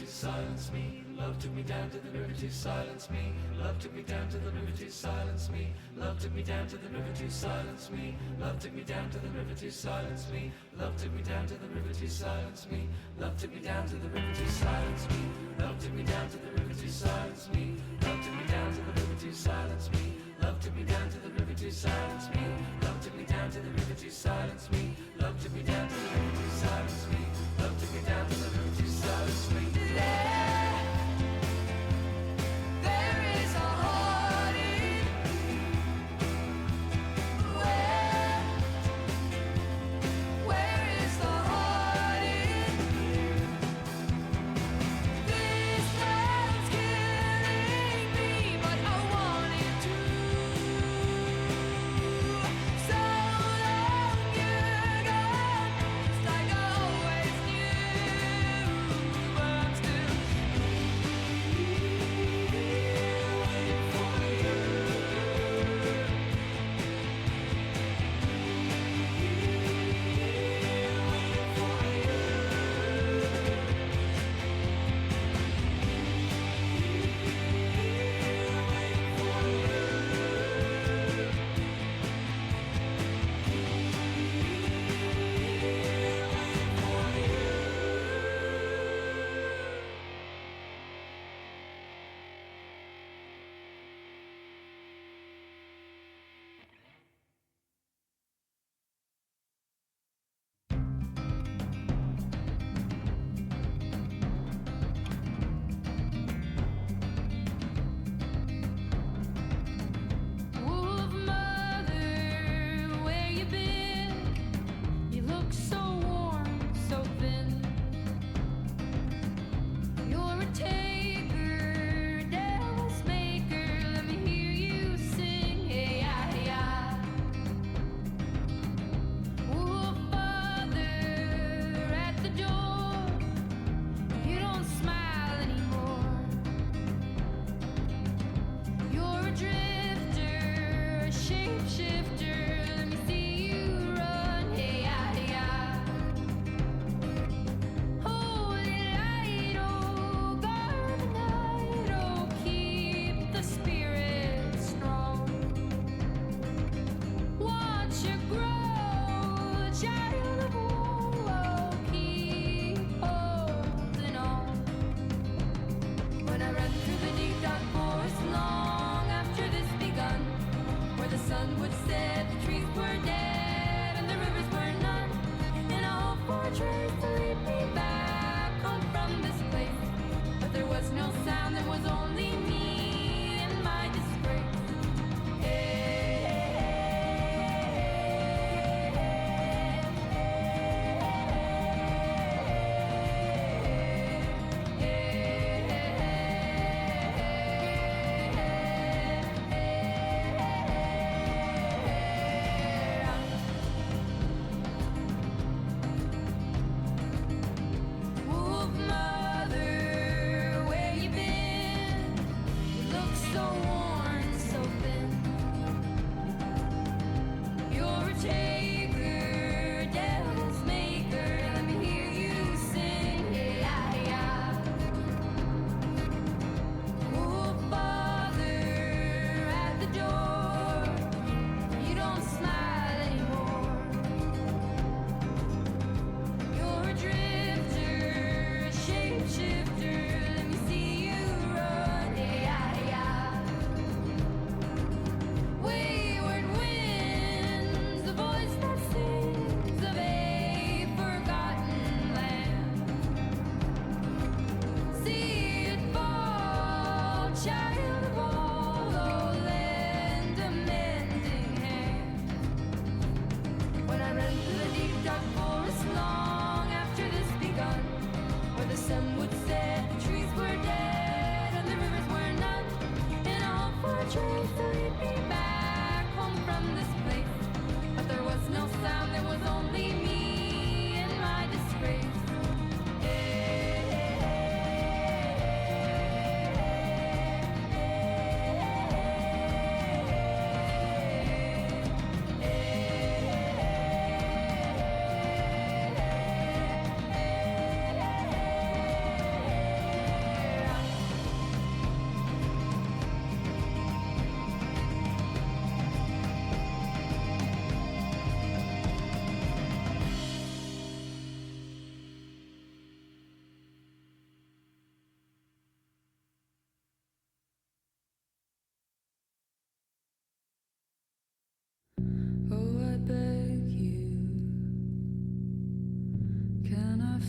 to silence me. Love took me down to the river to silence me. Love took me down to the river to silence me. Love took me down to the river to silence me. Love took me down to the river to silence me. Love took me down to the river to silence me. Love took me down to the river to silence me. Love took me down to the river to silence me. Love took me down to the river to silence me. Love took me down to the river to silence me. Love took me down to the river to silence me. Love took me down to the river to silence me. Love took me down to the river to silence me. There is a heart in where is the heart in you? This love's killing me, but I want it to. So long you're gone, it's like I always knew, but I'm still waiting for you. Wolf mother, where you been? You look so worn, so thin. You're a taker, devil's maker. Let me hear you sing, hey ya, hey ya. Wolf father, at the door, you don't smile anymore. You're a drifter, a shapeshifter. Let me see you run, hey ya, hey ya. Holy light, oh, guard the night, oh, keep the spirit strong. Watch you grow, child of war, oh, keep holding on. When I ran through the deep dark forest long after this begun, where the sun would set, the trees were dead, and the rivers were none, and all for a trace to lead me back on from this place. But there was no sound, there was only me and my disgrace. Wolf mother, where you been? You look so worn, so thin. You're a taker, devil's maker. Let me hear you sing, hey ya, hey ya. Wolf father, at the door, you don't smile anymore. You're a drifter, a shapeshifter. Let me see you run, hey ya, hey ya. Wayward winds, the voice that sings of a forgotten land. See it fall, child of all, oh, lend a mending hand. When I ran through the deep dark forest long after this begun, where the sun would set, the trees were dead, and the rivers were none, and all for a trace to lead me back home from this place. But there was no sound, there was only me and my disgrace.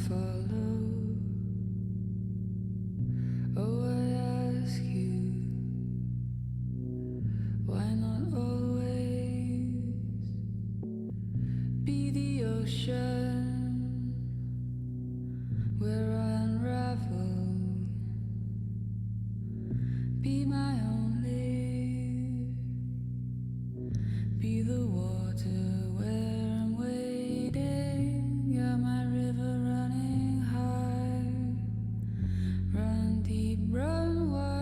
follow. Oh, I ask you, why not always be the ocean where I unravel? Be my only, be the water where I'm waiting. You're my river running high, run deep, run wild.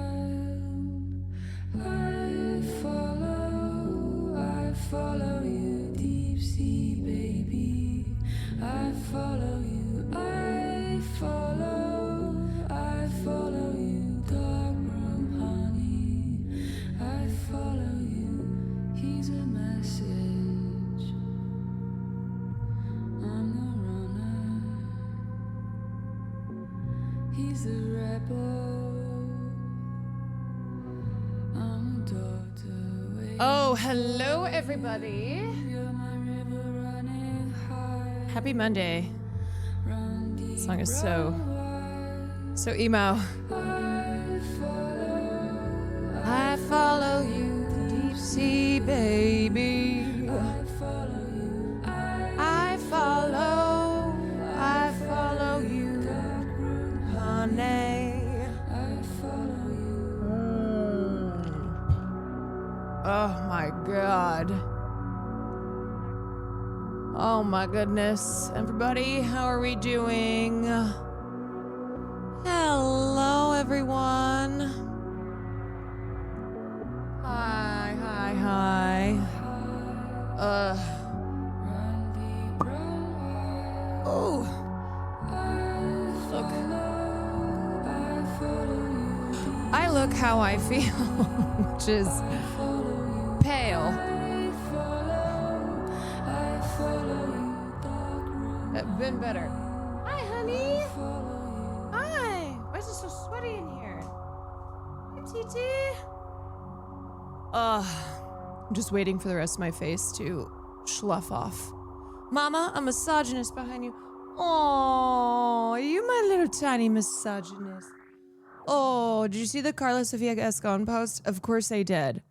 I follow you, deep sea baby. I follow you, I follow you, dark room honey. I follow you, he's a message. I'm the runner, he's the rebel. I'm a daughter. Oh, hello, everybody. You're my river running high. Happy Monday. Run deep, This song is run so emo. wide. I follow you, deep sea baby. I follow you. I follow you, honey. I follow you. Oh my God. Oh my goodness. Everybody, how are we doing? Hello, everyone. Hi. Run deep, run wide. Oh, look. I look how I feel, which is pale. Been better. Hi, honey. Hi. Why is it so sweaty in here? Hi, TT. I'm just waiting for the rest of my face to slough off. Mama, a misogynist behind you. Oh, you my little tiny misogynist. Oh, did you see the Carla Sofia Gascon post? Of course I did.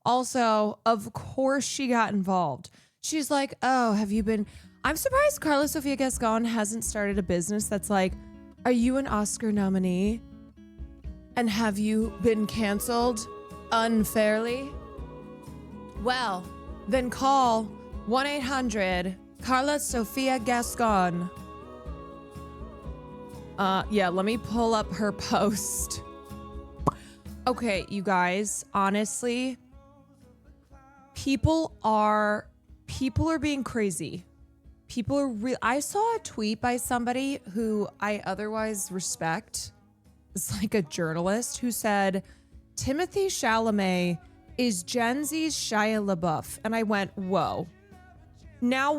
Also, of course she got involved. She's like, oh, have you been... I'm surprised Carla Sofia Gascon hasn't started a business that's like, are you an Oscar nominee? And have you been canceled unfairly? Well, then call 1-800 Carla Sofia Gascon. Yeah, let me pull up her post. Okay, you guys, honestly, people are being crazy. People are I saw a tweet by somebody who I otherwise respect. It's like a journalist who said, Timothy Chalamet is Gen Z's Shia LaBeouf. And I went, whoa. Now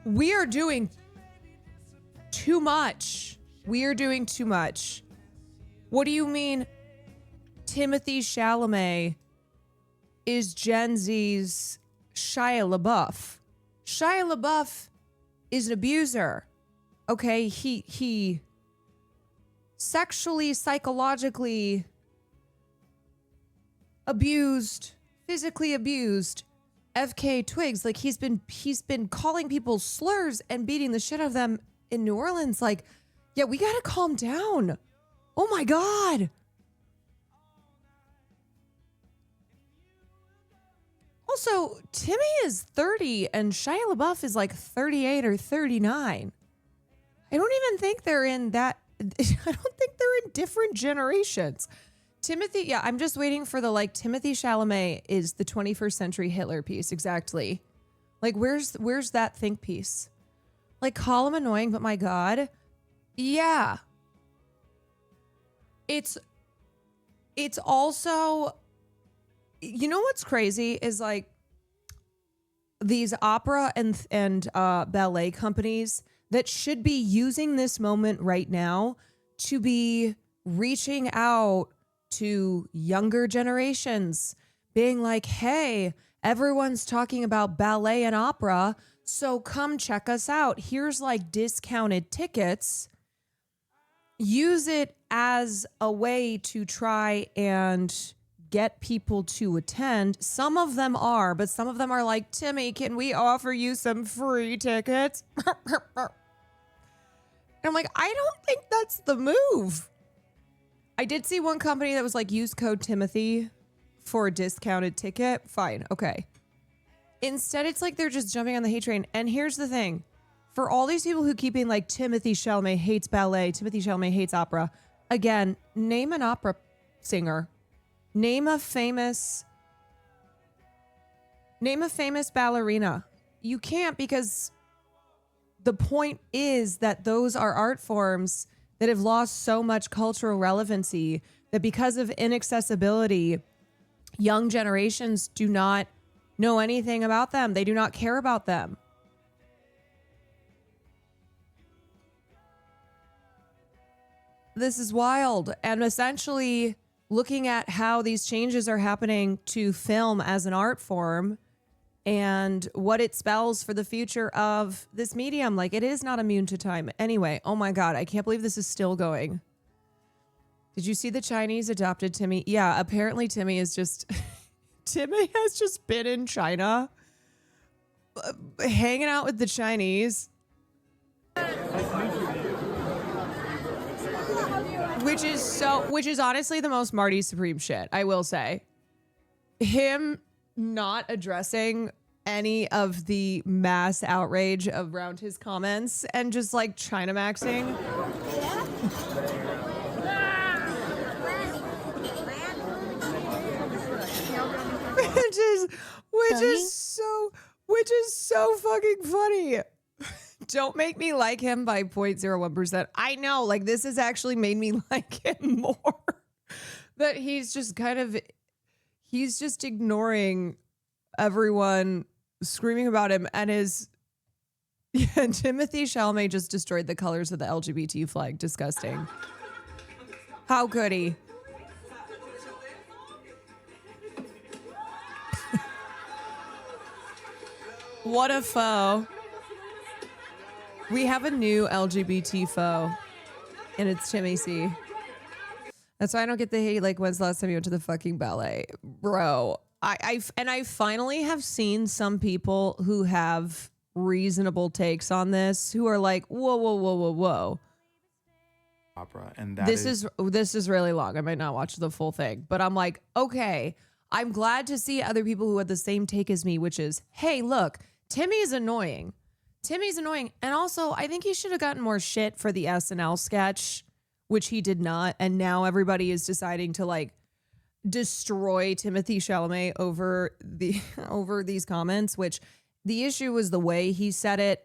we are doing too much. We are doing too much. What do you mean Timothy Chalamet is Gen Z's Shia LaBeouf? Shia LaBeouf is an abuser. Okay, he sexually, psychologically abused, physically abused FK Twigs. Like he's been calling people slurs and beating the shit out of them in New Orleans. Like, yeah, we gotta calm down. Oh my God. Also, Timmy is 30 and Shia LaBeouf is like 38 or 39. I don't even think they're in that. I don't think they're in different generations. Timothy, yeah, I'm just waiting for the like Timothy Chalamet is the 21st century Hitler piece. Exactly. Like, where's that think piece? Like, call him annoying, but my God. Yeah. It's also, you know what's crazy is like these opera and ballet companies that should be using this moment right now to be reaching out to younger generations, being like, hey, everyone's talking about ballet and opera, So come check us out. Here's like discounted tickets. Use it as a way to try and get people to attend. Some of them are, but some of them are like, Timmy, can we offer you some free tickets? And I'm like, I don't think that's the move. I did see one company that was like, use code Timothy for a discounted ticket. Fine. Okay. Instead, it's like they're just jumping on the hate train. And here's the thing. For all these people who keep being like, Timothy Chalamet hates ballet, Timothy Chalamet hates opera. Again, name an opera singer. Name a famous ballerina. You can't, because the point is that those are art forms that have lost so much cultural relevancy that because of inaccessibility, young generations do not know anything about them. They do not care about them. This is wild. And essentially looking at how these changes are happening to film as an art form and what it spells for the future of this medium. Like, it is not immune to time. Anyway, oh my God, I can't believe this is still going. Did you see the Chinese adopted Timmy? Yeah, apparently Timmy is just... Timmy has just been in China, hanging out with the Chinese. Which is honestly the most Marty Supreme shit, I will say. Him not addressing any of the mass outrage around his comments and just like China maxing. Which is so fucking funny. Don't make me like him by 0.01%. I know, like, this has actually made me like him more. But he's just ignoring everyone screaming about him, and Timothy Chalamet just destroyed the colors of the LGBT flag. Disgusting. How could he? What a foe. We have a new LGBT foe, and it's Timmy C. That's why I don't get the hate. Like, when's the last time you went to the fucking ballet? Bro, I finally have seen some people who have reasonable takes on this who are like, whoa. Opera, and that this is really long. I might not watch the full thing, but I'm like, okay, I'm glad to see other people who had the same take as me, which is, hey, look, Timmy's annoying. And also, I think he should have gotten more shit for the SNL sketch, which he did not. And now everybody is deciding to like destroy Timothy Chalamet over these comments, which the issue was the way he said it,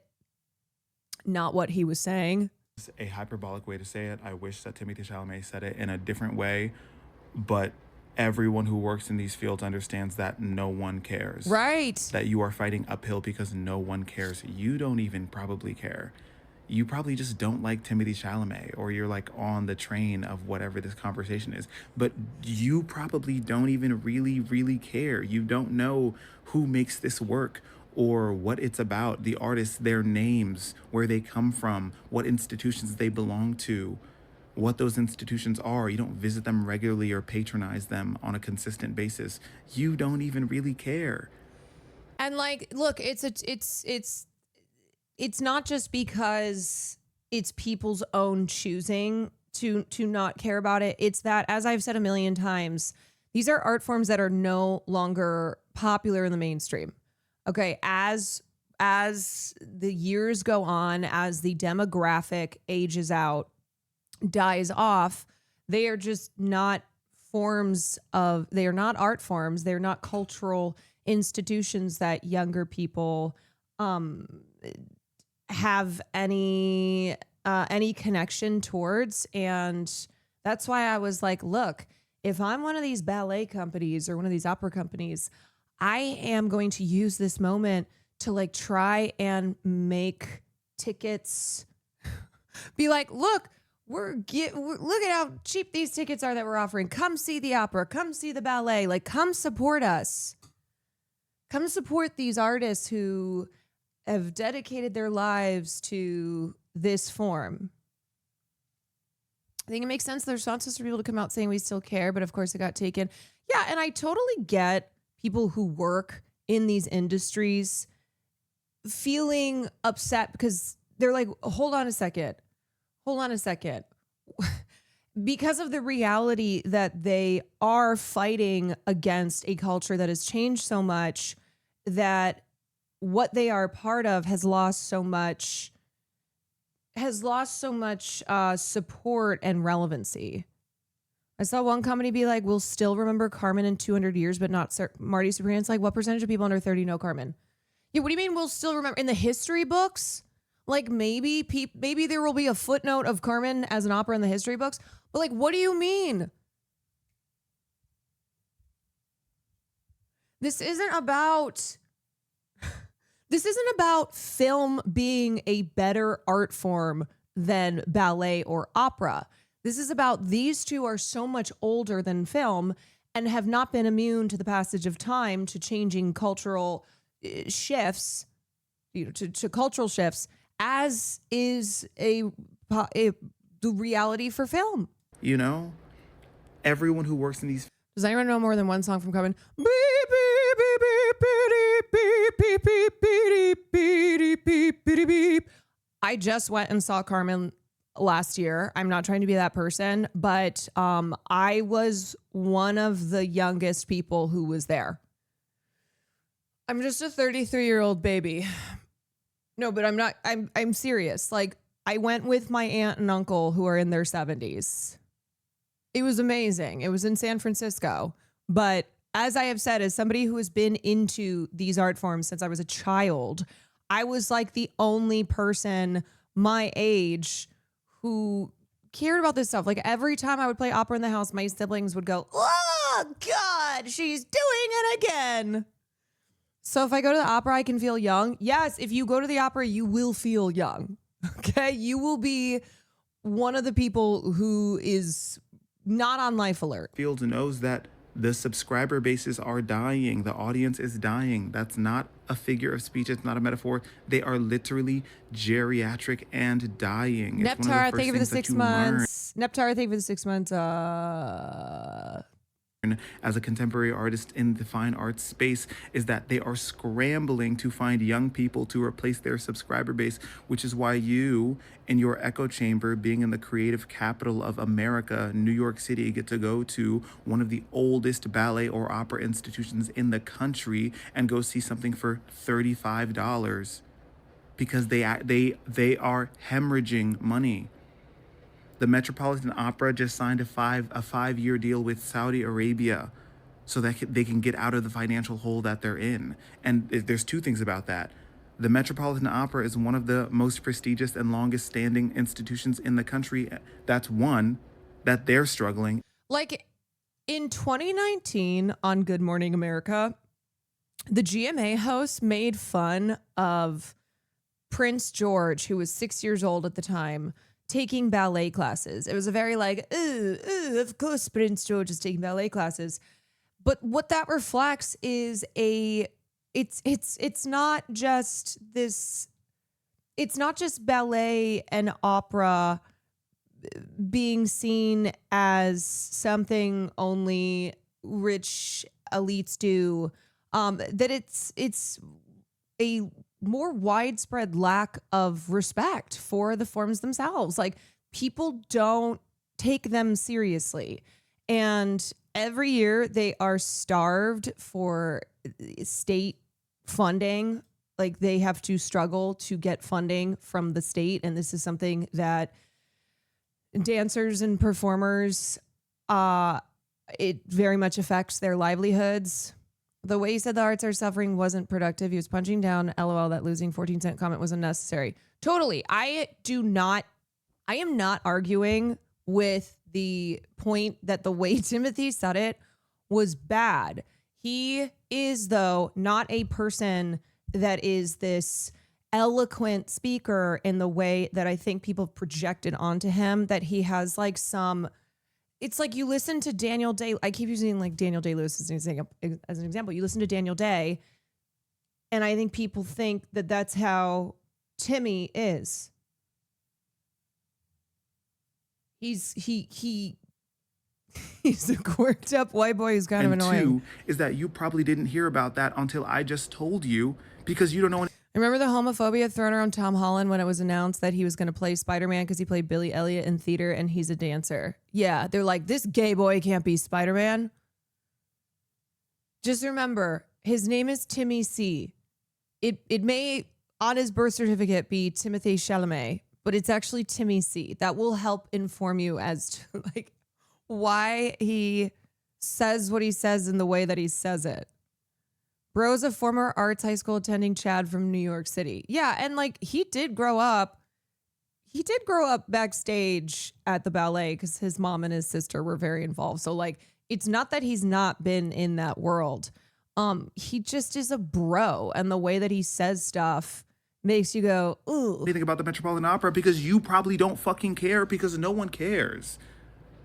not what he was saying. It's a hyperbolic way to say it. I wish that Timothy Chalamet said it in a different way, but everyone who works in these fields understands that no one cares. Right. That you are fighting uphill because no one cares. You don't even probably care. You probably just don't like Timothy Chalamet, or you're like on the train of whatever this conversation is. But you probably don't even really care. You don't know who makes this work or what it's about, the artists, their names, where they come from, what institutions they belong to, what those institutions are. You don't visit them regularly or patronize them on a consistent basis. You don't even really care. And like, look, it's not just because it's people's own choosing to not care about it. It's that, as I've said a million times, these are art forms that are no longer popular in the mainstream. Okay, as the years go on, as the demographic ages out, dies off, they are just not they are not art forms. They're not cultural institutions that younger people have any connection towards. And that's why I was like, look, if I'm one of these ballet companies or one of these opera companies, I am going to use this moment to like try and make tickets be like, look at how cheap these tickets are that we're offering. Come see the opera. Come see the ballet. Like, come support us. Come support these artists who have dedicated their lives to this form. I think it makes sense. The responses for people to come out saying we still care, but of course it got taken. Yeah, and I totally get people who work in these industries feeling upset because they're like, hold on a second. Because of the reality that they are fighting against a culture that has changed so much, that what they are a part of has lost so much support and relevancy. I saw one company be like, we'll still remember Carmen in 200 years, but not Marty Supreme. It's like, what percentage of people under 30 know Carmen? Yeah, what do you mean we'll still remember? In the history books? Like maybe there will be a footnote of Carmen as an opera in the history books. But like, what do you mean? This isn't about film being a better art form than ballet or opera. This is about these two are so much older than film and have not been immune to the passage of time, to changing cultural shifts, to cultural shifts, as is the reality for film. You know, everyone who works in these. Does anyone know more than one song from Carmen? Beep, beep, beep, beep, beep, beep, beep, beep, beep, beep, beep, beep. I just went and saw Carmen last year. I'm not trying to be that person, but I was one of the youngest people who was there. I'm just a 33-year-old baby. No, but I'm not. I'm serious. Like, I went with my aunt and uncle who are in their 70s. It was amazing. It was in San Francisco. But as I have said, as somebody who has been into these art forms since I was a child, I was like the only person my age who cared about this stuff. Like every time I would play opera in the house, my siblings would go, "Oh God, she's doing it again." So if I go to the opera, I can feel young. Yes, if you go to the opera, you will feel young. Okay? You will be one of the people who is not on life alert. Fields knows that the subscriber bases are dying. The audience is dying. That's not a figure of speech. It's not a metaphor. They are literally geriatric and dying. Neptar, thank you for the 6 months. Neptar, thank you for the 6 months. As a contemporary artist in the fine arts space, is that they are scrambling to find young people to replace their subscriber base, which is why you, in your echo chamber, being in the creative capital of America, New York City, get to go to one of the oldest ballet or opera institutions in the country and go see something for $35 because they are hemorrhaging money. The Metropolitan Opera just signed a five-year deal with Saudi Arabia so that they can get out of the financial hole that they're in. And there's two things about that. The Metropolitan Opera is one of the most prestigious and longest standing institutions in the country. That's one, that they're struggling. Like in 2019 on Good Morning America, the GMA host made fun of Prince George, who was 6 years old at the time, taking ballet classes. It was a very like, of course Prince George is taking ballet classes. But what that reflects is it's not just this, it's not just ballet and opera being seen as something only rich elites do, that it's a more widespread lack of respect for the forms themselves. Like people don't take them seriously. And every year they are starved for state funding. Like they have to struggle to get funding from the state. And this is something that dancers and performers, it very much affects their livelihoods. The way he said the arts are suffering wasn't productive. He was punching down. LOL, that losing 14-cent comment was unnecessary. Totally. I am not arguing with the point that the way Timothy said it was bad. He is, though, not a person that is this eloquent speaker in the way that I think people projected onto him, that he has like some... It's like you listen to Daniel Day. I keep using like Daniel Day-Lewis as an example. You listen to Daniel Day And I think people think that that's how Timmy is. He's he's a quirked up white boy who's kind of And annoying. two is that you probably didn't hear about that until I just told you because you don't know. Remember the homophobia thrown around Tom Holland when it was announced that he was going to play Spider-Man because he played Billy Elliot in theater and he's a dancer? Yeah, they're like, this gay boy can't be Spider-Man. Just remember, his name is Timmy C. It may on his birth certificate be Timothée Chalamet, but it's actually Timmy C. That will help inform you as to like why he says what he says in the way that he says it. Bro's a former arts high school attending Chad from New York City. Yeah, and like he did grow up. He did grow up backstage at the ballet because his mom and his sister were very involved. So like it's not that he's not been in that world. He just is a bro, and the way that he says stuff makes you go, ooh. Anything about the Metropolitan Opera because you probably don't fucking care because no one cares.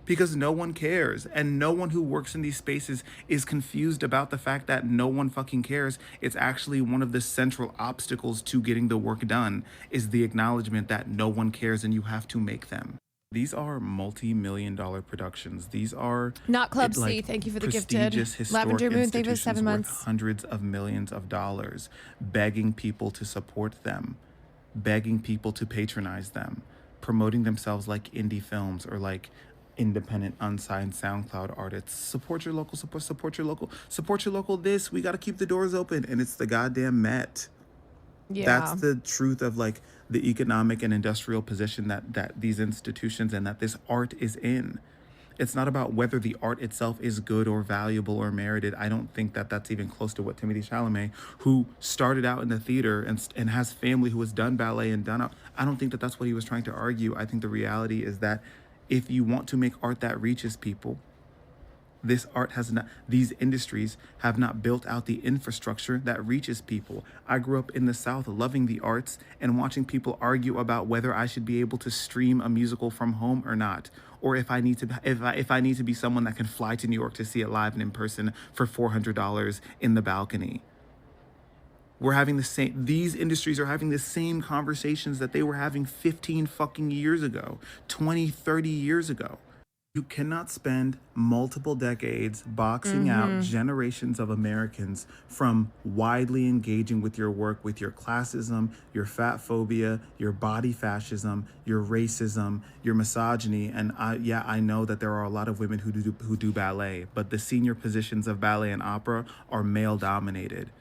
Because no one cares. And no one who works in these spaces is confused about the fact that no one fucking cares. It's actually one of the central obstacles to getting the work done is the acknowledgement that no one cares and you have to make them. These are multi-million-dollar productions. These are Not Club C. Thank you for the gifted. prestigious historic Lavender Moon, thank you for institutions 7 worth months. hundreds of millions of dollars, begging people to support them, begging people to patronize them, promoting themselves like indie films or like independent unsigned SoundCloud artists. Support your local, support your local this. We got to keep the doors open. And it's the goddamn Met. Yeah. That's the truth of like the economic and industrial position that these institutions and that this art is in. It's not about whether the art itself is good or valuable or merited. I don't think that that's even close to what Timothée Chalamet, who started out in the theater and has family who has done ballet and done out. I don't think that that's what he was trying to argue. I think the reality is that if you want to make art that reaches people, this art has not, these industries have not built out the infrastructure that reaches people. I grew up in the South loving the arts and watching people argue about whether I should be able to stream a musical from home or not, or if I need to be someone that can fly to New York to see it live and in person for $400 in the balcony. These industries are having the same conversations that they were having 15 fucking years ago, 20, 30 years ago. You cannot spend multiple decades boxing out generations of Americans from widely engaging with your work, with your classism, your fat phobia, your body fascism, your racism, your misogyny. And I know that there are a lot of women who do ballet, but the senior positions of ballet and opera are male dominated.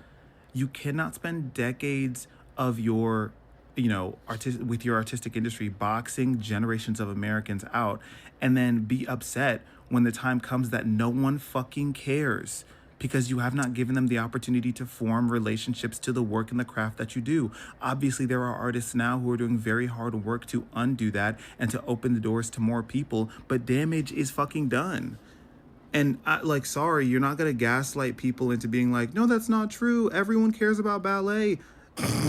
You cannot spend decades of your with your artistic industry boxing generations of Americans out and then be upset when the time comes that no one fucking cares because you have not given them the opportunity to form relationships to the work and the craft that you do. Obviously, there are artists now who are doing very hard work to undo that and to open the doors to more people, but damage is fucking done. And sorry, you're not gonna gaslight people into being like, no, that's not true. Everyone cares about ballet.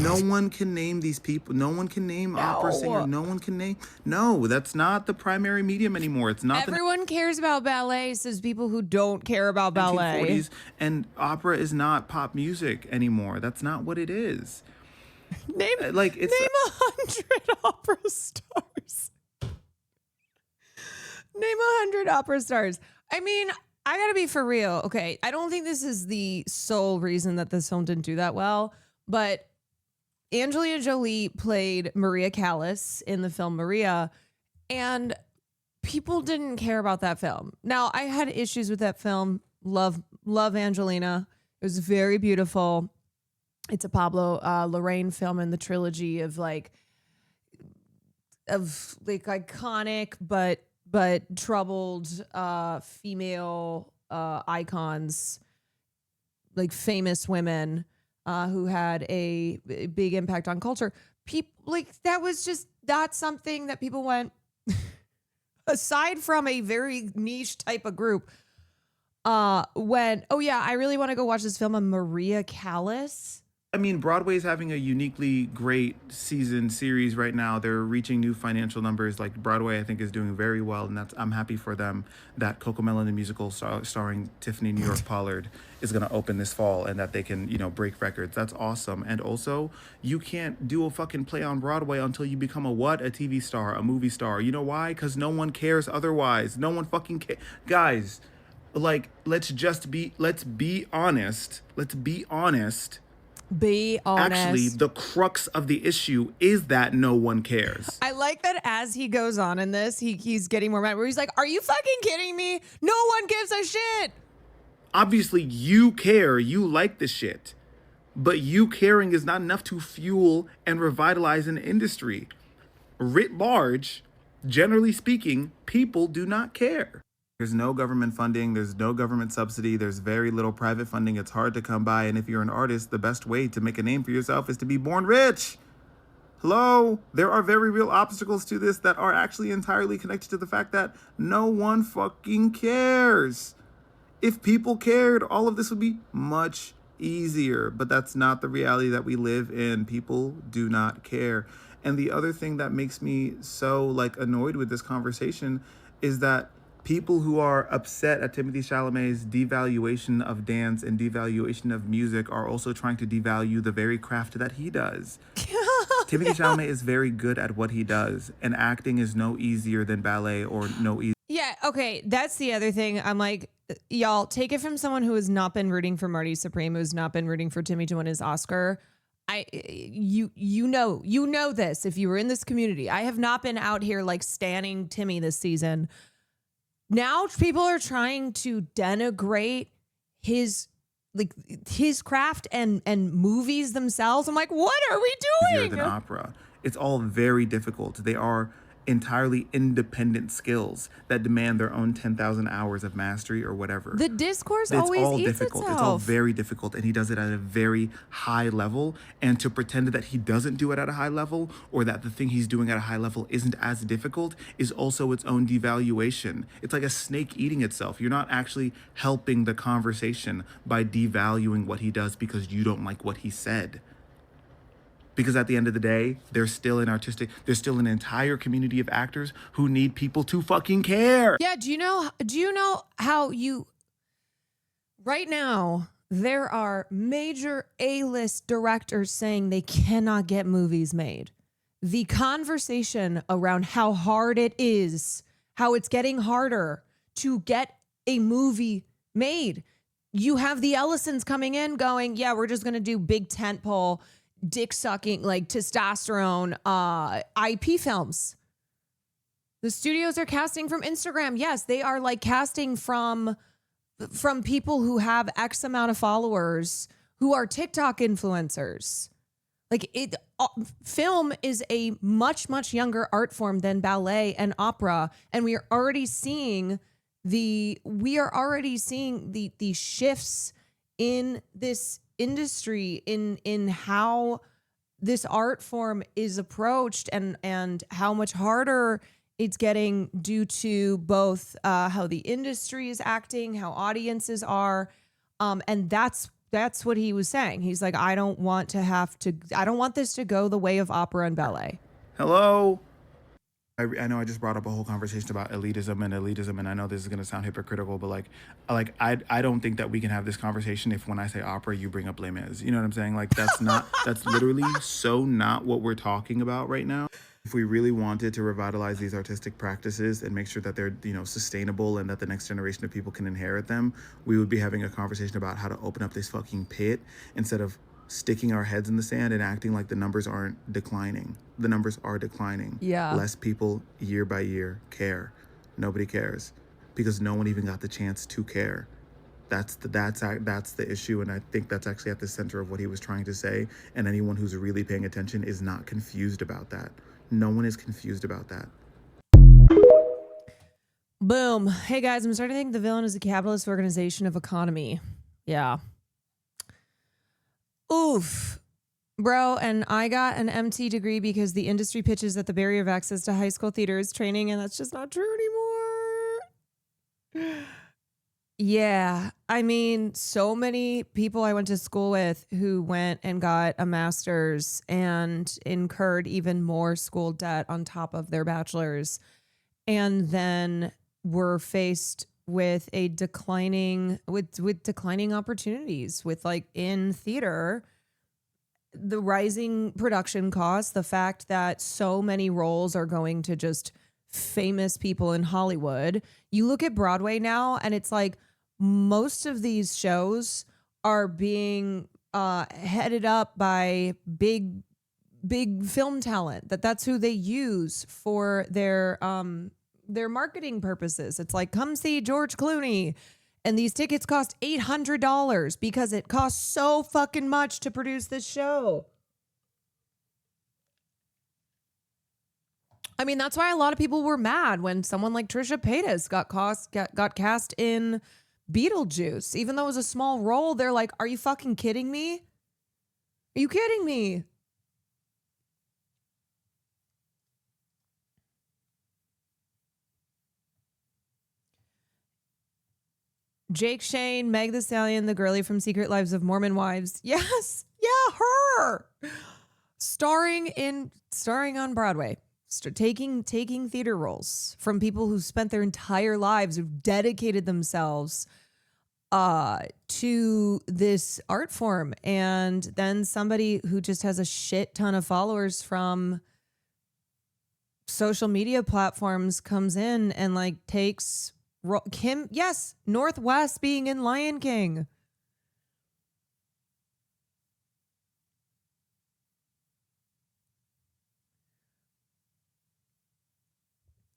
No one can name these people. No one can name opera singer. No one can name. No, that's not the primary medium anymore. It's not. Everyone cares about ballet, says people who don't care about ballet. 1940s, and opera is not pop music anymore. That's not what it is. Name 100 opera stars. Name 100 opera stars. I mean, I gotta be for real. Okay, I don't think this is the sole reason that this film didn't do that well, but Angelina Jolie played Maria Callas in the film Maria, and people didn't care about that film. Now, I had issues with that film. Love Angelina. It was very beautiful. It's a Pablo Larraín film in the trilogy of iconic but troubled female icons, like famous women who had a big impact on culture. People that was just not something that people went aside from a very niche type of group. I really want to go watch this film on Maria Callas. I mean, Broadway's having a uniquely great season series right now. They're reaching new financial numbers. Like Broadway, I think is doing very well, and I'm happy for them that Cocomelon the musical starring Tiffany New York Pollard is going to open this fall, and that they can break records. That's awesome. And also, you can't do a fucking play on Broadway until you become a TV star, a movie star. You know why? Because no one cares otherwise. No one fucking cares, guys. Like let's be honest. Let's be honest. Be honest. Actually, the crux of the issue is that no one cares. I like that as he goes on in this, he's getting more mad where he's like, are you fucking kidding me? No one gives a shit. Obviously, you care. You like the shit. But you caring is not enough to fuel and revitalize an industry. Writ large, generally speaking, people do not care. There's no government funding. There's no government subsidy. There's very little private funding. It's hard to come by. And if you're an artist, the best way to make a name for yourself is to be born rich. Hello? There are very real obstacles to this that are actually entirely connected to the fact that no one fucking cares. If people cared, all of this would be much easier. But that's not the reality that we live in. People do not care. And the other thing that makes me so annoyed with this conversation is that people who are upset at Timothée Chalamet's devaluation of dance and devaluation of music are also trying to devalue the very craft that he does. Timothée Chalamet is very good at what he does, and acting is no easier than ballet or no easier. Yeah, okay, that's the other thing. I'm like, y'all, take it from someone who has not been rooting for Marty Supreme, who's not been rooting for Timmy to win his Oscar. You know this if you were in this community. I have not been out here standing Timmy this season. Now people are trying to denigrate his craft and movies themselves. I'm like, what are we doing? Easier than opera. It's all very difficult. They are entirely independent skills that demand their own 10,000 hours of mastery or whatever. The discourse it's always all eats difficult. itself. It's all very difficult, and he does it at a very high level. And to pretend that he doesn't do it at a high level, or that the thing he's doing at a high level isn't as difficult, is also its own devaluation. It's like a snake eating itself. You're not actually helping the conversation by devaluing what he does because you don't like what he said. Because at the end of the day, there's still an entire community of actors who need people to fucking care. Yeah, do you know how right now there are major A-list directors saying they cannot get movies made. The conversation around how hard it is, how it's getting harder to get a movie made. You have the Ellisons coming in going, yeah, we're just going to do big tentpole dick sucking, testosterone, IP films. The studios are casting from Instagram. Yes, they are casting from people who have X amount of followers who are TikTok influencers. Film is a much, much younger art form than ballet and opera. And we are already seeing the shifts in this industry in how this art form is approached and how much harder it's getting due to both how the industry is acting, how audiences are, and that's what he was saying. He's like, I don't want this to go the way of opera and ballet. Hello. I know I just brought up a whole conversation about elitism, and I know this is going to sound hypocritical, but I don't think that we can have this conversation if when I say opera, you bring up Les Mis. You know what I'm saying? That's literally so not what we're talking about right now. If we really wanted to revitalize these artistic practices and make sure that they're, sustainable and that the next generation of people can inherit them, we would be having a conversation about how to open up this fucking pit instead of sticking our heads in the sand and acting like the numbers aren't declining. The numbers are declining. Yeah. Less people year by year care. Nobody cares because no one even got the chance to care. That's the issue, and I think that's actually at the center of what he was trying to say, and anyone who's really paying attention is not confused about that. No one is confused about that. Boom. Hey guys, I'm starting to think the villain is a capitalist organization of economy. Yeah. Oof. Bro, and I got an MT degree because the industry pitches that the barrier of access to high school theater is training, and that's just not true anymore. Yeah. I mean, so many people I went to school with who went and got a master's and incurred even more school debt on top of their bachelor's, and then were faced with a declining with declining opportunities with like in theater, the rising production costs, the fact that so many roles are going to just famous people in Hollywood. You look at Broadway now, and it's like most of these shows are being headed up by big film talent. That's who they use for their marketing purposes. It's like, come see George Clooney. And these tickets cost $800 because it costs so fucking much to produce this show. I mean, that's why a lot of people were mad when someone like Trisha Paytas got cast in Beetlejuice. Even though it was a small role, they're like, are you fucking kidding me? Are you kidding me? Jake Shane, Meg the Stallion, the girlie from Secret Lives of Mormon Wives. Yes. Yeah, her. Starring on Broadway. Taking theater roles from people who spent their entire lives, who've dedicated themselves to this art form. And then somebody who just has a shit ton of followers from social media platforms comes in and like takes Kim, yes, Northwest being in Lion King.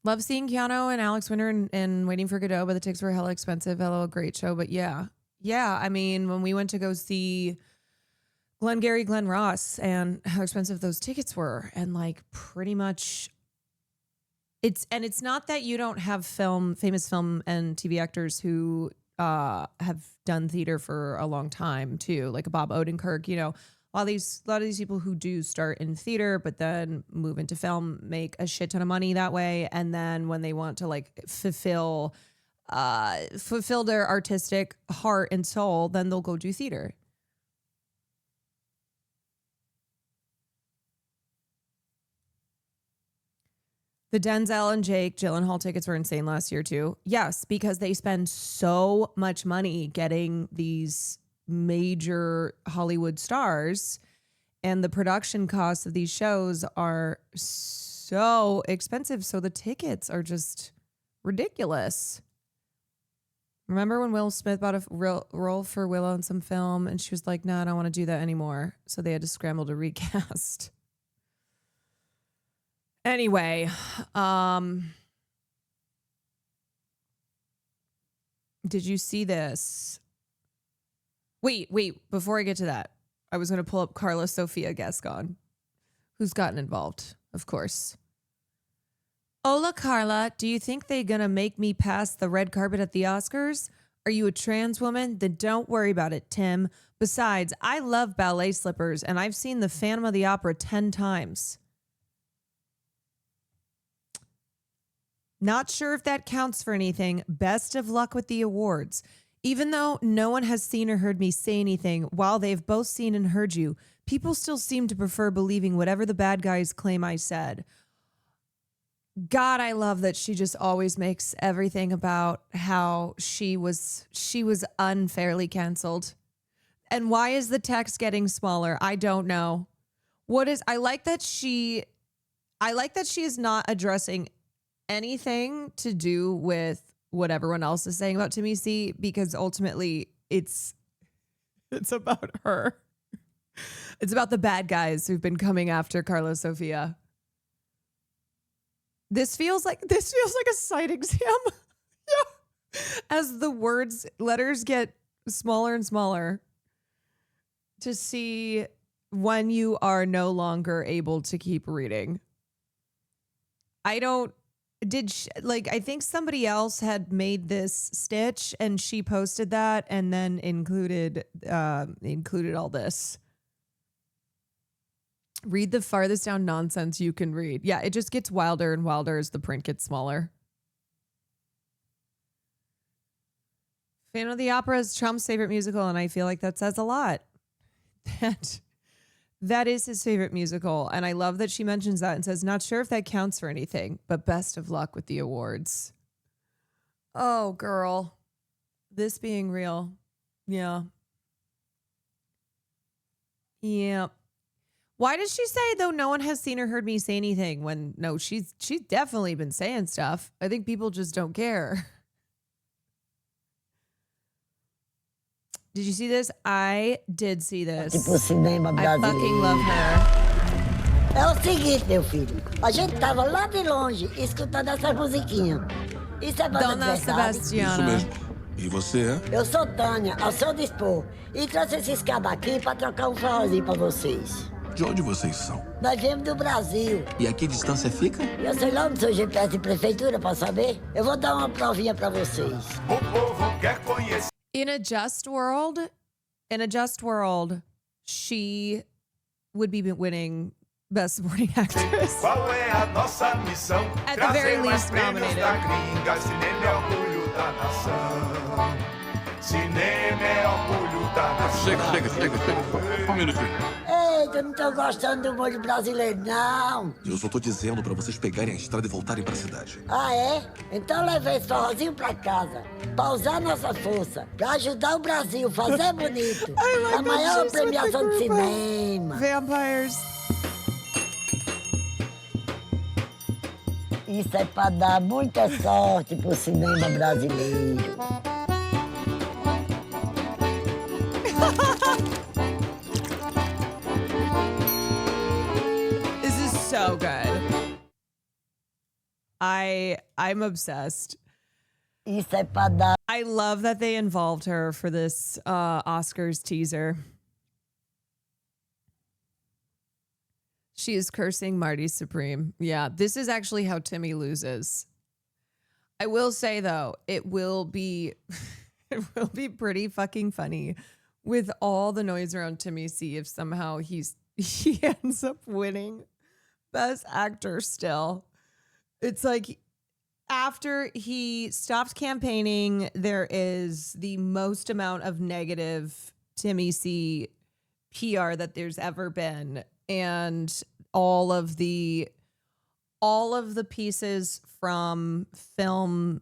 Love seeing Keanu and Alex Winter and Waiting for Godot, but the tickets were hella expensive. Hello, great show. But yeah. I mean, when we went to go see Glengarry Glen Ross and how expensive those tickets were, and like pretty much it's not that you don't have famous film and TV actors who have done theater for a long time too, like a Bob Odenkirk, a lot of these people who do start in theater but then move into film make a shit ton of money that way, and then when they want to like fulfill their artistic heart and soul, then they'll go do theater. The Denzel and Jake Gyllenhaal tickets were insane last year too. Yes, because they spend so much money getting these major Hollywood stars, and the production costs of these shows are so expensive. So the tickets are just ridiculous. Remember when Will Smith bought a role for Willow in some film and she was like, no, I don't want to do that anymore. So they had to scramble to recast. Anyway, did you see this? Wait, before I get to that, I was going to pull up Carla Sofia Gascon, who's gotten involved, of course. Hola, Carla. Do you think they're going to make me pass the red carpet at the Oscars? Are you a trans woman? Then don't worry about it, Tim. Besides, I love ballet slippers, and I've seen the Phantom of the Opera 10 times. Not sure if that counts for anything. Best of luck with the awards. Even though no one has seen or heard me say anything, while they've both seen and heard you, people still seem to prefer believing whatever the bad guys claim I said. God, I love that she just always makes everything about how she was unfairly canceled. And why is the text getting smaller? I don't know. I like that she is not addressing anything to do with what everyone else is saying about Timmy C, because ultimately it's about her. It's about the bad guys who've been coming after Carla Sofia. This feels like a site exam. Yeah. As the letters get smaller and smaller, to see when you are no longer able to keep reading. I think somebody else had made this stitch and she posted that and then included all this. Read the farthest down nonsense you can read. Yeah, it just gets wilder and wilder as the print gets smaller. Phantom of the Opera is Trump's favorite musical, and I feel like that says a lot. That is his favorite musical, and I love that she mentions that and says, not sure if that counts for anything, but best of luck with the awards. Oh, girl. This being real. Yeah. Yeah. Why does she say, though, no one has seen or heard me say anything when, no, she's definitely been saying stuff. I think people just don't care. Did you see this? I did see this. Tipo cinema I fucking brasileiro. love her. É o seguinte, meu filho. A gente tava lá de longe escutando essas musiquinhas. Isso é banda de Dona verdade? Isso Sebastiana. mesmo. E você é? Eu sou Tânia, ao seu dispor. E trouxe esses cabos aqui pra trocar um forrozinho pra vocês. De onde vocês são? Nós viemos do Brasil. E a que distância fica? Eu sei lá onde seu GPS de prefeitura pra saber. Eu vou dar uma provinha pra vocês. O povo quer conhecer. In a just world, she would be winning Best Supporting Actress. Qual é a nossa missão? At the very Trazer mais least prêmios nominated. da gringa. Cinema é orgulho da nação. Cinema é orgulho da nação. Chega. Um minutinho. Eita, eu não tô gostando do molho brasileiro, não. Eu só tô dizendo pra vocês pegarem a estrada e voltarem pra cidade. Ah, é? Então levei esse forrozinho pra casa. Pra usar nossa força. Pra ajudar o Brasil, fazer bonito. A maior premiação de cinema. Vampires. Isso é pra dar muita sorte pro cinema brasileiro. This is so good. I'm obsessed. Isso é pra dar I love that they involved her for this Oscars teaser. She is cursing Marty Supreme. Yeah, this is actually how Timmy loses. I will say though, it will be it will be pretty fucking funny with all the noise around Timmy C if somehow he ends up winning Best Actor still. It's like after he stops campaigning, there is the most amount of negative Timmy C PR that there's ever been. And all of the pieces from film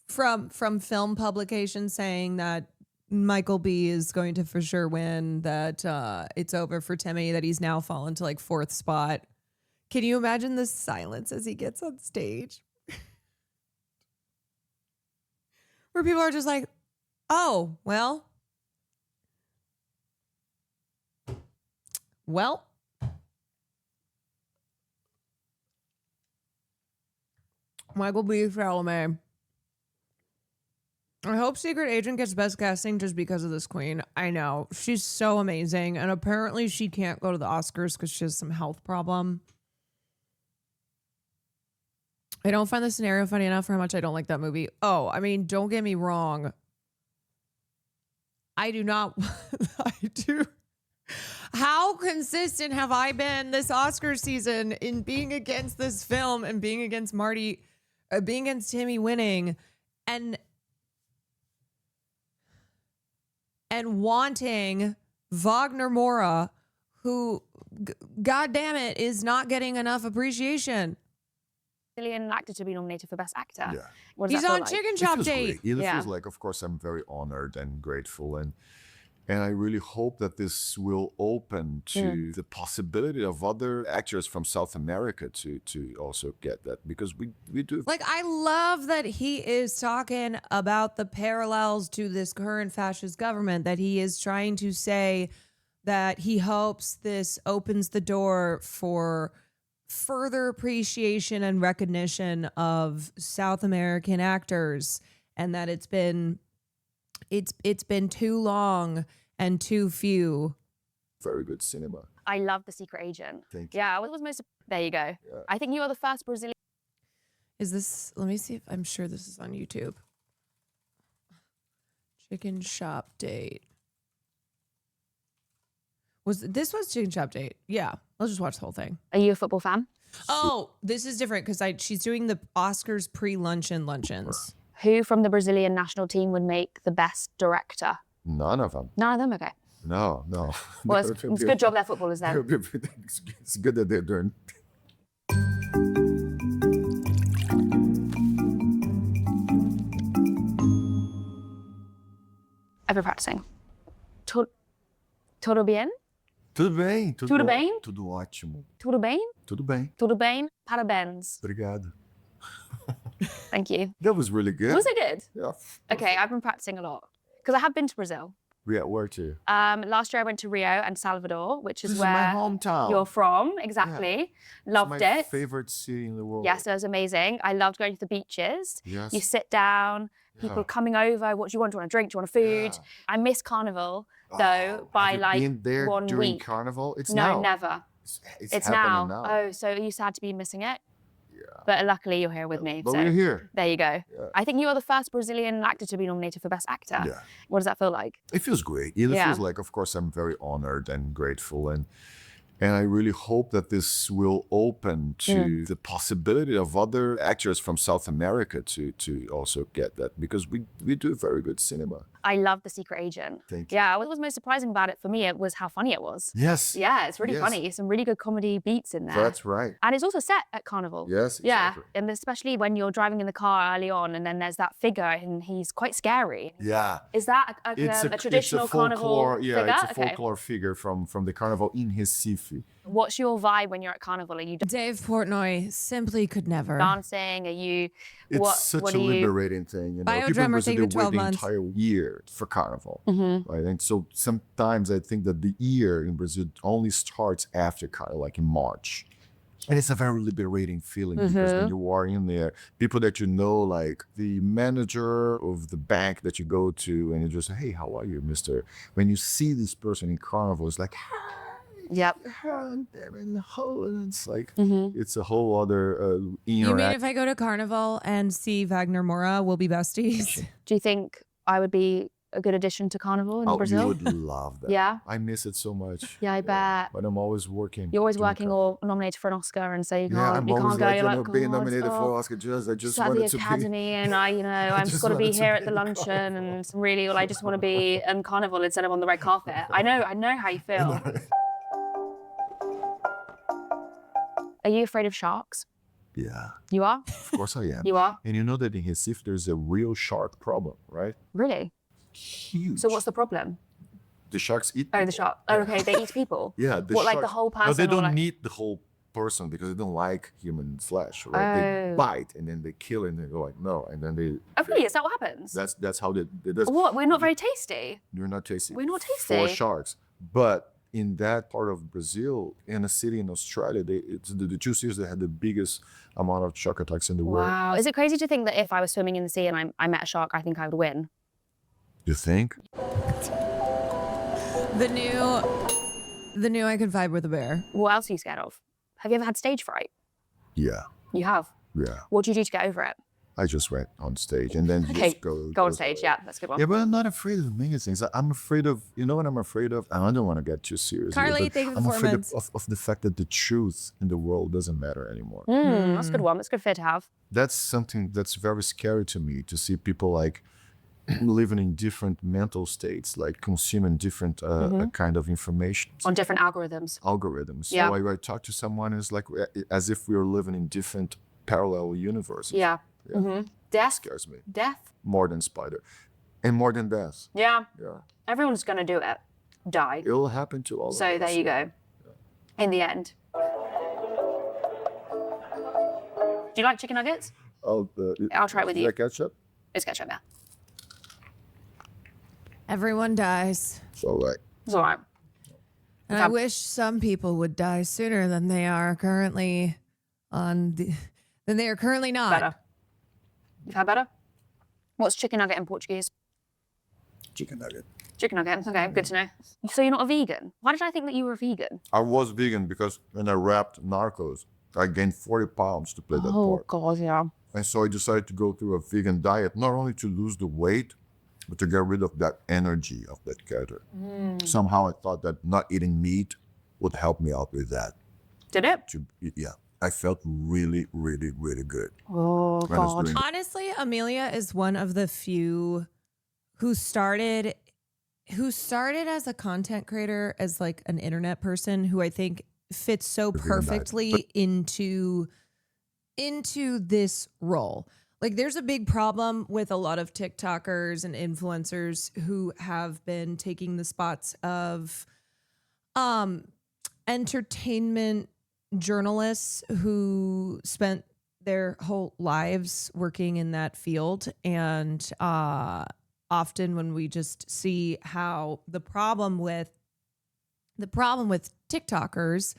from film publications saying that Michael B is going to for sure win, that it's over for Timmy, that he's now fallen to like 4th spot. Can you imagine the silence as he gets on stage? Where people are just like, oh, well, Michael B. Chalamet. I hope Secret Agent gets best casting just because of this queen. I know. She's so amazing. And apparently she can't go to the Oscars because she has some health problem. I don't find the scenario funny enough for how much I don't like that movie. Oh, I mean, don't get me wrong. I do not. I do. How consistent have I been this Oscar season in being against this film and being against Marty, being against Timmy winning, and wanting Wagner Moura, who, God damn it, is not getting enough appreciation. Brazilian actor to be nominated for Best Actor. Yeah. What does He's that feel on like? Chicken It Shop feels Date. great. It Yeah. feels like, of course, I'm very honored and grateful, and I really hope that this will open to the possibility of other actors from South America to also get that, because we do. Like, I love that he is talking about the parallels to this current fascist government, that he is trying to say that he hopes this opens the door for further appreciation and recognition of South American actors, and that it's been too long and too few. Very good cinema. I love The Secret Agent. Thank you. Yeah, what was most. There you go. Yeah. I think you are the first Brazilian. Is this, let me see if I'm sure this is on YouTube. Chicken Shop Date. Was Chicken Shop Date? Yeah. Let's just watch the whole thing. Are you a football fan? Oh, this is different because she's doing the Oscars pre-luncheons. Who from the Brazilian national team would make the best director? None of them. None of them? Okay. No. Well, it's a good job they're footballers then. It's good that they're doing. I've been practicing. Tudo bem? Tudo bem. Tudo bem? Tudo ótimo. Tudo bem? Tudo bem. Tudo bem? Parabéns. Obrigado. Thank you. That was really good. Was it good? Yeah. Okay, I've been practicing a lot because I have been to Brazil. Yeah, where to? Last year I went to Rio and Salvador, which is This where is my hometown. you're from. Exactly. Loved it's my it. favorite city in the world. Yes, it was amazing. I loved going to the beaches. Yes. You sit down, people coming over. What do you want? Do you want a drink? Do you want a food? Yeah. I miss Carnival though by Have you like been there 1 during week. Carnival? It's No, now. never. It's now. happening now. Oh, so are you sad to be missing it? Yeah. But luckily you're here with me. But so we're here. there you go. Yeah. I think you are the first Brazilian actor to be nominated for Best Actor. Yeah. What does that feel like? It feels great. It Yeah. feels like, of course, I'm very honored and grateful, and I really hope that this will open to the possibility of other actors from South America to also get that, because we do very good cinema. I love The Secret Agent. Thank you. Yeah, what was most surprising about it for me it was how funny it was. Yes. Yeah, it's really Yes. funny. Some really good comedy beats in there. That's right. And it's also set at Carnival. Yes, Yeah, exactly. and especially when you're driving in the car early on and then there's that figure and he's quite scary. Yeah. Is that a traditional Carnival folklore, figure? yeah, it's a Okay. folklore figure from the Carnival in Recife. What's your vibe when you're at Carnival? Are you Dave Portnoy simply could never. dancing? Are you It's what such what a are you liberating thing. You know, people in Biodrummer, Brazil, take they the 12 wait the months. entire year for Carnival, Mm-hmm. right? And so sometimes I think that the year in Brazil only starts after Carnival, like in March. And it's a very liberating feeling because Mm-hmm. when you are in there, people that you know, like the manager of the bank that you go to, and you just say, "Hey, how are you, Mister?" When you see this person in Carnival, it's like, Yep. and it's like Mm-hmm. it's a whole other You mean interaction. if I go to Carnival and see Wagner Moura, we'll be besties? Do you think I would be a good addition to Carnival in Oh, Brazil? you would love that. Yeah? I miss it so much. Yeah, I bet. But I'm always working. You're always doing working Carnival. or nominated for an Oscar and so you Yeah, can't I'm you always can't go. like, You're you know, like, being "God, nominated oh, for Oscar. I just just at wanted the to academy and I've just just got to be wanted to here be at the in luncheon and some really I just want to be in Carnival instead of on the red carpet. I know how you feel. Are you afraid of sharks? be. Yeah, You are? of course I am. You are? And you know that in Recife there's a real shark problem, right? Really? Huge. So what's the problem? The sharks eat. Oh, the people. shark. Oh, okay, they eat people. Yeah, What, like the sharks- whole No, they person or don't like- eat the whole person because they don't like human flesh, right? They Oh. bite and then they kill and they go like no, and then they. Oh, really? Is that what happens? That's how they. That's, What? We're not very tasty. You're not tasty. We're not For tasty. sharks, but in that part of Brazil, in a city in Australia, it's the 2 cities that had the biggest amount of shark attacks in the world. Wow. Is it crazy to think that if I was swimming in the sea and I met a shark, I think I would win? You think? The new I could vibe with a bear. What else are you scared of? Have you ever had stage fright? Yeah, You have. yeah. What do you do to get over it? I just went on stage and then Okay, just go. go on just- stage. Yeah, that's a good one. Yeah, but I'm not afraid of many things. I'm afraid of, you know what I'm afraid of? I don't want to get too serious. here, Carly, but thank you for I'm the afraid 4 months. of the fact that the truth in the world doesn't matter anymore. That's a good one. That's a good fear to have. That's something that's very scary to me, to see people like living in different mental states, like consuming different kind of information. On different algorithms. Algorithms. Yeah. So I talk to someone, it's like as if we are living in different parallel universes. Yeah. Yeah. Mm-hmm. Death. Scares me Death. more than spider, and more than death. Yeah. Yeah, Everyone's going to do it. Die. it'll happen to all of us. So there you go. In the end. Do you like chicken nuggets? I'll try it with is you. that ketchup? It's ketchup now. Everyone dies. It's all right. It's all right. And I wish some people would die sooner than they are currently than they are currently not. Better. You've had better? What's chicken nugget in Portuguese? Chicken nugget. Chicken nugget. Okay, good to know. So you're not a vegan? Why did I think that you were a vegan? I was vegan because when I rapped Narcos, I gained 40 pounds to play that part. God, yeah. And so I decided to go through a vegan diet, not only to lose the weight, but to get rid of that energy of that character. Somehow I thought that not eating meat would help me out with that. Did it? Yeah, I felt really, really, really good. Oh, Oh when it's God. doing- Honestly, Amelia is one of the few who started as a content creator, as like an internet person, who I think fits so Vegan diet. perfectly into this role. Like, there's a big problem with a lot of TikTokers and influencers who have been taking the spots of entertainment journalists who spent their whole lives working in that field. And often when we just see how the problem with TikTokers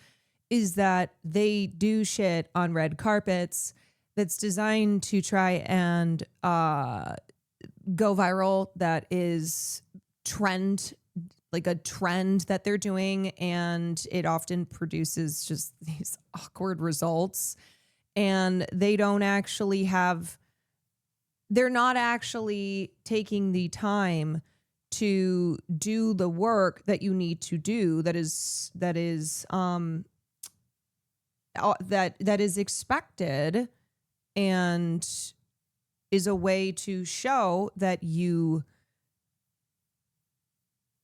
is that they do shit on red carpets that's designed to try and go viral, that is like a trend that they're doing, and it often produces just these awkward results. And they're not actually taking the time to do the work that you need to do, that is expected, and is a way to show that you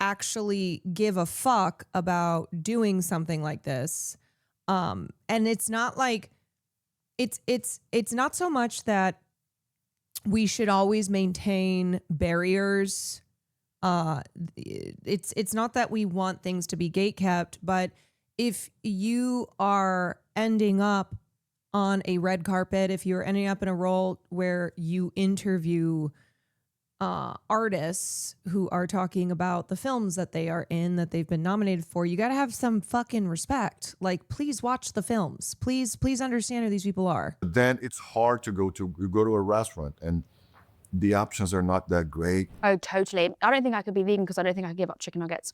actually give a fuck about doing something like this. And it's not like it's not so much that we should always maintain barriers. It's not that we want things to be gatekept, but if you are ending up on a red carpet, if you're ending up in a role where you interview artists who are talking about the films that they are in, that they've been nominated for, you got to have some fucking respect. Like, please watch the films. Please understand who these people are. Then it's hard to go to a restaurant and the options are not that great. Oh, totally. I don't think I could be vegan because I don't think I could give up chicken nuggets.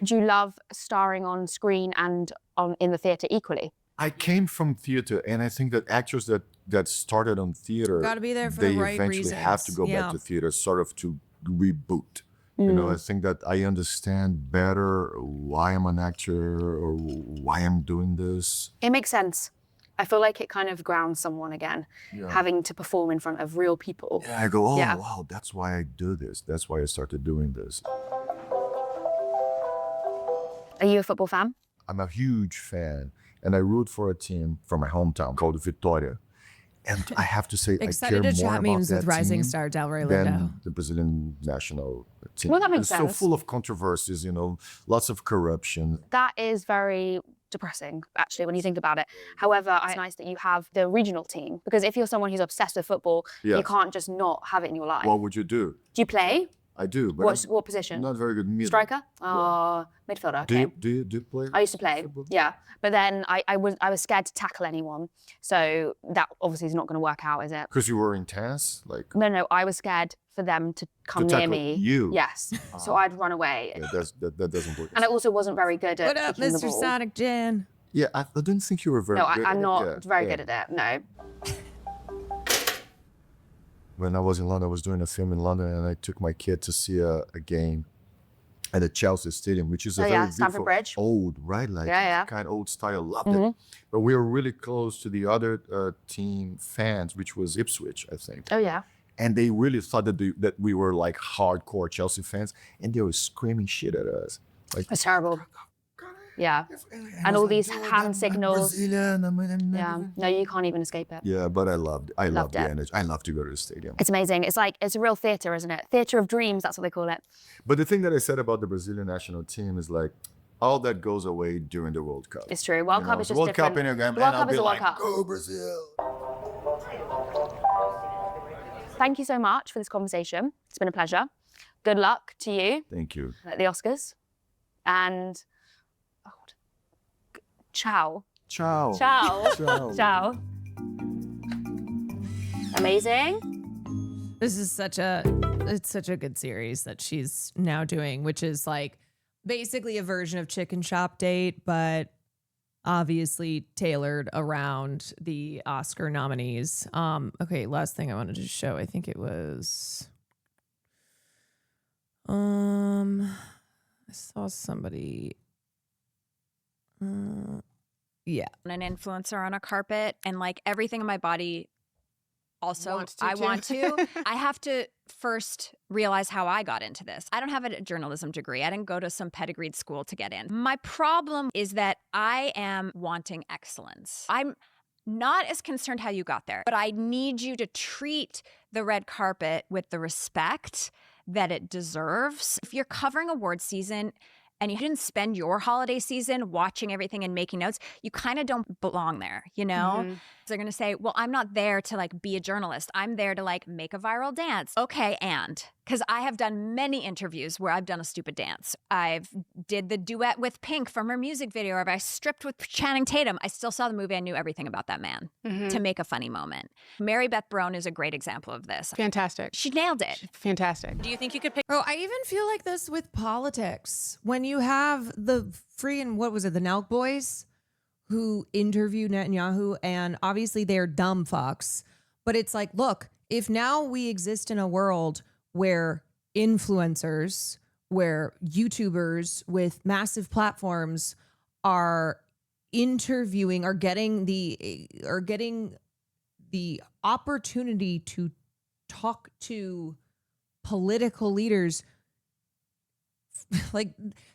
Do you love starring on screen and in the theatre equally? I came from theater, and I think that actors that started on theater, Gotta be there for they the right eventually have to reasons. go Yeah. back to theater, sort of to reboot. You know, I think that I understand better why I'm an actor or why I'm doing this. It makes sense. I feel like it kind of grounds someone again, having to perform in front of real people. Yeah, I go, oh, Yeah. wow, that's why I do this. That's why I started doing this. Are you a football fan? I'm a huge fan, and I root for a team from my hometown called Vitória. And I have to say, Excited I to care more chat about memes that with rising team star Delroy than Lindo. the Brazilian national team. Well, that makes it's so sense. full of controversies, you know, lots of corruption. That is very depressing, actually, when you think about it. However, it's nice that you have the regional team, because if you're someone who's obsessed with football, you Yes. can't just not have it in your life. What would you do? Do you play? I do, but What position? I'm not very good. Striker? Oh, midfielder. Do Okay. you play? I used to play, football? yeah. But then I was scared to tackle anyone. So that obviously is not going to work out, is it? Because you were intense, like. No, I was scared for them to come near tackle me. you? Yes. So I'd run away. Yeah, that doesn't work. And I also wasn't very good at What up, kicking the Mr. ball. Sonic Jan? Yeah, I didn't think you were very No, good. I'm at it. not Yeah, very yeah. good at it. No. When I was in London, I was doing a film in London, and I took my kid to see a game at the Chelsea Stadium, which is a Oh, very yeah, Stamford beautiful, Bridge. old, right? Like Yeah. kind of old style. Loved it. But we were really close to the other team fans, which was Ipswich, I think. Oh, yeah. And they really thought that we were like hardcore Chelsea fans, and they were screaming shit at us. Like, It's terrible. Yeah. And all these hand signals. Yeah. No, you can't even escape it. Yeah, but I loved the Loved it. energy. I love to go to the stadium. It's amazing. It's like, it's a real theatre, isn't it? Theatre of dreams, that's what they call it. But the thing that I said about the Brazilian national team is like, all that goes away during the World Cup. It's true. World You Cup know, is the just World different. Cup in a game, The World and I'll Cup is be a World like, Cup. go Brazil. Thank you so much for this conversation. It's been a pleasure. Good luck to you Thank you. at the Oscars. And ciao. Ciao. Ciao. Ciao. Ciao. Amazing. This is such a good series that she's now doing, which is like basically a version of Chicken Shop Date, but obviously tailored around the Oscar nominees. Okay, last thing I wanted to show, I think it was I saw somebody Yeah. an influencer on a carpet, and like everything in my body also Wants to I too. want to. I have to first realize how I got into this. I don't have a journalism degree. I didn't go to some pedigreed school to get in. My problem is that I am wanting excellence. I'm not as concerned how you got there, but I need you to treat the red carpet with the respect that it deserves. If you're covering award season and you didn't spend your holiday season watching everything and making notes, you kind of don't belong there, you know? Mhm. They're going to say, well, I'm not there to like be a journalist. I'm there to like make a viral dance. Okay, and because I have done many interviews where I've done a stupid dance. I've did the duet with Pink from her music video, or I stripped with Channing Tatum. I still saw the movie. I knew everything about that man to make a funny moment. Mary Beth Barone is a great example of this. Fantastic. She nailed it. Fantastic. Do you think you could pick? Bro, I even feel like this with politics. When you have the freaking, what was it, the Nelk boys who interviewed Netanyahu, and obviously they're dumb fucks. But it's like, look, if now we exist in a world where influencers, where YouTubers with massive platforms are interviewing, are getting the opportunity to talk to political leaders, like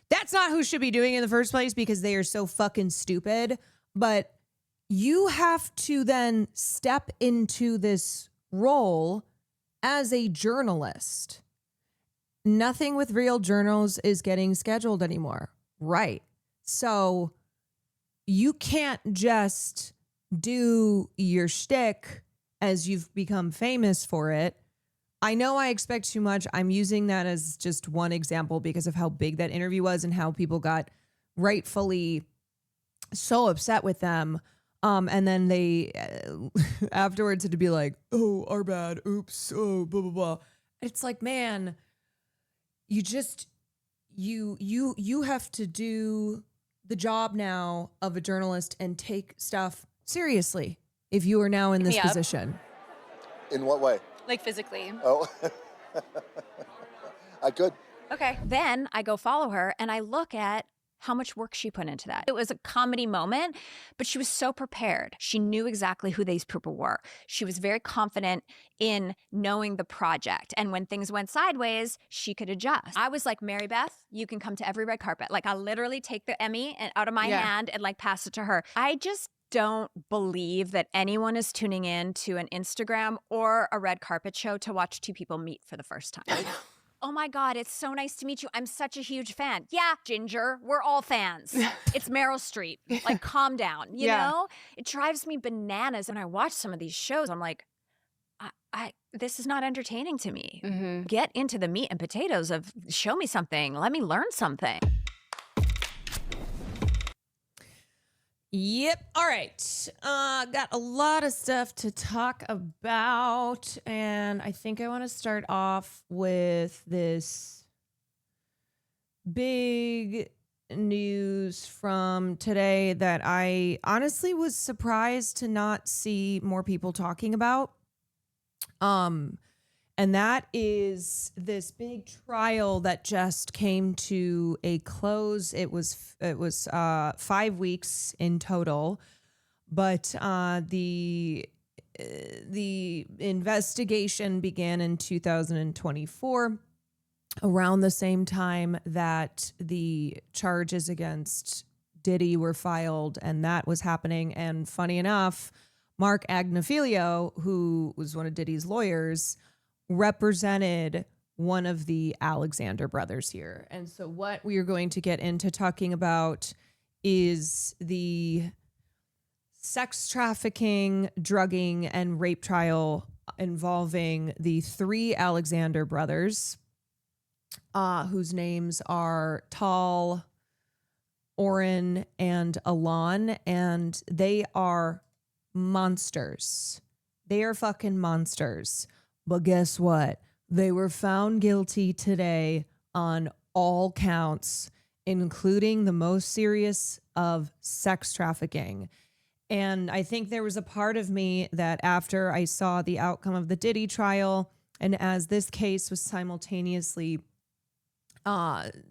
that's not who should be doing it in the first place because they are so fucking stupid. But you have to then step into this role as a journalist. Nothing with real journals is getting scheduled anymore. Right. So you can't just do your shtick as you've become famous for it. I know I expect too much. I'm using that as just one example because of how big that interview was and how people got rightfully so upset with them. And then they afterwards had to be like, oh, our bad. Oops. Oh, blah, blah, blah. It's like, man, you just, you have to do the job now of a journalist and take stuff seriously if you are now in this me up. position. In what way? Like physically. Oh, I could. Okay. Then I go follow her and I look at how much work she put into that. It was a comedy moment, but she was so prepared. She knew exactly who these people were. She was very confident in knowing the project. And when things went sideways, she could adjust. I was like, Mary Beth, you can come to every red carpet. Like I literally take the Emmy out of my hand and like pass it to her. I just don't believe that anyone is tuning in to an Instagram or a red carpet show to watch two people meet for the first time. Oh my God, it's so nice to meet you. I'm such a huge fan. Yeah, Ginger, we're all fans. It's Meryl Streep. Like, calm down, you know? It drives me bananas. When I watch some of these shows, I'm like, this is not entertaining to me. Get into the meat and potatoes of show me something. Let me learn something. Yep. All right. Got a lot of stuff to talk about. And I think I want to start off with this big news from today that I honestly was surprised to not see more people talking about. And that is this big trial that just came to a close. It was 5 weeks in total, but the investigation began in 2024, around the same time that the charges against Diddy were filed, and that was happening. And funny enough, Mark Agnifilo, who was one of Diddy's lawyers, represented one of the Alexander brothers here. And so what we are going to get into talking about is the sex trafficking, drugging, and rape trial involving the three Alexander brothers, whose names are Tal, Oren, and Alon, and they are monsters. They are fucking monsters. But guess what? They were found guilty today on all counts, including the most serious of sex trafficking. And I think there was a part of me that after I saw the outcome of the Diddy trial, and as this case was simultaneously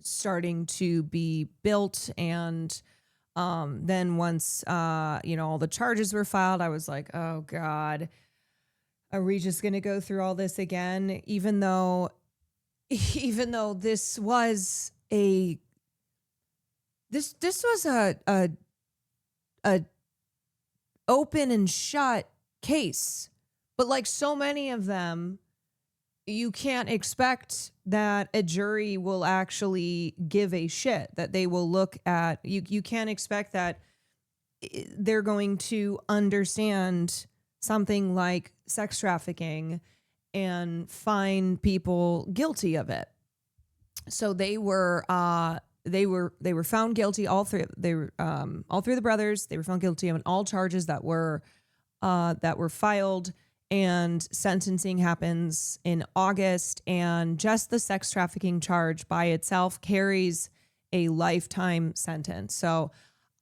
starting to be built and Then once, all the charges were filed, I was like, oh God, are we just going to go through all this again? Even though this was a open and shut case, but like so many of them, you can't expect that a jury will actually give a shit, that they will look at you. You can't expect that they're going to understand something like sex trafficking and find people guilty of it. So they were found guilty. All three of the brothers, they were found guilty on all charges that were filed, and sentencing happens in August. And just the sex trafficking charge by itself carries a lifetime sentence. So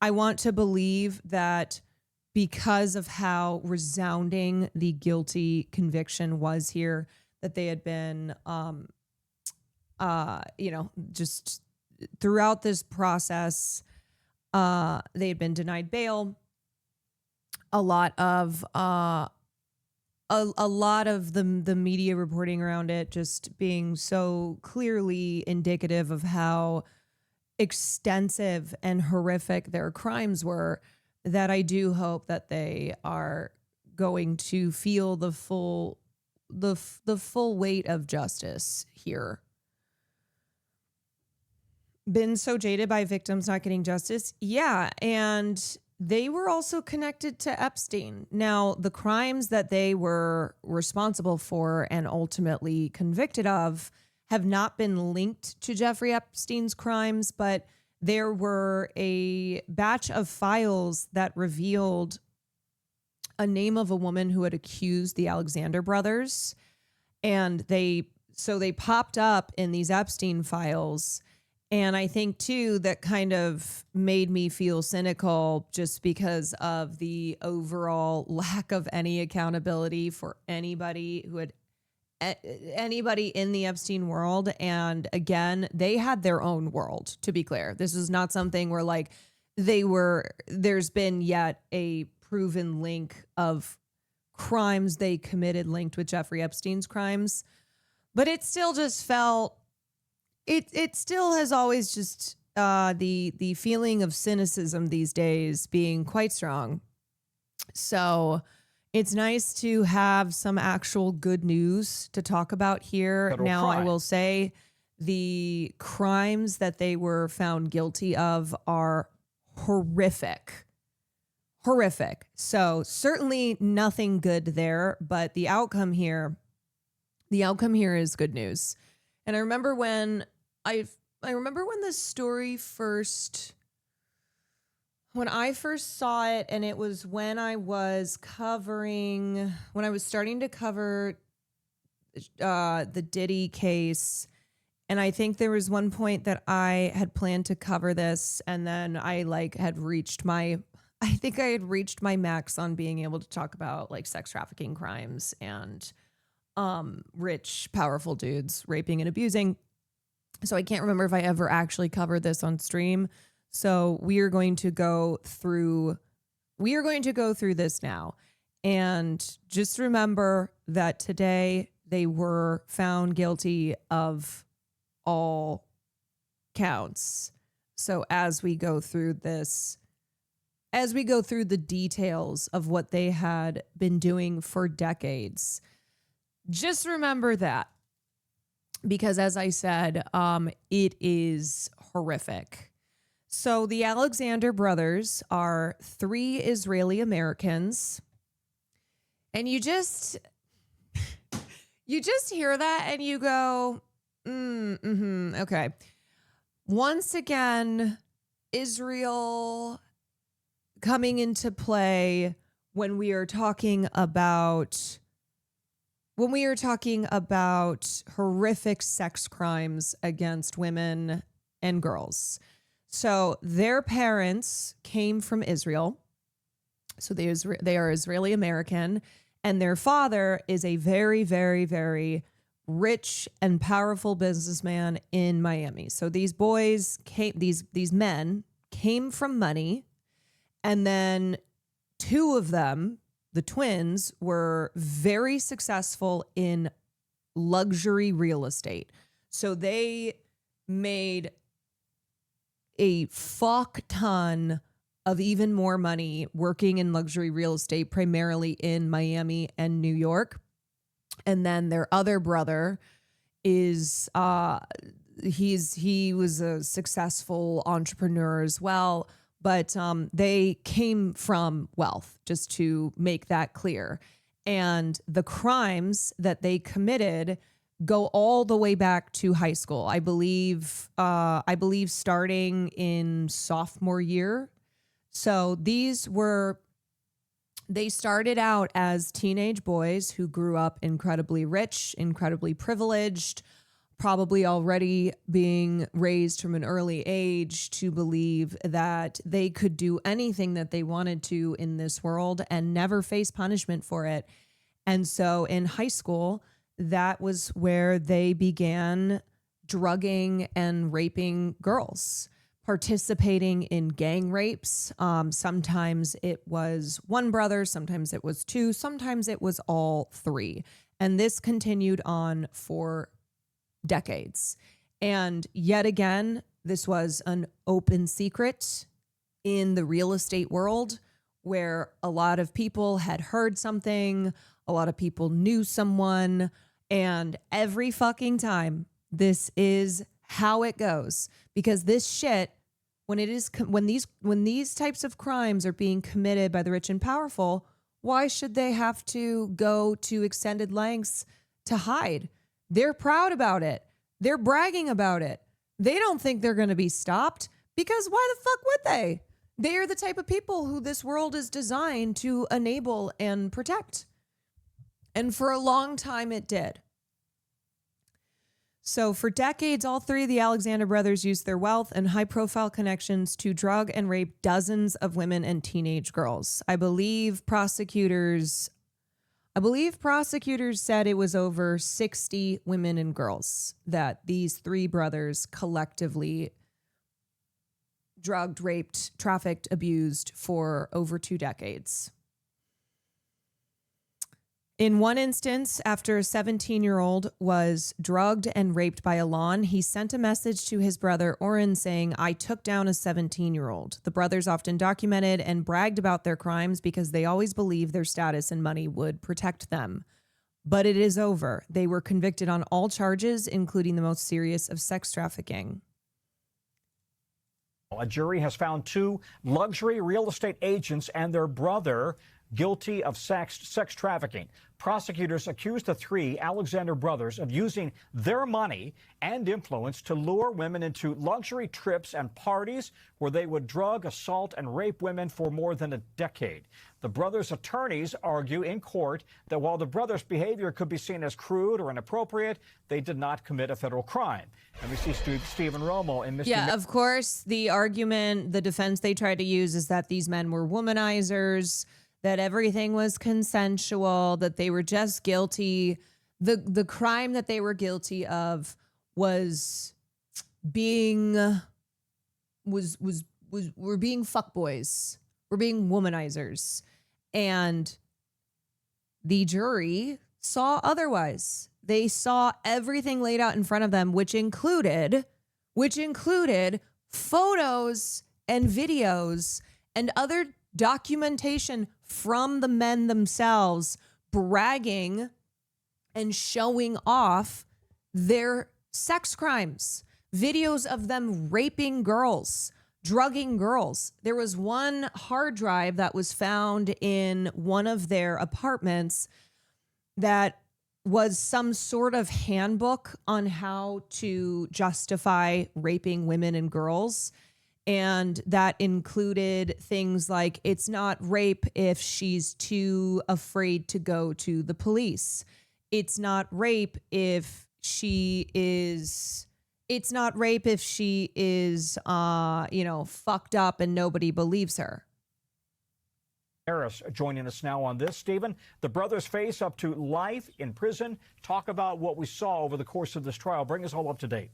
I want to believe that because of how resounding the guilty conviction was here, that they had been, just throughout this process, they had been denied bail. A lot of the media reporting around it just being so clearly indicative of how extensive and horrific their crimes were, that I do hope that they are going to feel the full weight of justice here. Been so jaded by victims not getting justice? Yeah, and they were also connected to Epstein. Now, the crimes that they were responsible for and ultimately convicted of have not been linked to Jeffrey Epstein's crimes, but there were a batch of files that revealed a name of a woman who had accused the Alexander brothers. And they popped up in these Epstein files. And I think, too, that kind of made me feel cynical just because of the overall lack of any accountability for anybody in the Epstein world. And again, they had their own world, to be clear. This is not something where like there's been yet a proven link of crimes they committed linked with Jeffrey Epstein's crimes. But it still just felt, it still has always just the feeling of cynicism these days being quite strong. So it's nice to have some actual good news to talk about here. Federal Now, crime. I will say the crimes that they were found guilty of are horrific. Horrific. So certainly nothing good there, but the outcome here is good news. And I remember when this story when I first saw it, and it was when I was starting to cover the Diddy case. And I think there was one point that I had planned to cover this, and then I had reached my max on being able to talk about like sex trafficking crimes and rich, powerful dudes raping and abusing. So I can't remember if I ever actually covered this on stream. So we are going to go through this now. And just remember that today they were found guilty of all counts. So as we go through the details of what they had been doing for decades, just remember that. Because as I said, it is horrific. So the Alexander brothers are 3 Israeli Americans. And you just hear that and you go, okay. Once again, Israel coming into play when we are talking about horrific sex crimes against women and girls. So their parents came from Israel. So they are Israeli American, and their father is a very, very, very rich and powerful businessman in Miami. So these men came from money. And then two of them, the twins, were very successful in luxury real estate. So they made a fuck ton of even more money working in luxury real estate, primarily in Miami and New York. And then their other brother is he was a successful entrepreneur as well, but they came from wealth, just to make that clear. And the crimes that they committed go all the way back to high school. I believe starting in sophomore year. So they started out as teenage boys who grew up incredibly rich, incredibly privileged, probably already being raised from an early age to believe that they could do anything that they wanted to in this world and never face punishment for it. And so in high school, that was where they began drugging and raping girls, participating in gang rapes. Sometimes it was one brother, sometimes it was two, sometimes it was all three. And this continued on for decades. And yet again, this was an open secret in the real estate world where a lot of people had heard something, a lot of people knew someone, and every fucking time, this is how it goes. Because this shit, when these types of crimes are being committed by the rich and powerful, why should they have to go to extended lengths to hide? They're proud about it. They're bragging about it. They don't think they're going to be stopped, because why the fuck would they? They are the type of people who this world is designed to enable and protect. And for a long time, it did. So for decades, all three of the Alexander brothers used their wealth and high-profile connections to drug and rape dozens of women and teenage girls. I believe prosecutors said it was over 60 women and girls that these three brothers collectively drugged, raped, trafficked, abused for over 2 decades. In one instance, after a 17-year-old was drugged and raped by Alon, he sent a message to his brother Oren saying, "I took down a 17-year-old. The brothers often documented and bragged about their crimes because they always believed their status and money would protect them. But it is over. They were convicted on all charges, including the most serious of sex trafficking." A jury has found 2 luxury real estate agents and their brother guilty of sex trafficking. Prosecutors accused the 3 Alexander brothers of using their money and influence to lure women into luxury trips and parties where they would drug, assault, and rape women for more than a decade. The brothers' attorneys argue in court that while the brothers' behavior could be seen as crude or inappropriate, they did not commit a federal crime. And we see Stephen Romo and Mr. Yeah, of course, the argument, the defense they tried to use is that these men were womanizers, that everything was consensual, that they were just guilty. The crime that they were guilty of was being we're being fuckboys. We're being womanizers. And the jury saw otherwise. They saw everything laid out in front of them, which included photos and videos and other documentation from the men themselves bragging and showing off their sex crimes, videos of them raping girls, drugging girls. There was one hard drive that was found in one of their apartments that was some sort of handbook on how to justify raping women and girls. And that included things like, it's not rape if she's too afraid to go to the police. It's not rape if she is, fucked up and nobody believes her. Harris joining us now on this. Stephen, the brothers face up to life in prison. Talk about what we saw over the course of this trial. Bring us all up to date.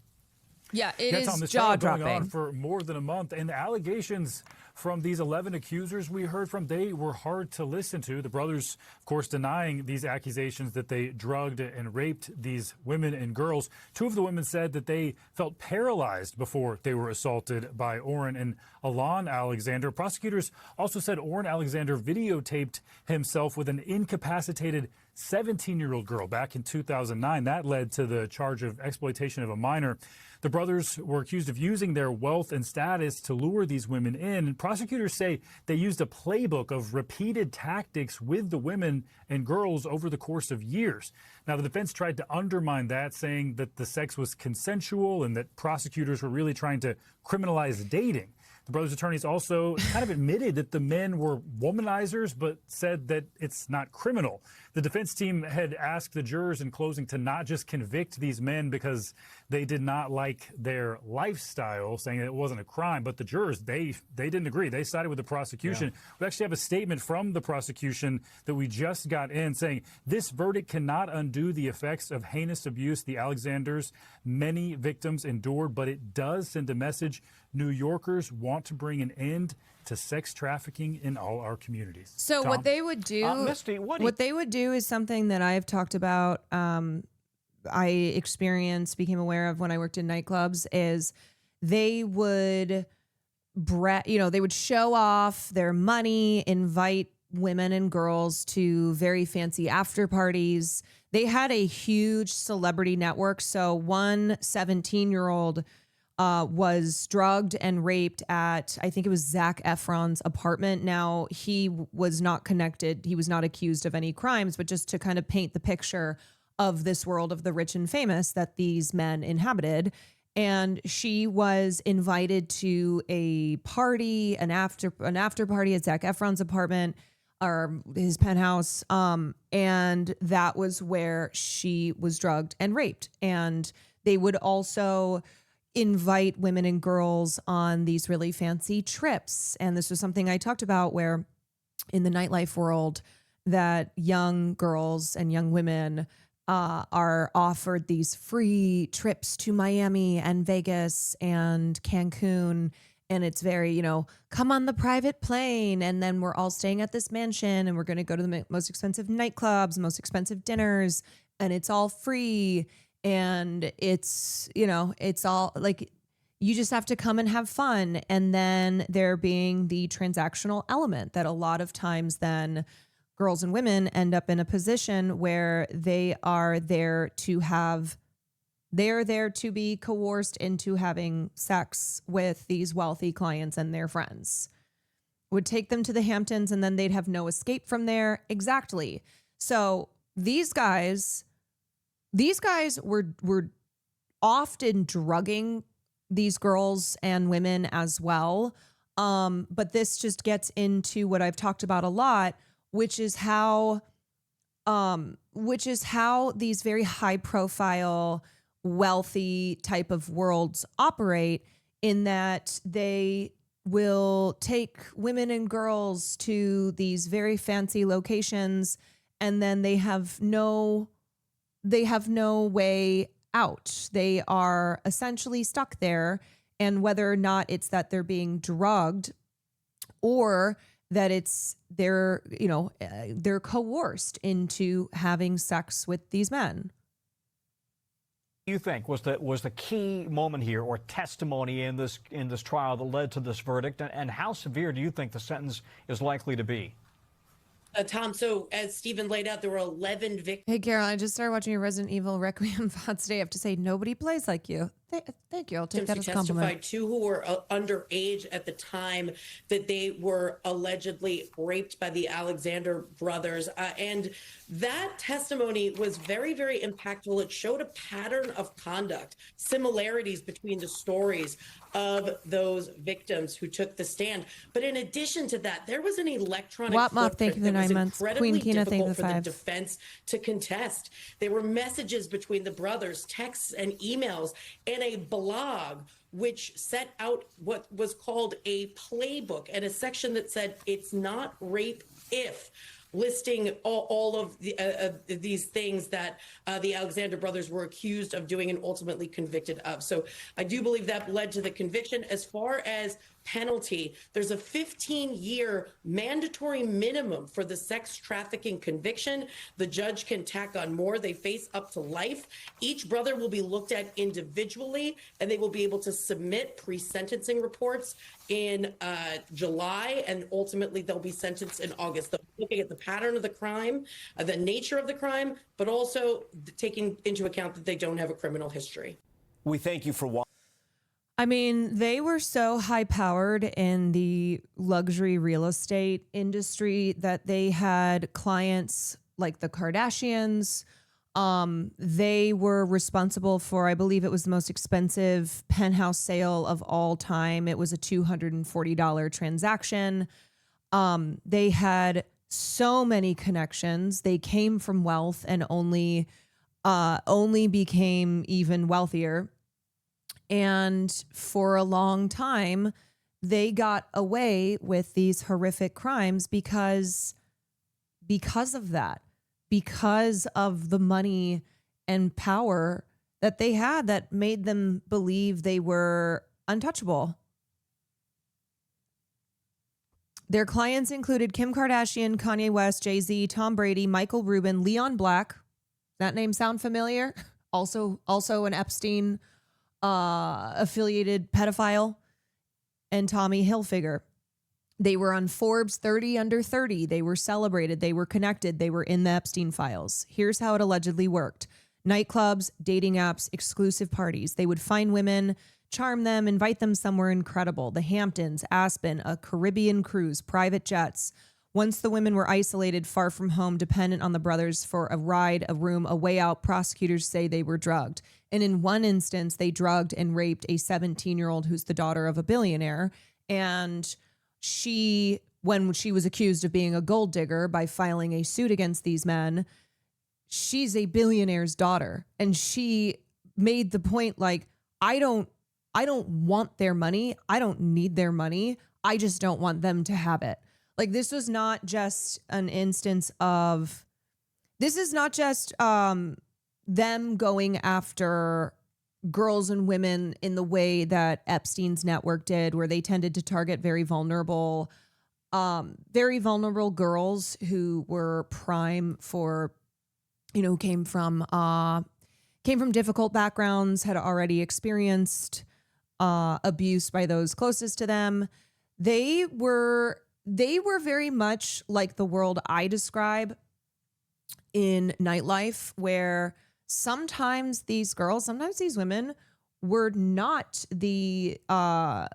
Yeah, it Yeah, Tom, is this trial going on jaw-dropping. for more than a month, and the allegations from these 11 accusers we heard from, they were hard to listen to. The brothers, of course, denying these accusations that they drugged and raped these women and girls. Two of the women said that they felt paralyzed before they were assaulted by Oren and Alon Alexander. Prosecutors also said Oren Alexander videotaped himself with an incapacitated 17-year-old girl back in 2009. That led to the charge of exploitation of a minor. The brothers were accused of using their wealth and status to lure these women in. And prosecutors say they used a playbook of repeated tactics with the women and girls over the course of years. Now, the defense tried to undermine that, saying that the sex was consensual and that prosecutors were really trying to criminalize dating. The brothers' attorneys also kind of admitted that the men were womanizers, but said that it's not criminal. The defense team had asked the jurors in closing to not just convict these men because they did not like their lifestyle, saying it wasn't a crime. But the jurors, they didn't agree. They sided with the prosecution. Yeah. We actually have a statement from the prosecution that we just got in saying this verdict cannot undo the effects of heinous abuse the Alexanders' many victims endured, but it does send a message. New Yorkers want to bring an end to sex trafficking in all our communities. So Tom? what they would do, Misty, what they would do is something that I've talked about. I experienced, became aware of when I worked in nightclubs. Is they would, they would show off their money, invite women and girls to very fancy after parties. They had a huge celebrity network. So one 17-year-old was drugged and raped at, I think it was Zac Efron's apartment. Now, he was not connected. He was not accused of any crimes, but just to kind of paint the picture of this world of the rich and famous that these men inhabited. And she was invited to a party, an after party at Zac Efron's apartment or his penthouse. And that was where she was drugged and raped. And they would also invite women and girls on these really fancy trips. And this was something I talked about where in the nightlife world that young girls and young women are offered these free trips to Miami and Vegas and Cancun. And it's very, come on the private plane. And then we're all staying at this mansion and we're going to go to the most expensive nightclubs, most expensive dinners, and it's all free. And it's, it's all like, you just have to come and have fun. And then there being the transactional element that a lot of times then girls and women end up in a position where they are there to be coerced into having sex with these wealthy clients and their friends. Would take them to the Hamptons and then they'd have no escape from there. Exactly. So these guys were often drugging these girls and women as well. But this just gets into what I've talked about a lot, which is how these very high profile, wealthy type of worlds operate, in that they will take women and girls to these very fancy locations and then they have no way out. They are essentially stuck there. And whether or not it's that they're being drugged or that it's they're coerced into having sex with these men. You think was the key moment here or testimony in this trial that led to this verdict, and how severe do you think the sentence is likely to be? Tom, so as Stephen laid out, there were 11 victims. Hey, Carol, I just started watching your Resident Evil Requiem VOD today. I have to say, nobody plays like you. Thank you. I'll take that as a compliment. Testified, two who were underage at the time that they were allegedly raped by the Alexander brothers. And that testimony was very, very impactful. It showed a pattern of conduct, similarities between the stories of those victims who took the stand. But in addition to that, there was an electronic Wapmop, thank you for the 9 months. Queen Kina, thank you for the 5. The defense to contest. There were messages between the brothers, texts and emails, and a blog which set out what was called a playbook and a section that said it's not rape if listing all of these things that the Alexander brothers were accused of doing and ultimately convicted of. So I do believe that led to the conviction. As far as penalty, there's a 15-year mandatory minimum for the sex trafficking conviction. The judge can tack on more. They face up to life. Each brother will be looked at individually, and they will be able to submit pre-sentencing reports in July, and ultimately they'll be sentenced in August. They'll be looking at the pattern of the crime, the nature of the crime, but also taking into account that they don't have a criminal history. We thank you for watching. I mean, they were so high powered in the luxury real estate industry that they had clients like the Kardashians. They were responsible for, I believe it was the most expensive penthouse sale of all time. It was a $240 transaction. They had so many connections. They came from wealth and only became even wealthier. And for a long time, they got away with these horrific crimes because of that, because of the money and power that they had that made them believe they were untouchable. Their clients included Kim Kardashian, Kanye West, Jay-Z, Tom Brady, Michael Rubin, Leon Black. That name sound familiar? Also an Epstein affiliated pedophile, and Tommy Hilfiger. They were on Forbes 30 under 30. They were celebrated. They were connected. They were in the Epstein files. Here's how it allegedly worked. Nightclubs, dating apps, exclusive parties. They would find women, charm them, invite them somewhere incredible. The Hamptons, Aspen, a Caribbean cruise, private jets. Once the women were isolated, far from home, dependent on the brothers for a ride, a room, a way out, prosecutors say they were drugged. And in one instance, they drugged and raped a 17-year-old who's the daughter of a billionaire. And when she was accused of being a gold digger by filing a suit against these men, she's a billionaire's daughter. And she made the point, like, I don't want their money. I don't need their money. I just don't want them to have it. Like, this was not just an instance of, this is not just them going after girls and women in the way that Epstein's network did, where they tended to target very vulnerable girls who were prime for, came from difficult backgrounds, had already experienced abuse by those closest to them. They were very much like the world I describe in nightlife, where sometimes these girls, sometimes these women were not were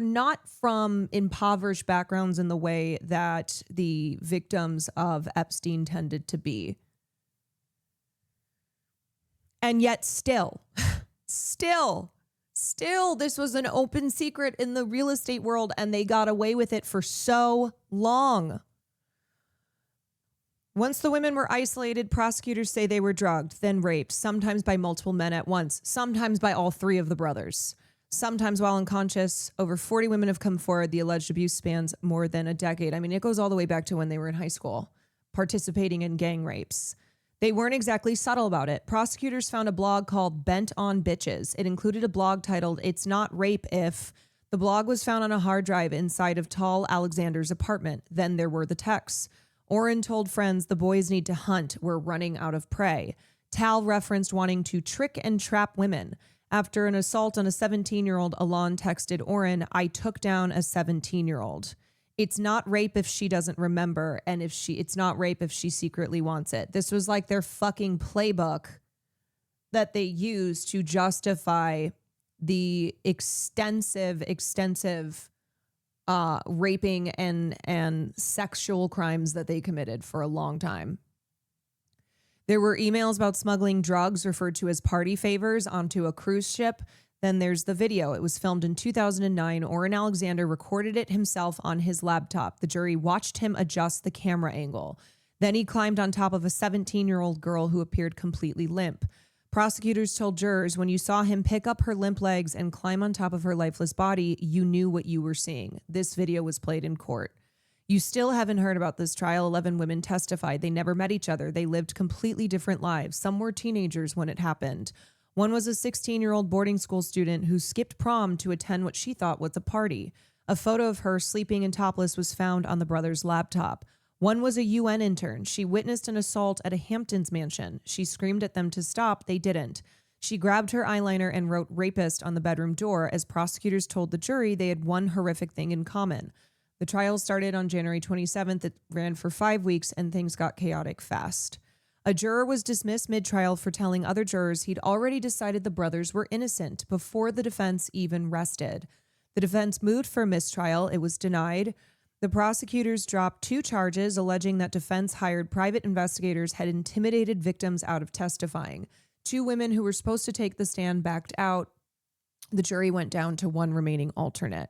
not from impoverished backgrounds in the way that the victims of Epstein tended to be. And yet still, this was an open secret in the real estate world, and they got away with it for so long. Once the women were isolated, prosecutors say they were drugged, then raped, sometimes by multiple men at once, sometimes by all three of the brothers. Sometimes while unconscious, over 40 women have come forward. The alleged abuse spans more than a decade. I mean, it goes all the way back to when they were in high school, participating in gang rapes. They weren't exactly subtle about it. Prosecutors found a blog called Bent on Bitches. It included a blog titled "It's Not Rape If." The blog was found on a hard drive inside of Tal Alexander's apartment. Then there were the texts. Oren told friends the boys need to hunt. We're running out of prey. Tal referenced wanting to trick and trap women. After an assault on a 17-year-old, Alon texted Oren, "I took down a 17-year-old. It's not rape if she doesn't remember, and it's not rape if she secretly wants it." This was like their fucking playbook that they used to justify the extensive raping and sexual crimes that they committed for a long time. There were emails about smuggling drugs referred to as party favors onto a cruise ship. Then there's the video. It was filmed in 2009. Oren Alexander recorded it himself on his laptop. The jury watched him adjust the camera angle. Then he climbed on top of a 17-year-old girl who appeared completely limp. Prosecutors told jurors, when you saw him pick up her limp legs and climb on top of her lifeless body, you knew what you were seeing. This video was played in court. You still haven't heard about this trial. 11 women testified. They never met each other. They lived completely different lives. Some were teenagers when it happened. One was a 16-year-old boarding school student who skipped prom to attend what she thought was a party. A photo of her sleeping and topless was found on the brothers' laptop. One was a UN intern. She witnessed an assault at a Hamptons mansion. She screamed at them to stop. They didn't. She grabbed her eyeliner and wrote rapist on the bedroom door as prosecutors told the jury they had one horrific thing in common. The trial started on January 27th. It ran for 5 weeks and things got chaotic fast. A juror was dismissed mid-trial for telling other jurors he'd already decided the brothers were innocent before the defense even rested. The defense moved for a mistrial. It was denied. The prosecutors dropped 2 charges alleging that defense hired private investigators had intimidated victims out of testifying. 2 women who were supposed to take the stand backed out. The jury went down to 1 remaining alternate.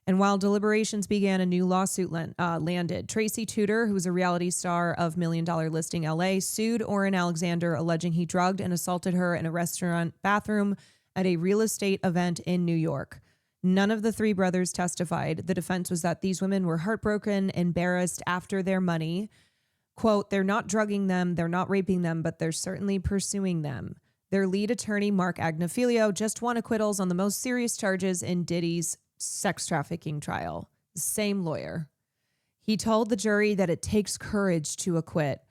And while deliberations began, a new lawsuit landed. Tracy Tudor, who was a reality star of Million Dollar Listing LA, sued Oren Alexander, alleging he drugged and assaulted her in a restaurant bathroom at a real estate event in New York. None of the 3 brothers testified. The defense was that these women were heartbroken, embarrassed after their money. Quote, they're not drugging them, they're not raping them, but they're certainly pursuing them. Their lead attorney, Mark Agnafilio, just won acquittals on the most serious charges in Diddy's sex trafficking trial. Same lawyer. He told the jury that it takes courage to acquit.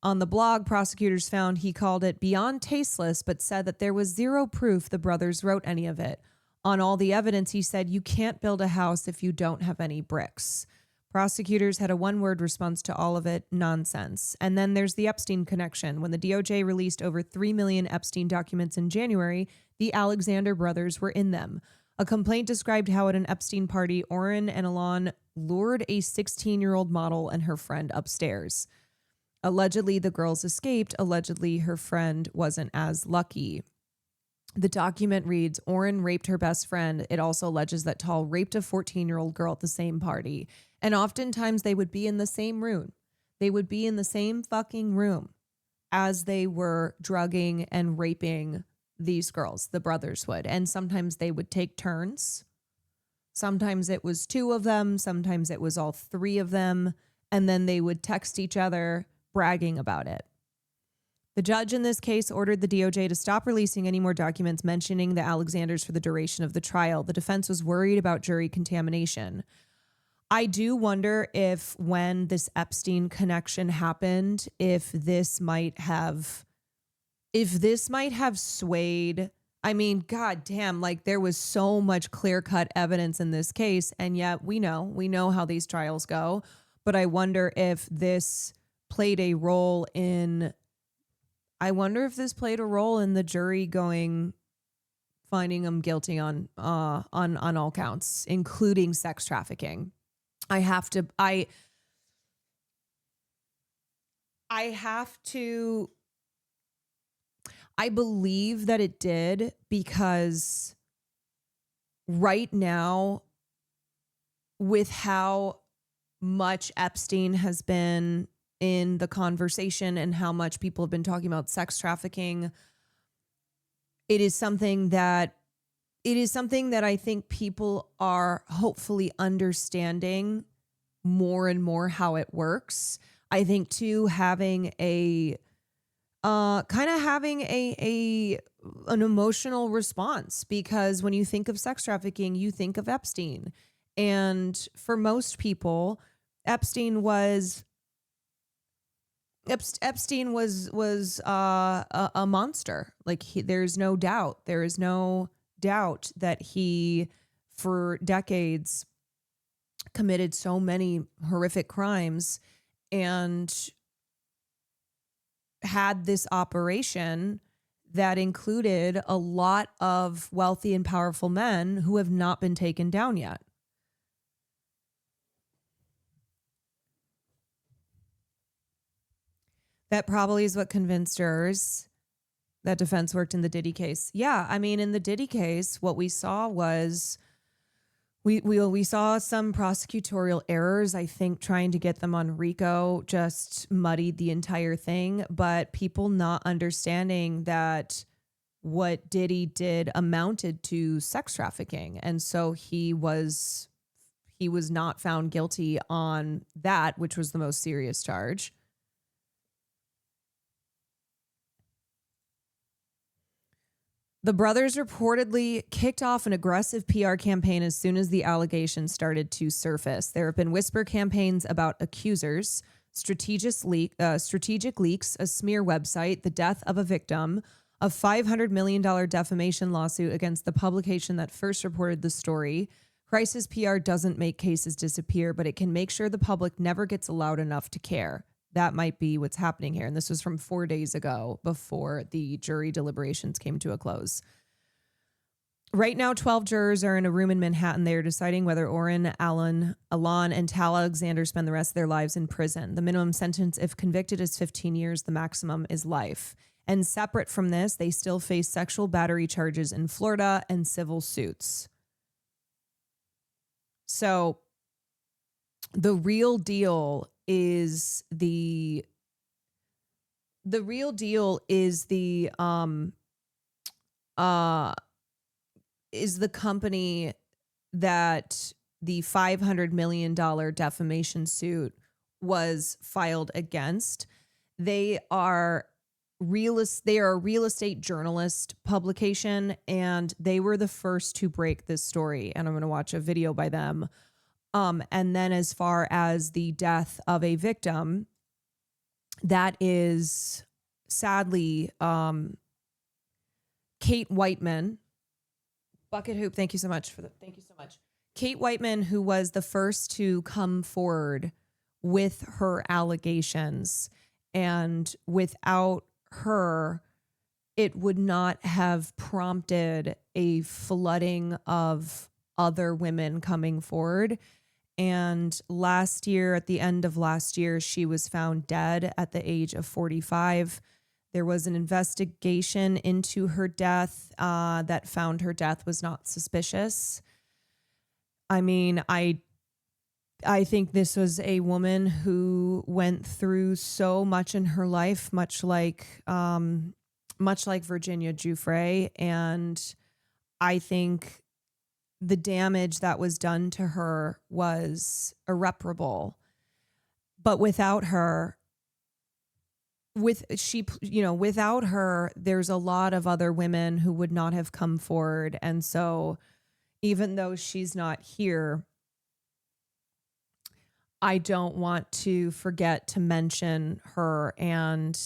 On the blog, prosecutors found he called it beyond tasteless, but said that there was 0 proof the brothers wrote any of it. On all the evidence, he said, you can't build a house if you don't have any bricks. Prosecutors had a 1-word response to all of it, nonsense. And then there's the Epstein connection. When the DOJ released over 3 million Epstein documents in January, the Alexander brothers were in them. A complaint described how at an Epstein party, Oren and Alon lured a 16-year-old model and her friend upstairs. Allegedly, the girls escaped. Allegedly, her friend wasn't as lucky. The document reads, Oren raped her best friend. It also alleges that Tal raped a 14-year-old girl at the same party. And oftentimes they would be in the same room. They would be in the same fucking room as they were drugging and raping these girls, the brothers would. And sometimes they would take turns. Sometimes it was 2 of them. Sometimes it was all 3 of them. And then they would text each other bragging about it. The judge in this case ordered the DOJ to stop releasing any more documents mentioning the Alexanders for the duration of the trial. The defense was worried about jury contamination. I do wonder if when this Epstein connection happened, if this might have swayed. I mean, goddamn, like there was so much clear-cut evidence in this case, and yet we know how these trials go. But I wonder if this played a role in. I wonder if this played a role in the jury finding him guilty on all counts, including sex trafficking. I believe that it did, because right now, with how much Epstein has been in the conversation and how much people have been talking about sex trafficking, it is something that I think people are hopefully understanding more and more how it works. I think too, having an emotional response, because when you think of sex trafficking, you think of Epstein. And for most people, Epstein was a monster. Like there is no doubt that he, for decades, committed so many horrific crimes and had this operation that included a lot of wealthy and powerful men who have not been taken down yet. That probably is what convinced jurors that defense worked in the Diddy case. Yeah, I mean, in the Diddy case, what we saw was we saw some prosecutorial errors. I think trying to get them on RICO just muddied the entire thing, but people not understanding that what Diddy did amounted to sex trafficking. And so he was he was not found guilty on that, which was the most serious charge. The brothers reportedly kicked off an aggressive PR campaign as soon as the allegations started to surface. There have been whisper campaigns about accusers, strategic leaks, a smear website, the death of a victim, a $500 million defamation lawsuit against the publication that first reported the story. Crisis PR doesn't make cases disappear, but it can make sure the public never gets loud enough to care. That might be what's happening here. And this was from 4 days ago before the jury deliberations came to a close. Right now, 12 jurors are in a room in Manhattan. They are deciding whether Oren, Alon, and Tal Alexander spend the rest of their lives in prison. The minimum sentence, if convicted, is 15 years. The maximum is life. And separate from this, they still face sexual battery charges in Florida and civil suits. So the real deal is the company that the $500 million defamation suit was filed against. They are a real estate journalist publication, and they were the first to break this story. And I'm going to watch a video by them. And then as far as the death of a victim, that is sadly Kate Whiteman. Bucket Hoop, thank you so much. Kate Whiteman, who was the first to come forward with her allegations. And without her, it would not have prompted a flooding of other women coming forward. And last year, at the end of last year, she was found dead at the age of 45. There was an investigation into her death that found her death was not suspicious. I mean, I think this was a woman who went through so much in her life, much like Virginia Giuffre, and I think the damage that was done to her was irreparable. But without her, without her, there's a lot of other women who would not have come forward. And so even though she's not here, I don't want to forget to mention her. And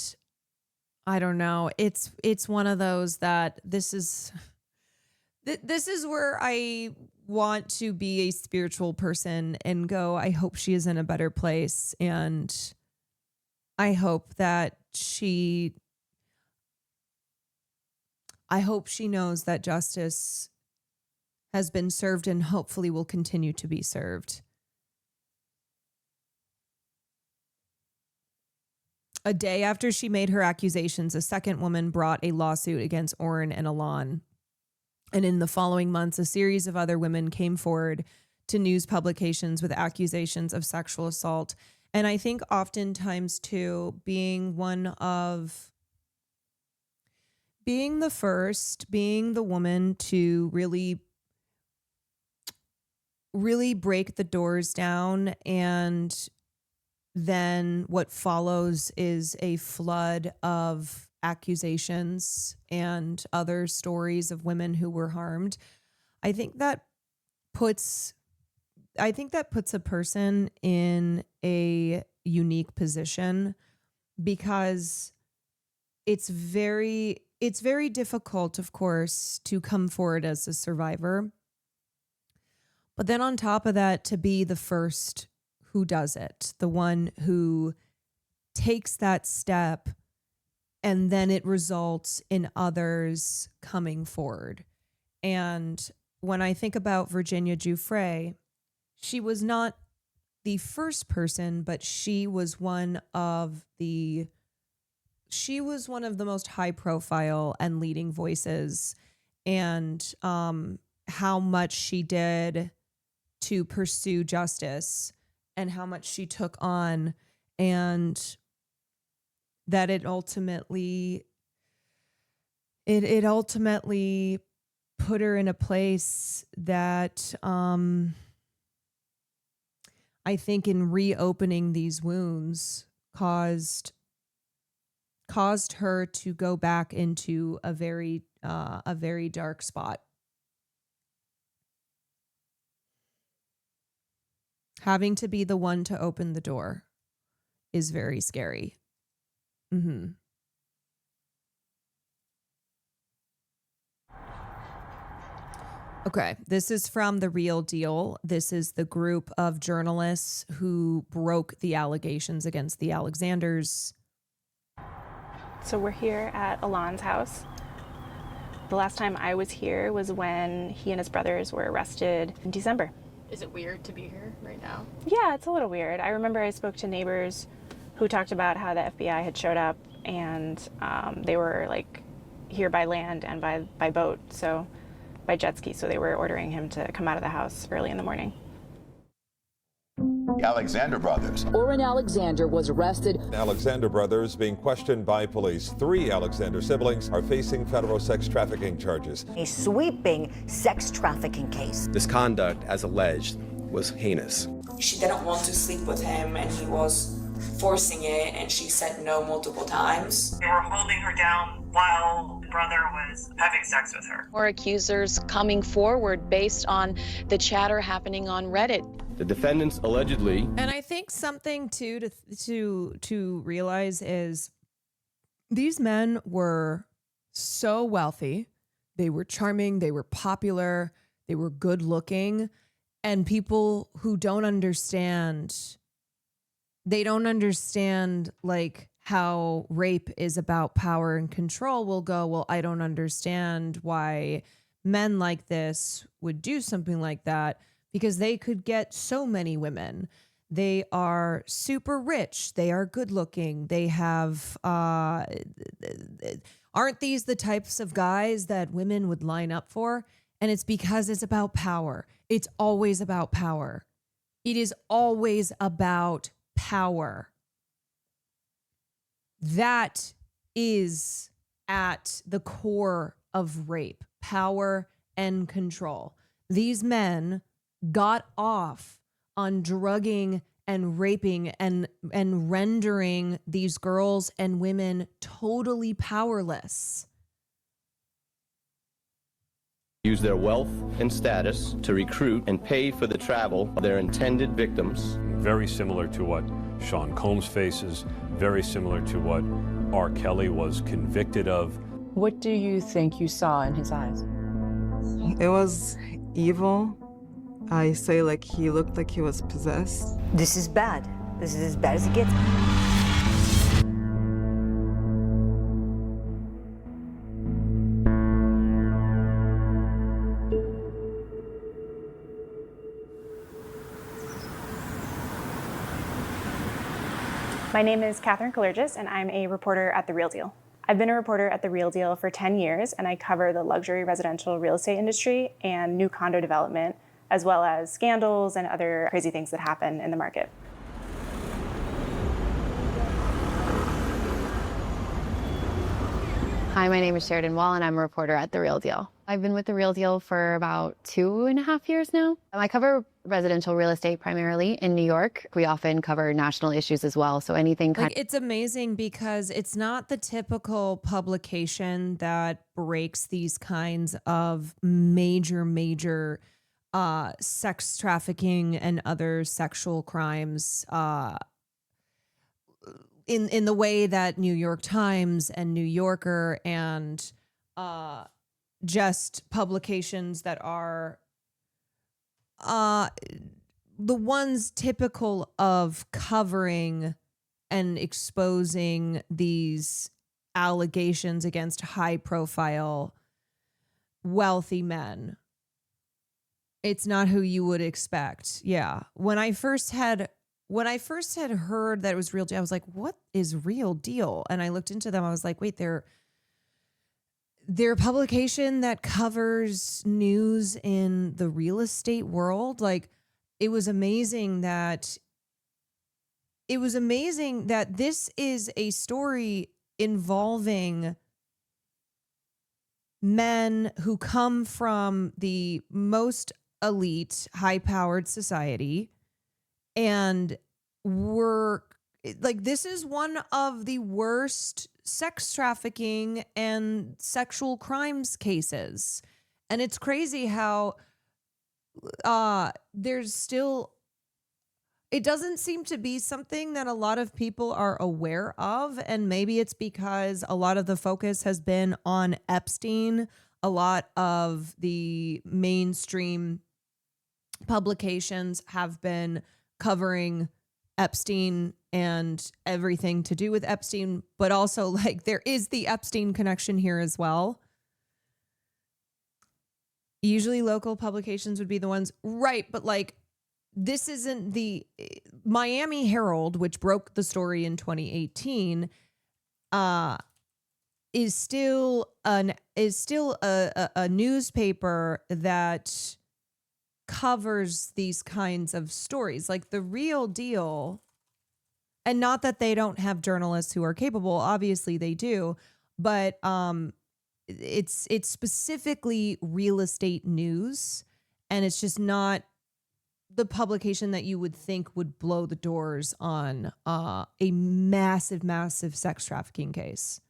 I don't know, it's one of those that this is where I want to be a spiritual person and go, I hope she is in a better place. And I hope that she knows that justice has been served and hopefully will continue to be served. A day after she made her accusations, a second woman brought a lawsuit against Oren and Alon. And in the following months, a series of other women came forward to news publications with accusations of sexual assault. And I think oftentimes, too, being the woman to really break the doors down, and then what follows is a flood of accusations and other stories of women who were harmed. I think that puts a person in a unique position, because it's very difficult, of course, to come forward as a survivor. But then on top of that, to be the first who does it, the one who takes that step, and then it results in others coming forward. And when I think about Virginia Giuffre, she was not the first person, but she was one of the most high profile and leading voices, and how much she did to pursue justice and how much she took on, and that it ultimately put her in a place that I think in reopening these wounds caused her to go back into a very dark spot. Having to be the one to open the door is very scary. Mm-hmm. Okay, this is from The Real Deal. This is the group of journalists who broke the allegations against the Alexanders. So we're here at Alon's house. The last time I was here was when he and his brothers were arrested in December. Is it weird to be here right now? Yeah, it's a little weird. I remember I spoke to neighbors who talked about how the FBI had showed up and they were like here by land and by boat, so by jet ski. So they were ordering him to come out of the house early in the morning. The Alexander brothers. Orrin Alexander was arrested. Alexander brothers being questioned by police. 3 Alexander siblings are facing federal sex trafficking charges. A sweeping sex trafficking case. This conduct, as alleged, was heinous. She didn't want to sleep with him and he was forcing it, and she said no multiple times. They were holding her down while the brother was having sex with her. More accusers coming forward based on the chatter happening on Reddit. The defendants allegedly. And I think something too to realize is these men were so wealthy. They were charming, they were popular, they were good looking, and people who don't understand, they don't understand like how rape is about power and control will go, well, I don't understand why men like this would do something like that, because they could get so many women. They are super rich. They are good looking. They have, aren't these the types of guys that women would line up for? And it's because it's about power. It's always about power. It is always about power. That is at the core of rape, power and control. These men got off on drugging and raping and rendering these girls and women totally powerless. Use their wealth and status to recruit and pay for the travel of their intended victims. Very similar to what Sean Combs faces, very similar to what R. Kelly was convicted of. What do you think you saw in his eyes? It was evil. I say like he looked like he was possessed. This is bad. This is as bad as it gets. My name is Catherine Kalergis, and I'm a reporter at The Real Deal. I've been a reporter at The Real Deal for 10 years, and I cover the luxury residential real estate industry and new condo development, as well as scandals and other crazy things that happen in the market. Hi, my name is Sheridan Wall, and I'm a reporter at The Real Deal. I've been with The Real Deal for about 2.5 years now. I cover residential real estate primarily in New York. We often cover national issues as well, so anything kind It's amazing because it's not the typical publication that breaks these kinds of major sex trafficking and other sexual crimes in the way that New York Times and New Yorker and just publications that are the ones typical of covering and exposing these allegations against high profile wealthy men. It's not who you would expect. Yeah. When I first had heard that it was Real Deal, I was like, what is Real Deal? And I looked into them. I was like, wait, they're a publication that covers news in the real estate world. Like, it was amazing that this is a story involving men who come from the most elite, high-powered society And this is one of the worst sex trafficking and sexual crimes cases. And it's crazy how there's still, it doesn't seem to be something that a lot of people are aware of. And maybe it's because a lot of the focus has been on Epstein. A lot of the mainstream publications have been covering Epstein and everything to do with Epstein, but also like there is the Epstein connection here as well. Usually local publications would be the ones, right? But like, this isn't the Miami Herald, which broke the story in 2018, is still a newspaper that covers these kinds of stories. Like The Real Deal, and not that they don't have journalists who are capable, obviously they do, but it's specifically real estate news, and it's just not the publication that you would think would blow the doors on a massive sex trafficking case.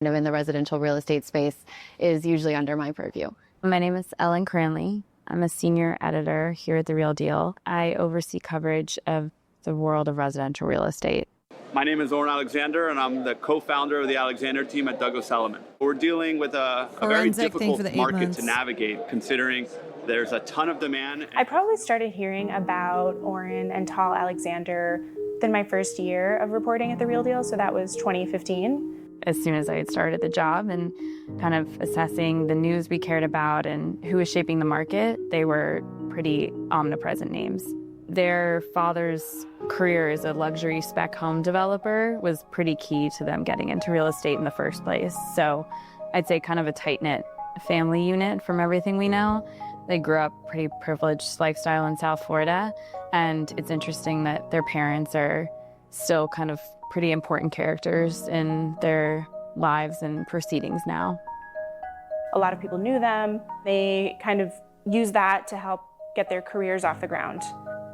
In the residential real estate space is usually under my purview. My name is Ellen Cranley. I'm a senior editor here at The Real Deal. I oversee coverage of the world of residential real estate. My name is Oren Alexander, and I'm the co-founder of the Alexander team at Douglas Elliman. We're dealing with a very difficult market to navigate, considering there's a ton of demand. I probably started hearing about Oren and Tal Alexander within my first year of reporting at The Real Deal, so that was 2015. As soon as I had started the job and kind of assessing the news we cared about and who was shaping the market, they were pretty omnipresent names. Their father's career as a luxury spec home developer was pretty key to them getting into real estate in the first place. So I'd say kind of a tight-knit family unit from everything we know. They grew up pretty privileged lifestyle in South Florida, and it's interesting that their parents are still kind of pretty important characters in their lives and proceedings now. A lot of people knew them. They kind of used that to help get their careers off the ground.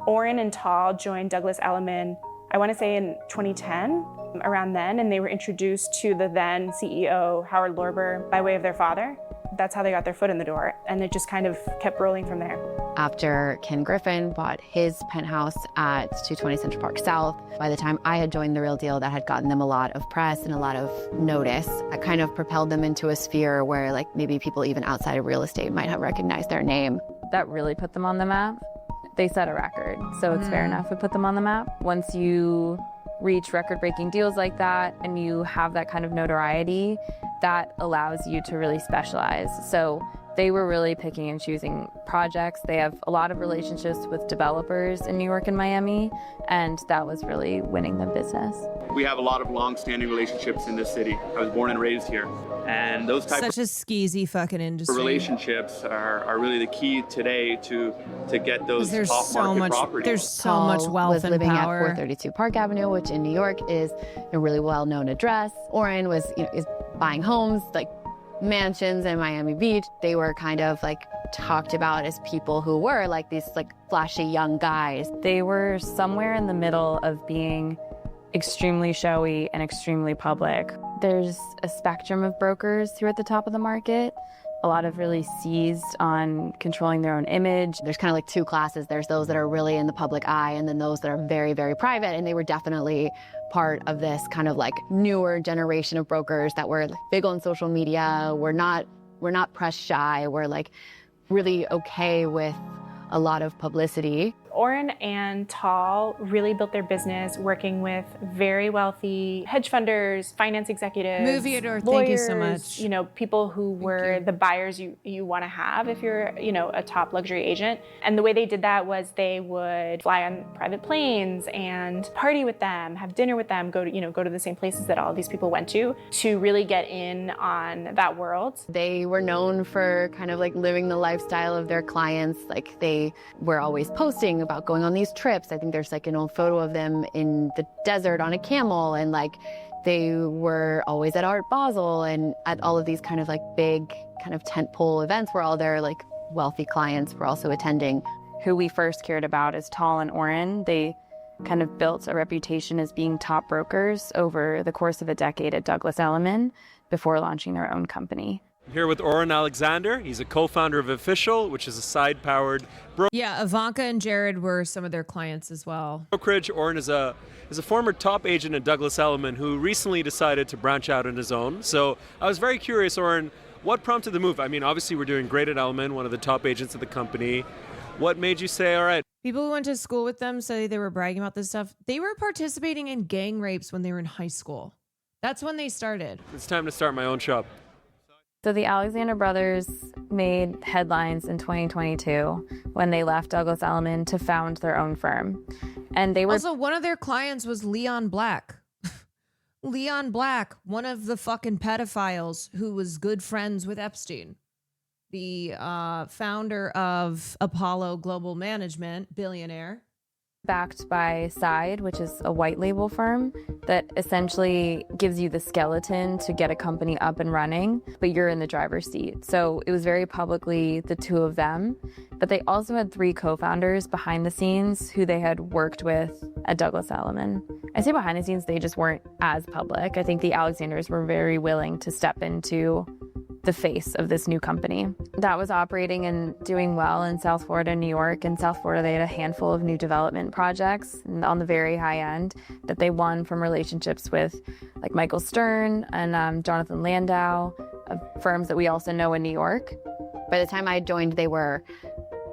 Oren and Tal joined Douglas Elliman, I want to say in 2010, around then, and they were introduced to the then CEO, Howard Lorber, by way of their father. That's how they got their foot in the door, and it just kind of kept rolling from there. After Ken Griffin bought his penthouse at 220 Central Park South, by the time I had joined The Real Deal, that had gotten them a lot of press and a lot of notice. That kind of propelled them into a sphere where like maybe people even outside of real estate might have recognized their name. That really put them on the map. They set a record, so it's fair enough to put them on the map. Once you reach record-breaking deals like that and you have that kind of notoriety, that allows you to really specialize. So they were really picking and choosing projects. They have a lot of relationships with developers in New York and Miami, and that was really winning the business. We have a lot of long-standing relationships in this city. I was born and raised here, and those types Such a skeezy fucking industry. relationships are really the key today to get those There's top so market much- properties. there's so much wealth was and living power. at 432 Park Avenue, which in New York is a really well-known address. Oren was, is buying homes, like mansions in Miami Beach. They were kind of like talked about as people who were like these like flashy young guys. They were somewhere in the middle of being extremely showy and extremely public. There's a spectrum of brokers who are at the top of the market. A lot of really seized on controlling their own image. There's kind of like two classes. There's those that are really in the public eye, and then those that are very, very private. And they were definitely part of this kind of like newer generation of brokers that were like big on social media. We're not press shy. We're like really okay with a lot of publicity. Oren and Tal really built their business working with very wealthy hedge funders, finance executives, Movie Adore, lawyers, thank you so much. You know, people who were the buyers you want to have if you're, you know, a top luxury agent. And the way they did that was they would fly on private planes and party with them, have dinner with them, go to the same places that all these people went to really get in on that world. They were known for kind of like living the lifestyle of their clients. Like they were always posting about going on these trips. I think there's like an old photo of them in the desert on a camel, and like they were always at Art Basel and at all of these kind of like big kind of tentpole events where all their like wealthy clients were also attending. who we first cared about is Tal and Oren. They kind of built a reputation as being top brokers over the course of a decade at Douglas Elliman before launching their own company. I'm here with Oren Alexander. He's a co-founder of Official, which is a side-powered Yeah, Ivanka and Jared were some of their clients as well. brokerage. Oren is a former top agent at Douglas Elliman who recently decided to branch out on his own. So I was very curious, Oren, what prompted the move? I mean, obviously we're doing great at Elliman, one of the top agents of the company. What made you say, all right? People who went to school with them say they were bragging about this stuff. They were participating in gang rapes when they were in high school. That's when they started. It's time to start my own shop. So the Alexander brothers made headlines in 2022 when they left Douglas Elliman to found their own firm. And they were also, one of their clients was Leon Black. Leon Black, one of the fucking pedophiles who was good friends with Epstein. The founder of Apollo Global Management, billionaire. backed by Side, which is a white label firm that essentially gives you the skeleton to get a company up and running, but you're in the driver's seat. So it was very publicly the two of them, but they also had 3 co-founders behind the scenes who they had worked with at Douglas Elliman. I say behind the scenes, they just weren't as public. I think the Alexanders were very willing to step into the face of this new company that was operating and doing well in South Florida and New York. In South Florida, they had a handful of new development projects on the very high end that they won from relationships with like Michael Stern and Jonathan Landau, firms that we also know in New York. By the time I joined, they were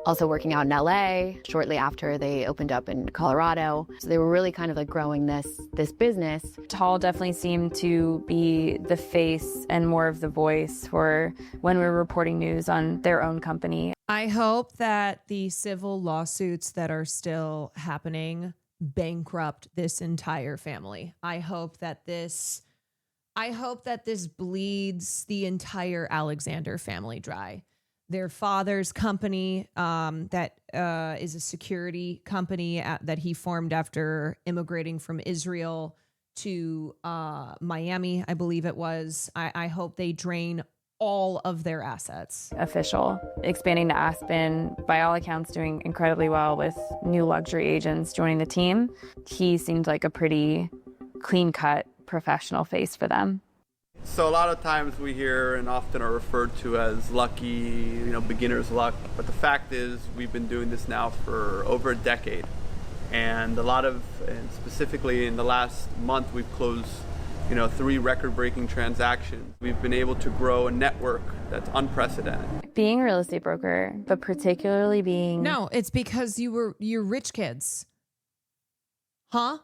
also working out in LA. Shortly after, they opened up in Colorado. So they were really kind of like growing this business. Tal definitely seemed to be the face and more of the voice for when we were reporting news on their own company. I hope that the civil lawsuits that are still happening bankrupt this entire family. I hope that this bleeds the entire Alexander family dry. Their father's company that is a security company that he formed after immigrating from Israel to Miami, I believe it was. I hope they drain all of their assets. Official, expanding to Aspen, by all accounts doing incredibly well with new luxury agents joining the team. He seemed like a pretty clean-cut professional face for them. So a lot of times we hear and often are referred to as lucky, beginner's luck. But the fact is we've been doing this now for over a decade. And specifically in the last month, we've closed, 3 record-breaking transactions. We've been able to grow a network that's unprecedented. Being a real estate broker, but particularly being... No, it's because you're rich kids. Huh?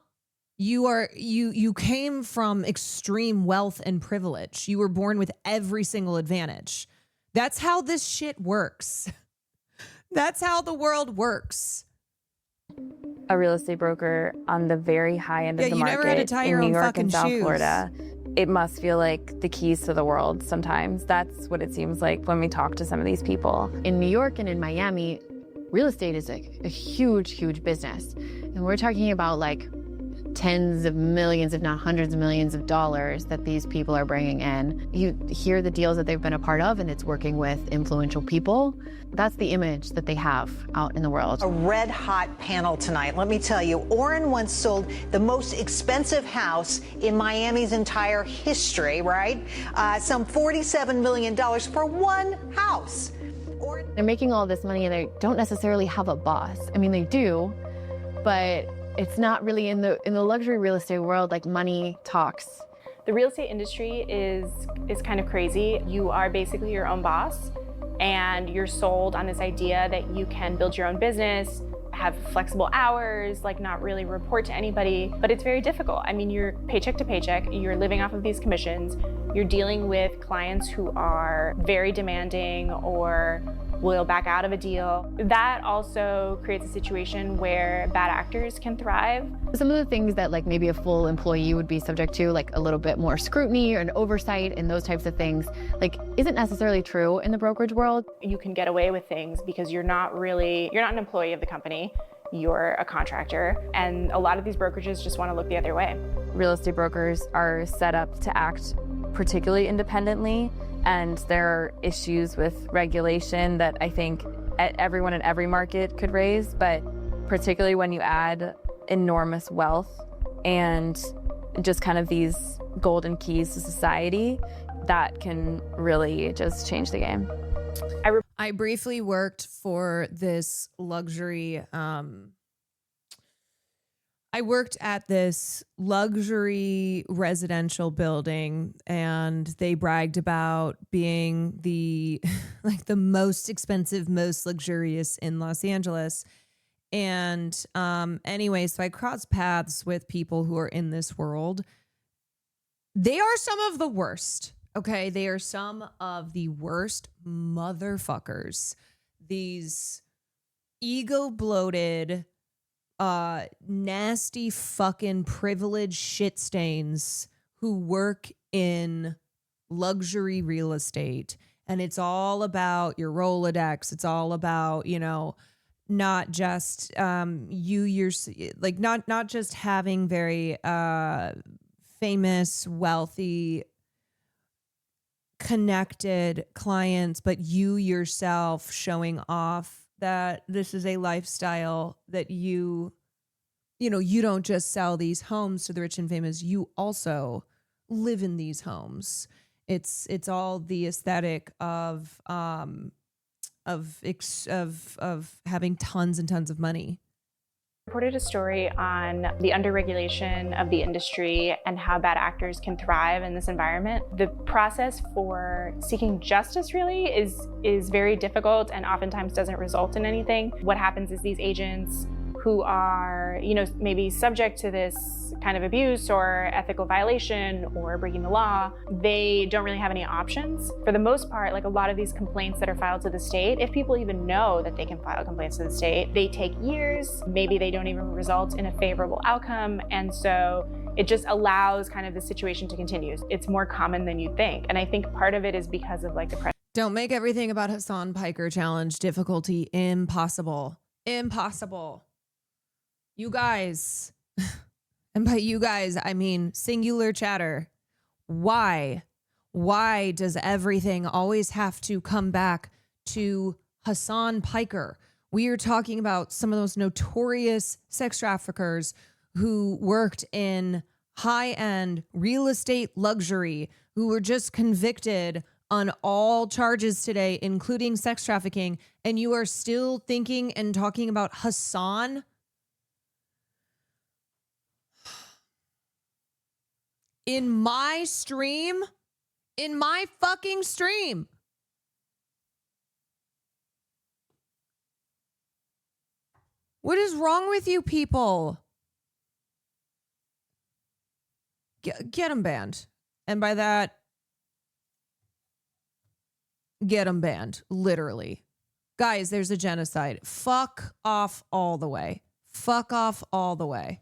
You came from extreme wealth and privilege. You were born with every single advantage. That's how this shit works. That's how the world works. A real estate broker on the very high end of the market never had to tie your in New own York and South shoes. Florida. It must feel like the keys to the world sometimes. That's what it seems like when we talk to some of these people. In New York and in Miami, real estate is a huge, huge business. And we're talking about like tens of millions, if not hundreds of millions of dollars that these people are bringing in. You hear the deals that they've been a part of, and it's working with influential people. That's the image that they have out in the world. A red hot panel tonight. Let me tell you, Oren once sold the most expensive house in Miami's entire history, right? Some $47 million for one house. They're making all this money and they don't necessarily have a boss. I mean, they do, but it's not really in the luxury real estate world, like money talks. The real estate industry is kind of crazy. You are basically your own boss, and you're sold on this idea that you can build your own business, have flexible hours, like not really report to anybody, but it's very difficult. I mean, you're paycheck to paycheck, you're living off of these commissions, you're dealing with clients who are very demanding or will back out of a deal. That also creates a situation where bad actors can thrive. Some of the things that like maybe a full employee would be subject to, like a little bit more scrutiny or an oversight and those types of things, like isn't necessarily true in the brokerage world. You can get away with things because you're not an employee of the company, you're a contractor, and a lot of these brokerages just want to look the other way. Real estate brokers are set up to act particularly independently, and there are issues with regulation that I think everyone in every market could raise, but particularly when you add enormous wealth and just kind of these golden keys to society, that can really just change the game. I briefly worked for this luxury, I worked at this luxury residential building, and they bragged about being the the most expensive, most luxurious in Los Angeles. And anyway, so I crossed paths with people who are in this world. They are some of the worst. Okay, they are some of the worst motherfuckers. These ego bloated, nasty fucking privileged shit stains who work in luxury real estate. And it's all about your Rolodex. It's all about, not just not just having very famous, wealthy, connected clients, but you yourself showing off that this is a lifestyle that you don't just sell these homes to the rich and famous, you also live in these homes. It's all the aesthetic of having tons and tons of money. Reported a story on the underregulation of the industry and how bad actors can thrive in this environment. The process for seeking justice really is very difficult and oftentimes doesn't result in anything. What happens is these agents who are, maybe subject to this kind of abuse or ethical violation or breaking the law, they don't really have any options. For the most part, a lot of these complaints that are filed to the state, if people even know that they can file complaints to the state, they take years. Maybe they don't even result in a favorable outcome. And so it just allows kind of the situation to continue. It's more common than you think. And I think part of it is because of the pressure. Don't make everything about Hasan Piker challenge difficulty impossible. Impossible. You guys, and by you guys, I mean singular chatter. Why does everything always have to come back to Hasan Piker? We are talking about some of those notorious sex traffickers who worked in high-end real estate luxury, who were just convicted on all charges today, including sex trafficking, and you are still thinking and talking about Hasan? In my fucking stream. What is wrong with you people? Get them banned. And by that, get them banned, literally. Guys, there's a genocide. Fuck off all the way. Fuck off all the way.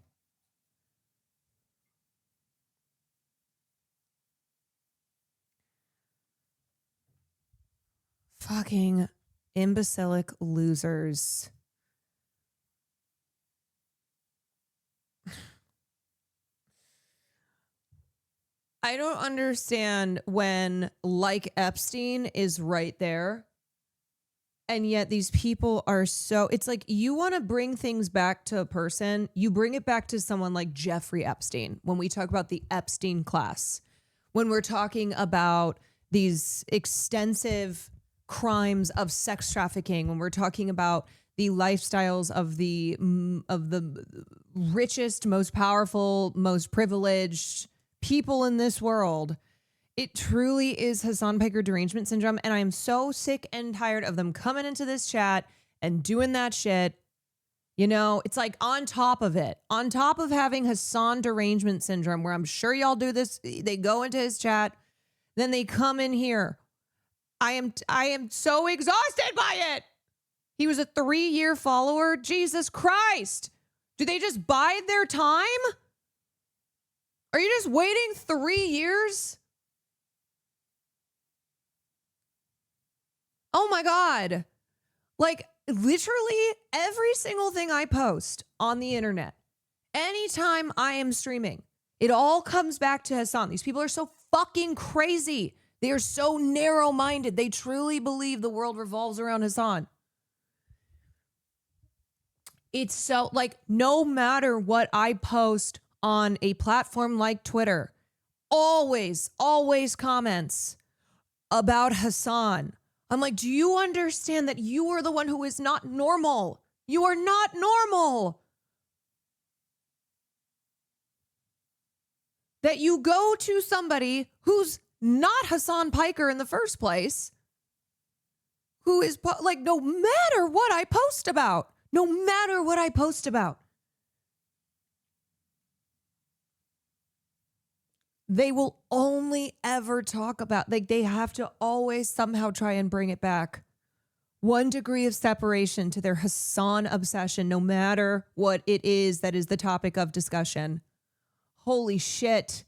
Fucking imbecilic losers. I don't understand when, Epstein is right there, and yet these people are so... It's like you want to bring things back to a person, you bring it back to someone like Jeffrey Epstein when we talk about the Epstein class. When we're talking about these extensive crimes of sex trafficking, when we're talking about the lifestyles of the richest, most powerful, most privileged people in this world, it truly is Hasan Piker derangement syndrome. And I am so sick and tired of them coming into this chat and doing that shit. It's like on top of it, on top of having Hasan derangement syndrome, where I'm sure y'all do this, they go into his chat, then they come in here. I am so exhausted by it. He was a 3-year follower. Jesus Christ. Do they just bide their time? Are you just waiting 3 years? Oh my God. Literally every single thing I post on the internet, anytime I am streaming, it all comes back to Hasan. These people are so fucking crazy. They are so narrow-minded. They truly believe the world revolves around Hasan. It's so like, no matter what I post on a platform like Twitter, always comments about Hassan. I'm like, do you understand that you are the one who is not normal? You are not normal. That you go to somebody who's not Hassan Piker in the first place, who is like, no matter what I post about, they will only ever talk about, like, they have to always somehow try and bring it back 1 degree of separation to their Hassan obsession, no matter what it is that is the topic of discussion. Holy shit.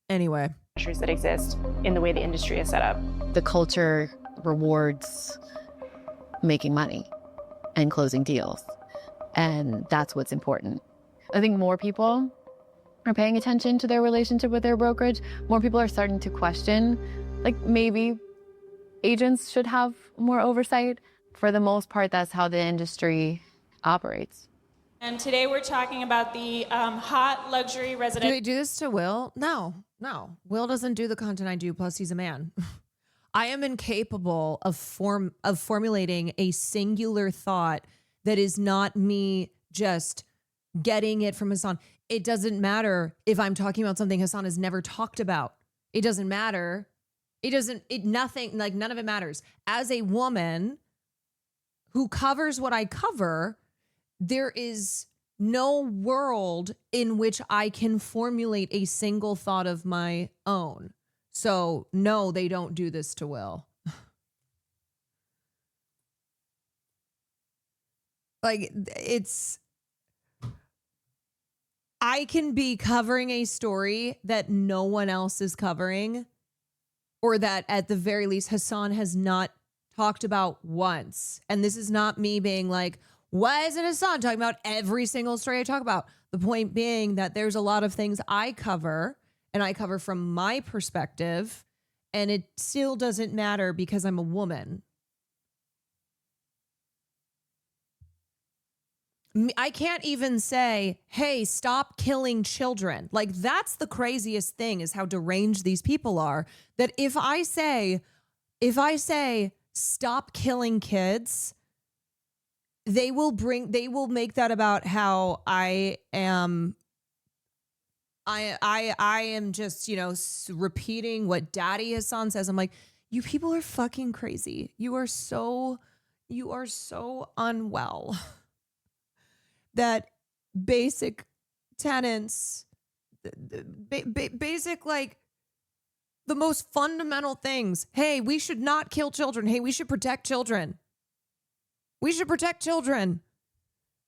Anyway. Pressures that exist in the way the industry is set up. The culture rewards making money and closing deals. And that's what's important. I think more people are paying attention to their relationship with their brokerage. More people are starting to question, like, maybe agents should have more oversight. For the most part, that's how the industry operates. And today we're talking about the hot luxury residential. Do they do this to Will? No. Will doesn't do the content I do, plus he's a man. I am incapable of formulating a singular thought that is not me just getting it from Hassan. It doesn't matter if I'm talking about something Hassan has never talked about. It doesn't matter. None of it matters. As a woman who covers what I cover, there is no world in which I can formulate a single thought of my own. So, no, they don't do this to Will. Like, I can be covering a story that no one else is covering, or that at the very least Hassan has not talked about once. And this is not me being like, why isn't Hassan talking about every single story I talk about? The point being that there's a lot of things I cover, and I cover from my perspective, and it still doesn't matter because I'm a woman. I can't even say, hey, stop killing children. Like, that's the craziest thing, is how deranged these people are. That if I say stop killing kids, they will make that about how I am just, repeating what Daddy Hassan says. I'm like, you people are fucking crazy. You are so unwell. That basic tenets, basic, like, the most fundamental things. Hey, we should not kill children. Hey, we should protect children. We should protect children.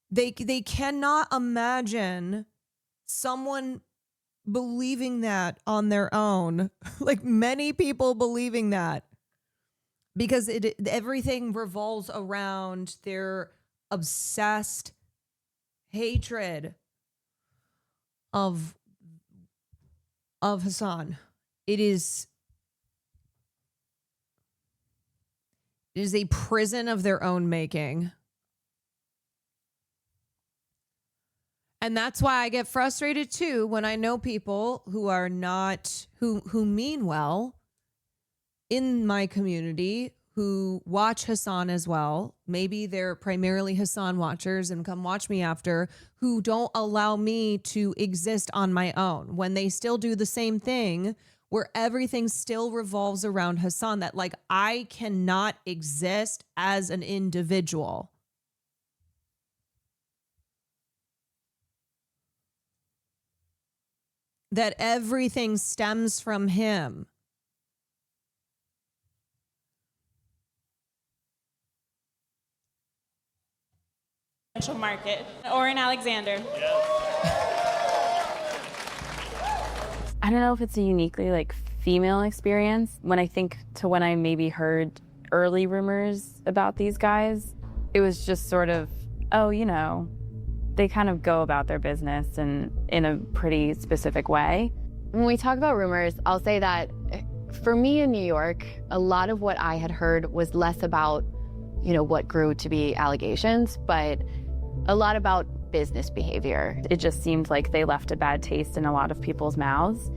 They cannot imagine someone believing that on their own. Like, many people believing that, because everything revolves around their obsessed hatred of Hassan. It is a prison of their own making. And that's why I get frustrated too when I know people who are not, who mean well in my community, who watch Hassan as well. Maybe they're primarily Hassan watchers and come watch me after, who don't allow me to exist on my own when they still do the same thing, where everything still revolves around Hassan, that, like, I cannot exist as an individual. That everything stems from him. Market. Oren Alexander. I don't know if it's a uniquely, like, female experience. When I think to when I maybe heard early rumors about these guys, it was just sort of, they kind of go about their business and in a pretty specific way. When we talk about rumors, I'll say that for me in New York, a lot of what I had heard was less about, what grew to be allegations, but a lot about business behavior. It just seemed like they left a bad taste in a lot of people's mouths,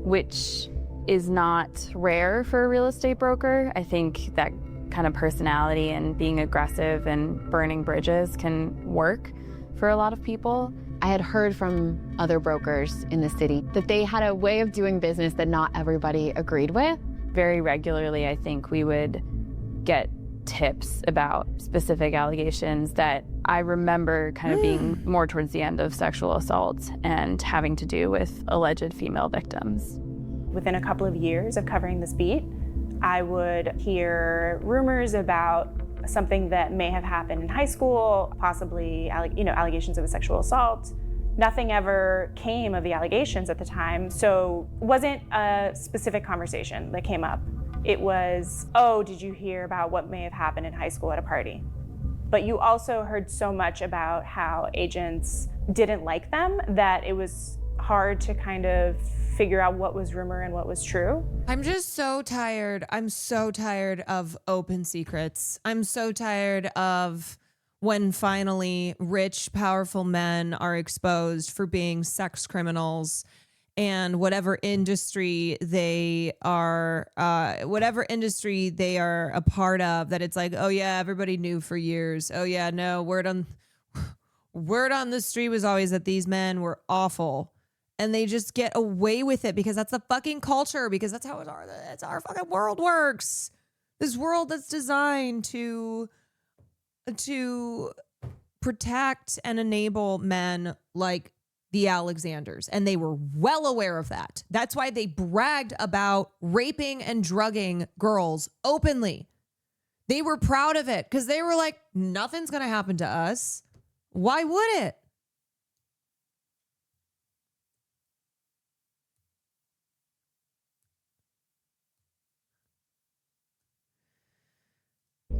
which is not rare for a real estate broker. I think that kind of personality and being aggressive and burning bridges can work for a lot of people. I had heard from other brokers in the city that they had a way of doing business that not everybody agreed with. Very regularly, I think we would get tips about specific allegations that I remember kind of being more towards the end of sexual assault and having to do with alleged female victims. Within a couple of years of covering this beat, I would hear rumors about something that may have happened in high school, possibly allegations of a sexual assault. Nothing ever came of the allegations at the time, so it wasn't a specific conversation that came up. It was, oh, did you hear about what may have happened in high school at a party? But you also heard so much about how agents didn't like them that it was hard to kind of figure out what was rumor and what was true. I'm just so tired. I'm so tired of open secrets. I'm so tired of when finally rich, powerful men are exposed for being sex criminals and whatever industry they are a part of, that it's like, oh yeah, everybody knew for years. Oh yeah, no, word on the street was always that these men were awful. And they just get away with it because that's the fucking culture, because that's how our fucking world works. This world that's designed to protect and enable men like the Alexanders. And they were well aware of that. That's why they bragged about raping and drugging girls openly. They were proud of it because they were like, nothing's going to happen to us. Why would it?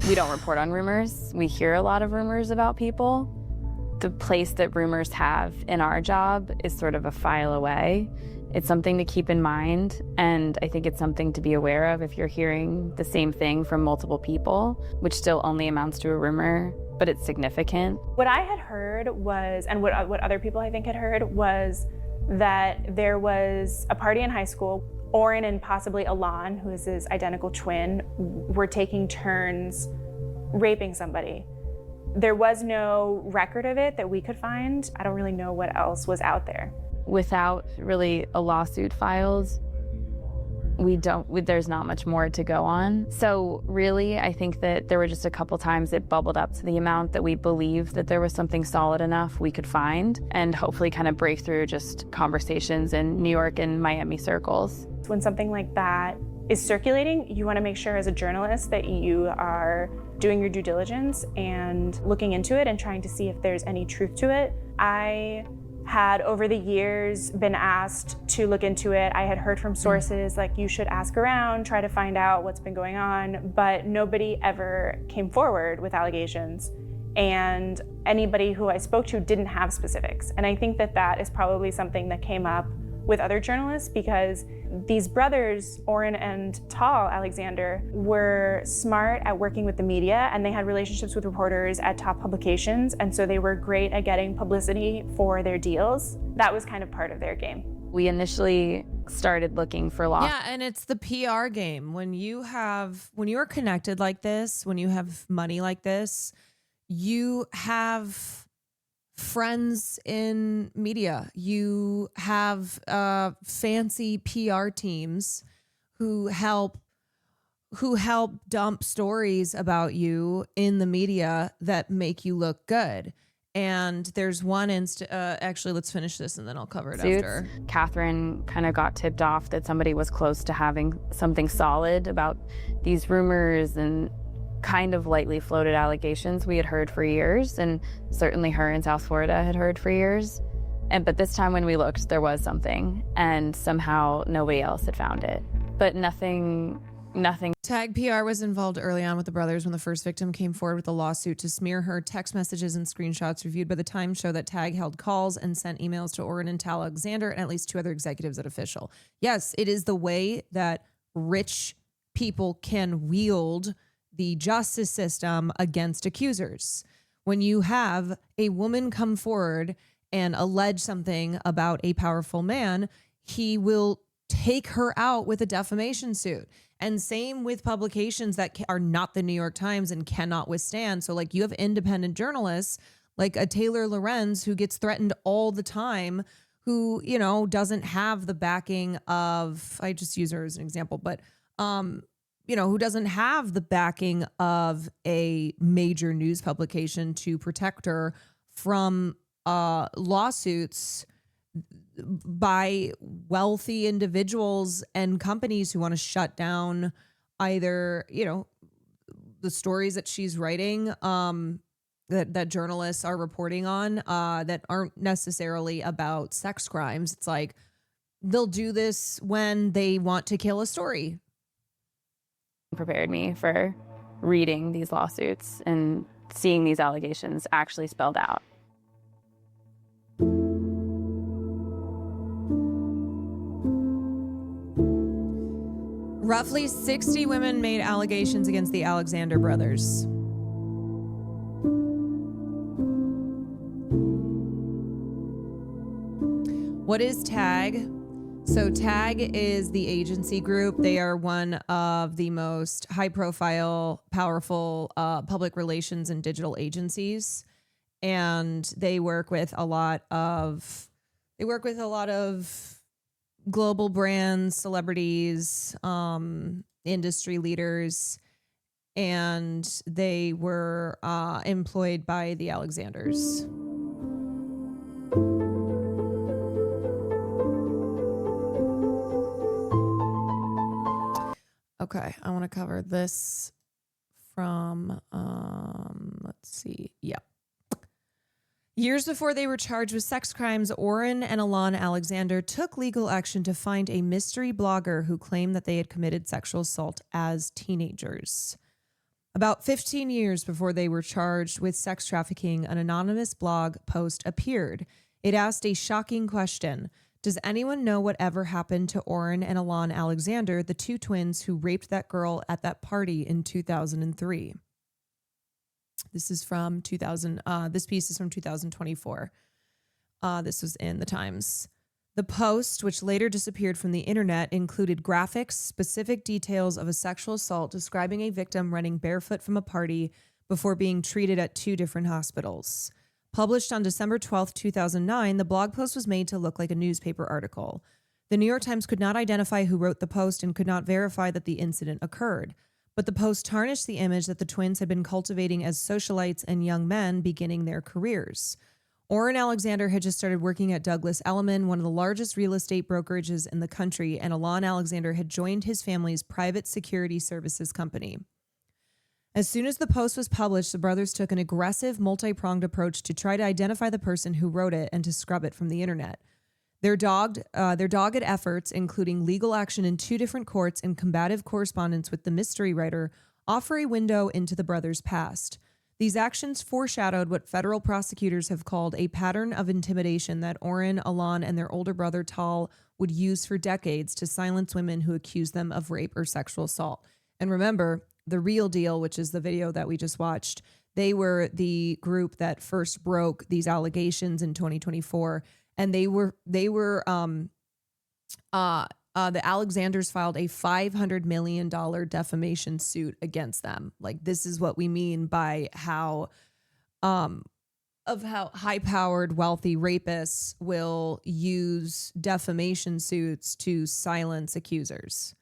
We don't report on rumors. We hear a lot of rumors about people. The place that rumors have in our job is sort of a file away. It's something to keep in mind, and I think it's something to be aware of if you're hearing the same thing from multiple people, which still only amounts to a rumor, but it's significant. What I had heard was, and what other people I think had heard, was that there was a party in high school. Oren and possibly Alon, who is his identical twin, were taking turns raping somebody. There was no record of it that we could find. I don't really know what else was out there. Without really a lawsuit filed, there's not much more to go on. So really, I think that there were just a couple times it bubbled up to the amount that we believed that there was something solid enough we could find and hopefully kind of break through just conversations in New York and Miami circles. When something like that is circulating, you want to make sure as a journalist that you are doing your due diligence and looking into it and trying to see if there's any truth to it. I had over the years been asked to look into it. I had heard from sources like, you should ask around, try to find out what's been going on, but nobody ever came forward with allegations. And anybody who I spoke to didn't have specifics. And I think that that is probably something that came up with other journalists, because these brothers, Oren and Tal Alexander, were smart at working with the media, and they had relationships with reporters at top publications, and so they were great at getting publicity for their deals. That was kind of part of their game. We initially started looking for law. Yeah, and it's the PR game. When you are connected like this, when you have money like this, you have friends in media. You have fancy PR teams who help dump stories about you in the media that make you look good. And there's one actually, let's finish this and then I'll cover it after. Catherine kind of got tipped off that somebody was close to having something solid about these rumors and kind of lightly floated allegations we had heard for years, and certainly her in South Florida had heard for years. But this time when we looked, there was something, and somehow nobody else had found it. But nothing nothing. Tag PR was involved early on with the brothers when the first victim came forward with a lawsuit to smear her. Text messages and screenshots reviewed by the Times show that Tag held calls and sent emails to Oren and Tal Alexander and at least 2 other executives at Official. Yes, it is the way that rich people can wield the justice system against accusers. When you have a woman come forward and allege something about a powerful man, he will take her out with a defamation suit. And same with publications that are not the New York Times and cannot withstand. So like you have independent journalists like a Taylor Lorenz who gets threatened all the time, who, you know, doesn't have the backing of, I just use her as an example, but, you know, who doesn't have the backing of a major news publication to protect her from lawsuits by wealthy individuals and companies who want to shut down either, you know, the stories that she's writing, that journalists are reporting on, that aren't necessarily about sex crimes. It's like they'll do this when they want to kill a story. Prepared me for reading these lawsuits and seeing these allegations actually spelled out. Roughly 60 women made allegations against the Alexander brothers. What is TAG? So TAG is the agency group. They are one of the most high-profile, powerful public relations and digital agencies, and they work with a lot of global brands, celebrities, industry leaders, and they were employed by the Alexanders. Okay, I want to cover this from, let's see. Yeah. Years before they were charged with sex crimes, Oren and Alon Alexander took legal action to find a mystery blogger who claimed that they had committed sexual assault as teenagers. About 15 years before they were charged with sex trafficking, an anonymous blog post appeared. It asked a shocking question. Does anyone know whatever happened to Oren and Alon Alexander, the 2 twins who raped that girl at that party in 2003? This is from 2000. This piece is from 2024. This was in the Times. The post, which later disappeared from the internet, included graphics, specific details of a sexual assault describing a victim running barefoot from a party before being treated at 2 different hospitals. Published on December 12, 2009, the blog post was made to look like a newspaper article. The New York Times could not identify who wrote the post and could not verify that the incident occurred. But the post tarnished the image that the twins had been cultivating as socialites and young men beginning their careers. Oren Alexander had just started working at Douglas Elliman, one of the largest real estate brokerages in the country, and Alon Alexander had joined his family's private security services company. As soon as the post was published, the brothers took an aggressive, multi-pronged approach to try to identify the person who wrote it and to scrub it from the internet. Their dogged efforts, including legal action in 2 different courts and combative correspondence with the mystery writer, offer a window into the brothers' past. These actions foreshadowed what federal prosecutors have called a pattern of intimidation that Oren, Alon, and their older brother Tal would use for decades to silence women who accuse them of rape or sexual assault. And remember, The Real Deal, which is the video that we just watched, they were the group that first broke these allegations in 2024. And the Alexanders filed a $500 million defamation suit against them. Like, this is what we mean by how high-powered, wealthy rapists will use defamation suits to silence accusers.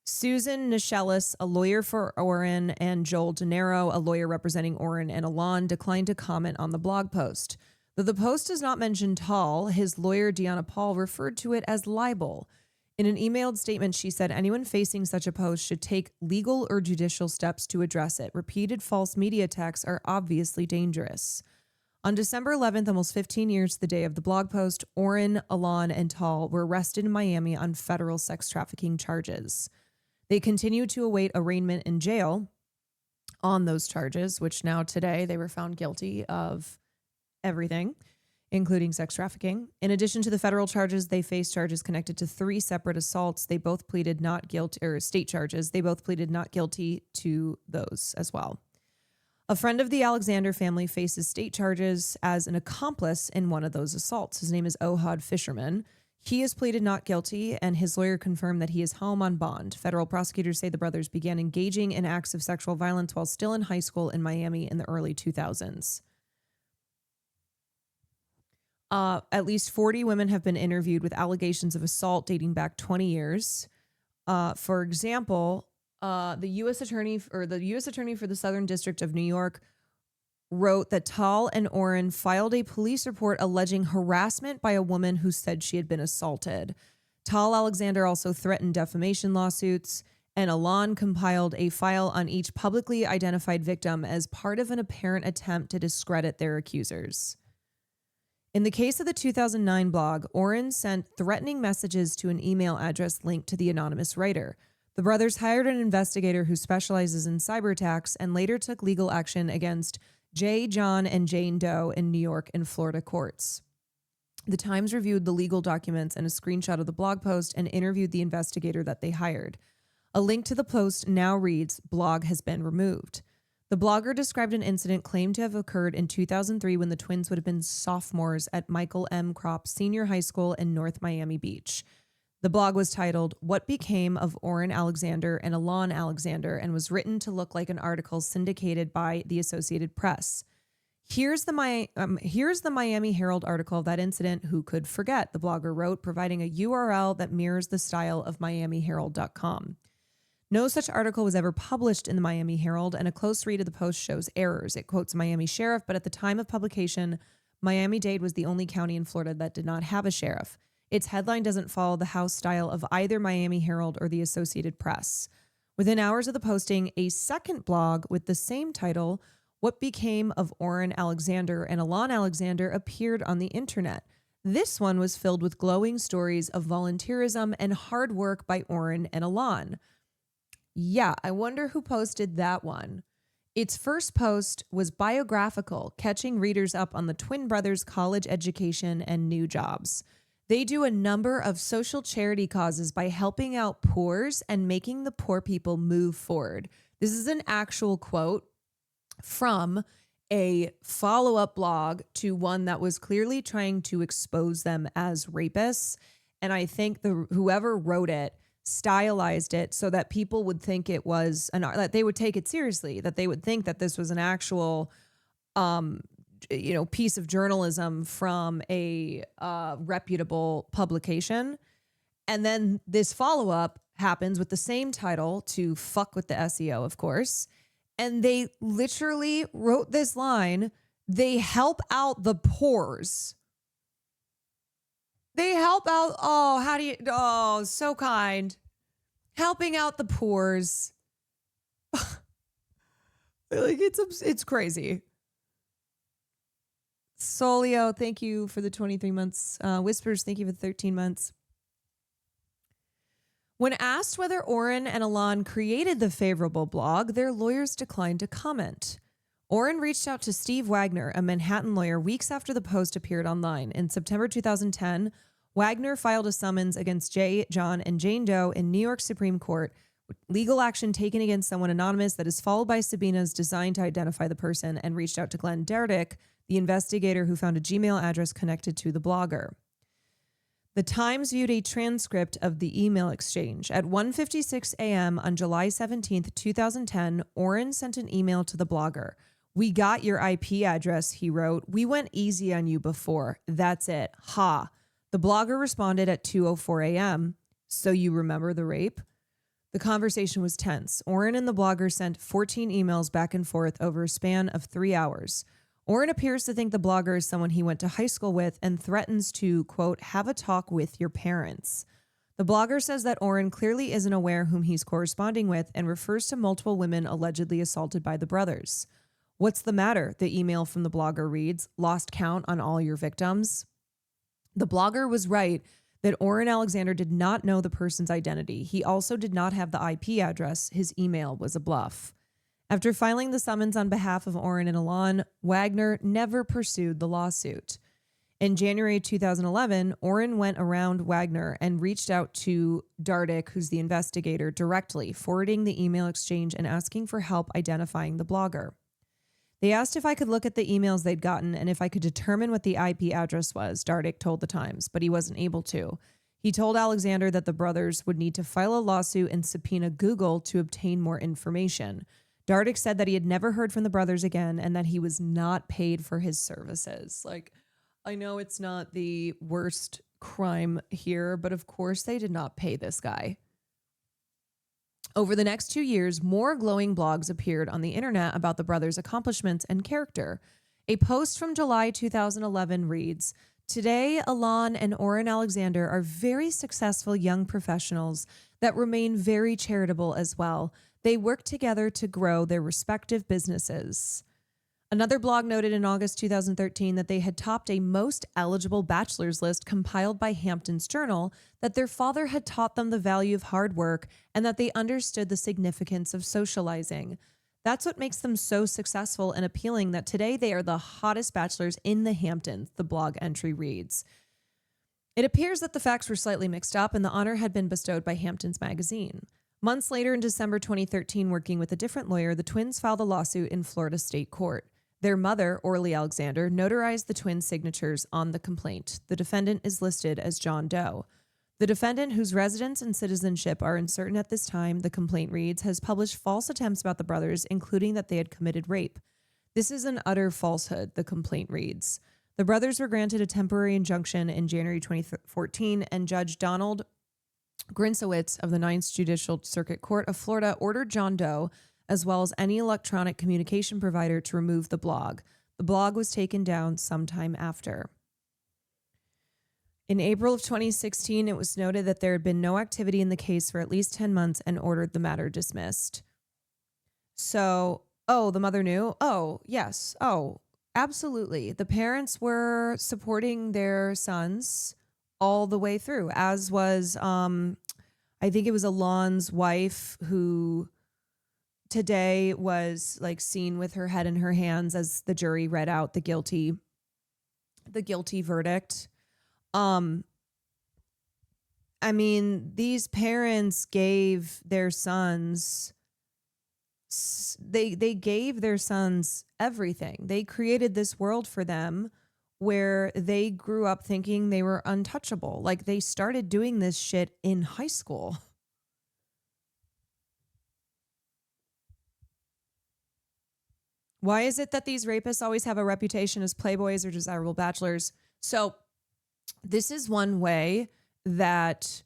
Susan Nichelis, a lawyer for Oren, and Joel De Niro, a lawyer representing Oren and Alon, declined to comment on the blog post. Though the post does not mention Tal, his lawyer, Deanna Paul, referred to it as libel. In an emailed statement, she said anyone facing such a post should take legal or judicial steps to address it. Repeated false media attacks are obviously dangerous. On December 11th, almost 15 years to the day of the blog post, Oren, Alon, and Tal were arrested in Miami on federal sex trafficking charges. They continue to await arraignment in jail on those charges, which now today they were found guilty of everything, including sex trafficking. In addition to the federal charges, they face charges connected to 3 separate assaults. They both pleaded not guilty, or state charges. They both pleaded not guilty to those as well. A friend of the Alexander family faces state charges as an accomplice in one of those assaults. His name is Ohad Fisherman. He has pleaded not guilty, and his lawyer confirmed that he is home on bond. Federal prosecutors say the brothers began engaging in acts of sexual violence while still in high school in Miami in the early 2000s. At least 40 women have been interviewed with allegations of assault dating back 20 years. For example, the U.S. attorney for the Southern District of New York wrote that Tal and Oren filed a police report alleging harassment by a woman who said she had been assaulted. Tal Alexander also threatened defamation lawsuits, and Alon compiled a file on each publicly identified victim as part of an apparent attempt to discredit their accusers. In the case of the 2009 blog, Oren sent threatening messages to an email address linked to the anonymous writer. The brothers hired an investigator who specializes in cyber attacks and later took legal action against Jay, John, and Jane Doe in New York and Florida courts. The Times reviewed the legal documents and a screenshot of the blog post and interviewed the investigator that they hired. A link to the post now reads, "Blog has been removed." The blogger described an incident claimed to have occurred in 2003 when the twins would have been sophomores at Michael M. Kropp Senior High School in North Miami Beach. The blog was titled, "What Became of Oren Alexander and Alon Alexander," and was written to look like an article syndicated by the Associated Press. Here's the Miami Herald article of that incident. Who could forget? The blogger wrote, providing a URL that mirrors the style of MiamiHerald.com. No such article was ever published in the Miami Herald, and a close read of the post shows errors. It quotes Miami sheriff, but at the time of publication, Miami-Dade was the only county in Florida that did not have a sheriff. Its headline doesn't follow the house style of either Miami Herald or the Associated Press. Within hours of the posting, a second blog with the same title, "What Became of Oren Alexander and Alon Alexander," appeared on the internet. This one was filled with glowing stories of volunteerism and hard work by Oren and Alon. Yeah, I wonder who posted that one. Its first post was biographical, catching readers up on the twin brothers' college education and new jobs. They do a number of social charity causes by helping out poors and making the poor people move forward. This is an actual quote from a follow-up blog to one that was clearly trying to expose them as rapists. And I think whoever wrote it stylized it so that people would think it was that they would take it seriously, that they would think that this was an actual piece of journalism from a reputable publication. And then this follow-up happens with the same title to fuck with the SEO, of course. And they literally wrote this line, "They help out the poors." They help out, so kind. Helping out the poors. Like it's crazy. Solio, thank you for the 23 months. Whispers, thank you for the 13 months. When asked whether Oren and Alon created the favorable blog, their lawyers declined to comment. Oren reached out to Steve Wagner, a Manhattan lawyer, weeks after the post appeared online. In September 2010, Wagner filed a summons against Jay, John, and Jane Doe in New York Supreme Court, legal action taken against someone anonymous that is followed by subpoenas designed to identify the person, and reached out to Glenn Derdick, the investigator who found a Gmail address connected to the blogger. The Times viewed a transcript of the email exchange. At 1:56 a.m. on July 17th, 2010, Oren sent an email to the blogger. "We got your IP address," he wrote. "We went easy on you before. That's it. Ha." The blogger responded at 2:04 a.m. "So you remember the rape?" The conversation was tense. Oren and the blogger sent 14 emails back and forth over a span of 3 hours. Oren appears to think the blogger is someone he went to high school with and threatens to, quote, "have a talk with your parents." The blogger says that Oren clearly isn't aware whom he's corresponding with and refers to multiple women allegedly assaulted by the brothers. What's the matter? The email from the blogger reads, lost count on all your victims. The blogger was right that Oren Alexander did not know the person's identity. He also did not have the IP address. His email was a bluff. After filing the summons on behalf of Oren and Alon, Wagner never pursued the lawsuit. In January 2011, Oren went around Wagner and reached out to Dardick, who's the investigator, directly, forwarding the email exchange and asking for help identifying the blogger. They asked if I could look at the emails they'd gotten and if I could determine what the IP address was, Dardick told the Times, but he wasn't able to. He told Alexander that the brothers would need to file a lawsuit and subpoena Google to obtain more information. Dardick said that he had never heard from the brothers again and that he was not paid for his services. Like, I know it's not the worst crime here, but of course they did not pay this guy. Over the next 2 years, more glowing blogs appeared on the internet about the brothers' accomplishments and character. A post from July 2011 reads, "Today, Alon and Oren Alexander are very successful young professionals that remain very charitable as well. They work together to grow their respective businesses." Another blog noted in August 2013 that they had topped a most eligible bachelor's list compiled by Hampton's Journal, that their father had taught them the value of hard work, and that they understood the significance of socializing. That's what makes them so successful and appealing, that today they are the hottest bachelors in the Hamptons, the blog entry reads. It appears that the facts were slightly mixed up and the honor had been bestowed by Hamptons magazine. Months later, in December 2013, working with a different lawyer, the twins filed a lawsuit in Florida State Court. Their mother, Orly Alexander, notarized the twins' signatures on the complaint. The defendant is listed as John Doe. The defendant, whose residence and citizenship are uncertain at this time, the complaint reads, has published false attempts about the brothers, including that they had committed rape. This is an utter falsehood, the complaint reads. The brothers were granted a temporary injunction in January 2014, and Judge Donald Grinsowitz of the 9th Judicial Circuit Court of Florida ordered John Doe, as well as any electronic communication provider, to remove the blog. The blog was taken down sometime after. In April of 2016, it was noted that there had been no activity in the case for at least 10 months and ordered the matter dismissed. So, the mother knew? Yes. Absolutely. The parents were supporting their sons all the way through, as was, I think it was Alon's wife, who today was like seen with her head in her hands as the jury read out the guilty verdict. I mean, these parents gave their sons, they gave their sons everything. They created this world for them where they grew up thinking they were untouchable. Like, they started doing this shit in high school. Why is it that these rapists always have a reputation as playboys or desirable bachelors? So this is one way that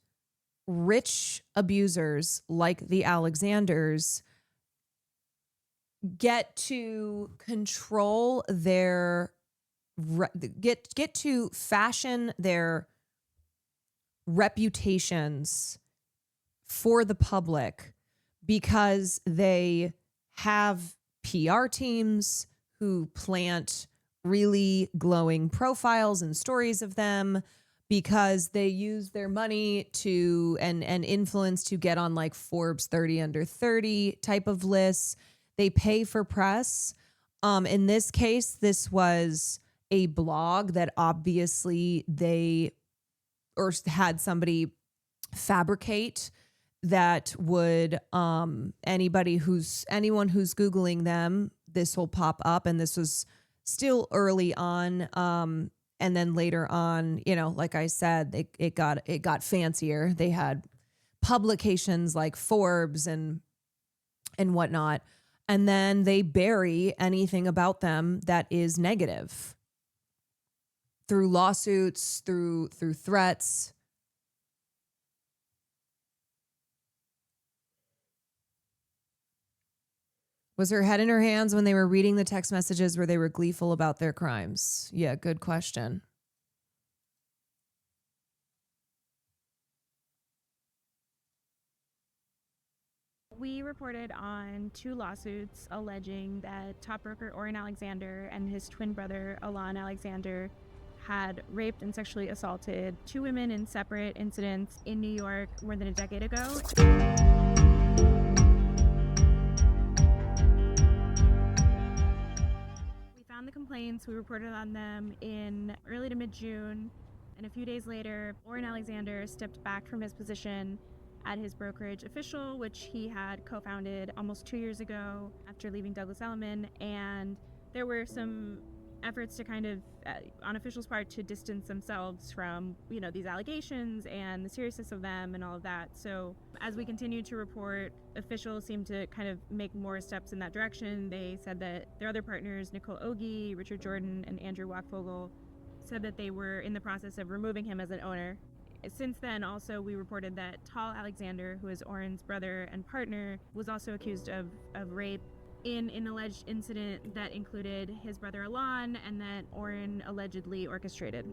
rich abusers like the Alexanders get to control their, get to fashion their reputations for the public, because they have PR teams who plant really glowing profiles and stories of them, because they use their money to and influence to get on like Forbes 30 under 30 type of lists. They pay for press. In this case, this was a blog that obviously they or had somebody fabricate that would anyone who's Googling them, this will pop up. And this was still early on. And then later on, like I said, it got fancier. They had publications like Forbes and whatnot. And then they bury anything about them that is negative through lawsuits, through threats. Was her head in her hands when they were reading the text messages where they were gleeful about their crimes? Yeah, good question. We reported on 2 lawsuits alleging that top broker Oren Alexander and his twin brother Alon Alexander had raped and sexually assaulted 2 women in separate incidents in New York more than a decade ago. We found the complaints, we reported on them in early to mid-June, and a few days later, Oren Alexander stepped back from his position at his brokerage Official, which he had co-founded almost 2 years ago after leaving Douglas Elliman, and there were some efforts to kind of, on Official's part, to distance themselves from, these allegations and the seriousness of them and all of that. So as we continued to report, Official seemed to kind of make more steps in that direction. They said that their other partners, Nicole Ogie, Richard Jordan, and Andrew Wachvogel, said that they were in the process of removing him as an owner. Since then, also, we reported that Tal Alexander, who is Oren's brother and partner, was also accused of rape in an alleged incident that included his brother Alon and that Oren allegedly orchestrated.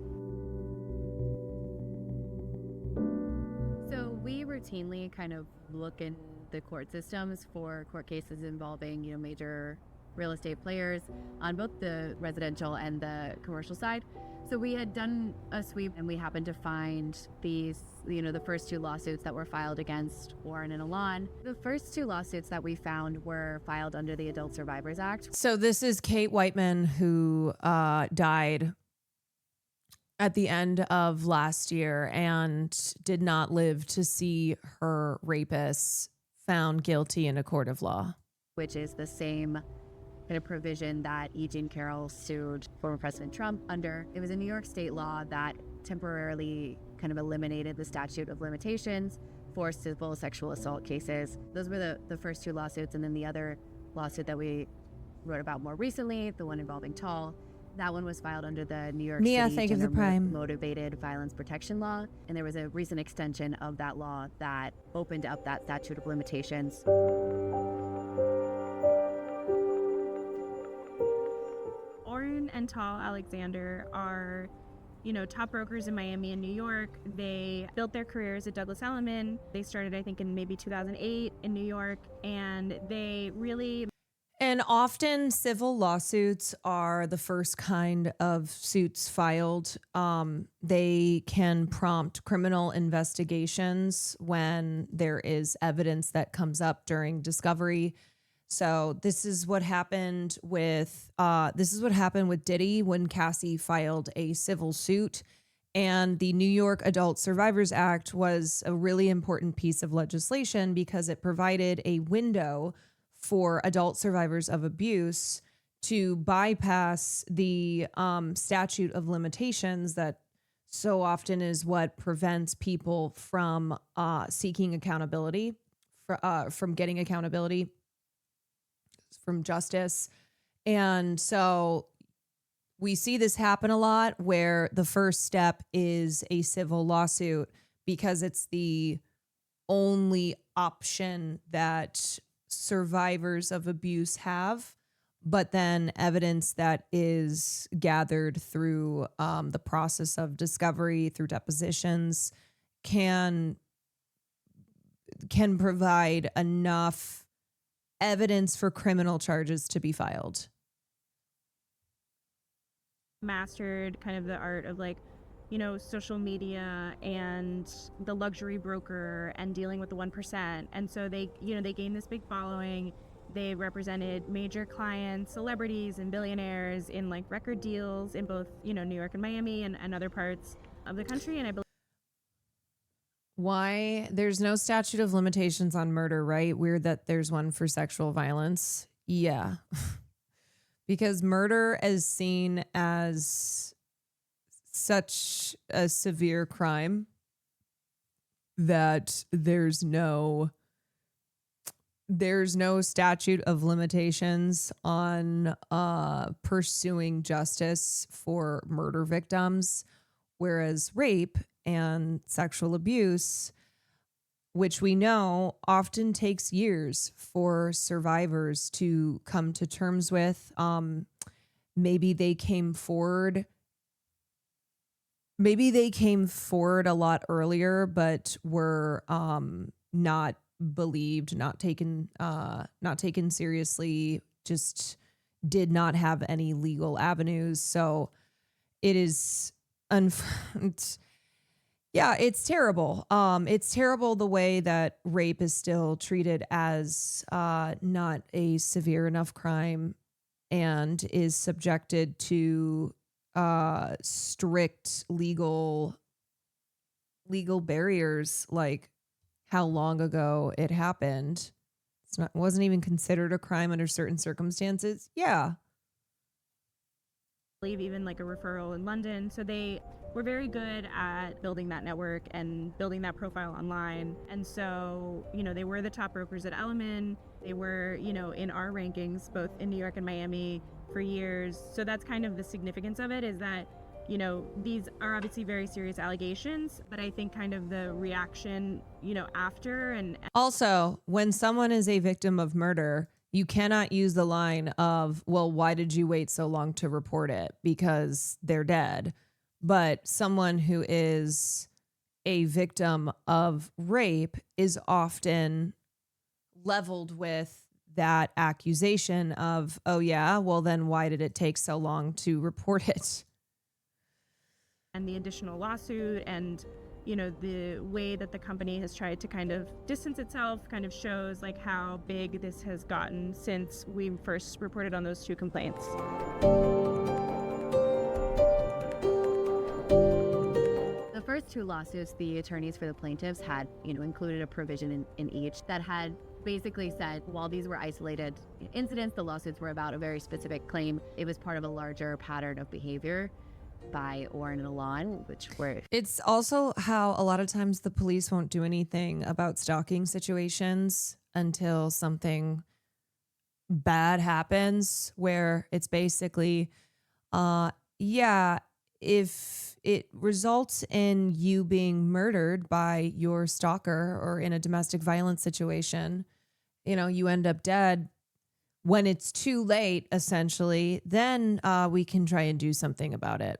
So we routinely kind of look in the court systems for court cases involving, major real estate players on both the residential and the commercial side. So we had done a sweep and we happened to find these, the first 2 lawsuits that were filed against Oren and Alon. The first 2 lawsuits that we found were filed under the Adult Survivors Act. So this is Kate Whiteman, who died at the end of last year and did not live to see her rapists found guilty in a court of law. Which is the same kind of provision that E. Jean Carroll sued former President Trump under. It was a New York state law that temporarily kind of eliminated the statute of limitations for civil sexual assault cases. Those were the first 2 lawsuits, and then the other lawsuit that we wrote about more recently, the one involving Tal, that one was filed under the New York City Gender Motivated Violence Protection Law, and there was a recent extension of that law that opened up that statute of limitations. Oren and Tal Alexander are, top brokers in Miami and New York. They built their careers at Douglas Elliman. They started, I think, in maybe 2008 in New York, and they really... And often civil lawsuits are the first kind of suits filed. They can prompt criminal investigations when there is evidence that comes up during discovery. So this is what happened with Diddy when Cassie filed a civil suit. And the New York Adult Survivors Act was a really important piece of legislation because it provided a window for adult survivors of abuse to bypass the statute of limitations that so often is what prevents people from seeking accountability, from getting accountability, from justice. And so we see this happen a lot where the first step is a civil lawsuit because it's the only option that survivors of abuse have, but then evidence that is gathered through the process of discovery, through depositions, can provide enough evidence for criminal charges to be filed. Mastered kind of the art of social media and the luxury broker and dealing with the 1%. And so they gained this big following. They represented major clients, celebrities and billionaires in record deals in both, New York and Miami and other parts of the country. And I believe why there's no statute of limitations on murder, right? Weird that there's one for sexual violence. Yeah. Because murder is seen as such a severe crime that there's no statute of limitations on pursuing justice for murder victims, whereas rape and sexual abuse, which we know often takes years for survivors to come to terms with. Maybe they came forward a lot earlier, but were not believed, not taken seriously, just did not have any legal avenues. So it is it's terrible. It's terrible the way that rape is still treated as not a severe enough crime and is subjected to strict legal barriers, like how long ago it happened. Wasn't even considered a crime under certain circumstances. Yeah. Believe even like a referral in London. So they were very good at building that network and building that profile online. And so, they were the top brokers at Elliman. They were, in our rankings, both in New York and Miami for years. So that's kind of the significance of it, is that, these are obviously very serious allegations, but I think kind of the reaction, after and also, when someone is a victim of murder, you cannot use the line of, well, why did you wait so long to report it? Because they're dead. But someone who is a victim of rape is often leveled with that accusation of, oh yeah, well then why did it take so long to report it? And the additional lawsuit and, the way that the company has tried to kind of distance itself kind of shows like how big this has gotten since we first reported on those two complaints. The first two lawsuits, the attorneys for the plaintiffs had, included a provision in each that had basically said, while these were isolated incidents, the lawsuits were about a very specific claim. It was part of a larger pattern of behavior by Oren and Alon, which were... It's also how a lot of times the police won't do anything about stalking situations until something bad happens, where it's basically, if it results in you being murdered by your stalker or in a domestic violence situation, you end up dead. When it's too late, essentially, then we can try and do something about it.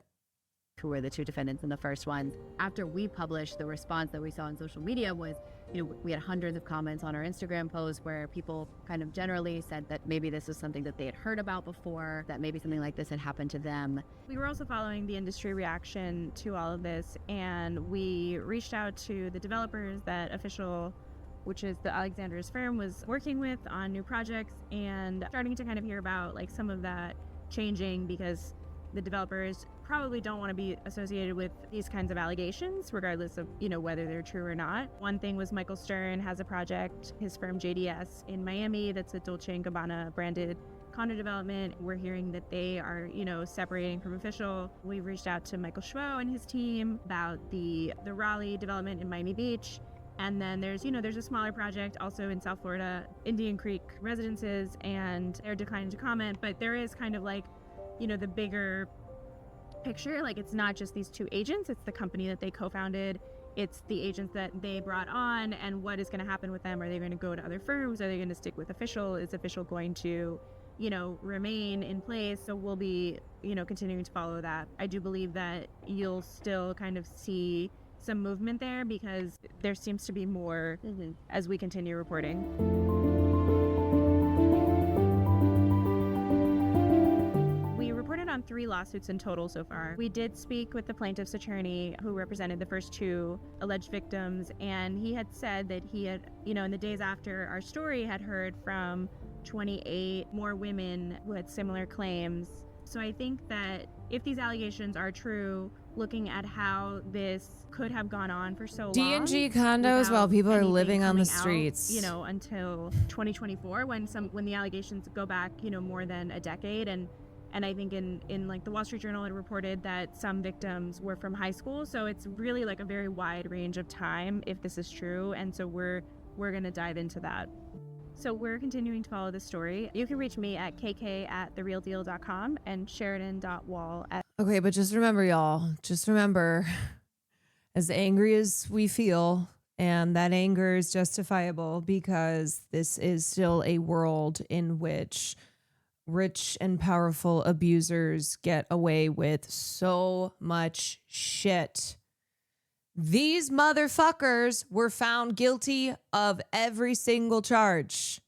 Who were the two defendants in the first one. After we published, the response that we saw on social media was, we had hundreds of comments on our Instagram post where people kind of generally said that maybe this was something that they had heard about before, that maybe something like this had happened to them. We were also following the industry reaction to all of this, and we reached out to the developers that Official, which is the Alexander's firm, was working with on new projects, and starting to kind of hear about like some of that changing because the developers probably don't want to be associated with these kinds of allegations, regardless of, whether they're true or not. One thing was Michael Stern has a project, his firm JDS in Miami, that's a Dolce & Gabbana branded condo development. We're hearing that they are, separating from Official. We've reached out to Michael Schwo and his team about the Raleigh development in Miami Beach. And then there's a smaller project also in South Florida, Indian Creek Residences, and they're declining to comment, but there is kind of like, the bigger picture. Like, it's not just these two agents, it's the company that they co-founded, it's the agents that they brought on, and what is going to happen with them. Are they going to go to other firms? Are they going to stick with Official? Is Official going to, remain in place? So we'll be, continuing to follow that. I do believe that you'll still kind of see some movement there because there seems to be more as we continue reporting. On 3 lawsuits in total so far. We did speak with the plaintiff's attorney who represented the first 2 alleged victims, and he had said that he had, in the days after our story, had heard from 28 more women who had similar claims. So I think that if these allegations are true, looking at how this could have gone on for so long. D&G condos while people are living on the streets. Until 2024 when the allegations go back, more than a decade. And I think in like the Wall Street Journal, it reported that some victims were from high school. So it's really like a very wide range of time if this is true. And so we're going to dive into that. So we're continuing to follow this story. You can reach me at kk@therealdeal.com and Sheridan.wall at... Okay, but just remember, y'all, as angry as we feel, and that anger is justifiable because this is still a world in which rich and powerful abusers get away with so much shit. These motherfuckers were found guilty of every single charge.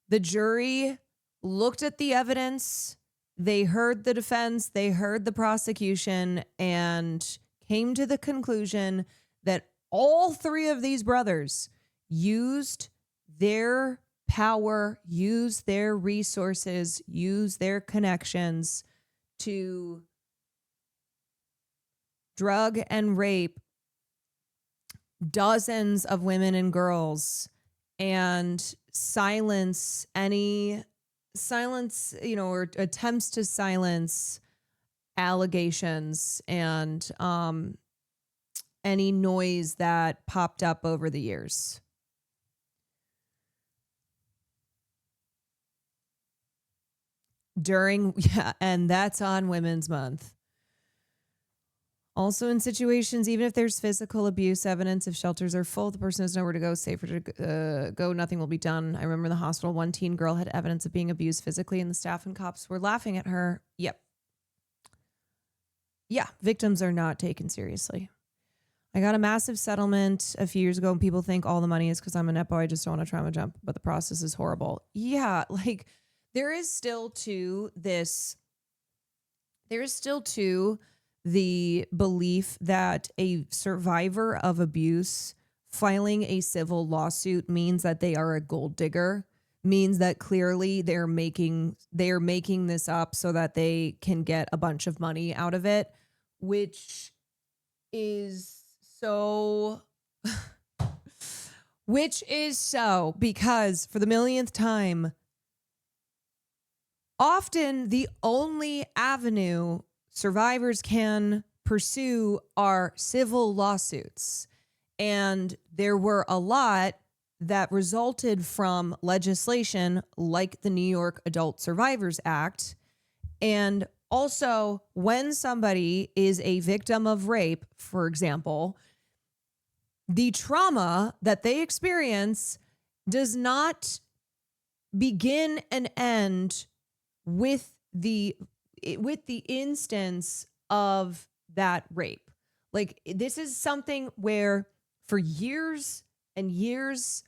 The jury looked at the evidence, they heard the defense, they heard the prosecution, and came to the conclusion that all three of these brothers used their power, used their resources, used their connections to drug and rape dozens of women and girls and silence, or attempts to silence allegations and any noise that popped up over the years. And that's on Women's Month. Also, in situations, even if there's physical abuse evidence, if shelters are full, the person has nowhere to go, safer to go, nothing will be done. I remember in the hospital, one teen girl had evidence of being abused physically, and the staff and cops were laughing at her. Yep. Yeah, victims are not taken seriously. I got a massive settlement a few years ago, and people think all the money is because I'm a Nepo. I just don't want to trauma jump, but the process is horrible. Yeah, like there is still the belief that a survivor of abuse filing a civil lawsuit means that they are a gold digger, means that clearly they're making this up so that they can get a bunch of money out of it, which is so because for the millionth time, often the only avenue survivors can pursue are civil lawsuits. And there were a lot that resulted from legislation like the New York Adult Survivors Act. And also, when somebody is a victim of rape, for example, the trauma that they experience does not begin and end with the instance of that rape. Like, this is something where for years and years,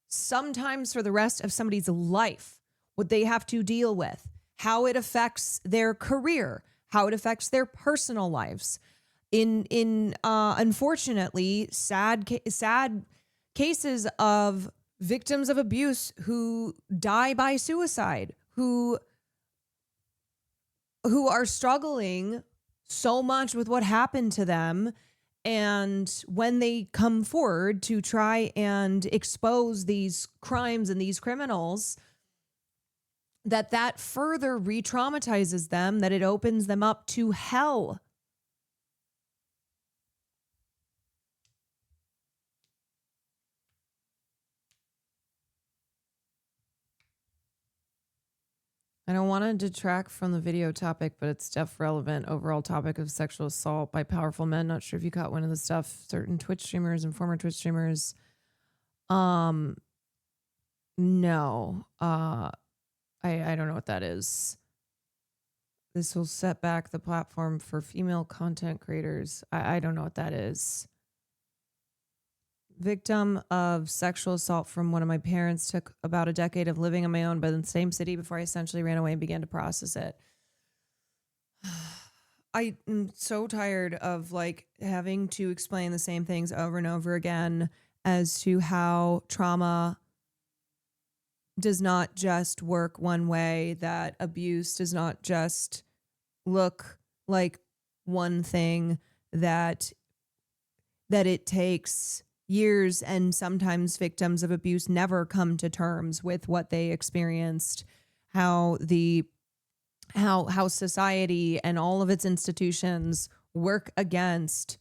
sometimes for the rest of somebody's life, what they have to deal with, how it affects their career, how it affects their personal lives. Unfortunately, sad cases of victims of abuse who die by suicide, who are struggling so much with what happened to them. And when they come forward to try and expose these crimes and these criminals, that further re-traumatizes them, that it opens them up to hell. I don't want to detract from the video topic, but it's stuff relevant. Overall topic of sexual assault by powerful men. Not sure if you caught one of the stuff. Certain Twitch streamers and former Twitch streamers. No. I don't know what that is. This will set back the platform for female content creators. I don't know what that is. Victim of sexual assault from one of my parents. Took about a decade of living on my own, but in the same city before I essentially ran away and began to process it. I am so tired of having to explain the same things over and over again as to how trauma does not just work one way, that abuse does not just look like one thing, that it takes years, and sometimes victims of abuse never come to terms with what they experienced, how society and all of its institutions work against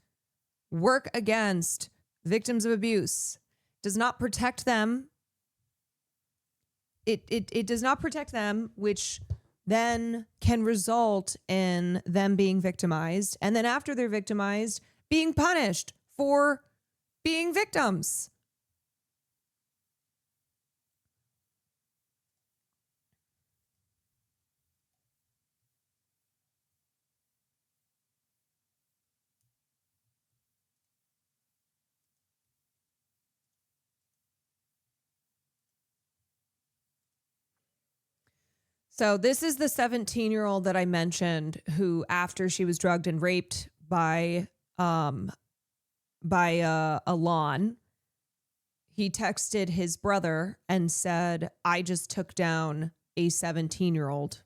victims of abuse, does not protect them. It does not protect them, which then can result in them being victimized, and then after they're victimized, being punished for being victims. So this is the 17-year-old that I mentioned who, after she was drugged and raped by Alon, he texted his brother and said, "I just took down a 17-year-old."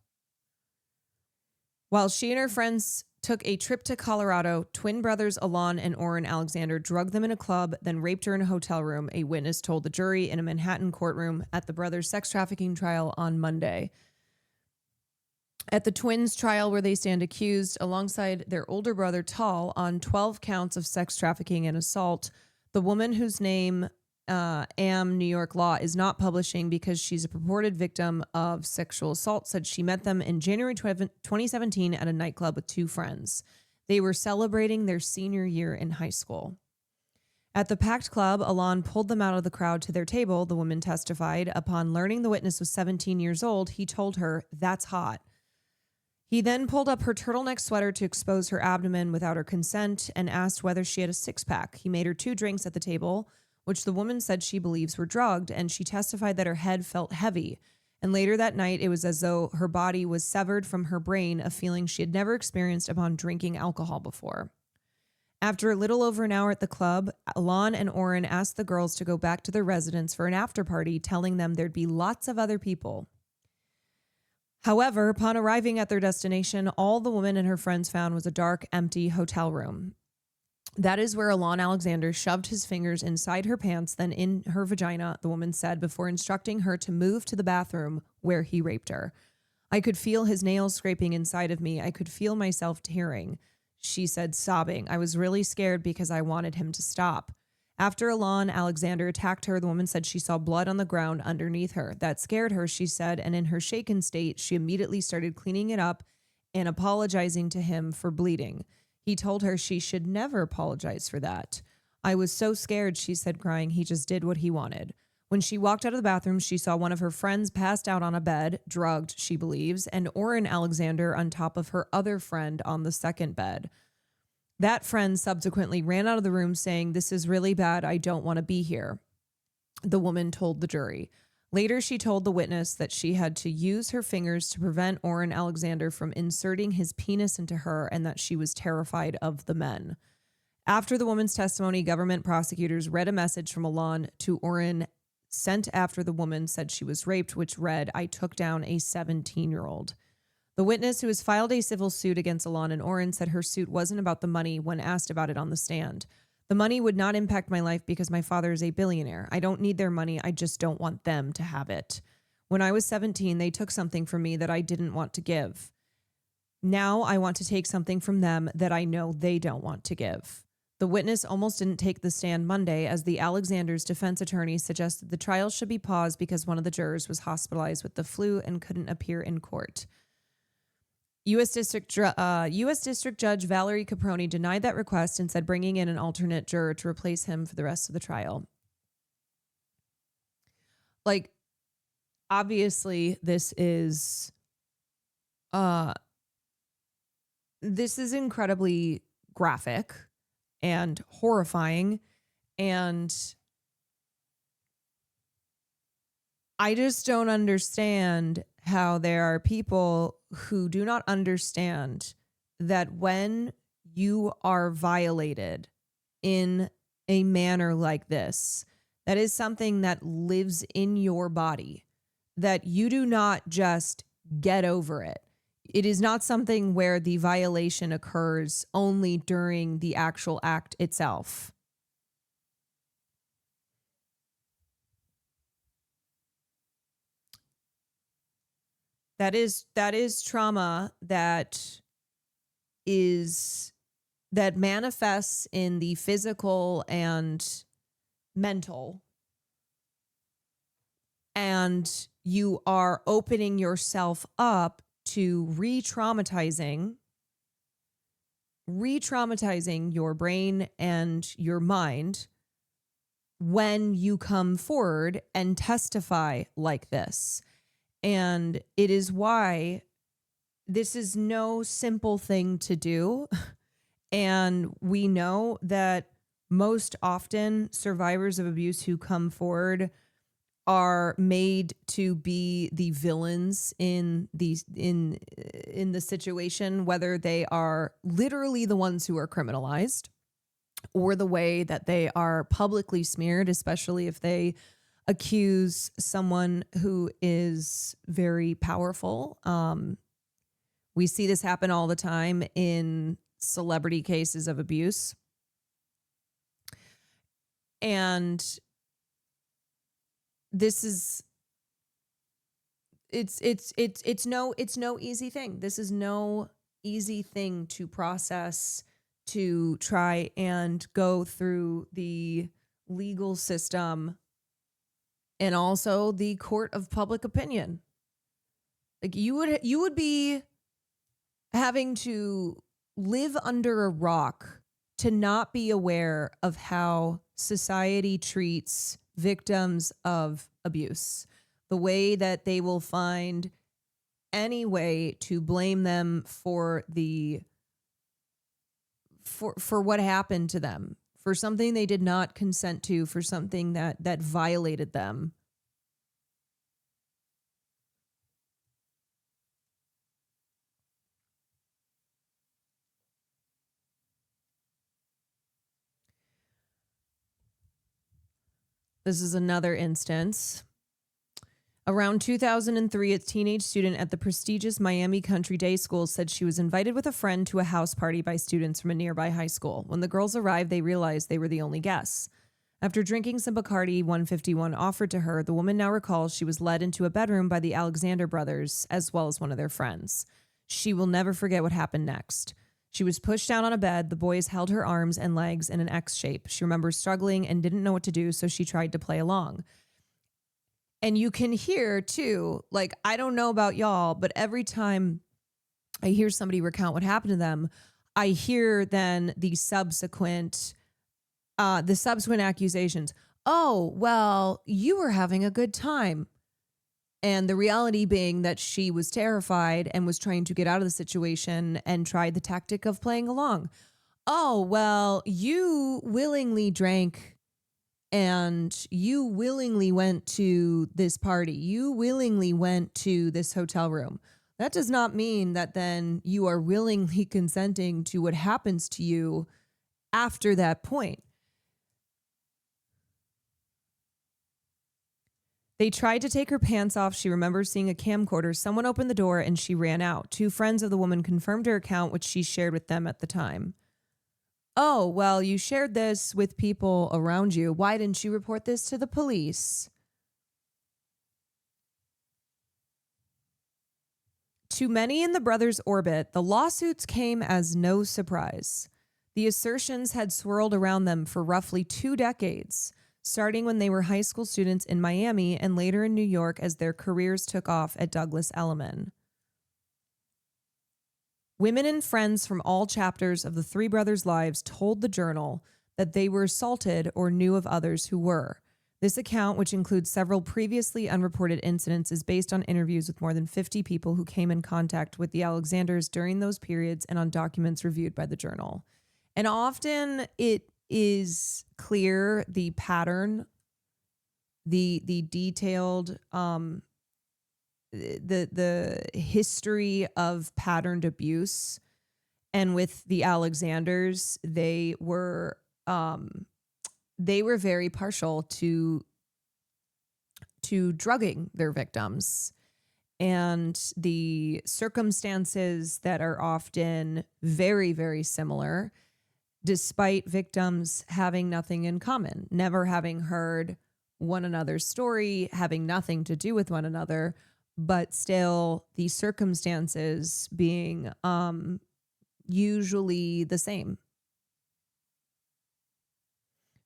While she and her friends took a trip to Colorado, twin brothers Alon and Oren Alexander drugged them in a club, then raped her in a hotel room, a witness told the jury in a Manhattan courtroom at the brothers' sex trafficking trial on Monday. At the twins' trial, where they stand accused alongside their older brother Tal on 12 counts of sex trafficking and assault, the woman whose name Am New York Law is not publishing because she's a purported victim of sexual assault, said she met them in January 2017 at a nightclub with two friends. They were celebrating their senior year in high school. At the packed club, Alon pulled them out of the crowd to their table, the woman testified. Upon learning the witness was 17 years old, he told her, "That's hot." He then pulled up her turtleneck sweater to expose her abdomen without her consent and asked whether she had a six-pack. He made her 2 drinks at the table, which the woman said she believes were drugged, and she testified that her head felt heavy. And later that night, it was as though her body was severed from her brain, a feeling she had never experienced upon drinking alcohol before. After a little over an hour at the club, Alon and Oren asked the girls to go back to their residence for an after party, telling them there'd be lots of other people. However, upon arriving at their destination, all the woman and her friends found was a dark, empty hotel room. That is where Alon Alexander shoved his fingers inside her pants, then in her vagina, the woman said, before instructing her to move to the bathroom where he raped her. "I could feel his nails scraping inside of me. I could feel myself tearing," she said, sobbing. "I was really scared because I wanted him to stop." After Alon Alexander attacked her, the woman said she saw blood on the ground underneath her. That scared her, she said, and in her shaken state, she immediately started cleaning it up and apologizing to him for bleeding. He told her she should never apologize for that. "I was so scared," she said, crying. "He just did what he wanted." When she walked out of the bathroom, she saw one of her friends passed out on a bed, drugged, she believes, and Oren Alexander on top of her other friend on the second bed. That friend subsequently ran out of the room saying, "This is really bad. I don't want to be here," the woman told the jury. Later, she told the witness that she had to use her fingers to prevent Oren Alexander from inserting his penis into her and that she was terrified of the men. After the woman's testimony, government prosecutors read a message from Alon to Oren sent after the woman said she was raped, which read, "I took down a 17-year-old. The witness, who has filed a civil suit against Alon and Oren, said her suit wasn't about the money when asked about it on the stand. "The money would not impact my life because my father is a billionaire. I don't need their money. I just don't want them to have it. When I was 17, they took something from me that I didn't want to give. Now I want to take something from them that I know they don't want to give." The witness almost didn't take the stand Monday as the Alexander's defense attorney suggested the trial should be paused because one of the jurors was hospitalized with the flu and couldn't appear in court. U.S. District Judge Valerie Caproni denied that request and said bringing in an alternate juror to replace him for the rest of the trial. Like, obviously, this is incredibly graphic and horrifying, and I just don't understand how there are people who do not understand that when you are violated in a manner like this, that is something that lives in your body, that you do not just get over it. It is not something where the violation occurs only during the actual act itself. That is trauma that manifests in the physical and mental, and you are opening yourself up to re-traumatizing your brain and your mind when you come forward and testify like this. And it is why this is no simple thing to do. And we know that most often survivors of abuse who come forward are made to be the villains in the situation, whether they are literally the ones who are criminalized or the way that they are publicly smeared, especially if they accuse someone who is very powerful. We see this happen all the time in celebrity cases of abuse. And this is it's no easy thing. This is no easy thing to process, to try and go through the legal system and also the court of public opinion. Like you would be having to live under a rock to not be aware of how society treats victims of abuse, the way that they will find any way to blame them for what happened to them, for something they did not consent to, for something that violated them. This is another instance. Around 2003, a teenage student at the prestigious Miami Country Day School said she was invited with a friend to a house party by students from a nearby high school. When the girls arrived, they realized they were the only guests. After drinking some Bacardi 151 offered to her, the woman now recalls she was led into a bedroom by the Alexander brothers, as well as one of their friends. She will never forget what happened next. She was pushed down on a bed. The boys held her arms and legs in an X shape. She remembers struggling and didn't know what to do, so she tried to play along. And you can hear, too, like, I don't know about y'all, but every time I hear somebody recount what happened to them, I hear then the subsequent accusations. Oh, well, you were having a good time. And the reality being that she was terrified and was trying to get out of the situation and tried the tactic of playing along. Oh, well, you willingly drank and you willingly went to this party. You willingly went to this hotel room. That does not mean that then you are willingly consenting to what happens to you after that point. They tried to take her pants off. She remembers seeing a camcorder. Someone opened the door and she ran out. Two friends of the woman confirmed her account, which she shared with them at the time. Oh, well, you shared this with people around you. Why didn't you report this to the police? To many in the brothers' orbit, the lawsuits came as no surprise. The assertions had swirled around them for roughly 2 decades, starting when they were high school students in Miami and later in New York as their careers took off at Douglas Elliman. Women and friends from all chapters of the three brothers' lives told the Journal that they were assaulted or knew of others who were. This account, which includes several previously unreported incidents, is based on interviews with more than 50 people who came in contact with the Alexanders during those periods and on documents reviewed by the Journal. And often it is clear the pattern, the detailed, the history of patterned abuse. And with the Alexanders, they were very partial to drugging their victims, and the circumstances that are often very, very similar, despite victims having nothing in common, never having heard one another's story, having nothing to do with one another, but still the circumstances being usually the same.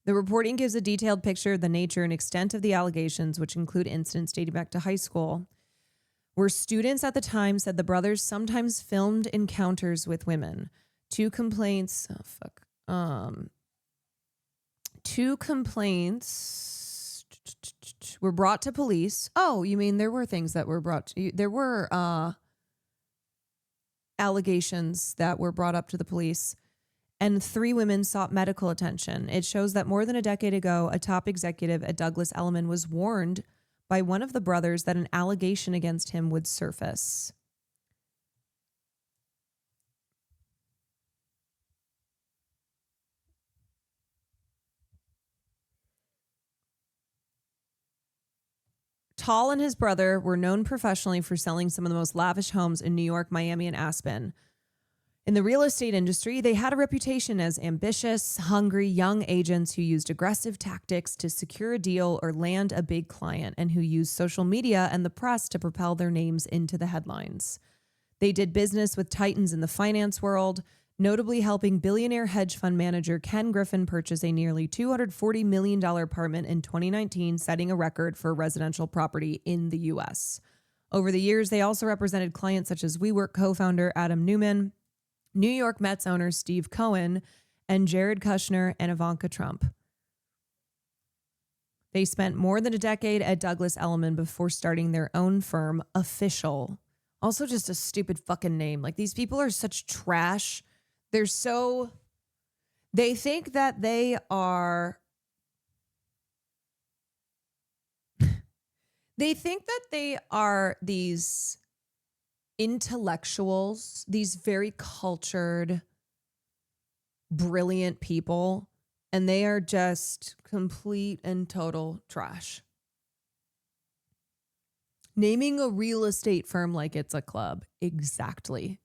The reporting gives a detailed picture of the nature and extent of the allegations, which include incidents dating back to high school, where students at the time said the brothers sometimes filmed encounters with women. Two complaints were brought to police. Oh, you mean there were things that were brought to you? There were allegations that were brought up to the police, and 3 women sought medical attention. It shows that more than a decade ago, a top executive at Douglas Elliman was warned by one of the brothers that an allegation against him would surface. Tall and his brother were known professionally for selling some of the most lavish homes in New York, Miami, and Aspen. In the real estate industry, they had a reputation as ambitious, hungry, young agents who used aggressive tactics to secure a deal or land a big client, and who used social media and the press to propel their names into the headlines. They did business with titans in the finance world, notably helping billionaire hedge fund manager Ken Griffin purchase a nearly $240 million apartment in 2019, setting a record for a residential property in the U.S. Over the years, they also represented clients such as WeWork co-founder Adam Neumann, New York Mets owner Steve Cohen, and Jared Kushner and Ivanka Trump. They spent more than a decade at Douglas Elliman before starting their own firm, Official. Also just a stupid fucking name. Like, these people are such trash. They think that they are, these intellectuals, these very cultured, brilliant people, and they are just complete and total trash. Naming a real estate firm like it's a club. Exactly.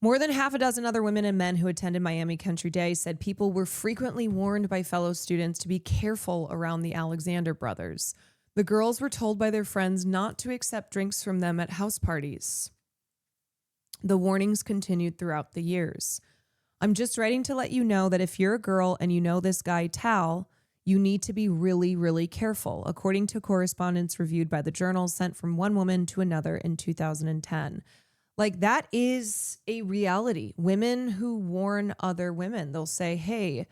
More than half a dozen other women and men who attended Miami Country Day said people were frequently warned by fellow students to be careful around the Alexander brothers. The girls were told by their friends not to accept drinks from them at house parties. The warnings continued throughout the years. I'm just writing to let you know that if you're a girl and you know this guy, Tal, you need to be really, really careful, according to correspondence reviewed by the Journal sent from one woman to another in 2010. Like, that is a reality. Women who warn other women, they'll say, hey,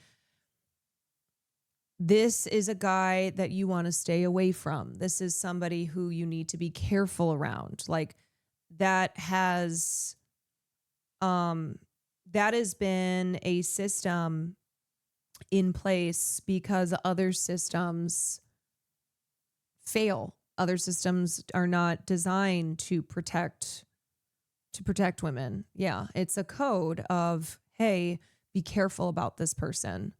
this is a guy that you want to stay away from. This is somebody who you need to be careful around. Like, that has been a system in place because other systems fail. Other systems are not designed to protect women. Yeah, it's a code of, hey, be careful about this person.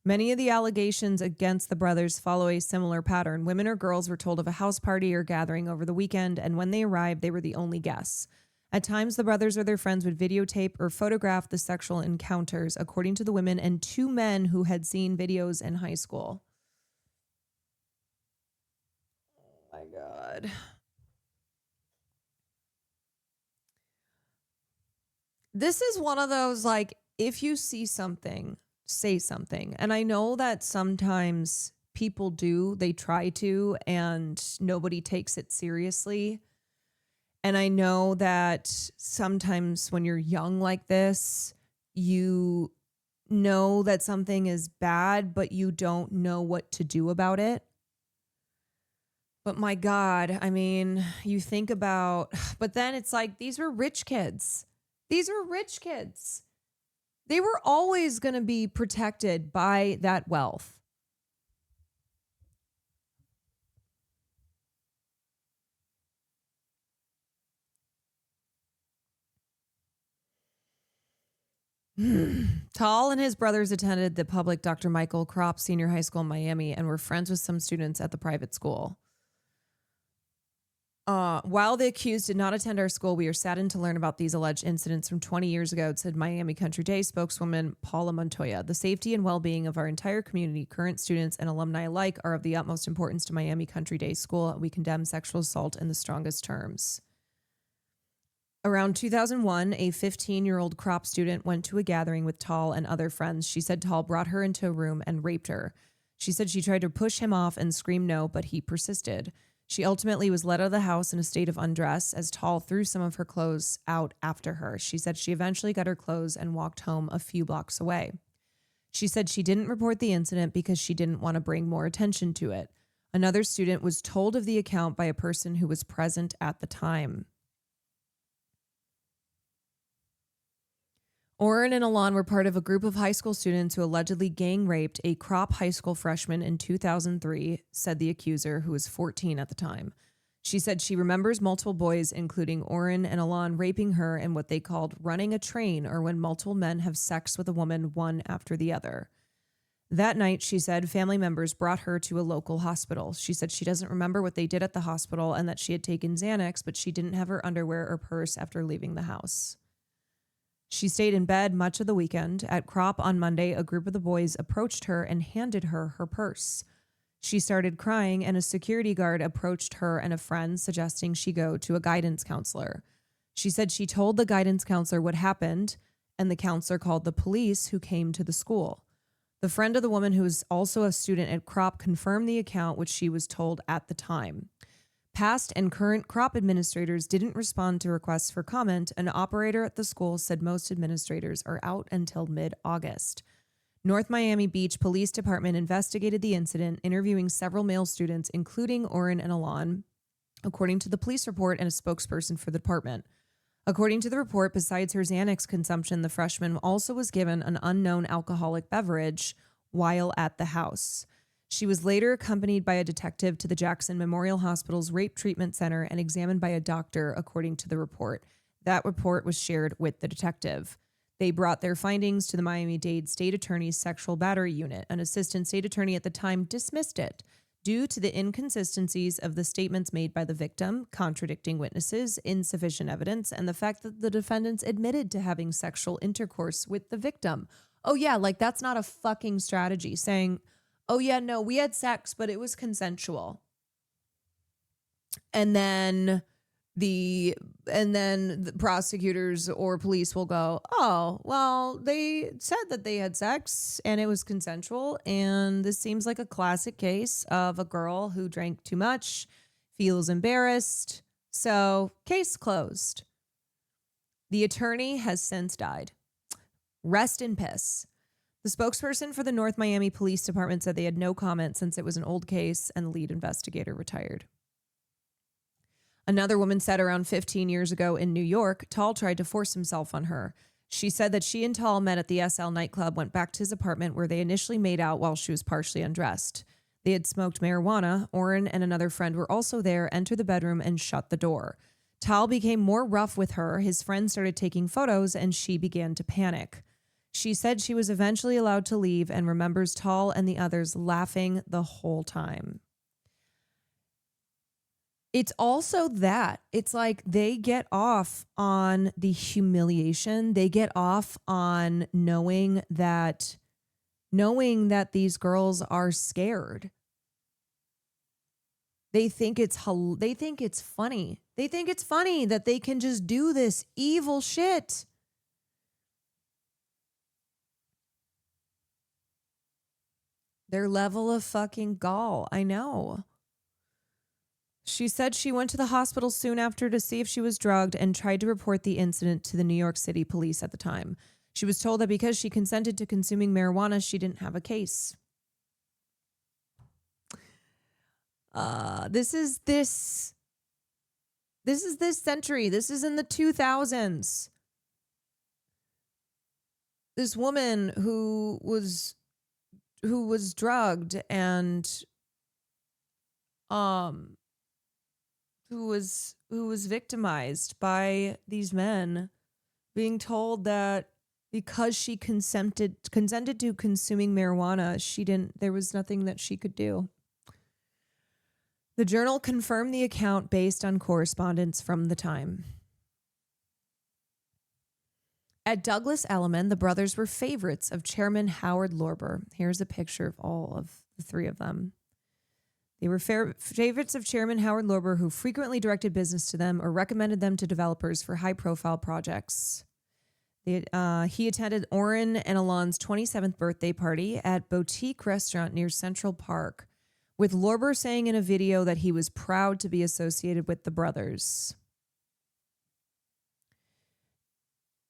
Many of the allegations against the brothers follow a similar pattern. Women or girls were told of a house party or gathering over the weekend, and when they arrived, they were the only guests. At times, the brothers or their friends would videotape or photograph the sexual encounters, according to the women and two men who had seen videos in high school. Oh my God. This is one of those, like, if you see something, say something. And I know that sometimes people do, they try to, and nobody takes it seriously. And I know that sometimes when you're young like this, you know that something is bad, but you don't know what to do about it. But my God, I mean, you think about, but then it's like, these were rich kids. These were rich kids. They were always going to be protected by that wealth. Tal and his brothers attended the public Dr. Michael Kropp Senior High School in Miami and were friends with some students at the private school. While the accused did not attend our school, we are saddened to learn about these alleged incidents from 20 years ago, said Miami Country Day spokeswoman Paula Montoya. The safety and well-being of our entire community, current students and alumni alike, are of the utmost importance to Miami Country Day School. We condemn sexual assault in the strongest terms. Around 2001, a 15-year-old Kropp student went to a gathering with Tal and other friends. She said Tal brought her into a room and raped her. She said she tried to push him off and scream no, but he persisted. She ultimately was led out of the house in a state of undress as Tal threw some of her clothes out after her. She said she eventually got her clothes and walked home a few blocks away. She said she didn't report the incident because she didn't want to bring more attention to it. Another student was told of the account by a person who was present at the time. Oren and Alon were part of a group of high school students who allegedly gang raped a Krop high school freshman in 2003, said the accuser, who was 14 at the time. She said she remembers multiple boys, including Oren and Alon, raping her in what they called running a train, or when multiple men have sex with a woman one after the other. That night, she said family members brought her to a local hospital. She said she doesn't remember what they did at the hospital and that she had taken Xanax, but she didn't have her underwear or purse after leaving the house. She stayed in bed much of the weekend. At Krop on Monday, a group of the boys approached her and handed her her purse. She started crying, and a security guard approached her and a friend, suggesting she go to a guidance counselor. She said she told the guidance counselor what happened, and the counselor called the police, who came to the school. The friend of the woman, who was also a student at Krop, confirmed the account, which she was told at the time. Past and current Krop administrators didn't respond to requests for comment. An operator at the school said most administrators are out until mid-August. North Miami Beach Police Department investigated the incident, interviewing several male students, including Oren and Alon, according to the police report and a spokesperson for the department. According to the report, besides her Xanax consumption, the freshman also was given an unknown alcoholic beverage while at the house. She was later accompanied by a detective to the Jackson Memorial Hospital's Rape Treatment Center and examined by a doctor, according to the report. That report was shared with the detective. They brought their findings to the Miami-Dade State Attorney's Sexual Battery Unit. An assistant state attorney at the time dismissed it due to the inconsistencies of the statements made by the victim, contradicting witnesses, insufficient evidence, and the fact that the defendants admitted to having sexual intercourse with the victim. Oh yeah, like that's not a fucking strategy, saying, oh yeah, no, we had sex, but it was consensual. And then the prosecutors or police will go, oh, well, they said that they had sex and it was consensual. And this seems like a classic case of a girl who drank too much, feels embarrassed. So case closed. The attorney has since died. Rest in piss. The spokesperson for the North Miami Police Department said they had no comment since it was an old case and the lead investigator retired. Another woman said around 15 years ago in New York, Tal tried to force himself on her. She said that she and Tal met at the SL nightclub, went back to his apartment where they initially made out while she was partially undressed. They had smoked marijuana. Oren and another friend were also there, entered the bedroom, and shut the door. Tal became more rough with her. His friend started taking photos, and she began to panic. She said she was eventually allowed to leave and remembers Tal and the others laughing the whole time. It's also that. It's like they get off on the humiliation. They get off on knowing that these girls are scared. They think it's funny. They think it's funny that they can just do this evil shit. Their level of fucking gall. I know. She said she went to the hospital soon after to see if she was drugged and tried to report the incident to the New York City police at the time. She was told that because she consented to consuming marijuana, she didn't have a case. This is this century. This is in the 2000s. This woman who was drugged and who was victimized by these men, being told that because she consented to consuming marijuana, there was nothing that she could do. The Journal confirmed the account based on correspondence from the time. At Douglas Elliman, the brothers were favorites of Chairman Howard Lorber. Here's a picture of all of the three of them. They were favorites of Chairman Howard Lorber, who frequently directed business to them or recommended them to developers for high-profile projects. He attended Oren and Alon's 27th birthday party at Boutique Restaurant near Central Park, with Lorber saying in a video that he was proud to be associated with the brothers.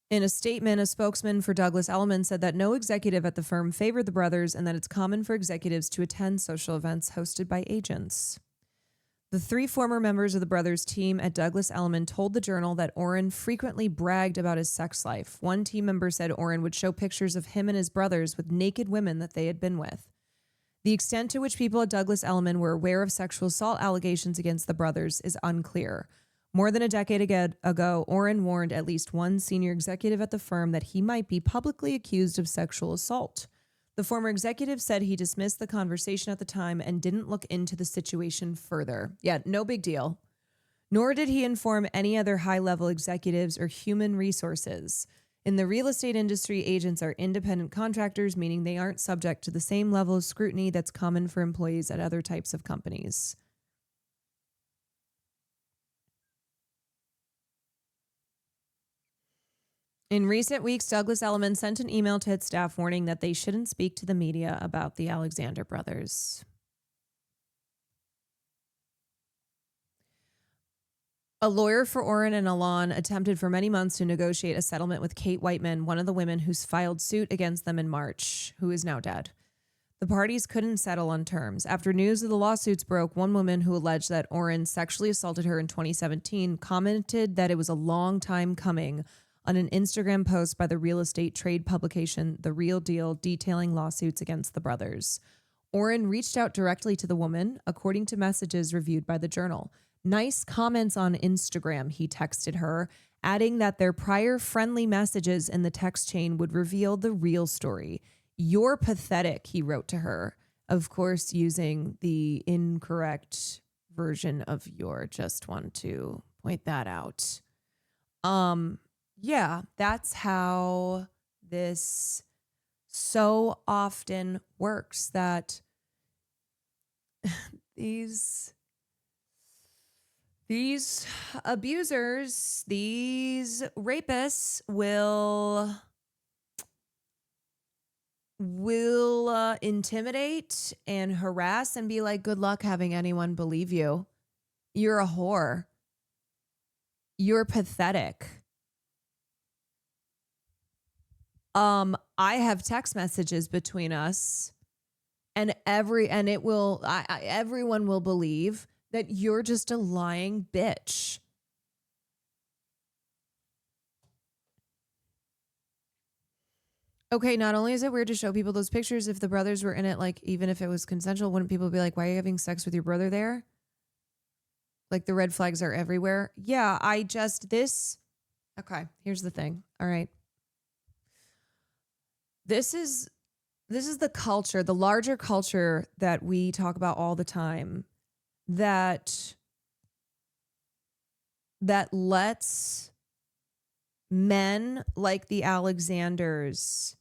In a statement, a spokesman for Douglas Elliman said that no executive at the firm favored the brothers and that it's common for executives to attend social events hosted by agents. The 3 former members of the brothers' team at Douglas Elliman told the Journal that Oren frequently bragged about his sex life. One team member said Oren would show pictures of him and his brothers with naked women that they had been with. The extent to which people at Douglas Elliman were aware of sexual assault allegations against the brothers is unclear. More than a decade ago, Oren warned at least one senior executive at the firm that he might be publicly accused of sexual assault. The former executive said he dismissed the conversation at the time and didn't look into the situation further. Yeah, no big deal. Nor did he inform any other high-level executives or human resources. In the real estate industry, agents are independent contractors, meaning they aren't subject to the same level of scrutiny that's common for employees at other types of companies. In recent weeks, Douglas Elliman sent an email to its staff warning that they shouldn't speak to the media about the Alexander brothers. A lawyer for Oren and Alon attempted for many months to negotiate a settlement with Kate Whiteman, one of the women who's filed suit against them in March, who is now dead. The parties couldn't settle on terms. After news of the lawsuits broke, one woman who alleged that Oren sexually assaulted her in 2017 commented that it was a long time coming on an Instagram post by the real estate trade publication The Real Deal, detailing lawsuits against the brothers. Oren reached out directly to the woman, according to messages reviewed by the Journal. Nice comments on Instagram, he texted her, adding that their prior friendly messages in the text chain would reveal the real story. You're pathetic, he wrote to her. Of course, using the incorrect version of your. Just want to point that out. Yeah, that's how this so often works, that these abusers, these rapists will intimidate and harass and be like, good luck having anyone believe you. You're a whore. You're pathetic. I have text messages between us, and everyone will believe that you're just a lying bitch. Okay, not only is it weird to show people those pictures, if the brothers were in it, like, even if it was consensual, wouldn't people be like, why are you having sex with your brother there? Like, the red flags are everywhere. Yeah, okay, here's the thing. All right. This is the culture, the larger culture that we talk about all the time, that lets men like the Alexanders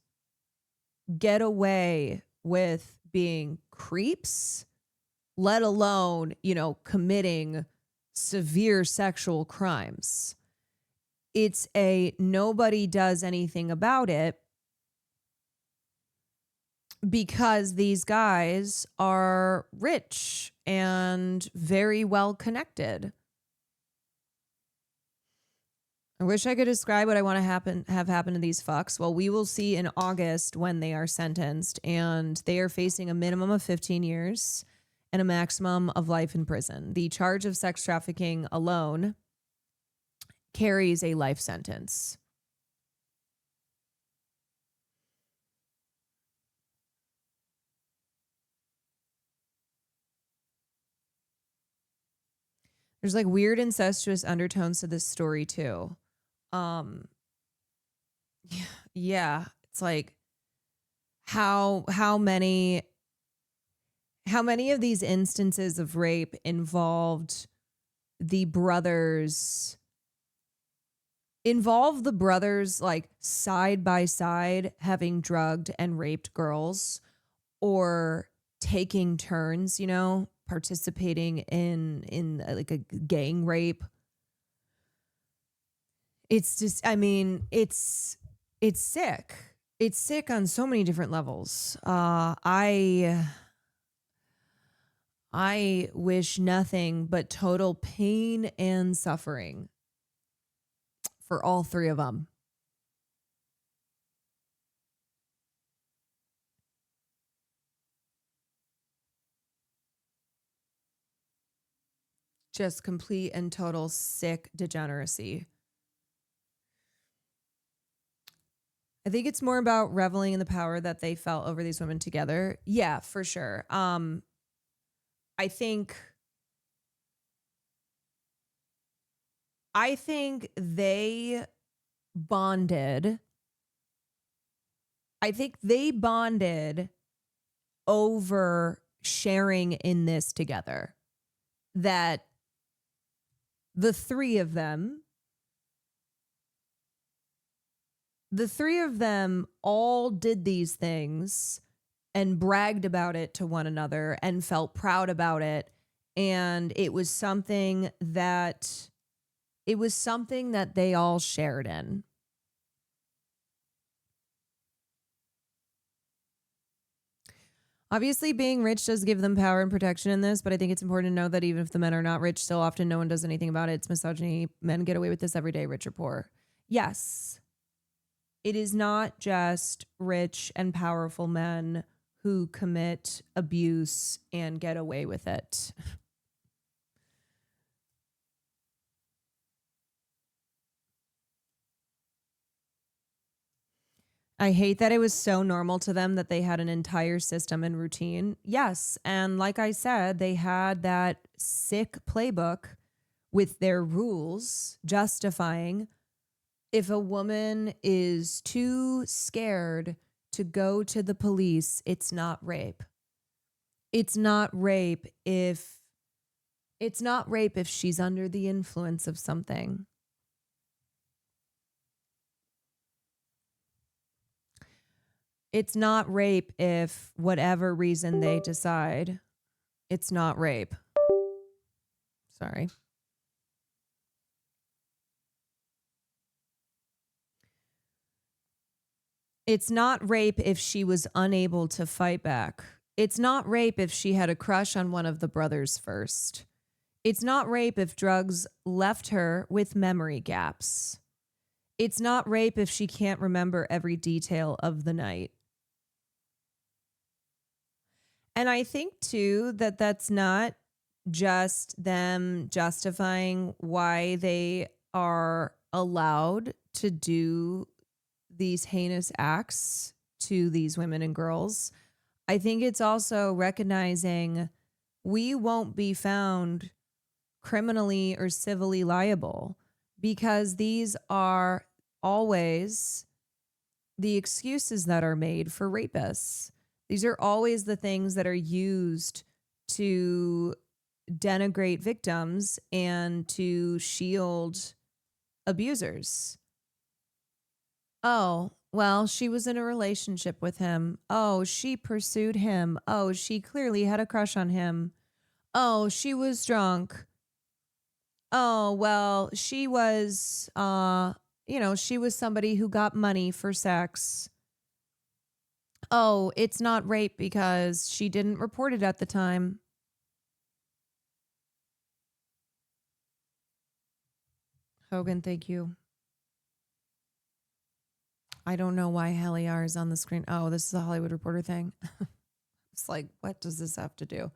get away with being creeps, let alone, committing severe sexual crimes. It's nobody does anything about it because these guys are rich and very well connected. I wish I could describe what I want to have happen to these fucks. Well, we will see in August when they are sentenced, and they are facing a minimum of 15 years and a maximum of life in prison. The charge of sex trafficking alone carries a life sentence. There's like weird incestuous undertones to this story too. Yeah, it's like how many of these instances of rape involve the brothers like side by side having drugged and raped girls, or taking turns, participating in like a gang rape. It's just, it's sick. It's sick on so many different levels. I wish nothing but total pain and suffering for all three of them. just complete and total sick degeneracy. I think it's more about reveling in the power that they felt over these women together. Yeah, for sure. I think they bonded. I think they bonded over sharing in this together. That the three of them all did these things and bragged about it to one another and felt proud about it. And it was something that they all shared in. Obviously, being rich does give them power and protection in this, but I think it's important to know that even if the men are not rich, still often no one does anything about it. It's misogyny. Men get away with this every day, rich or poor. Yes, it is not just rich and powerful men who commit abuse and get away with it. I hate that it was so normal to them that they had an entire system and routine. Yes, and like I said, they had that sick playbook with their rules justifying if a woman is too scared to go to the police, it's not rape. It's not rape if she's under the influence of something. It's not rape if whatever reason they decide, it's not rape. Sorry. It's not rape if she was unable to fight back. It's not rape if she had a crush on one of the brothers first. It's not rape if drugs left her with memory gaps. It's not rape if she can't remember every detail of the night. And I think, too, that that's not just them justifying why they are allowed to do these heinous acts to these women and girls. I think it's also recognizing we won't be found criminally or civilly liable because these are always the excuses that are made for rapists. These are always the things that are used to denigrate victims and to shield abusers. Oh, well, she was in a relationship with him. Oh, she pursued him. Oh, she clearly had a crush on him. Oh, she was drunk. Oh, well, she was, she was somebody who got money for sex. Oh, it's not rape because she didn't report it at the time. Hogan, thank you. I don't know why Heliar is on the screen. Oh, this is a Hollywood Reporter thing. It's like, what does this have to do?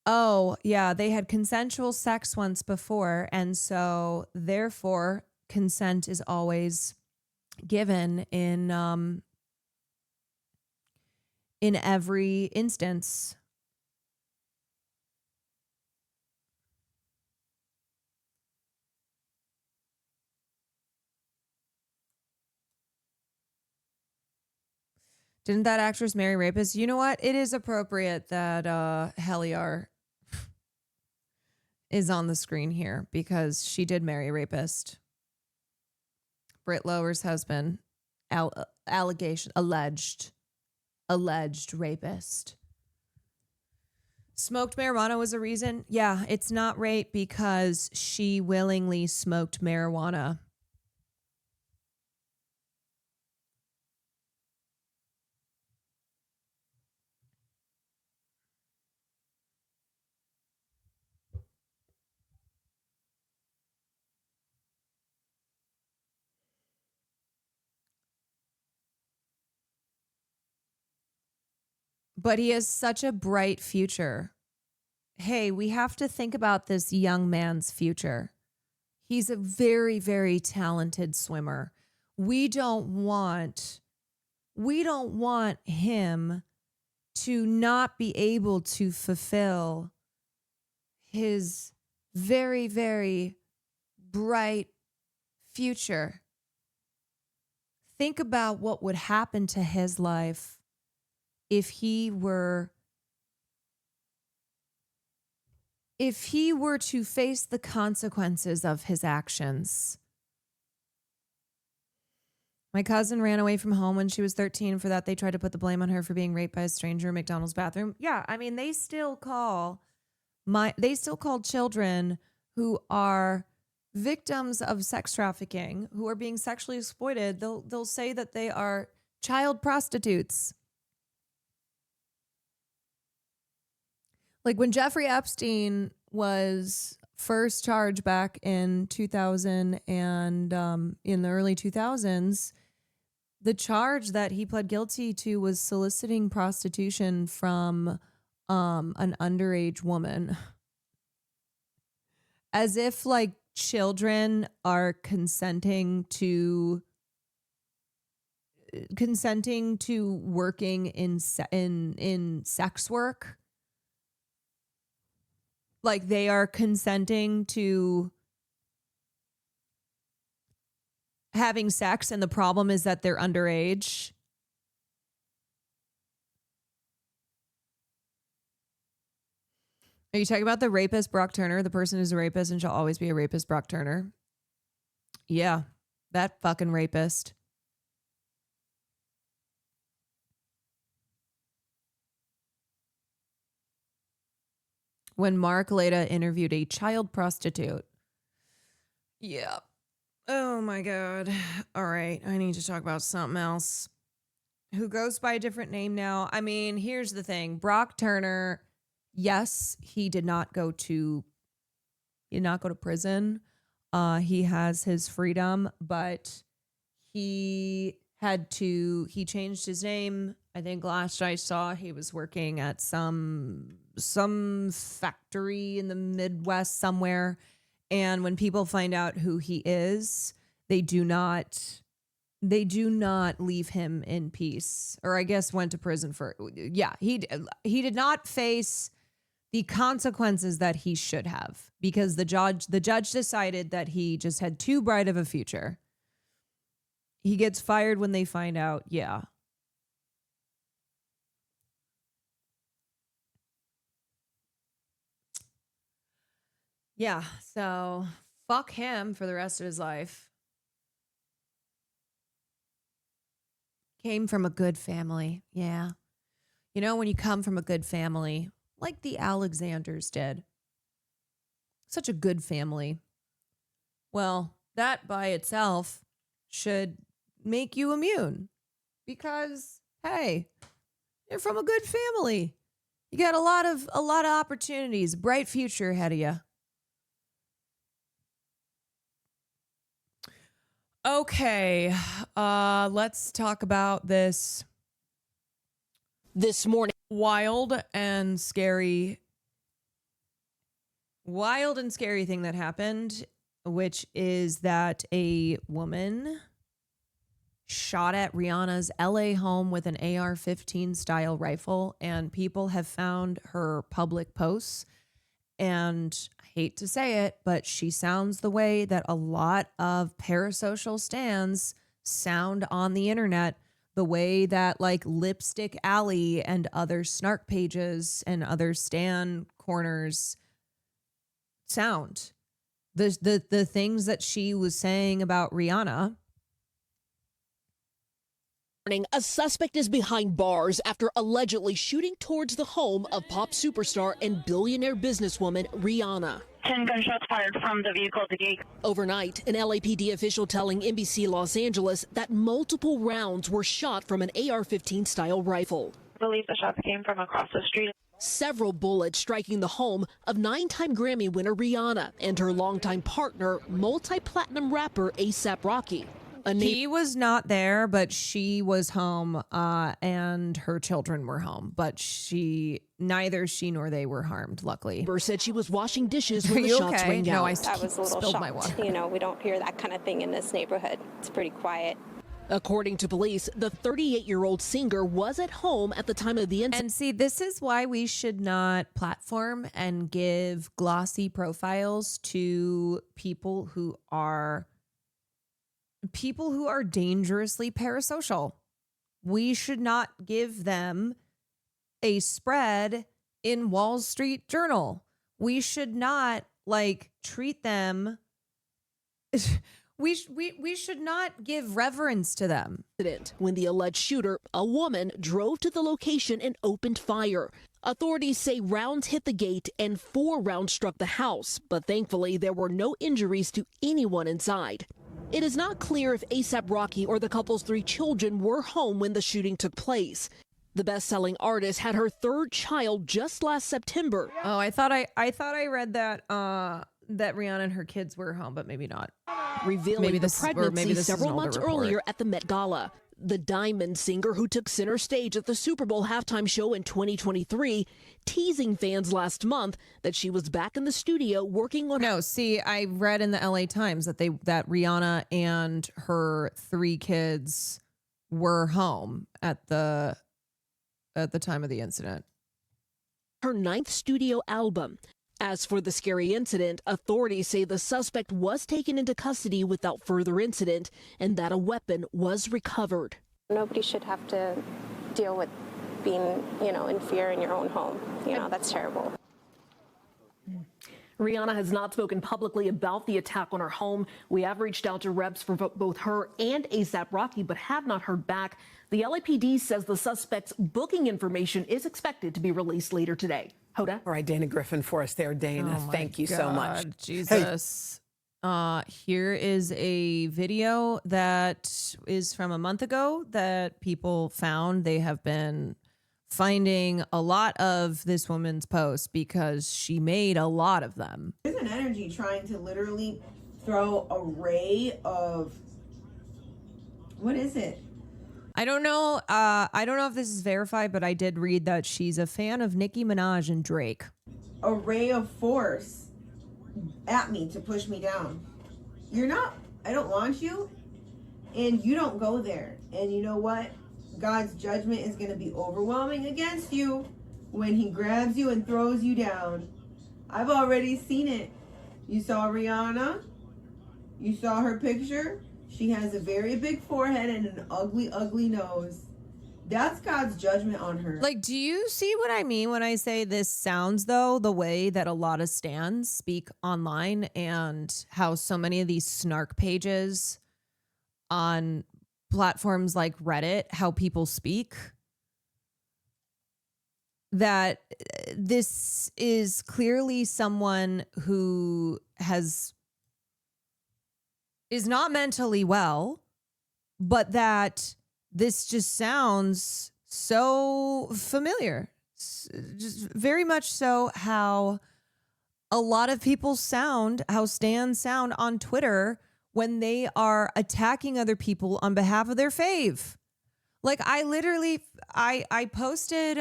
Oh, yeah, they had consensual sex once before, and so therefore consent is always given in every instance. Didn't that actress marry rapists? You know what? It is appropriate that Heliar is on the screen here because she did marry a rapist. Britt Lower's husband, alleged rapist. Smoked marijuana was a reason? Yeah, it's not rape because she willingly smoked marijuana. But he has such a bright future. hey, we have to think about this young man's future. He's a very, very talented swimmer. We don't want him to not be able to fulfill his very, very bright future. Think about what would happen to his life if he were to face the consequences of his actions. My cousin ran away from home when she was 13. For that, they tried to put the blame on her for being raped by a stranger in McDonald's bathroom. Yeah, I mean, they still call children who are victims of sex trafficking, who are being sexually exploited. They'll say that they are child prostitutes. Like when Jeffrey Epstein was first charged back in 2000 and in the early 2000s, the charge that he pled guilty to was soliciting prostitution from an underage woman. As if like children are consenting to working in sex work. Like they are consenting to having sex, and the problem is that they're underage. Are you talking about the rapist, Brock Turner? The person who's a rapist and shall always be a rapist, Brock Turner? Yeah, that fucking rapist. When Mark Leda interviewed a child prostitute. Yeah. Oh my God. All right. I need to talk about something else. Who goes by a different name now? I mean, here's the thing. Brock Turner, yes, he did not go to prison. He has his freedom, but he changed his name. I think last I saw he was working at some factory in the Midwest somewhere. And when people find out who he is, they do not leave him in peace. Or I guess went to prison for, yeah, he did not face the consequences that he should have, because the judge decided that he just had too bright of a future. He gets fired when they find out. Yeah. Yeah, so fuck him for the rest of his life. Came from a good family. Yeah. You know, when you come from a good family, like the Alexanders did, such a good family, well, that by itself should make you immune, because, hey, you're from a good family. You got a lot of opportunities, bright future ahead of you. Okay, let's talk about this morning. Wild and scary thing that happened, which is that a woman shot at Rihanna's LA home with an AR-15 style rifle, and people have found her public posts, and I hate to say it, but she sounds the way that a lot of parasocial stans sound on the internet, the way that like Lipstick Alley and other snark pages and other stan corners sound. The things that she was saying about Rihanna. A suspect is behind bars after allegedly shooting towards the home of pop superstar and billionaire businesswoman Rihanna. 10 gunshots fired from the vehicle at the gate. Overnight, an LAPD official telling NBC Los Angeles that multiple rounds were shot from an AR-15 style rifle. I believe the shots came from across the street. Several bullets striking the home of 9-time Grammy winner Rihanna and her longtime partner, multi-platinum rapper A$AP Rocky. He was not there, but she was home, and her children were home. But neither she nor they were harmed, luckily. Neighbor said she was washing dishes when Are the you shots okay? rang No, out. I was a little spilled my shocked. water. You know, we don't hear that kind of thing in this neighborhood. It's pretty quiet. According to police, the 38-year-old singer was at home at the time of the incident. And see, this is why we should not platform and give glossy profiles to people who are dangerously parasocial. We should not give them a spread in Wall Street Journal. We should not treat them. We should not give reverence to them. When the alleged shooter, a woman, drove to the location and opened fire. Authorities say rounds hit the gate and 4 rounds struck the house, but thankfully there were no injuries to anyone inside. It is not clear if A$AP Rocky or the couple's 3 children were home when the shooting took place. The best-selling artist had her 3rd child just last September. Oh, I thought I read that that Rihanna and her kids were home, but maybe not. Revealing the pregnancy this is an several older months report. earlier at the Met Gala. The Diamond singer, who took center stage at the Super Bowl halftime show in 2023, teasing fans last month that she was back in the studio working on... No, see, I read in the LA Times that Rihanna and her 3 kids were home at the time of the incident. Her 9th studio album. As for the scary incident, authorities say the suspect was taken into custody without further incident and that a weapon was recovered. Nobody should have to deal with being, in fear in your own home. That's terrible. Rihanna has not spoken publicly about the attack on her home. We have reached out to reps for both her and A$AP Rocky, but have not heard back. The LAPD says the suspect's booking information is expected to be released later today. Hoda? All right, Dana Griffin for us there. Dana, thank you so much. Jesus. Here is a video that is from a month ago that people found. They have been finding a lot of this woman's posts because she made a lot of them. There's an energy trying to literally throw a ray of, what is it? I don't know. I don't know if this is verified, but I did read that she's a fan of Nicki Minaj and Drake. A ray of force at me to push me down. I don't want you, and you don't go there. And you know what? God's judgment is going to be overwhelming against you when he grabs you and throws you down. I've already seen it. You saw Rihanna. You saw her picture. She has a very big forehead and an ugly, ugly nose. That's God's judgment on her. Do you see what I mean when I say this sounds, though, the way that a lot of stans speak online and how so many of these snark pages on platforms like Reddit, how people speak? That this is clearly someone who is not mentally well, but that this just sounds so familiar. Just very much so how a lot of people sound, how stans sound on Twitter when they are attacking other people on behalf of their fave. I posted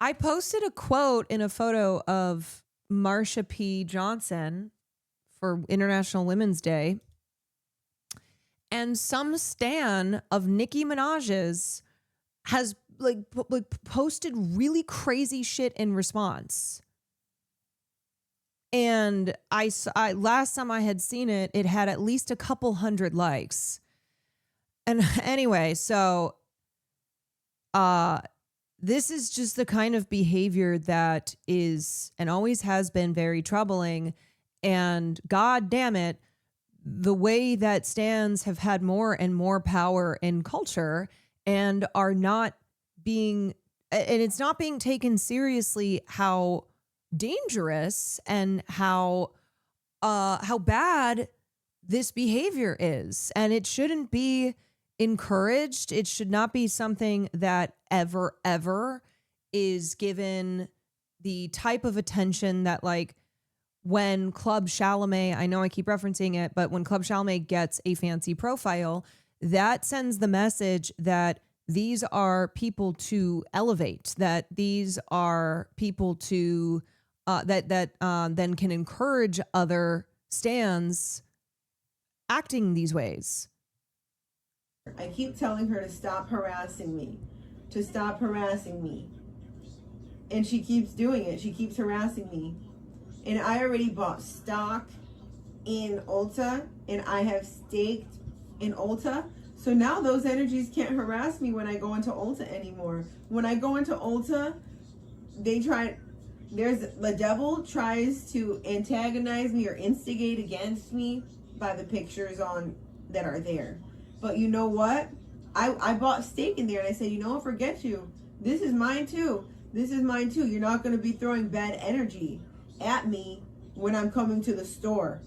I posted a quote in a photo of Marsha P. Johnson for International Women's Day. And some stan of Nicki Minaj's has posted really crazy shit in response. And I last time I had seen it, it had at least a couple hundred likes. And anyway, so this is just the kind of behavior that is and always has been very troubling. And God damn it, the way that stans have had more and more power in culture and are not being, and it's not being taken seriously how dangerous and how bad this behavior is. And it shouldn't be encouraged. It should not be something that ever is given the type of attention that when Club Chalamet, I know I keep referencing it, but when Club Chalamet gets a fancy profile, that sends the message that these are people to elevate, that these are people to that then can encourage other stans acting these ways. I keep telling her to stop harassing me, to stop harassing me. And she keeps doing it. She keeps harassing me. And I already bought stock in Ulta, and I have staked in Ulta. So now those energies can't harass me when I go into Ulta anymore. When I go into Ulta, the devil tries to antagonize me or instigate against me by the pictures that are there. But you know what? I bought steak in there, and I said, you know what, forget you. This is mine too. This is mine too. You're not going to be throwing bad energy at me when I'm coming to the store.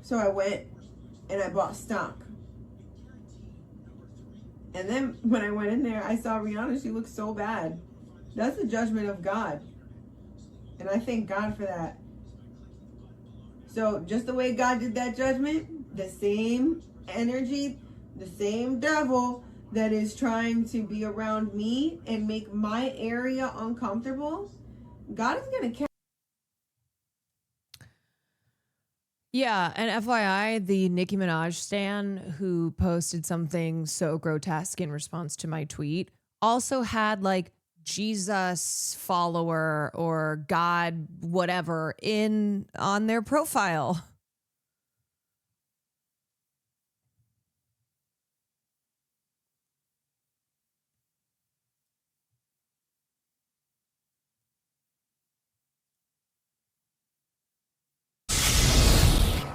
So I went and I bought stock. And then when I went in there, I saw Rihanna. She looked so bad. That's the judgment of God. And I thank God for that. So just the way God did that judgment, the same energy, the same devil that is trying to be around me and make my area uncomfortable, God is going to catch. Yeah, and FYI, the Nicki Minaj stan who posted something so grotesque in response to my tweet also had like Jesus follower or God whatever on their profile.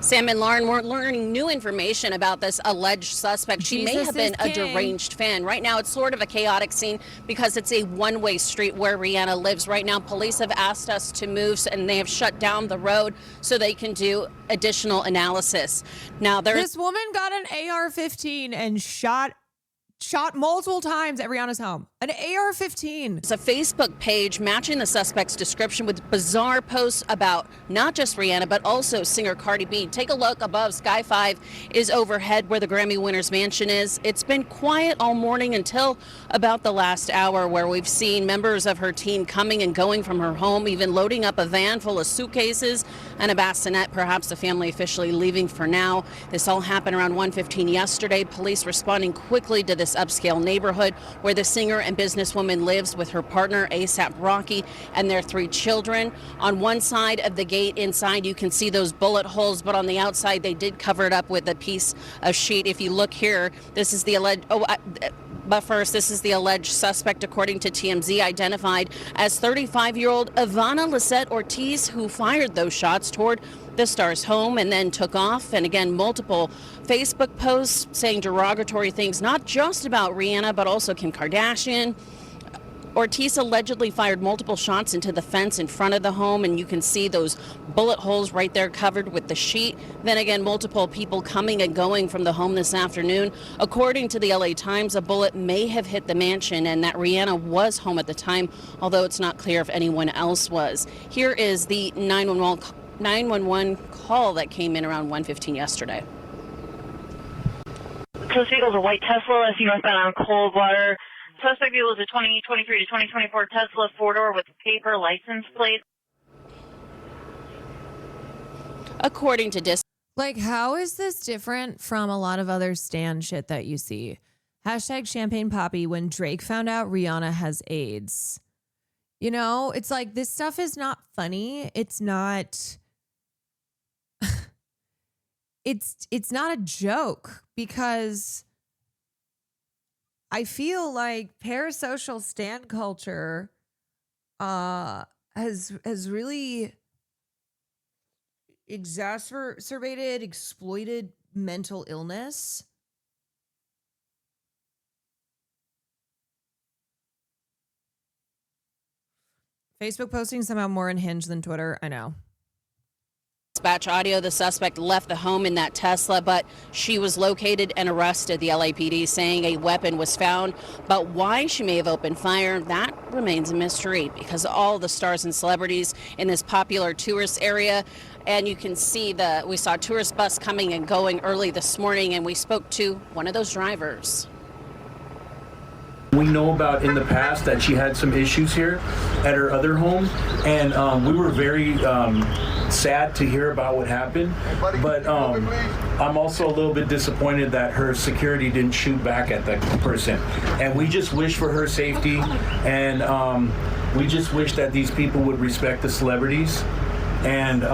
Sam and Lauren weren't learning new information about this alleged suspect. She may have been a deranged fan. Right now, it's sort of a chaotic scene because it's a one-way street where Rihanna lives. Right now, police have asked us to move, and they have shut down the road so they can do additional analysis. Now, this woman got an AR-15 and shot multiple times at Rihanna's home. An AR-15. It's a Facebook page matching the suspect's description with bizarre posts about not just Rihanna, but also singer Cardi B. Take a look above. Sky 5 is overhead where the Grammy winner's mansion is. It's been quiet all morning until about the last hour, where we've seen members of her team coming and going from her home, even loading up a van full of suitcases and a bassinet, perhaps the family officially leaving for now. This all happened around 1:15 yesterday. Police responding quickly to this upscale neighborhood where the singer and businesswoman lives with her partner, A$AP Rocky, and their 3 children. On one side of the gate inside, you can see those bullet holes, but on the outside, they did cover it up with a piece of sheet. If you look here, this is the alleged... But first, this is the alleged suspect, according to TMZ, identified as 35-year-old Ivana Lisette Ortiz, who fired those shots toward the star's home and then took off. And again, multiple Facebook posts saying derogatory things, not just about Rihanna, but also Kim Kardashian. Ortiz allegedly fired multiple shots into the fence in front of the home, and you can see those bullet holes right there covered with the sheet. Then again, multiple people coming and going from the home this afternoon. According to the LA Times, a bullet may have hit the mansion and that Rihanna was home at the time, although it's not clear if anyone else was. Here is the 911 call that came in around 1:15 yesterday. This vehicle is a white Tesla, seen northbound on Coldwater. Suspect vehicle is a 2023 to 2024 Tesla 4-door with paper license plate. According to Like, how is this different from a lot of other stan shit that you see? Hashtag Champagne Poppy when Drake found out Rihanna has AIDS. You know, it's like this stuff is not funny. It's not... it's not a joke, because I feel like parasocial stan culture has really exacerbated, exploited mental illness. Facebook posting somehow more unhinged than Twitter. I know. Dispatch audio, the suspect left the home in that Tesla, but she was located and arrested, the LAPD saying a weapon was found. But why she may have opened fire, that remains a mystery because all the stars and celebrities in this popular tourist area. And you can see we saw a tourist bus coming and going early this morning, and we spoke to one of those drivers. We know about in the past that she had some issues here at her other home, and we were very sad to hear about what happened. But I'm also a little bit disappointed that her security didn't shoot back at the person. And we just wish for her safety, and we just wish that these people would respect the celebrities. And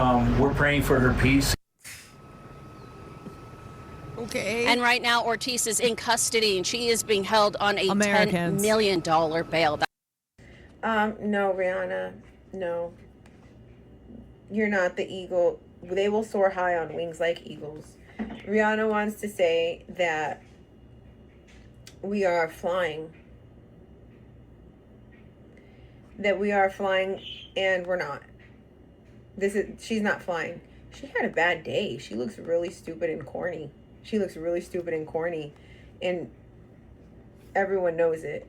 we're praying for her peace. Okay. And right now, Ortiz is in custody, and she is being held on a $10 million bail. No, Rihanna, no. You're not the eagle. They will soar high on wings like eagles. Rihanna wants to say that we are flying. That we are flying, and we're not. She's not flying. She had a bad day. She looks really stupid and corny. And everyone knows it.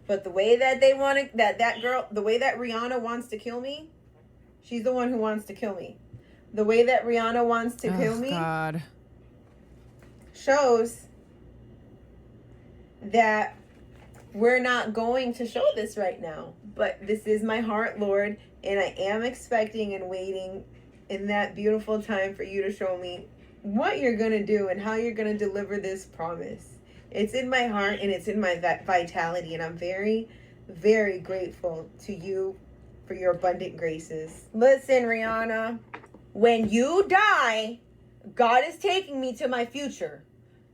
But the way that they want to, that girl, the way that Rihanna wants to kill me, she's the one who wants to kill me. The way that Rihanna wants to kill me shows that we're not going to show this right now. But this is my heart, Lord, and I am expecting and waiting in that beautiful time for you to show me what you're going to do and how you're going to deliver this promise. It's in my heart and it's in my vitality, and I'm very, very grateful to you for your abundant graces. Listen, Rihanna, when you die, God is taking me to my future.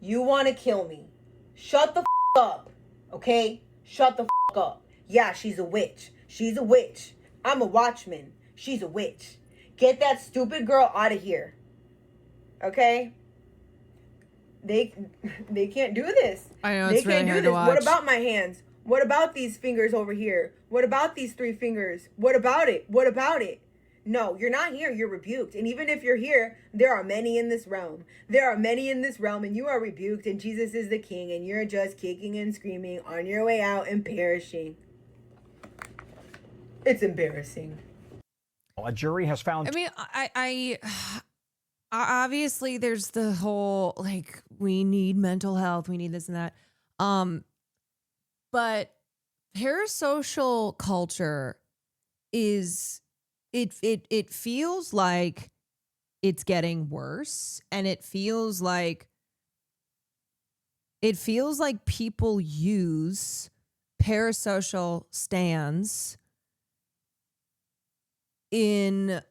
You want to kill me. Shut the up, okay? Shut the up. Yeah, she's a witch. She's a witch. I'm a watchman. She's a witch. Get that stupid girl out of here. Okay? They can't do this. I know, it's really hard to watch. What about my hands? What about these fingers over here? What about these 3 fingers? What about it? What about it? No, you're not here. You're rebuked. And even if you're here, there are many in this realm. There are many in this realm, and you are rebuked, and Jesus is the King, and you're just kicking and screaming on your way out and perishing. It's embarrassing. A jury has found... I mean, I obviously there's the whole, like, we need mental health, we need this and that. But parasocial culture is, it feels like it's getting worse, and it feels like people use parasocial stands in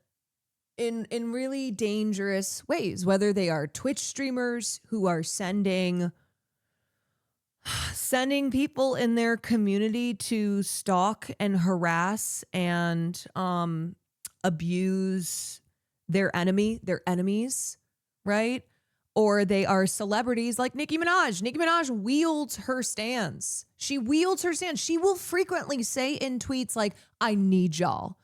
really dangerous ways, whether they are Twitch streamers who are sending people in their community to stalk and harass and abuse their enemies, right? Or they are celebrities like Nicki Minaj. Nicki Minaj wields her stands. She wields her stands. She will frequently say in tweets like, I need y'all.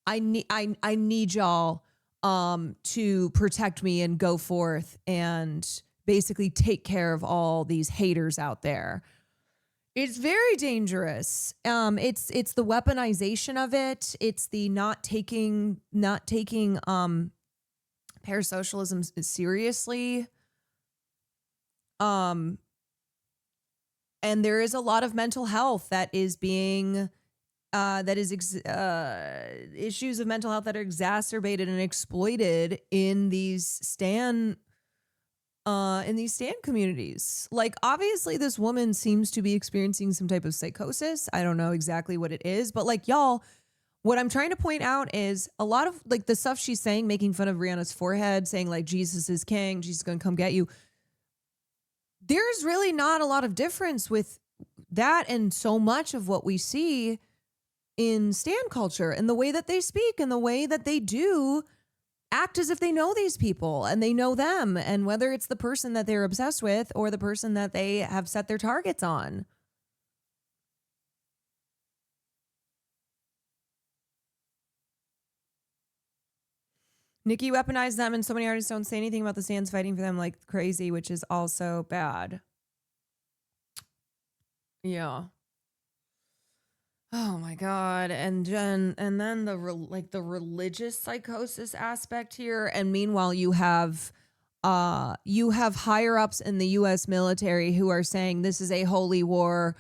I need y'all to protect me and go forth and basically take care of all these haters out there. It's very dangerous. It's the weaponization of it. It's the not taking parasocialism seriously. And there is a lot of mental health that is being issues of mental health that are exacerbated and exploited in these stan communities. Like, obviously this woman seems to be experiencing some type of psychosis. I don't know exactly what it is, but like, y'all, what I'm trying to point out is a lot of like the stuff she's saying, making fun of Rihanna's forehead, saying like Jesus is king, Jesus is going to come get you. There's really not a lot of difference with that and so much of what we see in stan culture and the way that they speak and the way that they do act as if they know these people and they know them, and whether it's the person that they're obsessed with or the person that they have set their targets on. Nikki weaponized them, and so many artists don't say anything about the stands fighting for them like crazy, which is also bad. Yeah. Oh my God. And then the religious psychosis aspect here. And meanwhile, you have higher ups in the US military who are saying this is a holy war.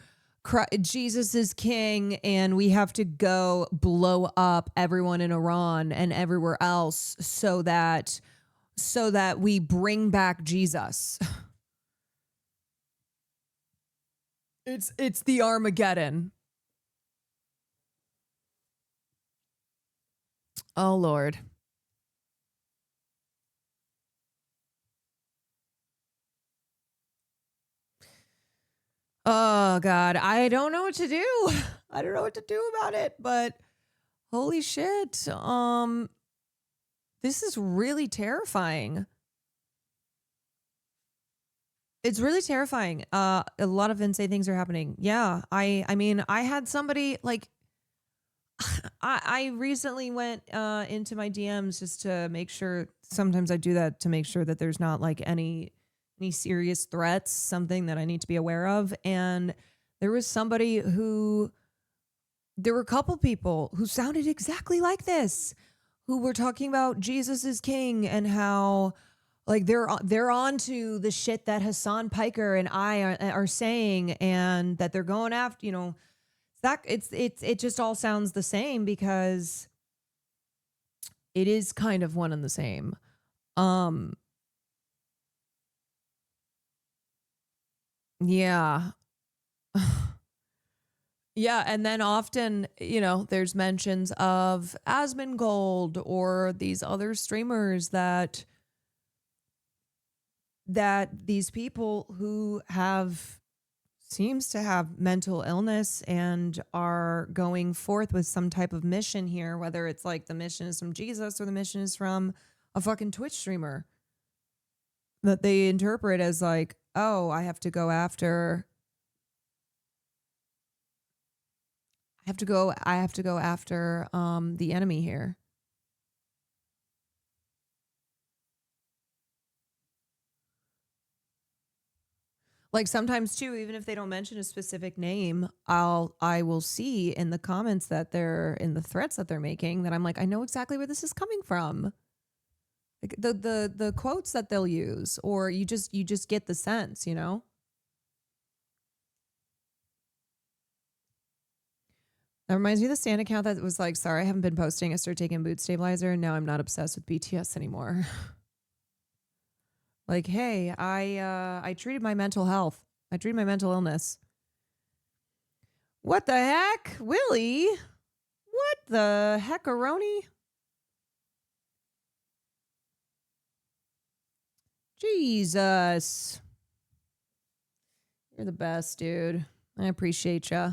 Jesus is king, and we have to go blow up everyone in Iran and everywhere else so that we bring back Jesus. It's the Armageddon. Oh, Lord. Oh, God. I don't know what to do. I don't know what to do about it, but holy shit. This is really terrifying. It's really terrifying. A lot of insane things are happening. Yeah. I mean, I had somebody like, I recently went into my DMs just to make sure. Sometimes I do that to make sure that there's not like any serious threats, something that I need to be aware of. And there was there were a couple people who sounded exactly like this, who were talking about Jesus is king and how like they're on to the shit that Hassan Piker and I are saying, and that they're going after, it just all sounds the same because it is kind of one and the same. Yeah. Yeah, and then often, there's mentions of Asmongold or these other streamers that these people who seems to have mental illness and are going forth with some type of mission here, whether it's like the mission is from Jesus or the mission is from a fucking Twitch streamer, that they interpret as like, oh, I have to go after the enemy here. Like sometimes too, even if they don't mention a specific name, I will see in the comments that they're in the threats that they're making that I'm like, I know exactly where this is coming from. Like the quotes that they'll use, or you just get the sense, That reminds me of the Stan account that was like, sorry, I haven't been posting. I started taking boot stabilizer and now I'm not obsessed with BTS anymore. Like, hey, I treated my mental health. I treated my mental illness. What the heck? Willie? What the heckaroni? Jesus. You're the best, dude. I appreciate ya.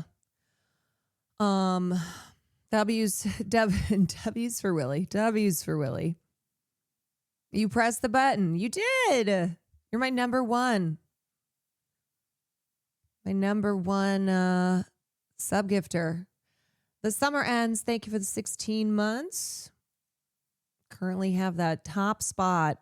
W's for Willie. W's for Willie. You pressed the button. You did. You're my number one. My number one sub-gifter. The summer ends. Thank you for the 16 months. Currently have that top spot.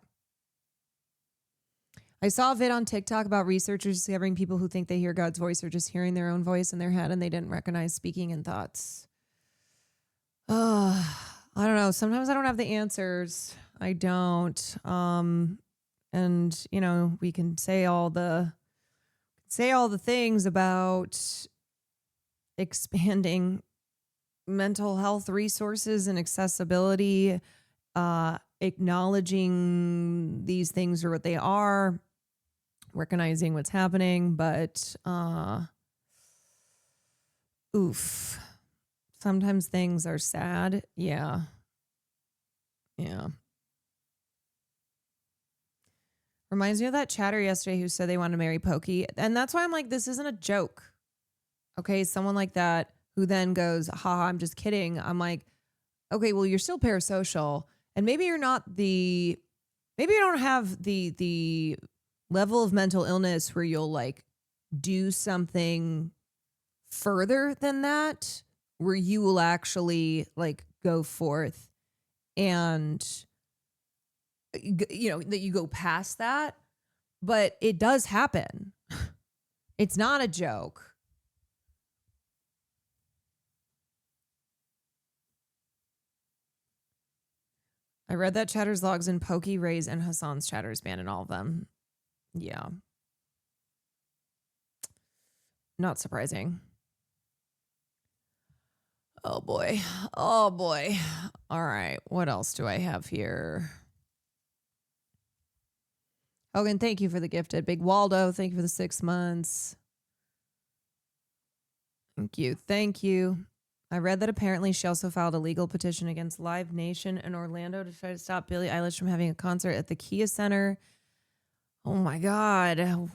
I saw a vid on TikTok about researchers discovering people who think they hear God's voice are just hearing their own voice in their head and they didn't recognize speaking in thoughts. I don't know. Sometimes I don't have the answers. I don't. And we can say all the things about expanding mental health resources and accessibility, acknowledging these things for what they are, recognizing what's happening, but sometimes things are sad. Yeah. Reminds me of that chatter yesterday who said they want to marry Pokey. And that's why I'm like, this isn't a joke. Okay, someone like that who then goes, haha, I'm just kidding. I'm like, okay, well, you're still parasocial. And maybe you don't have the level of mental illness where you'll like do something further than that, where you will actually like go forth and you know, that you go past that, but it does happen. It's not a joke. I read that Chatter's logs in Pokey, Ray's, and Hassan's Chatter's ban in all of them. Yeah. Not surprising. Oh boy. Oh boy. All right. What else do I have here? Hogan, thank you for the gifted. Big Waldo, thank you for the 6 months. Thank you. Thank you. I read that apparently she also filed a legal petition against Live Nation in Orlando to try to stop Billie Eilish from having a concert at the Kia Center. Oh my God.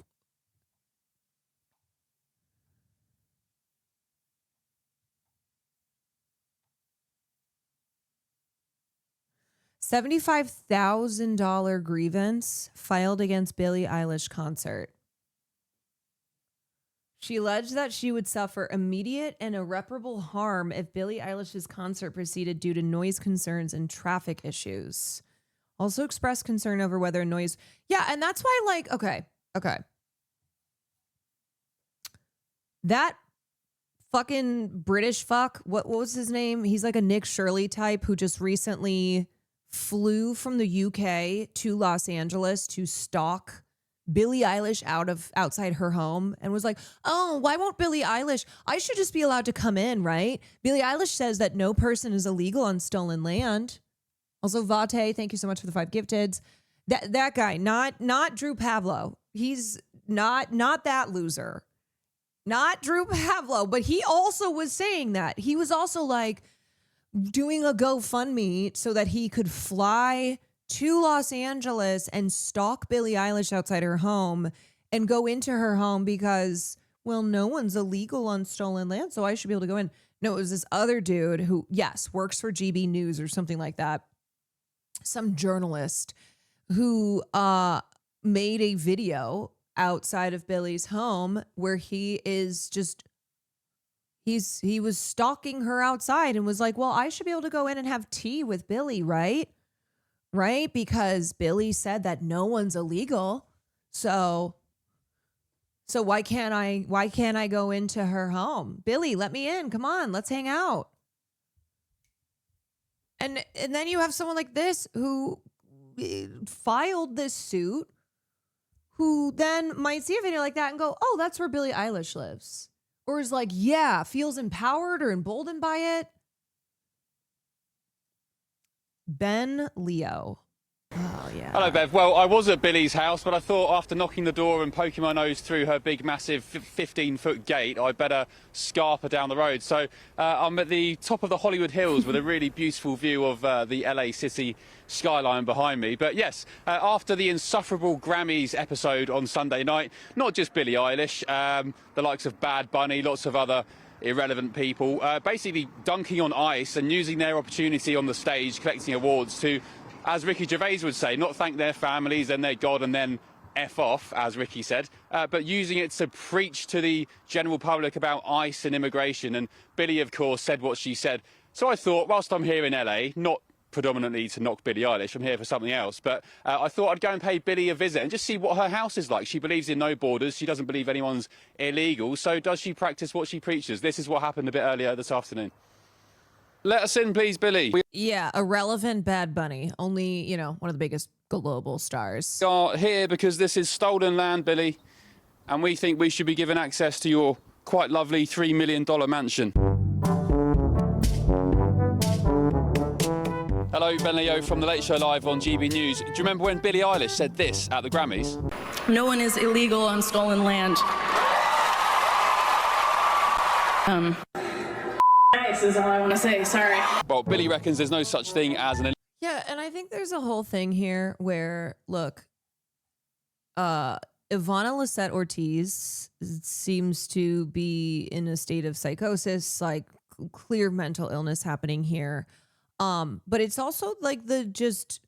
$75,000 grievance filed against Billie Eilish concert. She alleged that she would suffer immediate and irreparable harm if Billie Eilish's concert proceeded due to noise concerns and traffic issues. Also expressed concern over whether noise... Yeah, and that's why, like, okay. That fucking British fuck, what was his name? He's like a Nick Shirley type who just recently flew from the UK to Los Angeles to stalk Billie Eilish outside her home and was like, oh, why won't Billie Eilish? I should just be allowed to come in, right? Billie Eilish says that no person is illegal on stolen land. Also, Vate, thank you so much for the 5 gifteds. That guy, not Drew Pavlo. He's not that loser. Not Drew Pavlo, but he also was saying that. He was also like doing a GoFundMe so that he could fly to Los Angeles and stalk Billie Eilish outside her home and go into her home because, well, no one's illegal on stolen land, so I should be able to go in. No, it was this other dude who, yes, works for GB News or something like that. Some journalist who made a video outside of Billie's home where he was stalking her outside and was like, well, I should be able to go in and have tea with Billie, right? Right? Because Billie said that no one's illegal. So why can't I go into her home? Billie, let me in. Come on, let's hang out. And then you have someone like this who filed this suit, who then might see a video like that and go, oh, that's where Billie Eilish lives. Or is like, yeah, feels empowered or emboldened by it. Ben Leo. Oh, yeah. Hello, Bev. Well, I was at Billie's house, but I thought after knocking the door and poking my nose through her big, massive 15-foot gate, I'd better scarper down the road. So I'm at the top of the Hollywood Hills with a really beautiful view of the LA city skyline behind me. But yes, after the insufferable Grammys episode on Sunday night, not just Billie Eilish, the likes of Bad Bunny, lots of other irrelevant people, basically dunking on ice and using their opportunity on the stage, collecting awards to, as Ricky Gervais would say, not thank their families and their God and then F off, as Ricky said, but using it to preach to the general public about ICE and immigration. And Billie, of course, said what she said. So I thought, whilst I'm here in LA, not predominantly to knock Billie Eilish, I'm here for something else, but I thought I'd go and pay Billie a visit and just see what her house is like. She believes in no borders. She doesn't believe anyone's illegal. So does she practice what she preaches? This is what happened a bit earlier this afternoon. Let us in, please, Billie. Yeah, irrelevant Bad Bunny. Only, one of the biggest global stars. We are here because this is stolen land, Billie, and we think we should be given access to your quite lovely $3 million mansion. Hello, Ben Leo from The Late Show Live on GB News. Do you remember when Billie Eilish said this at the Grammys? No one is illegal on stolen land. Nice is all I want to say, sorry. Well, Billie reckons there's no such thing as an... Yeah, and I think there's a whole thing here where, look, Ivana Lissette Ortiz seems to be in a state of psychosis, like clear mental illness happening here. But it's also like the just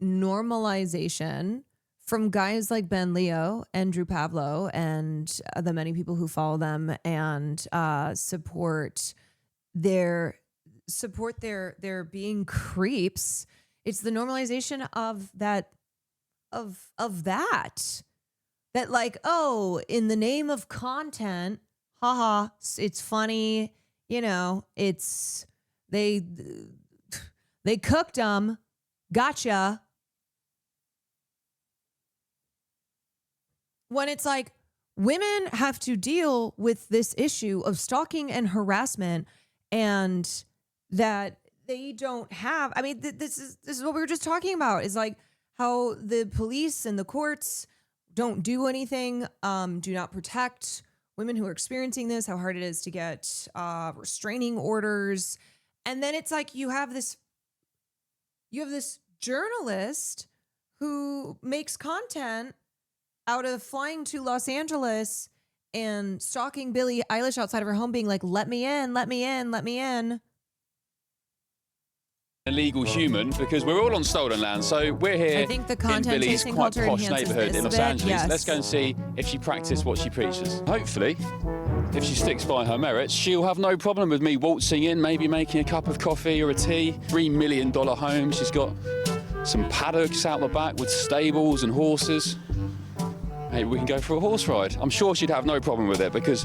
normalization from guys like Ben Leo and Drew Pavlo and the many people who follow them and support their being creeps It's the normalization of that, that like, oh, in the name of content, haha, it's funny, you know, it's, they cooked them, gotcha. When it's like, women have to deal with this issue of stalking and harassment, and that they don't have. I mean, this is what we were just talking about, is like how the police and the courts don't do anything, do not protect women who are experiencing this, how hard it is to get restraining orders. And then it's like you have this journalist who makes content out of flying to Los Angeles and stalking Billie Eilish outside of her home, being like, let me in, let me in, let me in. Illegal human, because we're all on stolen land, so we're here I think the content in Billie's chasing quite culture posh enhances neighbourhood this in a Los bit, Angeles. yes. Let's go and see if she practiced what she preaches. Hopefully, if she sticks by her merits, she'll have no problem with me waltzing in, maybe making a cup of coffee or a tea. $3 million home. She's got some paddocks out the back with stables and horses. Maybe we can go for a horse ride. I'm sure she'd have no problem with it, because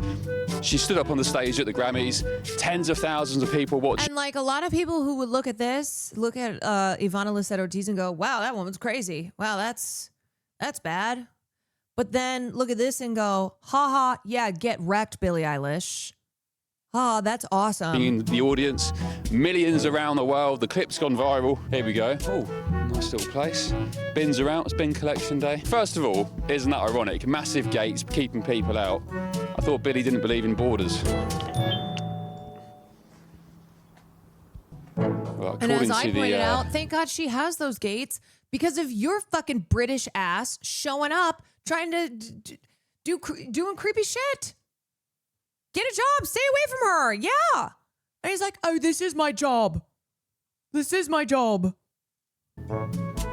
she stood up on the stage at the Grammys, tens of thousands of people watching. And like a lot of people who would look at this, look at Ivana Lisette Ortiz and go, wow, that woman's crazy. Wow, that's bad. But then look at this and go, haha, yeah, get wrecked, Billie Eilish. Ah, that's awesome. In the audience, millions around the world. The clip's gone viral. Here we go. Oh, nice little place. Bins are out. It's bin collection day. First of all, isn't that ironic? Massive gates keeping people out. I thought Billie didn't believe in borders. Well, And as I to pointed out, thank God she has those gates, because of your fucking British ass showing up trying to doing creepy shit. Get a job. Stay away from her. Yeah. And he's like, oh, this is my job. This is my job.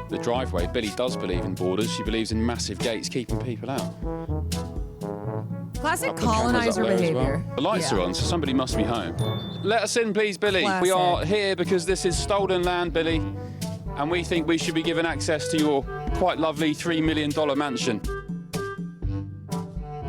the driveway, Billie does believe in borders. She believes in massive gates keeping people out. Classic Put the cameras colonizer up there as behavior. well. The lights Yeah. are on, so somebody must be home. Let us in, please, Billie. Classic. We are here because this is stolen land, Billie, and we think we should be given access to your quite lovely $3 million mansion.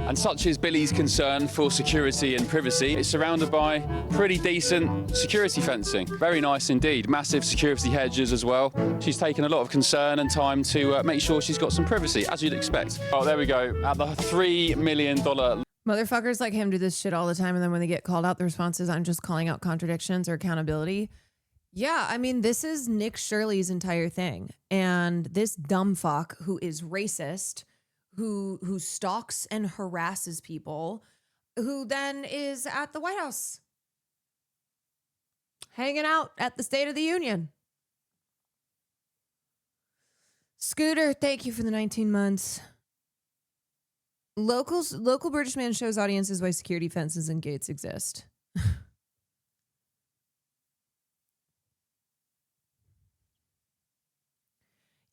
And such is Billie's concern for security and privacy. It's surrounded by pretty decent security fencing. Very nice indeed. Massive security hedges as well. She's taken a lot of concern and time to make sure she's got some privacy, as you'd expect. Oh, there we go. At the $3 million... Motherfuckers like him do this shit all the time, and then when they get called out, the response is, I'm just calling out contradictions or accountability. Yeah, I mean, this is Nick Shirley's entire thing. And this dumb fuck who is racist, who stalks and harasses people, who then is at the White House hanging out at the State of the Union. Scooter, thank you for the 19 months. Local British man shows audiences why security fences and gates exist.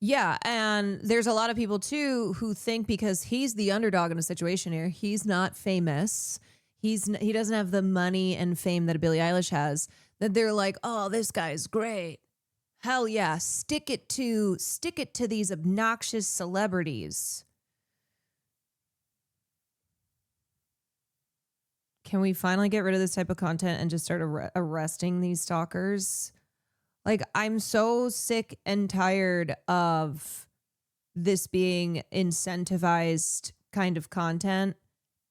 Yeah, and there's a lot of people too who think because he's the underdog in a situation here, he's not famous, he doesn't have the money and fame that Billie Eilish has, that they're like, oh, this guy's great. Hell yeah, stick it to these obnoxious celebrities. Can we finally get rid of this type of content and just start arresting these stalkers? Like, I'm so sick and tired of this being incentivized kind of content.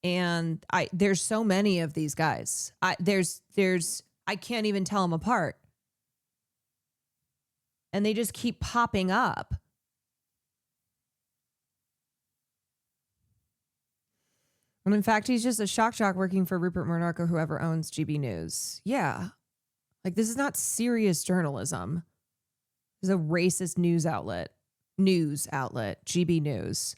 And there's so many of these guys. I can't even tell them apart. And they just keep popping up. And in fact, he's just a shock jock working for Rupert Murdoch or whoever owns GB News. Yeah. Like, this is not serious journalism. This is a racist news outlet, GB News.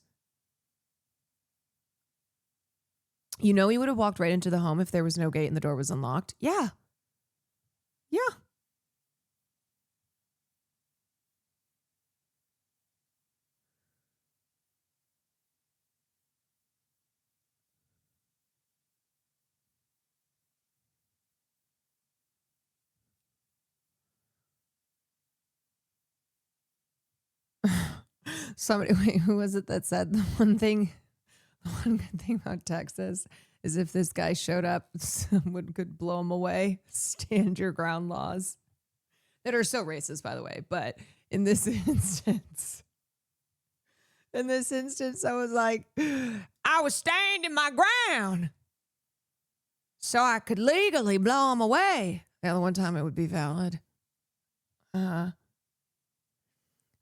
You know, he would have walked right into the home if there was no gate and the door was unlocked. Yeah. Yeah. Somebody, wait, who was it that said the one good thing about Texas is if this guy showed up, someone could blow him away. Stand your ground laws that are so racist, by the way. But in this instance, I was like, I was standing my ground so I could legally blow him away. The other one time it would be valid.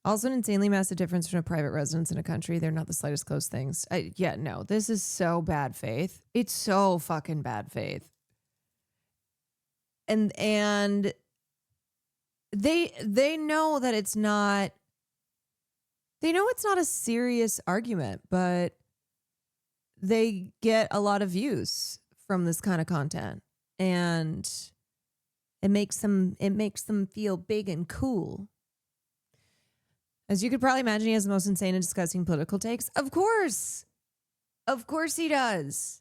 Also, an insanely massive difference between a private residence and a country. They're not the slightest close things. No, this is so bad faith. It's so fucking bad faith. And they know that it's not. They know it's not a serious argument, but they get a lot of views from this kind of content, and it makes them feel big and cool. As you could probably imagine, he has the most insane and disgusting political takes. Of course he does.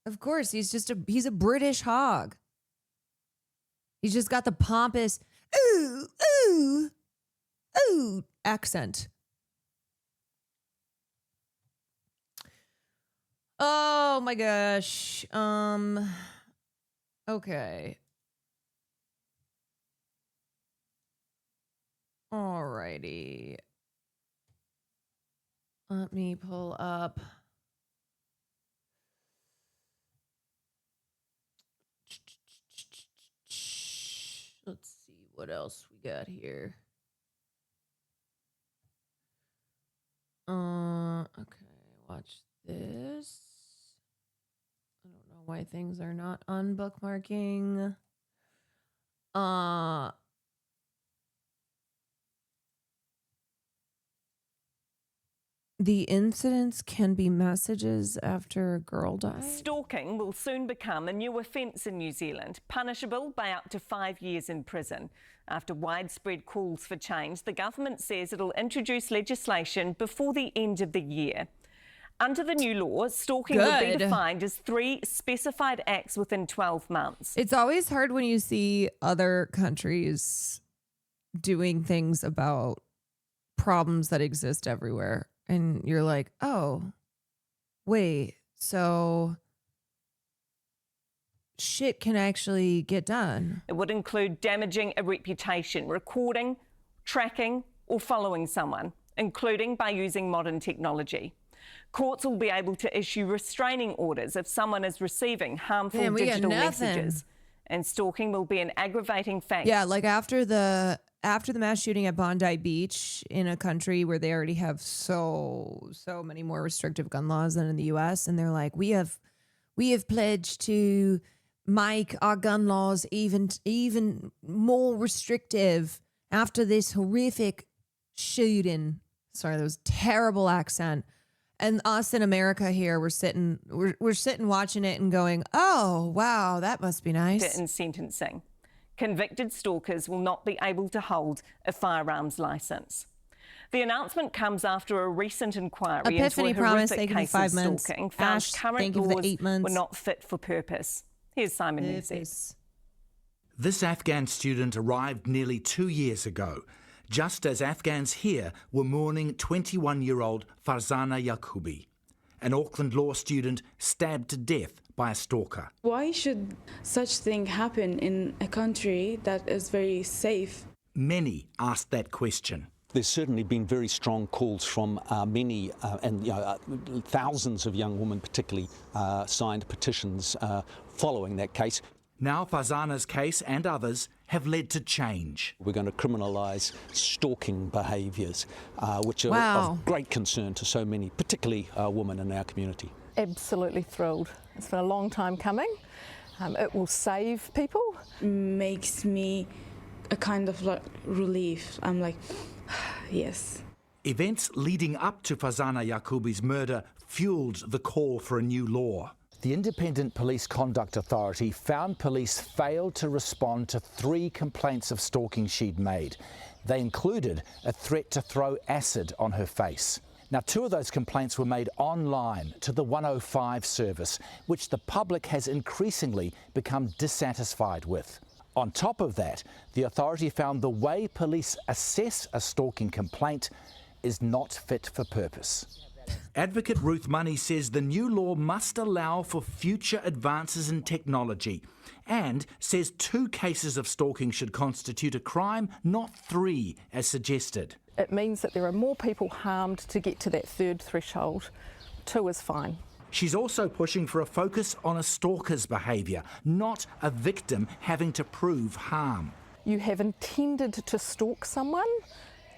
Of course, he's a British hog. He's just got the pompous ooh, ooh, ooh accent. Oh my gosh. Okay. Alrighty. Let me pull up. Let's see what else we got here. Okay, watch this. I don't know why things are not unbookmarking. The incidents can be messages after a girl dies. Stalking will soon become a new offence in New Zealand, punishable by up to 5 years in prison. After widespread calls for change, the government says it'll introduce legislation before the end of the year. Under the new law, stalking will be defined as 3 specified acts within 12 months. It's always hard when you see other countries doing things about problems that exist everywhere. And you're like, oh, wait, so shit can actually get done. It would include damaging a reputation, recording, tracking, or following someone, including by using modern technology. Courts will be able to issue restraining orders if someone is receiving harmful digital messages. And stalking will be an aggravating factor. Yeah, like after the mass shooting at Bondi Beach, in a country where they already have so many more restrictive gun laws than in the US, and they're like, we have pledged to make our gun laws even more restrictive after this horrific shooting. Sorry, that was terrible accent. And us in America here, we're sitting watching it and going, oh, wow, that must be nice. In sentencing. Convicted stalkers will not be able to hold a firearms licence. The announcement comes after a recent inquiry Epiphany into a horrific case of stalking found Ash, current laws were not fit for purpose. Here's Simon Nuzzi. This Afghan student arrived nearly 2 years ago, just as Afghans here were mourning 21-year-old Farzana Yacoubi, an Auckland law student stabbed to death by a stalker. Why should such thing happen in a country that is very safe? Many asked that question. There's certainly been very strong calls from many, thousands of young women particularly signed petitions following that case. Now Farzana's case and others have led to change. We're going to criminalise stalking behaviours, which are of great concern to so many, particularly women in our community. Absolutely thrilled. It's been a long time coming. It will save people. Makes me a kind of relief. I'm like, yes. Events leading up to Farzana Yacoubi's murder fueled the call for a new law. The Independent Police Conduct Authority found police failed to respond to 3 complaints of stalking she'd made. They included a threat to throw acid on her face. Now, 2 of those complaints were made online to the 105 service, which the public has increasingly become dissatisfied with. On top of that, the authority found the way police assess a stalking complaint is not fit for purpose. Advocate Ruth Money says the new law must allow for future advances in technology and says 2 cases of stalking should constitute a crime, not 3, as suggested. It means that there are more people harmed to get to that 3rd threshold. 2 is fine. She's also pushing for a focus on a stalker's behaviour, not a victim having to prove harm. You have intended to stalk someone.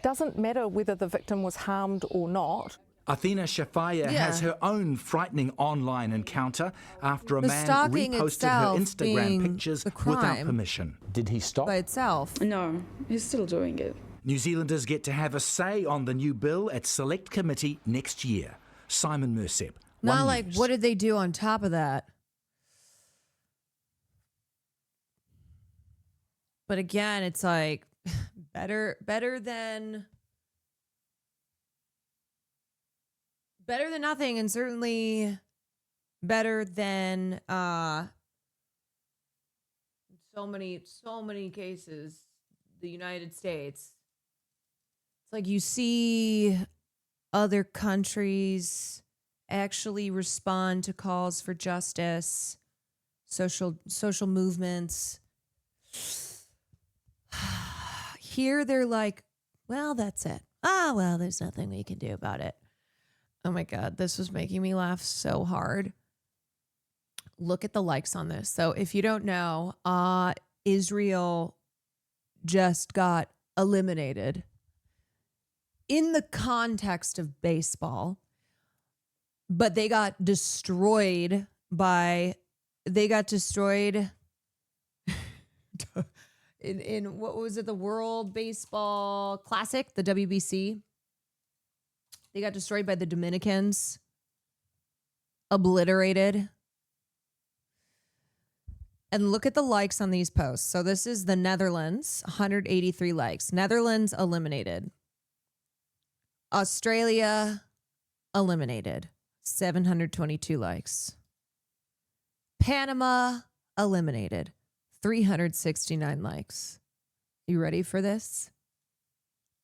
Doesn't matter whether the victim was harmed or not. Athena Shafaya has her own frightening online encounter after a man reposted her Instagram pictures without permission. Did he stop? By itself. No, he's still doing it. New Zealanders get to have a say on the new bill at Select Committee next year. Simon Mersep. Not like, what did they do on top of that? But again, it's like better than nothing, and certainly better than so many cases. The United States. It's like you see other countries actually respond to calls for justice, social movements. Here they're like, well, that's it. Well, there's nothing we can do about it. Oh my God, this was making me laugh so hard. Look at the likes on this. So if you don't know, Israel just got eliminated in the context of baseball. But they got destroyed in what was it, the World Baseball Classic, the WBC. They got destroyed by the Dominicans, obliterated. And look at the likes on these posts. So this is the Netherlands, 183 likes. Netherlands eliminated. Australia eliminated. 722 likes. Panama eliminated. 369 likes. You ready for this?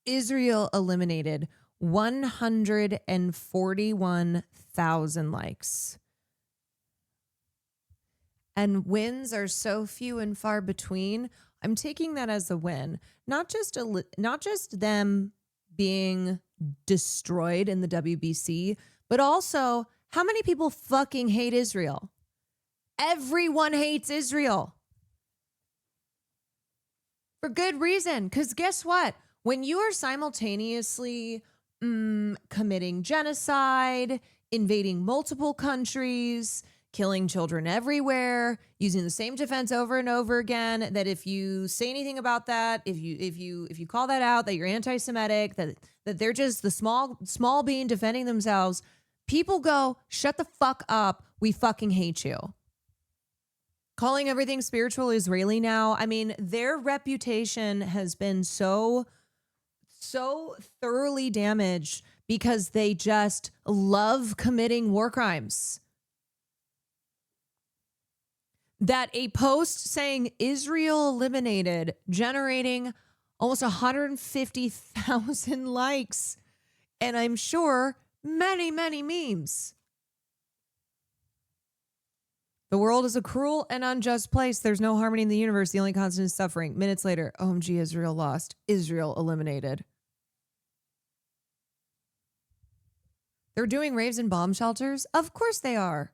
Israel eliminated 141,000 likes. And wins are so few and far between. I'm taking that as a win. Not just them being destroyed in the WBC, but also, how many people fucking hate Israel? Everyone hates Israel. For good reason. Because guess what? When you are simultaneously committing genocide, invading multiple countries, killing children everywhere, using the same defense over and over again, that if you say anything about that, if you call that out, that you're anti-Semitic, that they're just the small being defending themselves, people go, shut the fuck up. We fucking hate you. Calling everything spiritual Israeli now. I mean, their reputation has been so thoroughly damaged because they just love committing war crimes. That a post saying Israel eliminated, generating almost 150,000 likes. And I'm sure many, many memes. The world is a cruel and unjust place. There's no harmony in the universe. The only constant is suffering. Minutes later, OMG, Israel lost. Israel eliminated. They're doing raves in bomb shelters? Of course they are.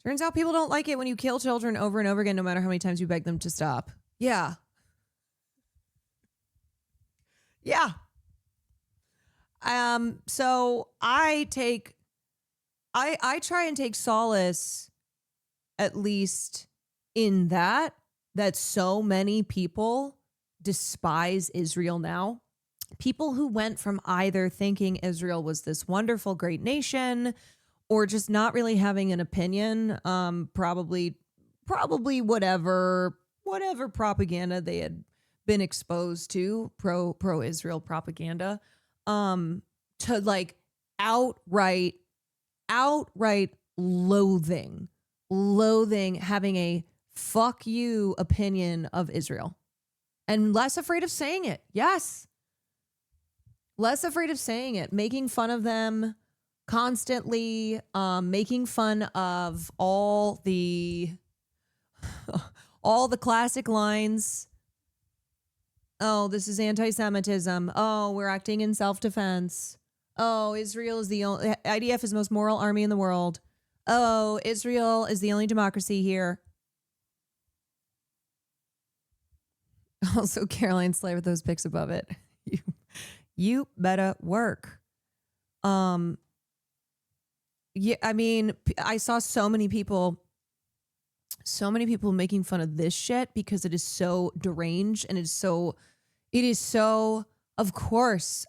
Turns out people don't like it when you kill children over and over again, no matter how many times you beg them to stop. Yeah. Yeah. So I try and take solace, at least in that so many people despise Israel now. People who went from either thinking Israel was this wonderful, great nation, or just not really having an opinion, probably whatever propaganda they had been exposed to, pro-Israel propaganda, to like outright loathing, having a fuck you opinion of Israel. And less afraid of saying it. Yes. Less afraid of saying it, making fun of them constantly, making fun of all the classic lines. Oh, this is anti-Semitism. Oh, we're acting in self-defense. Oh, Israel is the only, IDF is the most moral army in the world. Oh, Israel is the only democracy here. Also, Caroline Slay with those pics above it. You better work. Yeah, I mean, I saw so many people making fun of this shit because it is so deranged and it is so, of course,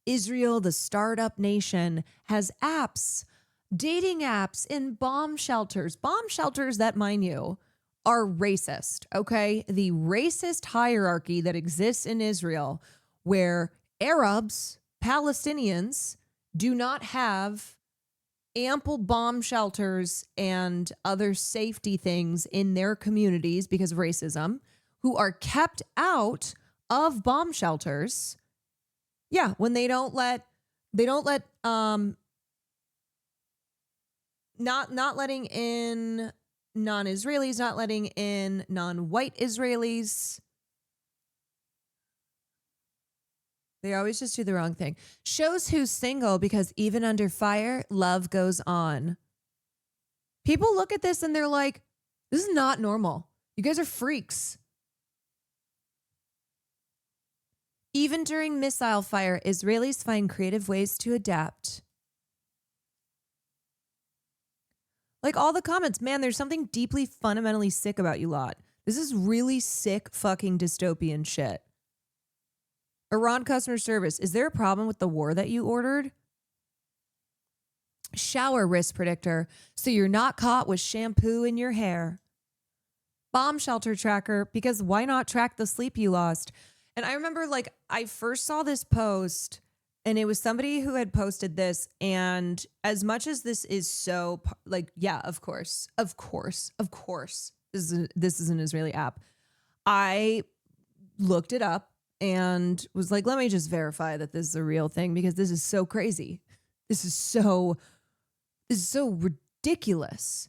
Israel, the startup nation, has apps, dating apps in bomb shelters that, mind you, are racist, okay? The racist hierarchy that exists in Israel where Arabs, Palestinians do not have ample bomb shelters and other safety things in their communities because of racism, who are kept out of bomb shelters. Yeah, when they don't let not letting in non-Israelis, not letting in non-white Israelis. They always just do the wrong thing. Shows who's single because even under fire, love goes on. People look at this and they're like, this is not normal. You guys are freaks. Even during missile fire, Israelis find creative ways to adapt. Like all the comments, man, there's something deeply fundamentally sick about you lot. This is really sick fucking dystopian shit. Iran customer service, is there a problem with the war that you ordered? Shower risk predictor, so you're not caught with shampoo in your hair. Bomb shelter tracker, because why not track the sleep you lost? And I remember, like, I first saw this post and it was somebody who had posted this. And as much as this is so, like, yeah, of course, this is an Israeli app. I looked it up and was like, let me just verify that this is a real thing because this is so crazy. This is so ridiculous.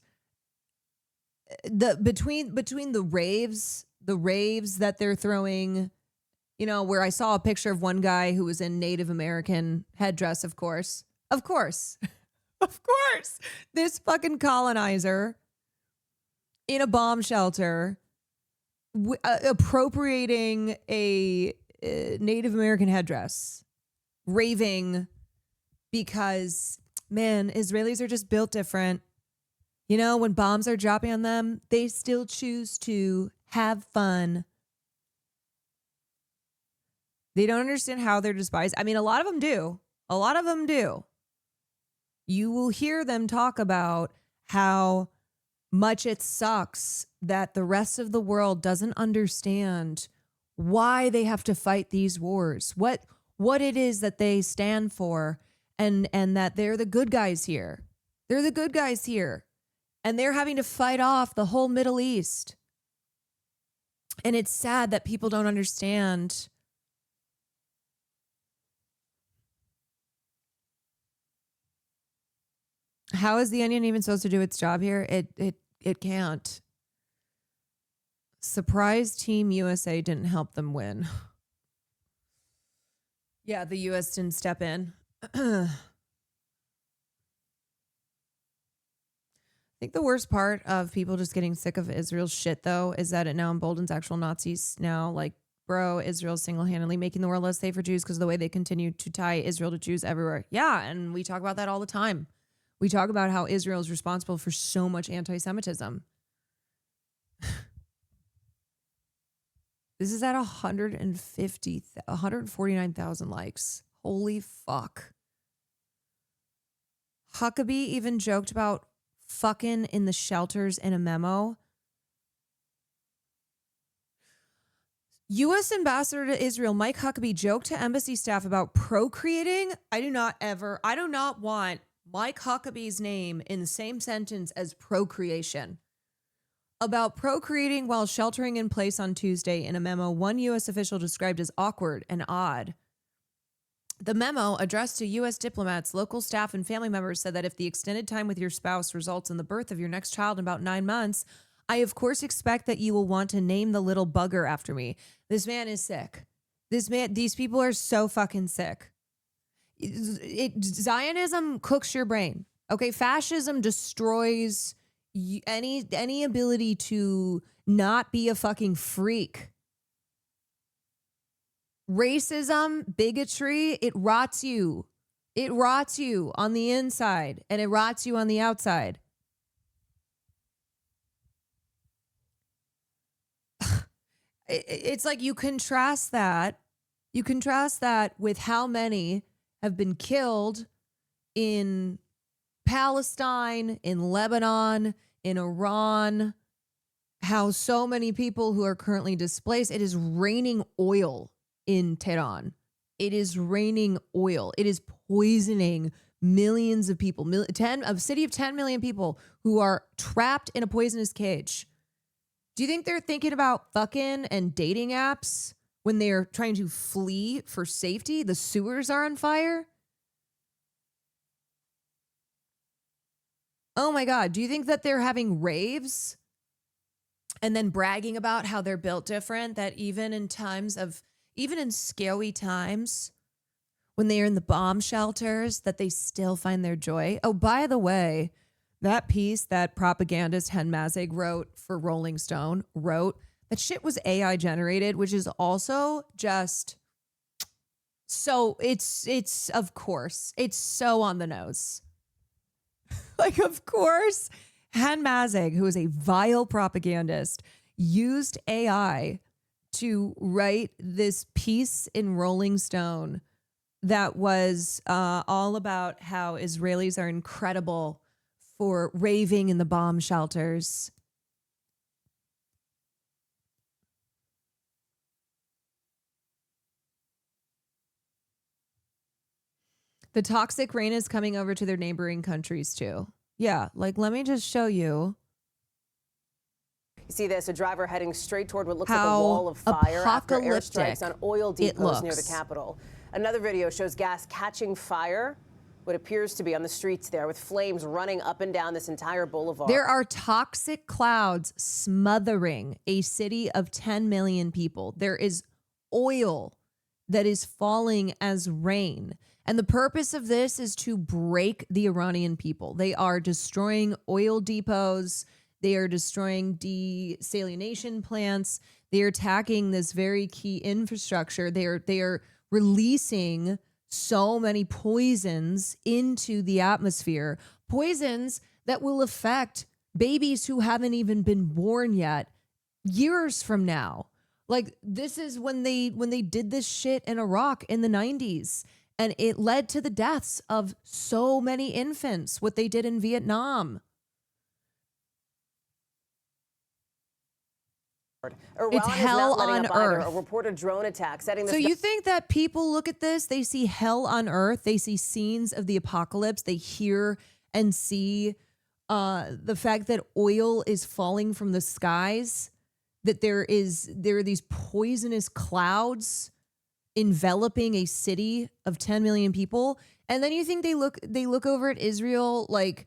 Between the raves that they're throwing, you know, where I saw a picture of one guy who was in Native American headdress, of course. This fucking colonizer in a bomb shelter appropriating a Native American headdress, raving because, man, Israelis are just built different. You know, when bombs are dropping on them, they still choose to have fun. They don't understand how they're despised. I mean, a lot of them do. You will hear them talk about how much it sucks that the rest of the world doesn't understand why they have to fight these wars, what it is that they stand for, and that they're the good guys here. They're the good guys here. And they're having to fight off the whole Middle East. And it's sad that people don't understand. How is the Onion even supposed to do its job here? It can't. Surprise Team USA didn't help them win. Yeah, the US didn't step in. I think the worst part of people just getting sick of Israel's shit, though, is that it now emboldens actual Nazis. Now, like, bro, Israel's single-handedly making the world less safe for Jews because of the way they continue to tie Israel to Jews everywhere. Yeah, and we talk about that all the time. We talk about how Israel is responsible for so much anti-Semitism. This is at 149,000 likes. Holy fuck. Huckabee even joked about fucking in the shelters in a memo. U.S. Ambassador to Israel Mike Huckabee joked to embassy staff about procreating. I do not want Mike Huckabee's name in the same sentence as procreation. about procreating while sheltering in place on Tuesday in a memo one U.S. official described as awkward and odd. The memo, addressed to U.S. diplomats, local staff, and family members, said that if the extended time with your spouse results in the birth of your next child in about 9 months, I of course expect that you will want to name the little bugger after me. This man is sick. These people are so fucking sick. Zionism cooks your brain. Okay, fascism destroys any ability to not be a fucking freak. Racism, bigotry, it rots you. It rots you on the inside and it rots you on the outside. It's like you contrast that with how many have been killed in Palestine, in Lebanon, in Iran, how so many people who are currently displaced. It is raining oil in Tehran. It is raining oil. It is poisoning millions of people. A city of 10 million people who are trapped in a poisonous cage. Do you think they're thinking about fucking and dating apps when they're trying to flee for safety? The sewers are on fire. Oh my God. Do you think that they're having raves and then bragging about how they're built different? That even in scary times, when they are in the bomb shelters, that they still find their joy? Oh, by the way, that piece that propagandist Hen Mazzig wrote for Rolling Stone that shit was AI generated, which is also just so it's of course, it's so on the nose. Like, of course, Hen Mazzig, who is a vile propagandist, used AI to write this piece in Rolling Stone that was all about how Israelis are incredible for raving in the bomb shelters. The toxic rain is coming over to their neighboring countries too. Yeah, like, let me just show you. You see this, a driver heading straight toward what looks like a wall of fire after airstrikes on oil depots near the capital. Another video shows gas catching fire, what appears to be on the streets there, with flames running up and down this entire boulevard. There are toxic clouds smothering a city of 10 million people. There is oil that is falling as rain. And the purpose of this is to break the Iranian people. They are destroying oil depots. They are destroying desalination plants. They are attacking this very key infrastructure. They are releasing so many poisons into the atmosphere. Poisons that will affect babies who haven't even been born yet years from now. Like, this is when they did this shit in Iraq in the 90s. And it led to the deaths of so many infants, what they did in Vietnam. It's hell on earth. A reported drone attack setting this. So you think that people look at this, they see hell on earth, they see scenes of the apocalypse, they hear and see the fact that oil is falling from the skies, that there are these poisonous clouds enveloping a city of 10 million people. And then you think they look over at Israel, like,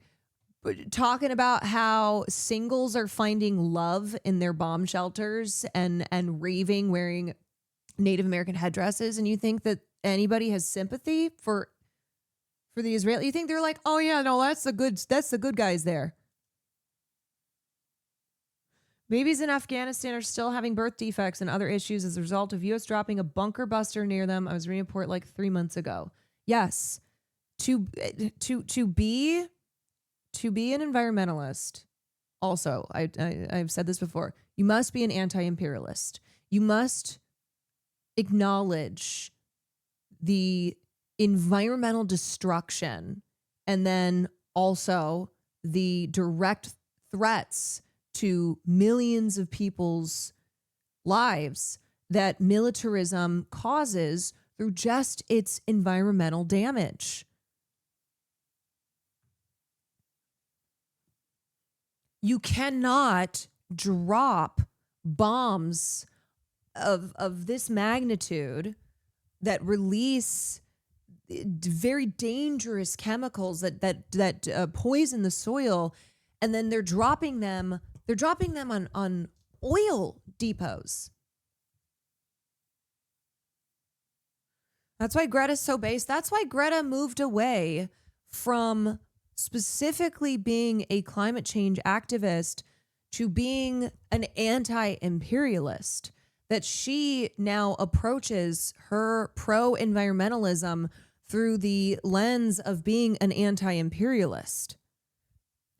talking about how singles are finding love in their bomb shelters and raving wearing Native American headdresses, and you think that anybody has sympathy for the Israeli? You think they're like, oh yeah, no, that's the good guys there. Babies in Afghanistan are still having birth defects and other issues as a result of U.S. dropping a bunker buster near them. I was reading a report like 3 months ago. Yes, to be an environmentalist. Also, I've said this before. You must be an anti-imperialist. You must acknowledge the environmental destruction and then also the direct threats to millions of people's lives that militarism causes through just its environmental damage. You cannot drop bombs of this magnitude that release very dangerous chemicals that poison the soil, and then they're dropping them on oil depots. That's why Greta's so based. That's why Greta moved away from specifically being a climate change activist to being an anti-imperialist. That she now approaches her pro-environmentalism through the lens of being an anti-imperialist.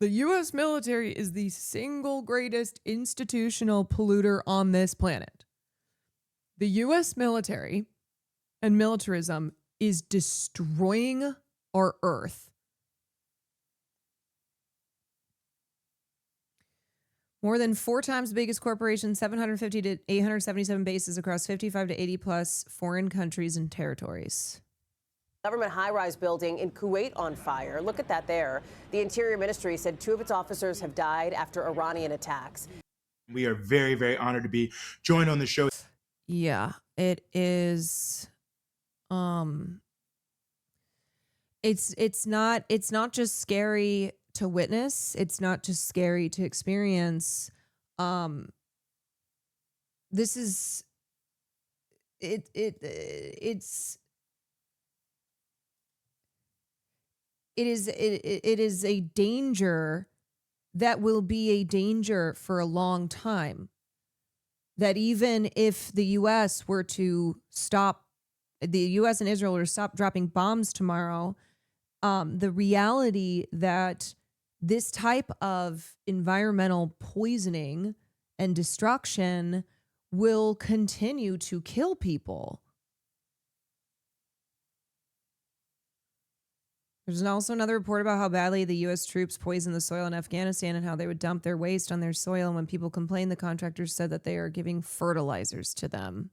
The U.S. military is the single greatest institutional polluter on this planet. The U.S. military and militarism is destroying our Earth. More than 4 times the biggest corporation, 750 to 877 bases across 55 to 80 plus foreign countries and territories. Government high-rise building in Kuwait on fire. Look at that there. The Interior Ministry said 2 of its officers have died after Iranian attacks. We are very, very honored to be joined on the show. Yeah, it is. It's not just scary to witness. It's not just scary to experience. This is it is a danger that will be a danger for a long time. That even if the U.S. were to stop, the U.S. and Israel were to stop dropping bombs tomorrow, the reality that this type of environmental poisoning and destruction will continue to kill people. There's also another report about how badly the U.S. troops poisoned the soil in Afghanistan and how they would dump their waste on their soil. And when people complained, the contractors said that they are giving fertilizers to them.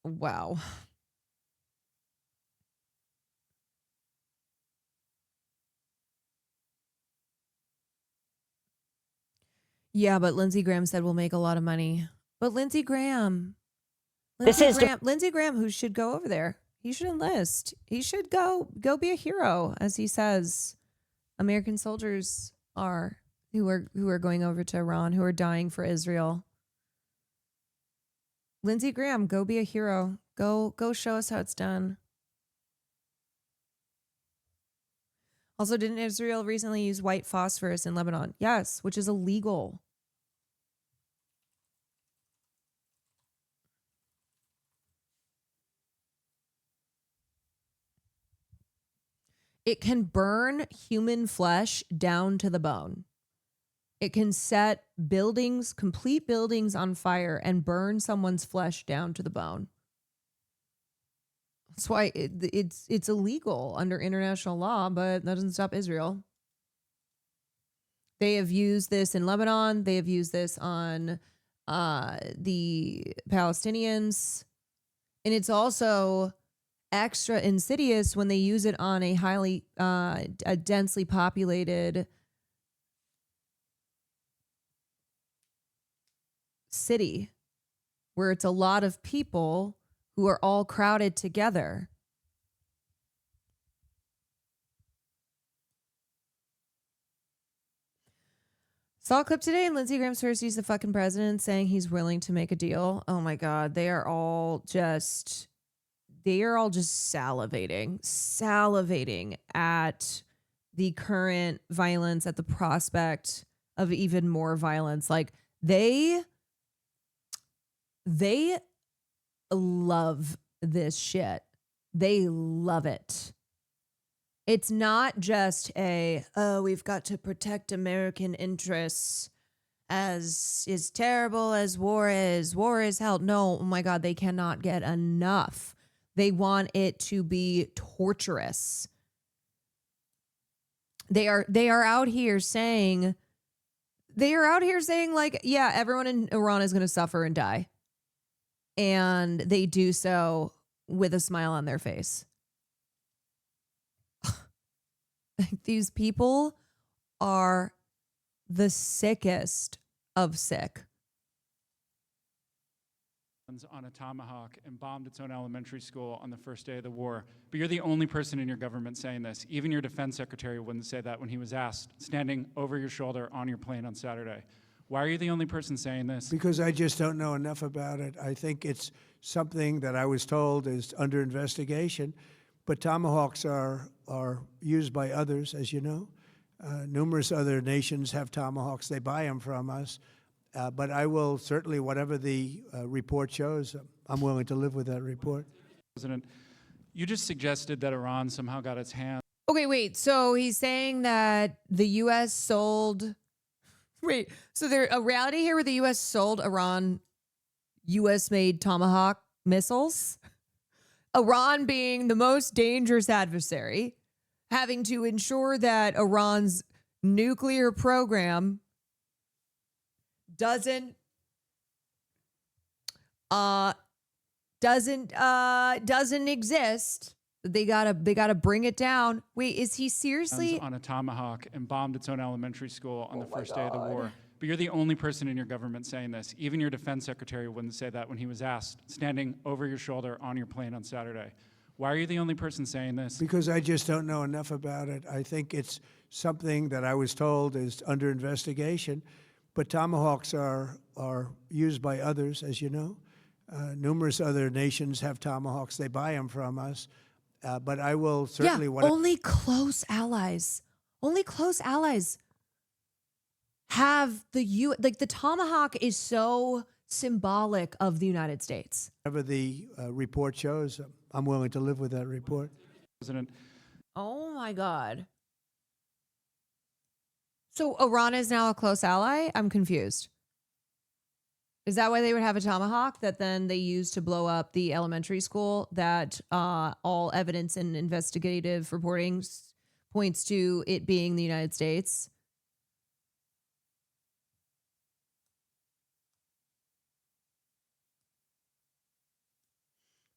Wow. Yeah, but Lindsey Graham said we'll make a lot of money. But Lindsey Graham, who should go over there? He should enlist. He should go be a hero, as he says. American soldiers are who are going over to Iran, who are dying for Israel. Lindsey Graham, go be a hero. Go show us how it's done. Also, didn't Israel recently use white phosphorus in Lebanon? Yes, which is illegal. It can burn human flesh down to the bone. It can set buildings, complete buildings on fire and burn someone's flesh down to the bone. That's why it's illegal under international law, but that doesn't stop Israel. They have used this in Lebanon. They have used this on the Palestinians. And it's also extra insidious when they use it on a highly, a densely populated city where it's a lot of people who are all crowded together. Saw a clip today and Lindsey Graham's first use the fucking president saying he's willing to make a deal. Oh my God. They are all just salivating at the current violence, at the prospect of even more violence. Like they love this shit. They love it. It's not just we've got to protect American interests, as terrible as war is. War is hell. No, oh my God, they cannot get enough. They want it to be torturous. They are out here saying like, yeah, everyone in Iran is going to suffer and die. And they do so with a smile on their face. These people are the sickest of sick. On a Tomahawk and bombed its own elementary school on the first day of the war. But you're the only person in your government saying this. Even your defense secretary wouldn't say that when he was asked, standing over your shoulder on your plane on Saturday. Why are you the only person saying this? Because I just don't know enough about it. I think it's something that I was told is under investigation. But Tomahawks are used by others, as you know. Numerous other nations have Tomahawks. They buy them from us. But I will certainly, whatever the report shows, I'm willing to live with that report. President, you just suggested that Iran somehow got its hands. Okay, wait. So he's saying that the U.S. sold. Wait. So there's a reality here where the U.S. sold Iran U.S.-made Tomahawk missiles. Iran being the most dangerous adversary, having to ensure that Iran's nuclear program doesn't exist. They gotta bring it down. Wait, is he seriously On a Tomahawk and bombed its own elementary school on the first day of the war? But you're the only person in your government saying this. Even your defense secretary wouldn't say that when he was asked, standing over your shoulder on your plane on Saturday. Why are you the only person saying this? Because I just don't know enough about it. I think it's something that I was told is under investigation. But Tomahawks are used by others, as you know. Numerous other nations have Tomahawks. They buy them from us. But I will certainly... only close allies. Only close allies have the the Tomahawk is so symbolic of the United States. Whatever the report shows, I'm willing to live with that report. President. Oh my God. So Iran is now a close ally? I'm confused. Is that why they would have a Tomahawk that then they use to blow up the elementary school that all evidence and investigative reporting points to it being the United States?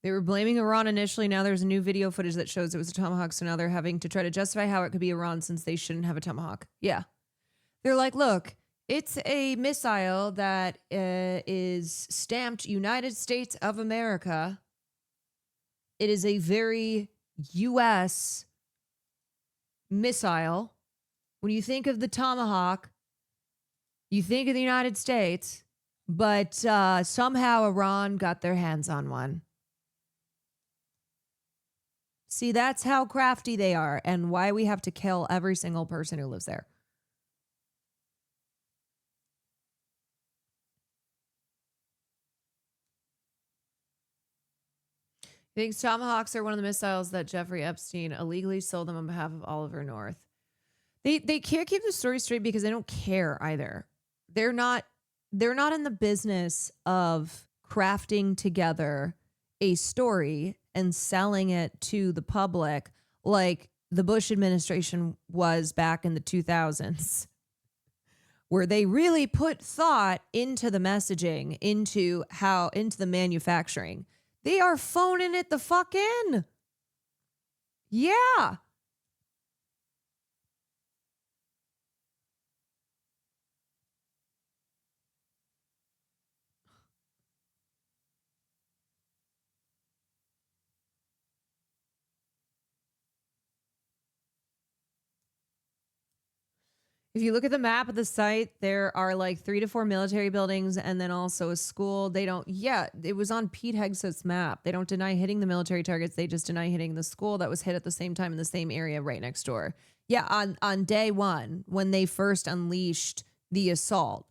They were blaming Iran initially. Now there's a new video footage that shows it was a Tomahawk. So now they're having to try to justify how it could be Iran since they shouldn't have a Tomahawk. Yeah. They're like, look, it's a missile that is stamped United States of America. It is a very U.S. missile. When you think of the Tomahawk, you think of the United States, but somehow Iran got their hands on one. See, that's how crafty they are and why we have to kill every single person who lives there. He thinks Tomahawks are one of the missiles that Jeffrey Epstein illegally sold them on behalf of Oliver North. They can't keep the story straight because they don't care either. They're not in the business of crafting together a story and selling it to the public like the Bush administration was back in the 2000s, where they really put thought into the messaging, into the manufacturing. They are phoning it the fuck in. Yeah. If you look at the map of the site, there are like 3 to 4 military buildings and then also a school. It was on Pete Hegseth's map. They don't deny hitting the military targets. They just deny hitting the school that was hit at the same time in the same area right next door. Yeah, on day one, when they first unleashed the assault.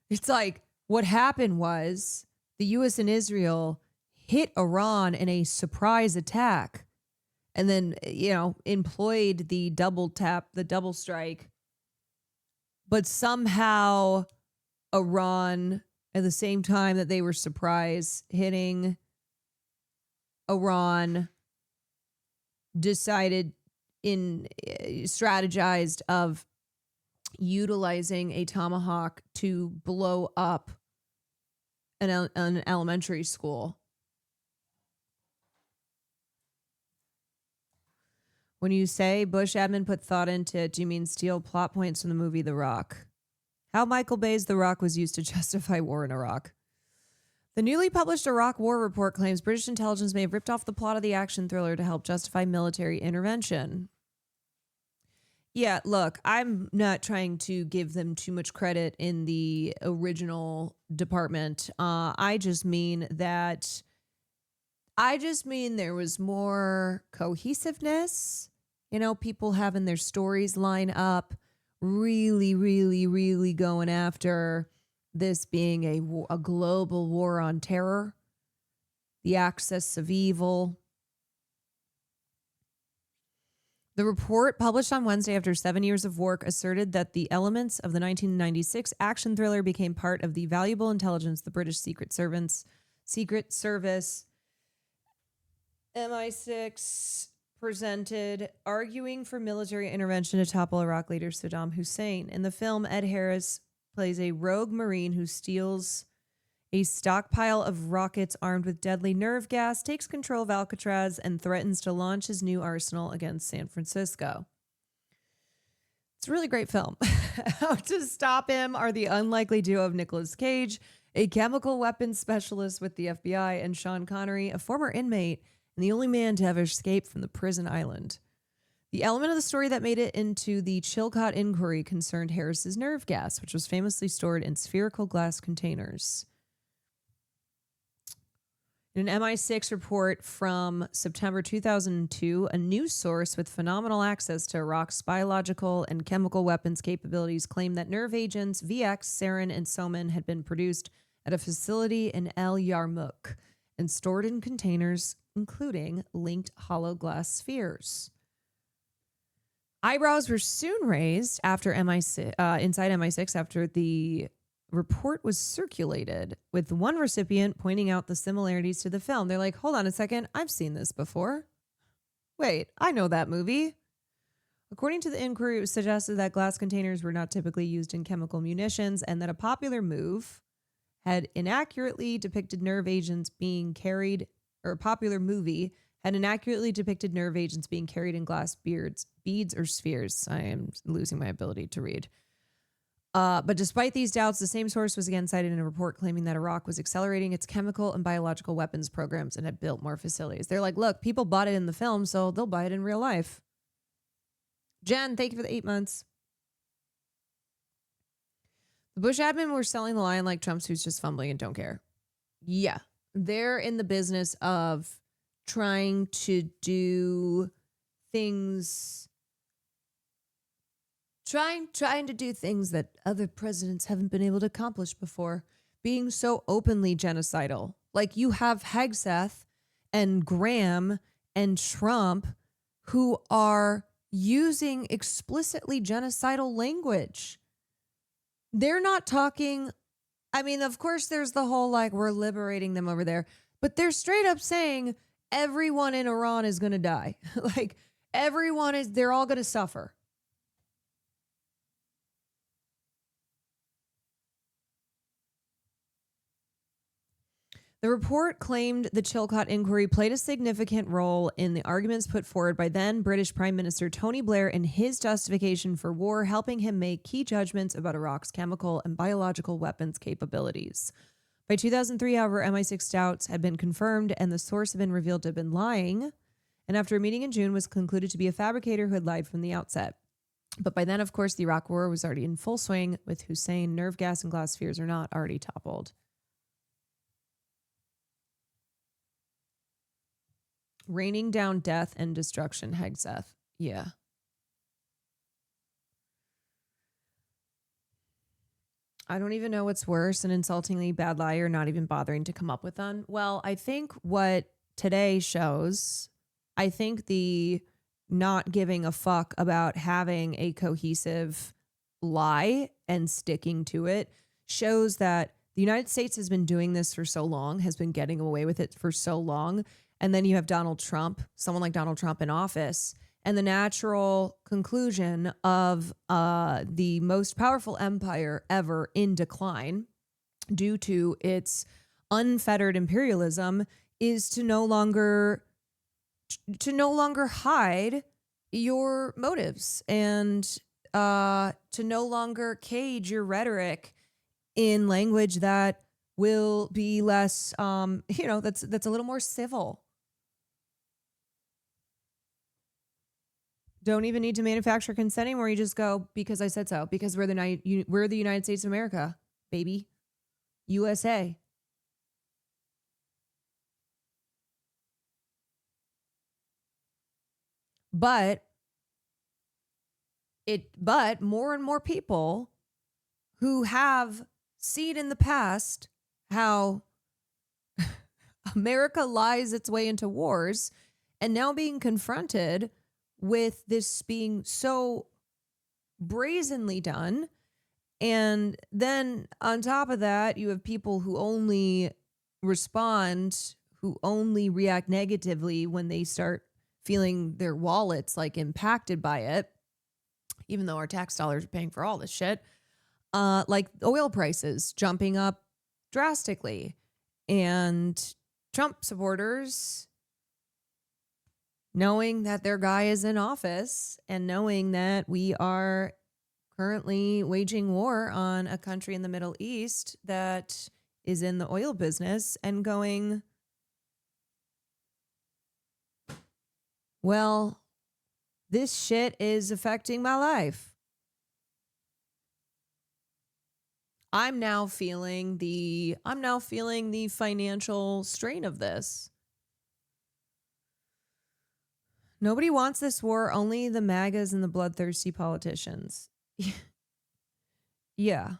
It's like what happened was the U.S. and Israel hit Iran in a surprise attack. And then, employed the double tap, the double strike. But somehow Iran, at the same time that they were surprise hitting Iran, strategized of utilizing a Tomahawk to blow up an elementary school. When you say Bush admin put thought into it, do you mean steal plot points from the movie The Rock? How Michael Bay's The Rock was used to justify war in Iraq. The newly published Iraq War Report claims British intelligence may have ripped off the plot of the action thriller to help justify military intervention. Yeah, look, I'm not trying to give them too much credit in the original department. I just mean there was more cohesiveness, people having their stories line up, really, really, really going after this being a global war on terror, the axis of evil. The report, published on Wednesday after 7 years of work, asserted that the elements of the 1996 action thriller became part of the valuable intelligence the British Secret Service, MI6, presented, arguing for military intervention to topple Iraq leader Saddam Hussein. In the film, Ed Harris plays a rogue Marine who steals a stockpile of rockets armed with deadly nerve gas, takes control of Alcatraz, and threatens to launch his new arsenal against San Francisco. It's a really great film. How to stop him are the unlikely duo of Nicolas Cage, a chemical weapons specialist with the FBI, and Sean Connery, a former inmate and the only man to ever escape from the prison island. The element of the story that made it into the Chilcot inquiry concerned Harris's nerve gas, which was famously stored in spherical glass containers. In an MI6 report from September 2002, a news source with phenomenal access to Iraq's biological and chemical weapons capabilities claimed that nerve agents VX, sarin, and soman had been produced at a facility in El Yarmouk and stored in containers, including linked hollow glass spheres. Eyebrows were soon raised after inside MI6 after the report was circulated, with one recipient pointing out the similarities to the film. They're like, hold on a second, I've seen this before. Wait, I know that movie. According to the inquiry, it was suggested that glass containers were not typically used in chemical munitions and that a popular movie had inaccurately depicted nerve agents being carried in glass beads or spheres. I am losing my ability to read. But despite these doubts, the same source was again cited in a report claiming that Iraq was accelerating its chemical and biological weapons programs and had built more facilities. They're like, look, people bought it in the film, so they'll buy it in real life. Jen, thank you for the 8 months. The Bush admin were selling the line like Trump's who's just fumbling and don't care. Yeah, they're in the business of trying to do things... Trying to do things that other presidents haven't been able to accomplish before. Being so openly genocidal. Like you have Hegseth and Graham and Trump who are using explicitly genocidal language. They're not talking... I mean, of course, there's the whole, like, we're liberating them over there. But they're straight up saying everyone in Iran is going to die. Like, they're all going to suffer. The report claimed the Chilcot inquiry played a significant role in the arguments put forward by then British Prime Minister Tony Blair in his justification for war, helping him make key judgments about Iraq's chemical and biological weapons capabilities. By 2003, however, MI6 doubts had been confirmed and the source had been revealed to have been lying, and after a meeting in June was concluded to be a fabricator who had lied from the outset. But by then, of course, the Iraq war was already in full swing, with Hussein, nerve gas and glass spheres or not, already toppled. Raining down death and destruction, Hegseth. Yeah. I don't even know what's worse, an insultingly bad lie or not even bothering to come up with one. Well, I think what today shows, I think the not giving a fuck about having a cohesive lie and sticking to it shows that the United States has been doing this for so long, has been getting away with it for so long. And then you have Donald Trump, someone like Donald Trump in office, and the natural conclusion of the most powerful empire ever in decline due to its unfettered imperialism is to no longer hide your motives and to no longer cage your rhetoric in language that will be less, that's a little more civil. Don't even need to manufacture consent anymore. You just go, because I said so, because we're the United States of America, baby. USA. But more and more people who have seen in the past how America lies its way into wars and now being confronted with this being so brazenly done. And then on top of that, you have people who only respond, who only react negatively when they start feeling their wallets like impacted by it, even though our tax dollars are paying for all this shit, like oil prices jumping up drastically, and Trump supporters knowing that their guy is in office and knowing that we are currently waging war on a country in the Middle East that is in the oil business and going, well, this shit is affecting my life. I'm now feeling the financial strain of this. Nobody wants this war, only the MAGAs and the bloodthirsty politicians. Yeah.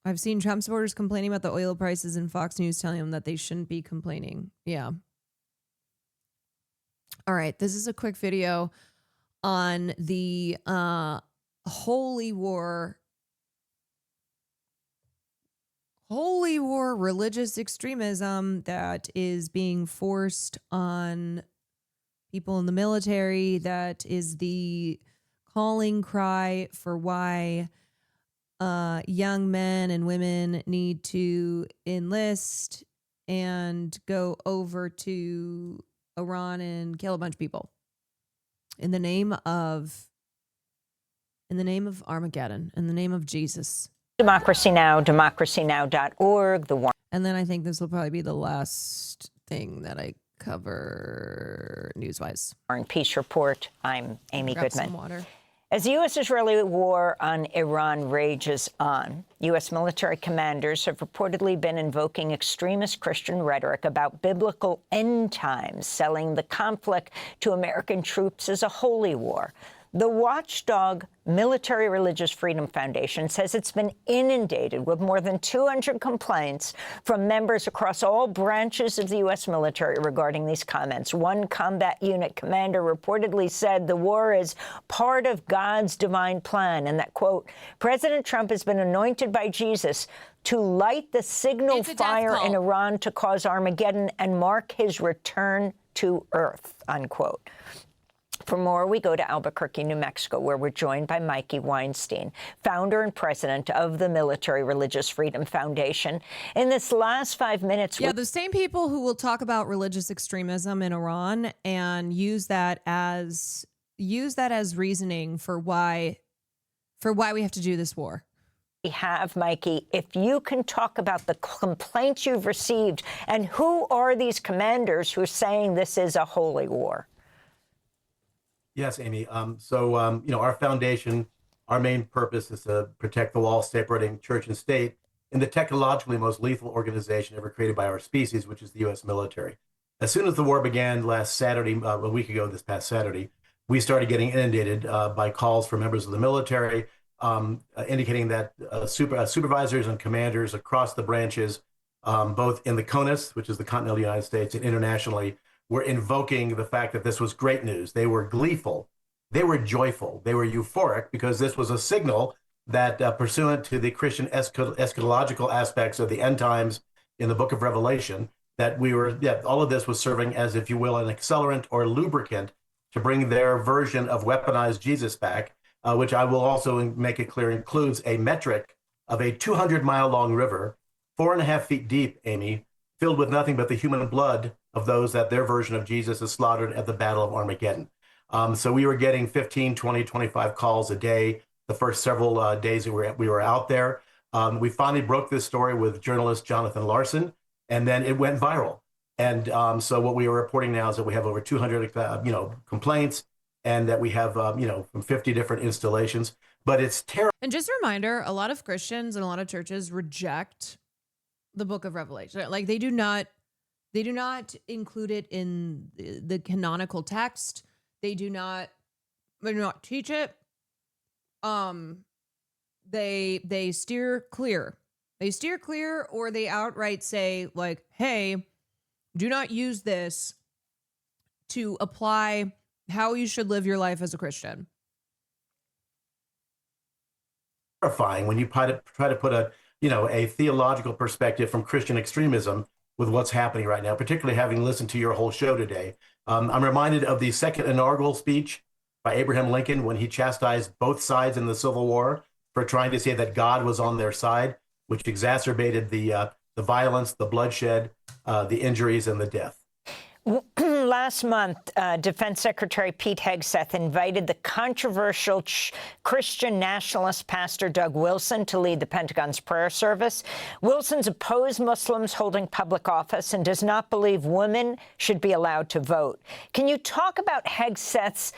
I've seen Trump supporters complaining about the oil prices and Fox News telling them that they shouldn't be complaining. Yeah. All right, this is a quick video on the holy war religious extremism that is being forced on people in the military. That is the calling cry for why young men and women need to enlist and go over to Iran and kill a bunch of people in the name of Armageddon, in the name of Jesus. Democracy Now!, democracynow.org, the one. And then I think this will probably be the last thing that I cover news-wise. Peace Report. I'm Amy Grab Goodman. some water. As the U.S.-Israeli war on Iran rages on, U.S. military commanders have reportedly been invoking extremist Christian rhetoric about biblical end times, selling the conflict to American troops as a holy war. The watchdog Military Religious Freedom Foundation says it's been inundated with more than 200 complaints from members across all branches of the U.S. military regarding these comments. One combat unit commander reportedly said the war is part of God's divine plan and that, quote, President Trump has been anointed by Jesus to light the signal fire in Iran to cause Armageddon and mark his return to earth, unquote. For more, we go to Albuquerque, New Mexico, where we're joined by Mikey Weinstein, founder and president of the Military Religious Freedom Foundation. In this last 5 minutes... Yeah, the same people who will talk about religious extremism in Iran and use that as reasoning for why we have to do this war. We have, Mikey, if you can talk about the complaints you've received and who are these commanders who are saying this is a holy war? Yes, Amy. Our foundation, our main purpose is to protect the wall separating church and state in the technologically most lethal organization ever created by our species, which is the U.S. military. As soon as the war began last Saturday, a week ago, this past Saturday, we started getting inundated by calls from members of the military indicating that supervisors and commanders across the branches, both in the CONUS, which is the continental United States, and internationally, were invoking the fact that this was great news. They were gleeful. They were joyful. They were euphoric because this was a signal that pursuant to the Christian eschatological aspects of the end times in the book of Revelation, that all of this was serving as, if you will, an accelerant or lubricant to bring their version of weaponized Jesus back, which I will also make it clear includes a metric of a 200-mile long river, 4.5 feet deep, Amy, filled with nothing but the human blood of those that their version of Jesus is slaughtered at the Battle of Armageddon. So we were getting 15, 20, 25 calls a day the first several days that we were out there. We finally broke this story with journalist Jonathan Larson, and then it went viral. And so what we are reporting now is that we have over 200 complaints, and that we have from 50 different installations. But it's terrible. And just a reminder, a lot of Christians and a lot of churches reject the book of Revelation. Like they do not include it in the canonical text. They do not teach it. They steer clear. They steer clear, or they outright say like, hey, do not use this to apply how you should live your life as a Christian. Terrifying when you try to put a theological perspective from Christian extremism with what's happening right now, particularly having listened to your whole show today. I'm reminded of the second inaugural speech by Abraham Lincoln when he chastised both sides in the Civil War for trying to say that God was on their side, which exacerbated the violence, the bloodshed, the injuries, and the death. Last month, Defense Secretary Pete Hegseth invited the controversial Christian nationalist pastor Doug Wilson to lead the Pentagon's prayer service. Wilson's opposed Muslims holding public office and does not believe women should be allowed to vote. Can you talk about Hegseth's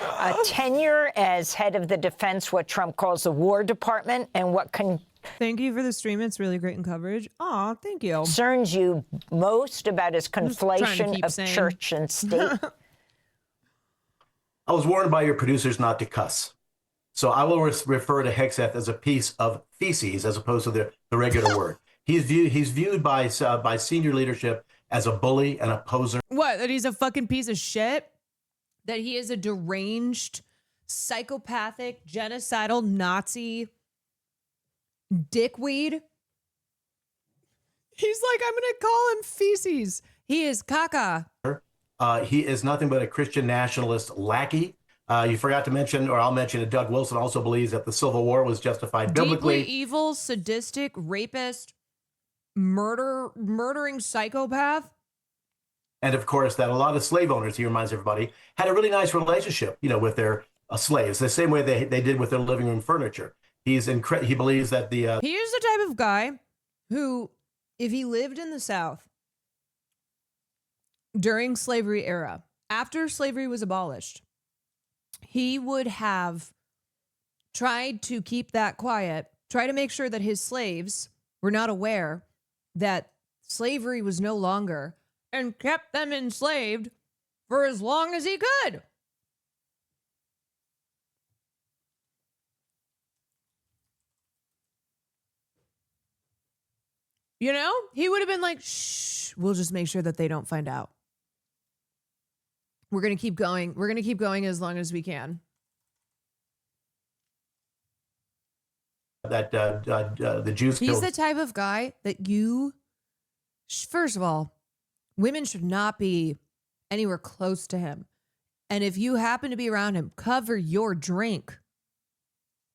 tenure as head of the defense, what Trump calls the War Department, and what Thank you for the stream. It's really great in coverage. Aw, thank you. Concerns you most about his conflation of church and state? I was warned by your producers not to cuss. So I will refer to Hegseth as a piece of feces as opposed to the regular word. He's viewed by senior leadership as a bully and a poser. What? That he's a fucking piece of shit? That he is a deranged, psychopathic, genocidal Nazi dickweed? He's like, I'm gonna call him feces. He is caca. He is nothing but a Christian nationalist lackey. You forgot to mention, or I'll mention it, Doug Wilson also believes that the Civil War was justified biblically. Deeply evil, sadistic, rapist, murdering psychopath. And of course, that a lot of slave owners, he reminds everybody, had a really nice relationship, with their slaves, the same way they did with their living room furniture. He believes that he is the type of guy who, if he lived in the South during slavery era, after slavery was abolished, he would have tried to keep that quiet, try to make sure that his slaves were not aware that slavery was no longer, and kept them enslaved for as long as he could. He would have been like, shh, we'll just make sure that they don't find out. We're going to keep going. We're going to keep going as long as we can. That the Jews He's killed. the type of guy that first of all, women should not be anywhere close to him. And if you happen to be around him, cover your drink.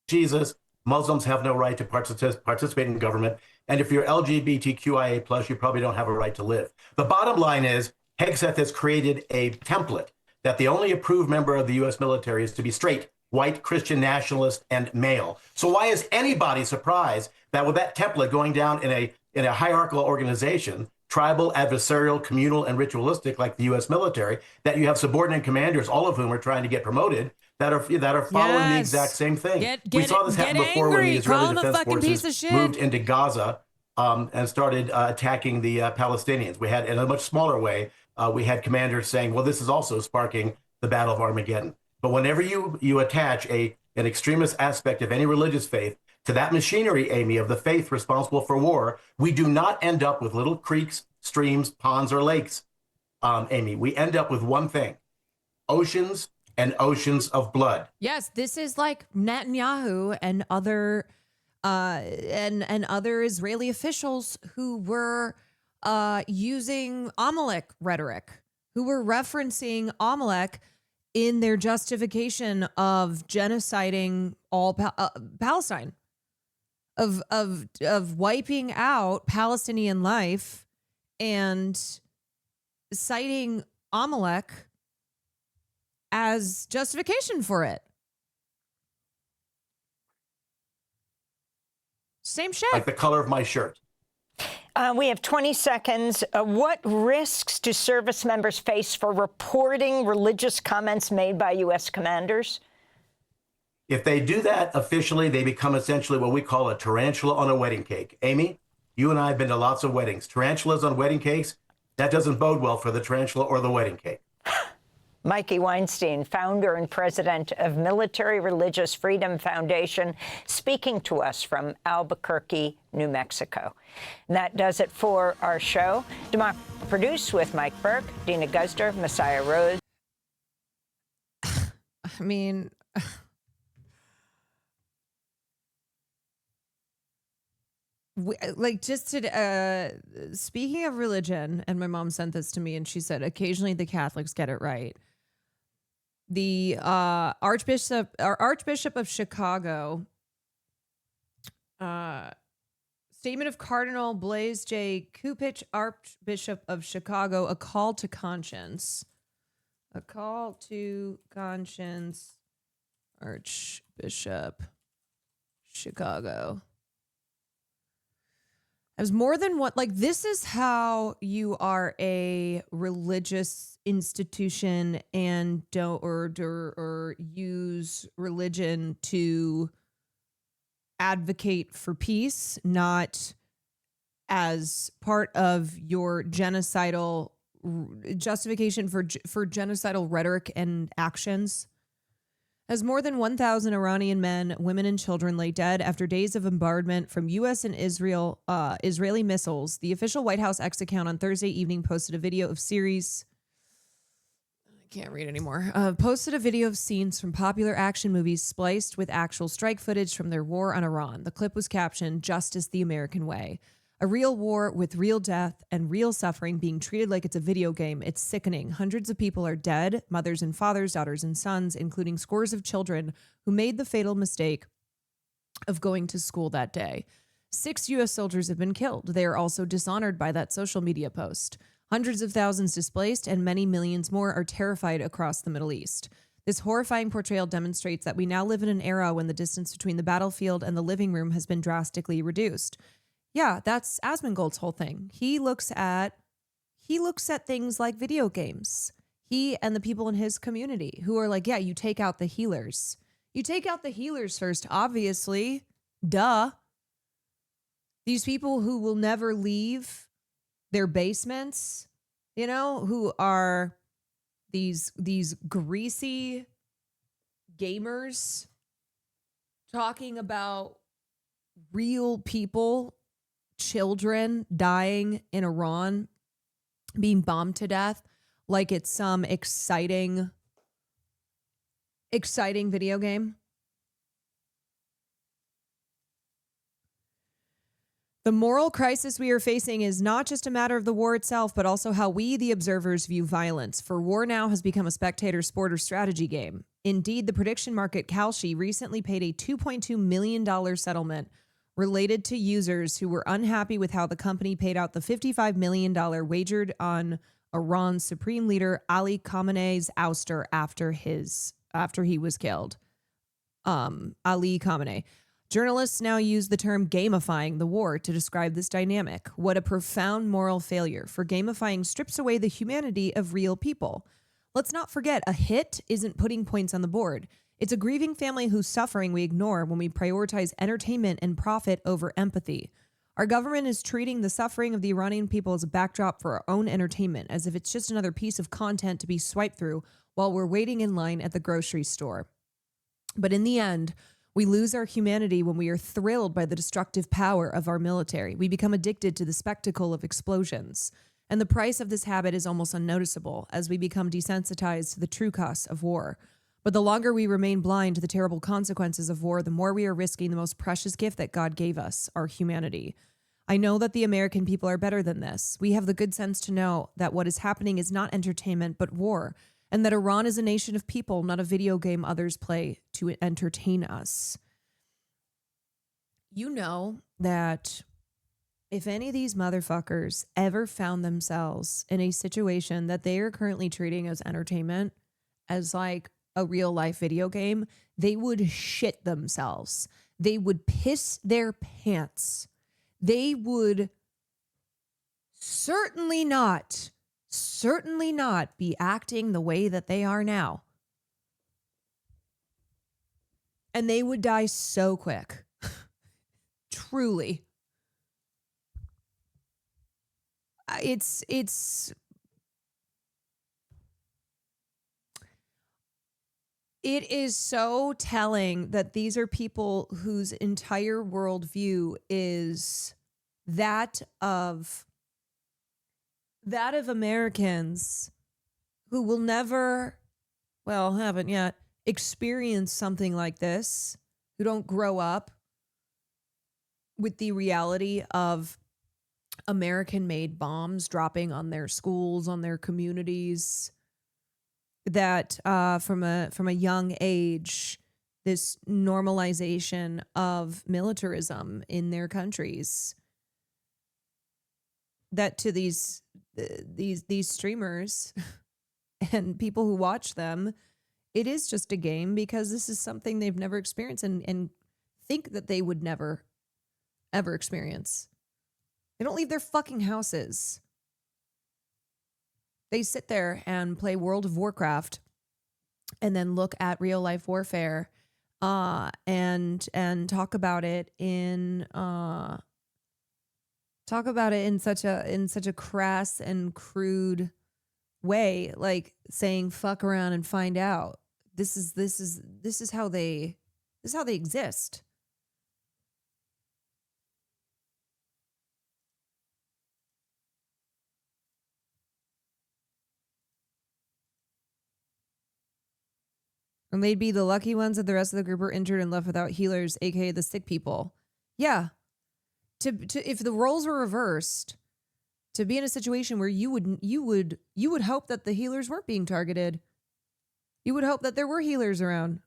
Jesus, Muslims have no right to participate in government. And if you're LGBTQIA+, you probably don't have a right to live. The bottom line is, Hegseth has created a template that the only approved member of the U.S. military is to be straight, white, Christian nationalist, and male. So why is anybody surprised that with that template going down in a hierarchical organization, tribal, adversarial, communal, and ritualistic like the U.S. military, that you have subordinate commanders, all of whom are trying to get promoted, that are following the exact same thing. We saw this happen before when the Israeli Defense Forces moved into Gaza and started attacking the Palestinians. We had, in a much smaller way, we had commanders saying, well, this is also sparking the Battle of Armageddon. But whenever you attach an extremist aspect of any religious faith to that machinery, Amy, of the faith responsible for war, we do not end up with little creeks, streams, ponds, or lakes, Amy. We end up with one thing: oceans and oceans of blood. Yes, this is like Netanyahu and other and other Israeli officials who were using Amalek rhetoric, who were referencing Amalek in their justification of genociding all Palestine, of wiping out Palestinian life, and citing Amalek as justification for it. Same shit. Like the color of my shirt. We have 20 seconds. What risks do service members face for reporting religious comments made by U.S. commanders? If they do that officially, they become essentially what we call a tarantula on a wedding cake. Amy, you and I have been to lots of weddings. Tarantulas on wedding cakes, that doesn't bode well for the tarantula or the wedding cake. Mikey Weinstein, founder and president of Military Religious Freedom Foundation, speaking to us from Albuquerque, New Mexico. And that does it for our show. Produced with Mike Burke, Dina Guzder, Messiah Rhodes. I mean, speaking of religion, and my mom sent this to me, and she said occasionally the Catholics get it right. The Archbishop of Chicago, statement of Cardinal Blaise J. Kupich, Archbishop of Chicago, a call to conscience. A call to conscience, Archbishop, Chicago. As more than what, like, this is how you are a religious institution and don't or use religion to advocate for peace, not as part of your genocidal justification for genocidal rhetoric and actions. As more than 1,000 Iranian men, women, and children lay dead after days of bombardment from U.S. and Israeli missiles, the official White House X account on Thursday evening posted a video of scenes from popular action movies spliced with actual strike footage from their war on Iran. The clip was captioned, "Justice the American Way." A real war with real death and real suffering being treated like it's a video game. It's sickening. Hundreds of people are dead, mothers and fathers, daughters and sons, including scores of children who made the fatal mistake of going to school that day. 6 U.S. soldiers have been killed. They are also dishonored by that social media post. Hundreds of thousands displaced and many millions more are terrified across the Middle East. This horrifying portrayal demonstrates that we now live in an era when the distance between the battlefield and the living room has been drastically reduced. Yeah, that's Asmongold's whole thing. He looks at things like video games. He and the people in his community who are like, yeah, you take out the healers. You take out the healers first, obviously. Duh. These people who will never leave their basements, you know, who are these greasy gamers talking about real people, children dying in Iran, being bombed to death like it's some exciting video game. The moral crisis we are facing is not just a matter of the war itself, but also how we, the observers, view violence. For war now has become a spectator sport or strategy game. Indeed, the prediction market Kalshi recently paid a $2.2 million settlement related to users who were unhappy with how the company paid out the $55 million wagered on Iran's supreme leader Ali Khamenei's ouster after he was killed. Ali Khamenei. Journalists now use the term gamifying the war to describe this dynamic. What a profound moral failure, for gamifying strips away the humanity of real people. Let's not forget, a hit isn't putting points on the board. It's a grieving family whose suffering we ignore when we prioritize entertainment and profit over empathy. Our government is treating the suffering of the Iranian people as a backdrop for our own entertainment, as if it's just another piece of content to be swiped through while we're waiting in line at the grocery store. But in the end, we lose our humanity when we are thrilled by the destructive power of our military. We become addicted to the spectacle of explosions. And the price of this habit is almost unnoticeable as we become desensitized to the true costs of war. But the longer we remain blind to the terrible consequences of war, the more we are risking the most precious gift that God gave us, our humanity. I know that the American people are better than this. We have the good sense to know that what is happening is not entertainment, but war, and that Iran is a nation of people, not a video game others play to entertain us. You know that if any of these motherfuckers ever found themselves in a situation that they are currently treating as entertainment, as like a real life video game, they would shit themselves. They would piss their pants. They would certainly not be acting the way that they are now. And they would die so quick. Truly. It is so telling that these are people whose entire worldview is that of Americans who will never, well, haven't yet, experienced something like this, who don't grow up with the reality of American-made bombs dropping on their schools, on their communities, that from a young age, this normalization of militarism in their countries, that to these streamers and people who watch them, it is just a game because this is something they've never experienced and think that they would never, ever experience. They don't leave their fucking houses. They sit there and play World of Warcraft and then look at real life warfare and talk about it in such a crass and crude way, like saying fuck around and find out. This is how they exist. And they'd be the lucky ones that the rest of the group were injured and left without healers, aka the sick people. Yeah. If the roles were reversed, to be in a situation where you would hope that the healers weren't being targeted. You would hope that there were healers around.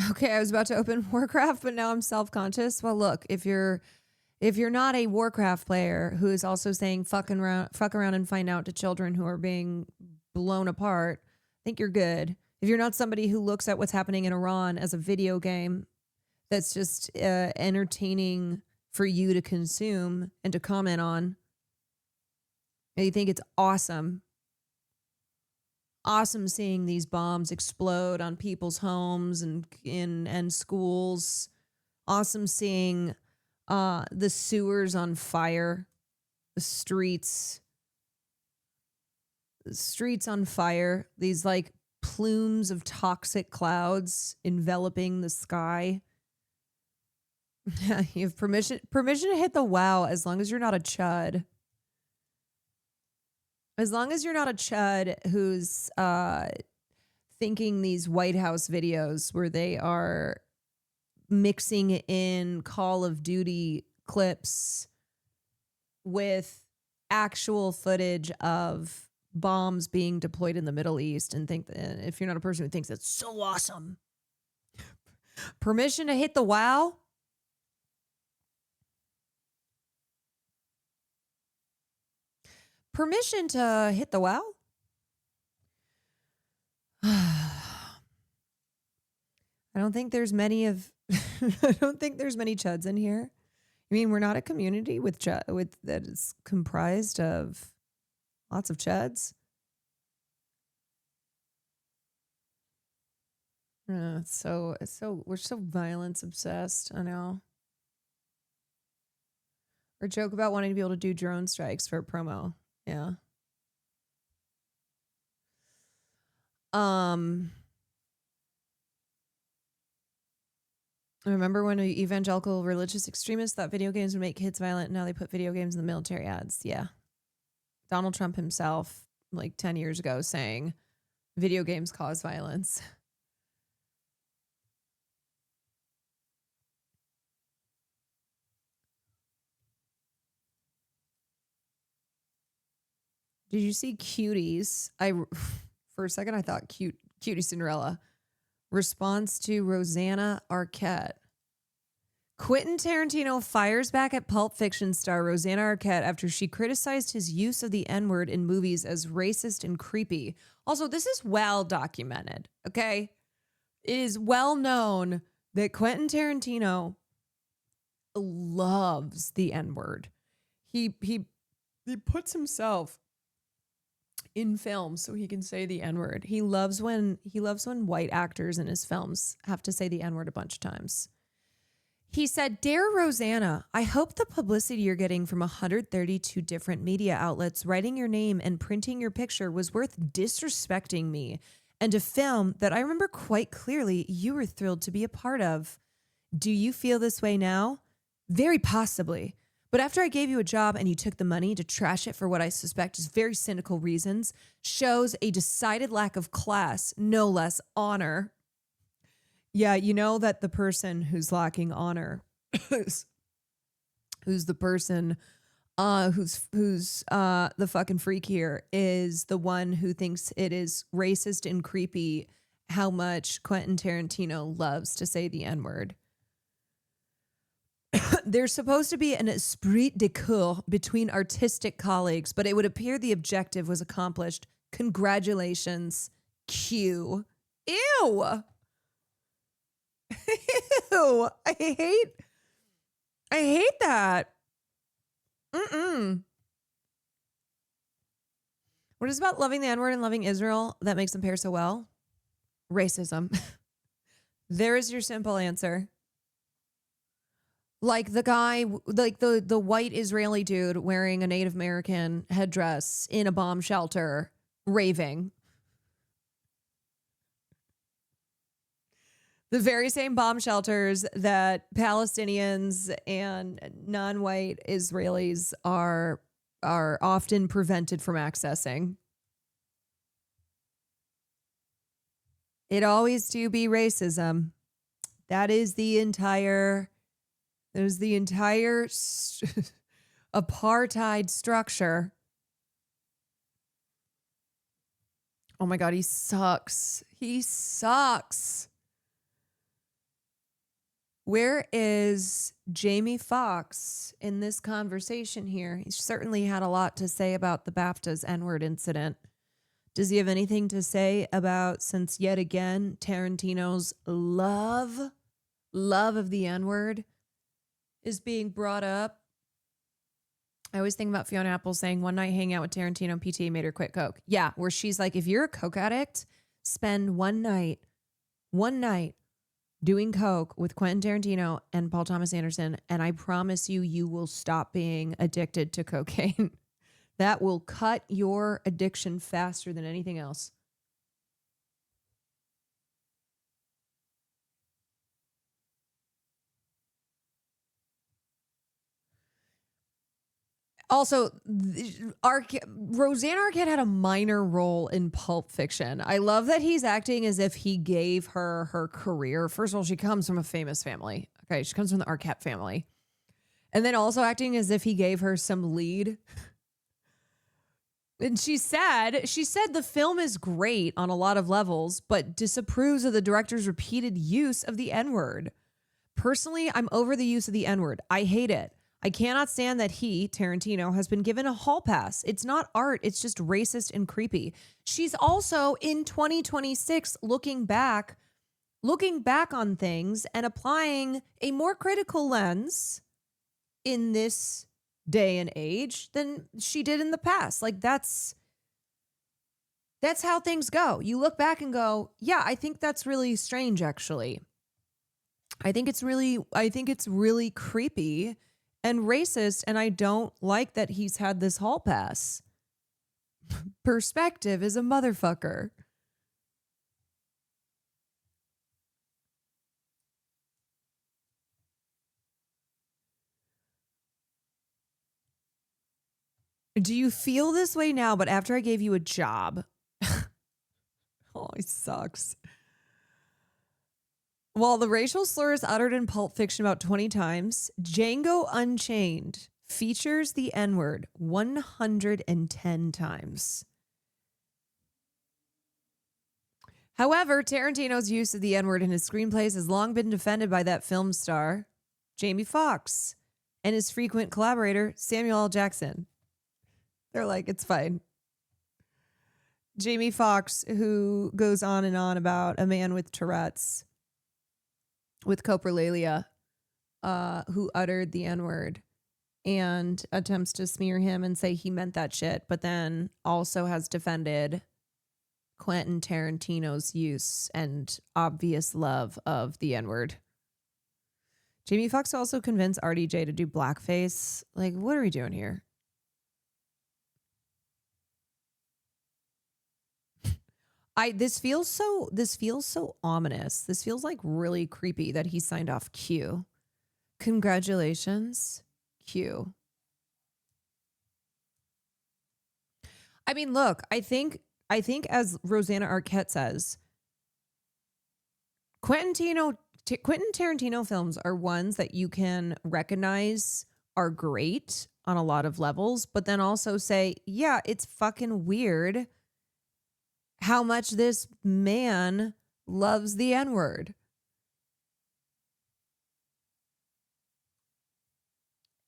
Okay, I was about to open Warcraft, but now I'm self-conscious. Well, look, if you're not a Warcraft player who is also saying fuck around and find out to children who are being blown apart, I think you're good. If you're not somebody who looks at what's happening in Iran as a video game that's just entertaining for you to consume and to comment on, and you think it's awesome seeing these bombs explode on people's homes and schools, awesome seeing the sewers on fire, the streets on fire, these like plumes of toxic clouds enveloping the sky. You have permission to hit the wow as long as you're not a chud. As long as you're not a chud who's thinking these White House videos where they are mixing in Call of Duty clips with actual footage of bombs being deployed in the Middle East, and think that if you're not a person who thinks that's so awesome, permission to hit the wow. Permission to hit the wow? I don't think there's many chuds in here. I mean, we're not a community with that is comprised of lots of chuds. We're so violence obsessed. I know. Or joke about wanting to be able to do drone strikes for a promo. Yeah. I remember when evangelical religious extremists thought video games would make kids violent, and now they put video games in the military ads. Yeah. Donald Trump himself, like 10 years ago, saying video games cause violence. Did you see Cuties? For a second I thought Cutie Cinderella. Response to Rosanna Arquette. Quentin Tarantino fires back at Pulp Fiction star Rosanna Arquette after she criticized his use of the N-word in movies as racist and creepy. Also, this is well documented, okay? It is well known that Quentin Tarantino loves the N-word. He puts himself in films so he can say the N-word. He loves when white actors in his films have to say the N-word a bunch of times. He said, "Dear Rosanna, I hope the publicity you're getting from 132 different media outlets writing your name and printing your picture was worth disrespecting me and a film that I remember quite clearly you were thrilled to be a part of. Do you feel this way now? Very possibly. But after I gave you a job and you took the money to trash it for what I suspect is very cynical reasons, shows a decided lack of class, no less honor." Yeah, you know that the person who's lacking honor who's the person who's the fucking freak here is the one who thinks it is racist and creepy how much Quentin Tarantino loves to say the N-word. There's supposed to be an esprit de corps between artistic colleagues, but it would appear the objective was accomplished. Congratulations, Q. Ew. Ew. I hate that. What is about loving the N-word and loving Israel that makes them pair so well? Racism. There is your simple answer. Like the guy, like the white Israeli dude wearing a Native American headdress in a bomb shelter, raving. The very same bomb shelters that Palestinians and non-white Israelis are often prevented from accessing. It always do be racism. That is the entire apartheid structure. Oh my God, he sucks. He sucks. Where is Jamie Foxx in this conversation here? He certainly had a lot to say about the BAFTA's N-word incident. Does he have anything to say about, since yet again, Tarantino's love of the N-word is being brought up? I always think about Fiona Apple saying one night hanging out with Tarantino and PTA made her quit coke. Yeah, where she's like, if you're a coke addict, spend one night doing coke with Quentin Tarantino and Paul Thomas Anderson, and I promise you will stop being addicted to cocaine. That will cut your addiction faster than anything else. Also, Rosanna Arquette had a minor role in Pulp Fiction. I love that he's acting as if he gave her her career. First of all, she comes from a famous family. Okay, she comes from the Arquette family. And then also acting as if he gave her some lead. And she said the film is great on a lot of levels, but disapproves of the director's repeated use of the N-word. Personally, I'm over the use of the N-word. I hate it. I cannot stand that he, Tarantino, has been given a hall pass. It's not art. It's just racist and creepy. She's also in 2026 looking back on things and applying a more critical lens in this day and age than she did in the past. Like that's how things go. You look back and go, yeah, I think that's really strange, actually. I think it's really creepy and racist, and I don't like that he's had this hall pass. Perspective is a motherfucker. Do you feel this way now, but after I gave you a job? Oh, he sucks. While the racial slur is uttered in Pulp Fiction about 20 times, Django Unchained features the N-word 110 times. However, Tarantino's use of the N-word in his screenplays has long been defended by that film star, Jamie Foxx, and his frequent collaborator, Samuel L. Jackson. They're like, it's fine. Jamie Foxx, who goes on and on about a man with Tourette's, with coprolalia, who uttered the N-word and attempts to smear him and say he meant that shit, but then also has defended Quentin Tarantino's use and obvious love of the N-word. Jamie Foxx also convinced RDJ to do blackface. Like, what are we doing here? This feels so ominous. This feels like really creepy that he signed off Q. Congratulations, Q. I mean, look, I think as Rosanna Arquette says, Quentin Tarantino films are ones that you can recognize are great on a lot of levels, but then also say, yeah, it's fucking weird how much this man loves the N-word.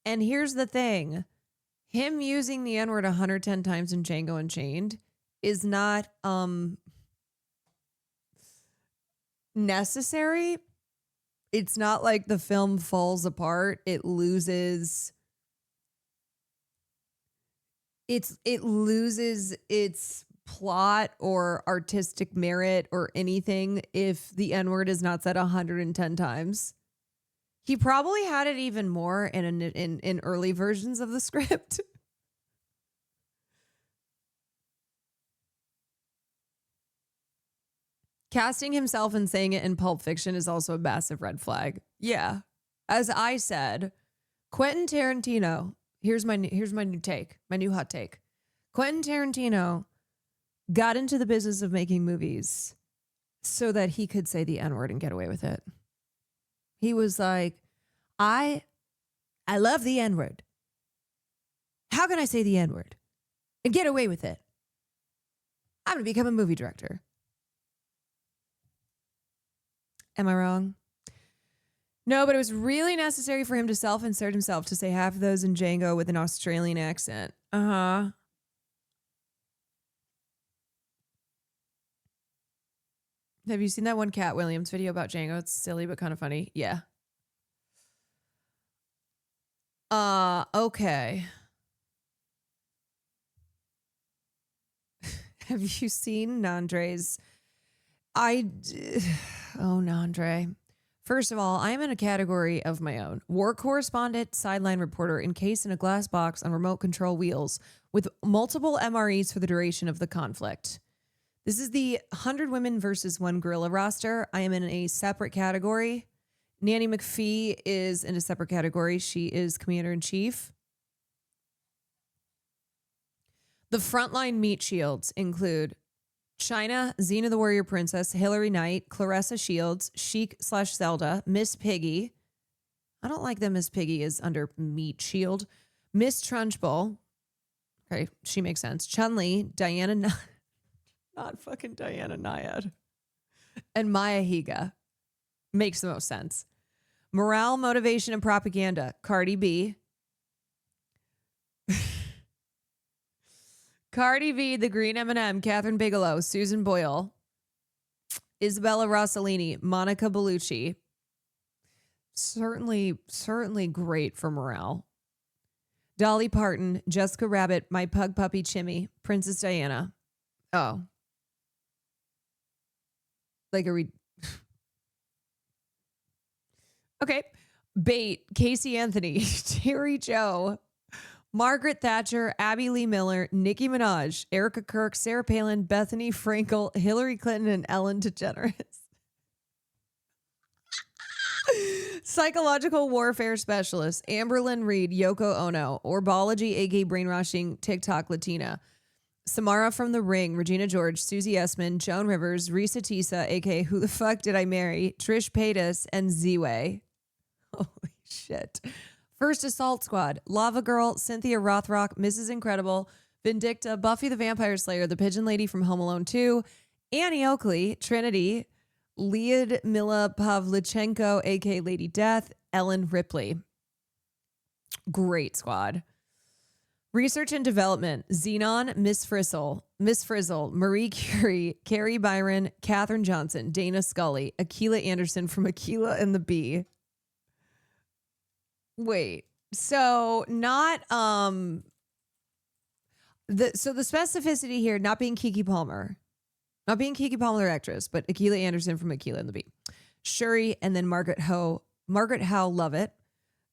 And here's the thing. Him using the N-word 110 times in Django Unchained is not necessary. It's not like the film falls apart. It loses its plot or artistic merit or anything if the N-word is not said 110 times. He probably had it even more in early versions of the script. Casting himself and saying it in Pulp Fiction is also a massive red flag. Yeah. As I said, Quentin Tarantino, here's my new take, my new hot take. Quentin Tarantino got into the business of making movies so that he could say the N-word and get away with it. He was like, I love the N-word. How can I say the N-word and get away with it? I'm going to become a movie director. Am I wrong? No, but it was really necessary for him to self-insert himself to say half of those in Django with an Australian accent. Uh-huh. Have you seen that one Cat Williams video about Django? It's silly, but kind of funny. Yeah. Okay. Have you seen Nandre's? Nandre. First of all, I am in a category of my own. War correspondent, sideline reporter, encased in a glass box on remote control wheels with multiple MREs for the duration of the conflict. This is the 100 Women versus 1 Guerrilla roster. I am in a separate category. Nanny McPhee is in a separate category. She is commander-in-chief. The frontline meat shields include China, Xena the Warrior Princess, Hillary Knight, Clarissa Shields, Sheik/Zelda, Miss Piggy. I don't like that Miss Piggy is under meat shield. Miss Trunchbull. Okay, she makes sense. Chun-Li, Diana... Not fucking Diana Nyad. And Maya Higa. Makes the most sense. Morale, motivation, and propaganda. Cardi B. Cardi B, the Green M&M, Catherine Bigelow, Susan Boyle, Isabella Rossellini, Monica Bellucci. Certainly great for morale. Dolly Parton, Jessica Rabbit, My Pug Puppy Chimmy, Princess Diana. Oh. Like, are we... Okay. Bait, Casey Anthony, Terry Joe, Margaret Thatcher, Abby Lee Miller, Nicki Minaj, Erica Kirk, Sarah Palin, Bethany Frankel, Hillary Clinton, and Ellen DeGeneres. Psychological warfare specialist, Amberlynn Reed, Yoko Ono, Orbology, aka brainwashing TikTok Latina, Samara from The Ring, Regina George, Susie Essman, Joan Rivers, Risa Tisa, aka Who the Fuck Did I Marry, Trish Paytas, and Z-Way. Holy shit. First Assault Squad, Lava Girl, Cynthia Rothrock, Mrs. Incredible, Vindicta, Buffy the Vampire Slayer, the Pigeon Lady from Home Alone 2, Annie Oakley, Trinity, Lyudmila Pavlichenko, aka Lady Death, Ellen Ripley. Great squad. Research and development, Xenon, Miss Frizzle, Marie Curie, Carrie Byron, Katherine Johnson, Dana Scully, Akilah Anderson from Akilah and the Bee. Wait, so not the specificity here not being Keke Palmer, actress, but Akilah Anderson from Akilah and the Bee, Shuri, and then Margaret Howe Lovett,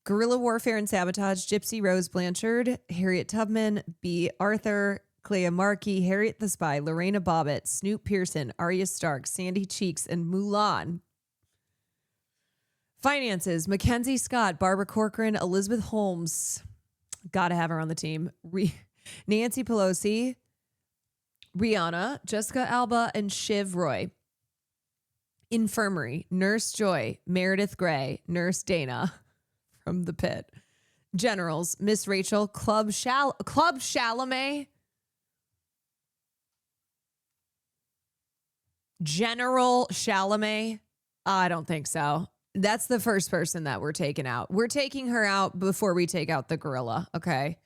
Guerrilla Warfare and Sabotage, Gypsy Rose Blanchard, Harriet Tubman, B. Arthur, Clea Markey, Harriet the Spy, Lorena Bobbitt, Snoop Pearson, Arya Stark, Sandy Cheeks, and Mulan. Finances, Mackenzie Scott, Barbara Corcoran, Elizabeth Holmes. Gotta have her on the team. Nancy Pelosi, Rihanna, Jessica Alba, and Shiv Roy. Infirmary, Nurse Joy, Meredith Grey, Nurse Dana from The Pit. Generals, Miss Rachel, Club Chalamet. General Chalamet? I don't think so. That's the first person that we're taking out. We're taking her out before we take out the gorilla, okay?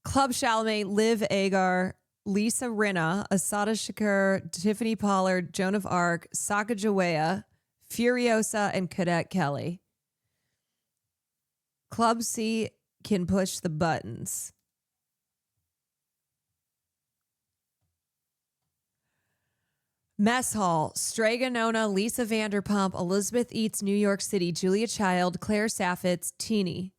Club Chalamet, Liv Agar, Lisa Rinna, Asada Shakur, Tiffany Pollard, Joan of Arc, Sacagawea, Furiosa, and Cadet Kelly. Club C can push the buttons. Mess Hall, Strega Nona, Lisa Vanderpump, Elizabeth Eats, New York City, Julia Child, Claire Saffitz, Teeny.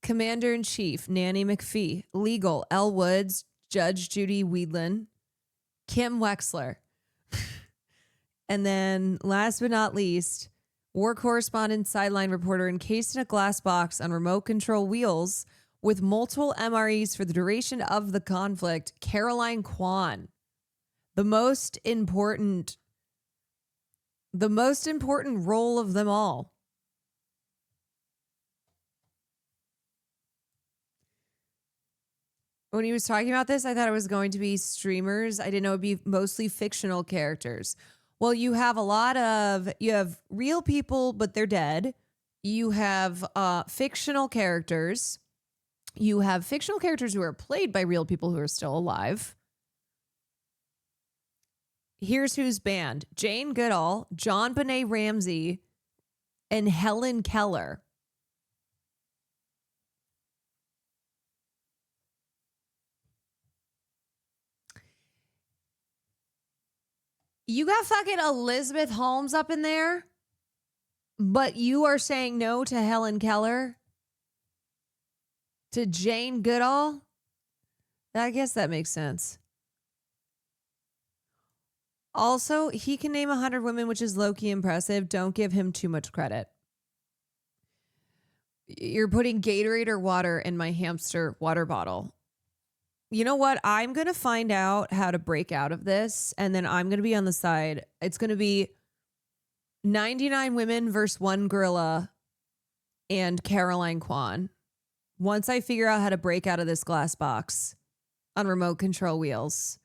Commander-in-Chief, Nanny McPhee. Legal, Elle Woods, Judge Judy Weedlin, Kim Wexler. And then last but not least, war correspondent, sideline reporter, encased in a glass box on remote control wheels with multiple MREs for the duration of the conflict, Caroline Kwan. The most important role of them all. When he was talking about this, I thought it was going to be streamers. I didn't know it'd be mostly fictional characters. Well, you have real people, but they're dead. You have fictional characters. You have fictional characters who are played by real people who are still alive. Here's who's banned: Jane Goodall, John Benet Ramsey, and Helen Keller. You got fucking Elizabeth Holmes up in there, but you are saying no to Helen Keller? To Jane Goodall? I guess that makes sense. Also, he can name 100 women, which is low-key impressive. Don't give him too much credit. You're putting Gatorade or water in my hamster water bottle. You know what? I'm going to find out how to break out of this, and then I'm going to be on the side. It's going to be 99 women versus one gorilla and Caroline Kwan. Once I figure out how to break out of this glass box on remote control wheels.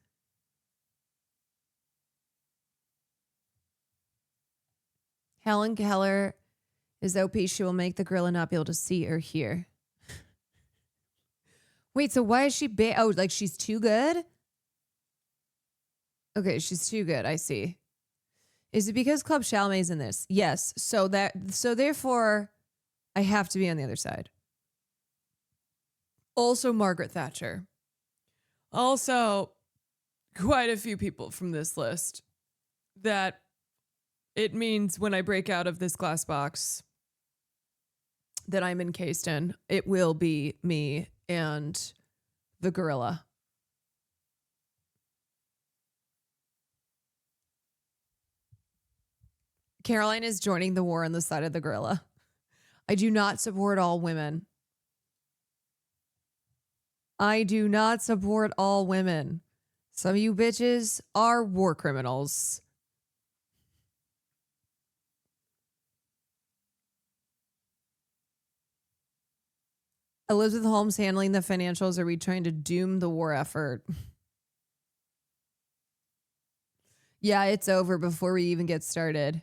Helen Keller is OP. She will make the gorilla not be able to see or hear. Wait, so why is she banned? Oh, like she's too good? Okay, she's too good. I see. Is it because Club Chalamet's in this? Yes. So therefore, I have to be on the other side. Also, Margaret Thatcher. Also, quite a few people from this list that it means when I break out of this glass box that I'm encased in, it will be me and the gorilla. Caroline is joining the war on the side of the gorilla. I do not support all women. I do not support all women. Some of you bitches are war criminals. Elizabeth Holmes handling the financials. Are we trying to doom the war effort? Yeah, it's over before we even get started.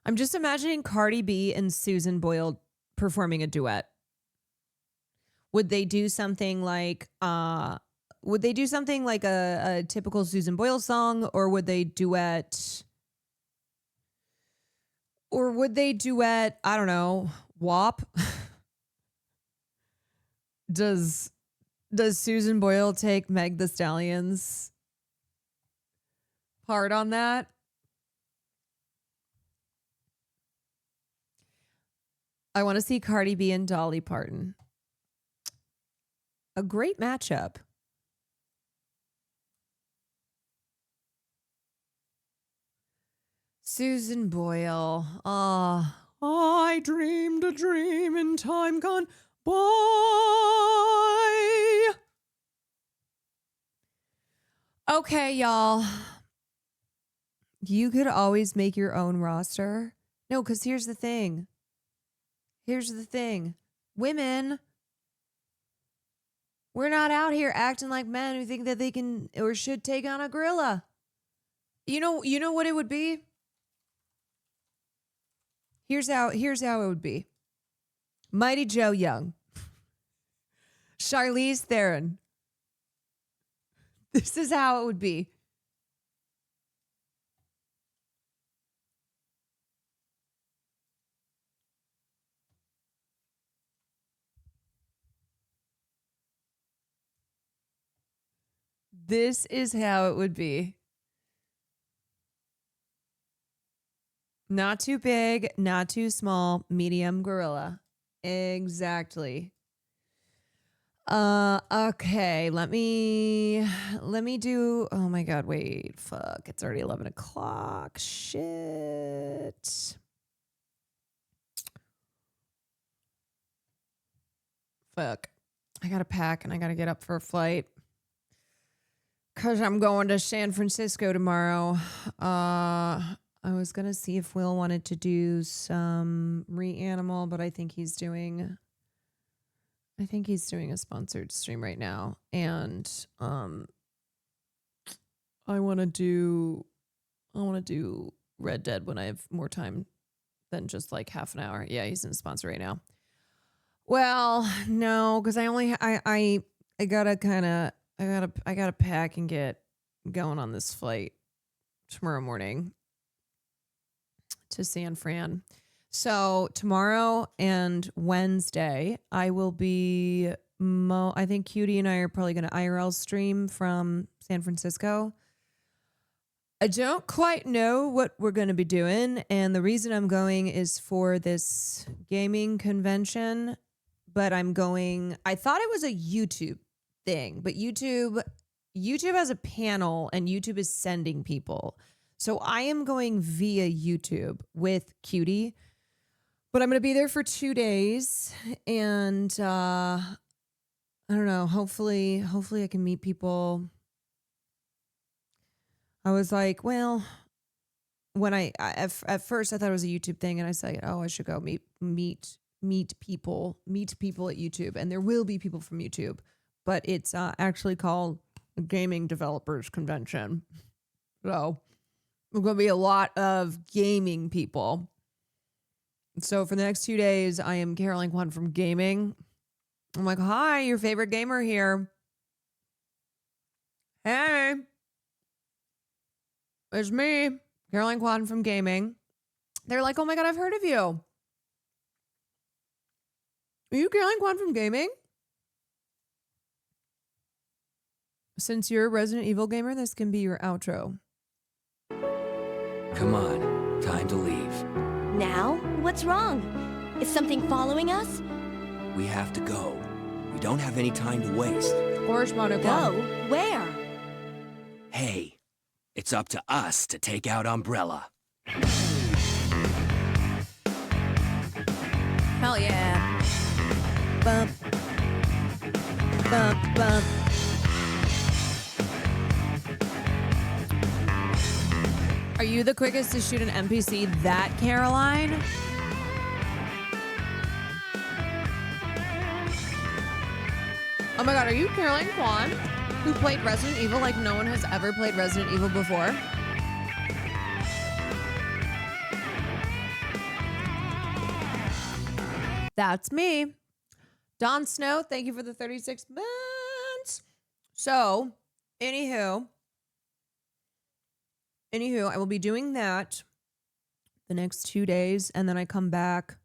I'm just imagining Cardi B and Susan Boyle performing a duet. Would they do something like a typical Susan Boyle song, or would they duet I don't know, WAP? Does Susan Boyle take Meg Thee Stallion's part on that? I want to see Cardi B and Dolly Parton. A great matchup. Susan Boyle. I dreamed a dream in time gone by. Okay, y'all. You could always make your own roster. No, because here's the thing. Women, we're not out here acting like men who think that they can or should take on a gorilla. You know what it would be? Here's how it would be. Mighty Joe Young. Charlize Theron. This is how it would be. This is how it would be. Not too big, not too small, medium gorilla. Exactly. Okay, let me do, oh my God, wait, fuck, it's already 11 o'clock, shit. Fuck, I gotta pack and I gotta get up for a flight. Because I'm going to San Francisco tomorrow. I was going to see if Will wanted to do some Reanimal, but I think he's doing a sponsored stream right now. And I want to do Red Dead when I have more time than just like half an hour. Yeah, he's in a sponsor right now. Well, no, because I gotta pack and get going on this flight tomorrow morning to San Fran. So tomorrow and Wednesday, I will be, I think Cutie and I are probably going to IRL stream from San Francisco. I don't quite know what we're going to be doing. And the reason I'm going is for this gaming convention, but I thought it was a YouTube thing, but YouTube has a panel and YouTube is sending people. So I am going via YouTube with Cutie, but I'm going to be there for 2 days and I don't know, hopefully I can meet people. I was like, well, when at first I thought it was a YouTube thing and I said, oh, I should go meet people at YouTube, and there will be people from YouTube. But it's actually called Gaming Developers Convention. So there's going to be a lot of gaming people. So for the next 2 days, I am Caroline Kwan from gaming. I'm like, hi, your favorite gamer here. Hey, it's me, Caroline Kwan from gaming. They're like, oh my God, I've heard of you. Are you Caroline Kwan from gaming? Since you're a Resident Evil gamer, this can be your outro. Come on, time to leave. Now? What's wrong? Is something following us? We have to go. We don't have any time to waste. Go? Where? Hey, it's up to us to take out Umbrella. Hell yeah. Bump. Bump, bump. Are you the quickest to shoot an NPC that, Caroline? Oh my God, are you Caroline Kwan, who played Resident Evil like no one has ever played Resident Evil before? That's me. Don Snow, thank you for the 36 months. So, anywho, I will be doing that the next 2 days, and then I come back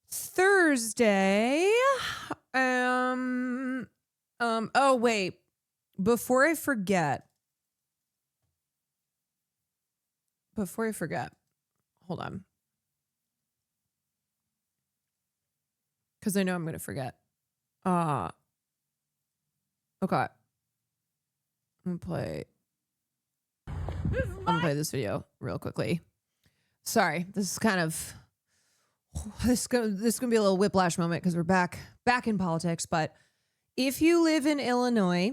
Thursday. Oh wait, before I forget, hold on, because I know I'm going to forget. Okay. I'm going to play this video real quickly. Sorry, this is kind of, this is going to be a little whiplash moment because we're back in politics. But if you live in Illinois,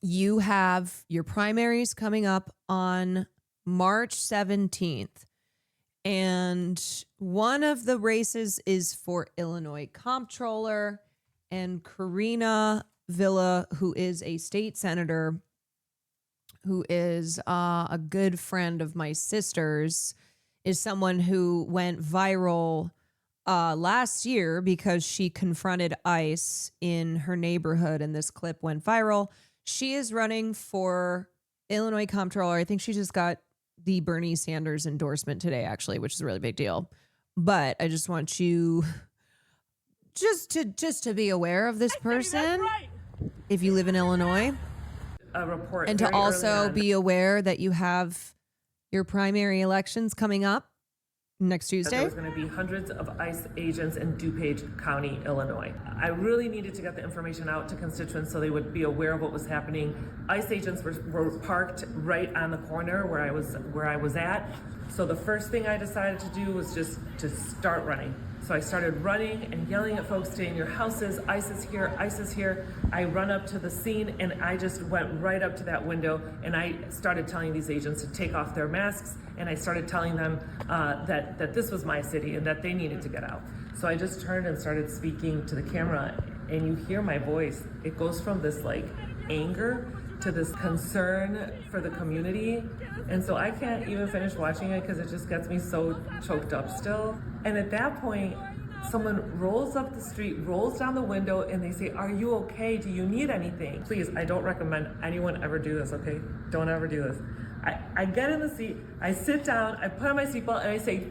you have your primaries coming up on March 17th. And one of the races is for Illinois comptroller, and Karina Villa, who is a state senator, who is a good friend of my sister's, is someone who went viral last year because she confronted ICE in her neighborhood, and this clip went viral. She is running for Illinois comptroller. I think she just got the Bernie Sanders endorsement today, actually, which is a really big deal. But I just want you just to be aware of this person if you live in Illinois. A report And to also be aware that you have your primary elections coming up next Tuesday. There was going to be hundreds of ICE agents in DuPage County, Illinois. I really needed to get the information out to constituents so they would be aware of what was happening. ICE agents were parked right on the corner where I was at. So the first thing I decided to do was just to start running. So I started running and yelling at folks, stay in your houses, ICE is here, ICE is here. I run up to the scene and I just went right up to that window and I started telling these agents to take off their masks, and I started telling them that this was my city and that they needed to get out. So I just turned and started speaking to the camera, and you hear my voice. It goes from this like anger to this concern for the community. And so I can't even finish watching it because it just gets me so choked up still. And at that point, someone rolls up the street, rolls down the window, and they say, "Are you okay? Do you need anything?" Please, I don't recommend anyone ever do this, okay? Don't ever do this. I get in the seat, I sit down, I put on my seatbelt, and I say,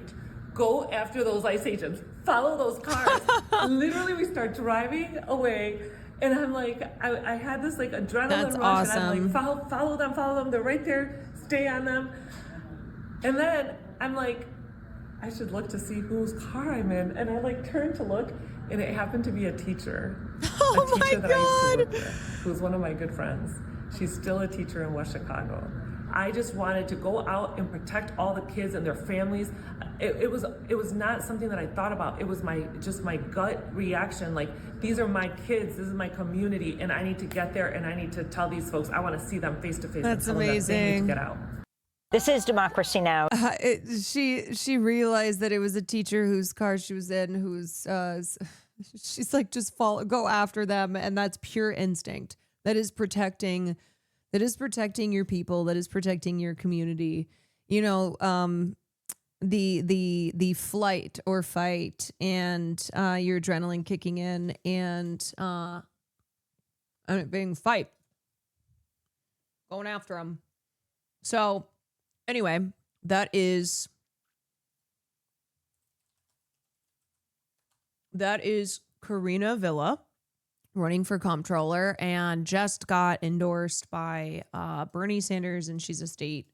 "Go after those ICE agents. Follow those cars." Literally, we start driving away. And I'm like, I had this like adrenaline That's rush, awesome. and I'm like, follow them. They're right there. Stay on them. And then I'm like, I should look to see whose car I'm in. And I like turned to look, and it happened to be a teacher. Oh a teacher my that I used to God. work with, who's one of my good friends. She's still a teacher in West Chicago. I just wanted to go out and protect all the kids and their families. It was not something that I thought about. It was my gut reaction. Like, these are my kids, this is my community, and I need to get there, and I need to tell these folks I want to see them face to face. That's and tell them that they need amazing. to get out. This is Democracy Now! She realized that it was a teacher whose car she was in, who's she's like, just go after them, and that's pure instinct. That is protecting your people, that is protecting your community. You know, the flight or fight, and your adrenaline kicking in, and it being fight, going after them. So anyway, that is Karina Villa running for comptroller, and just got endorsed by Bernie Sanders, and she's a state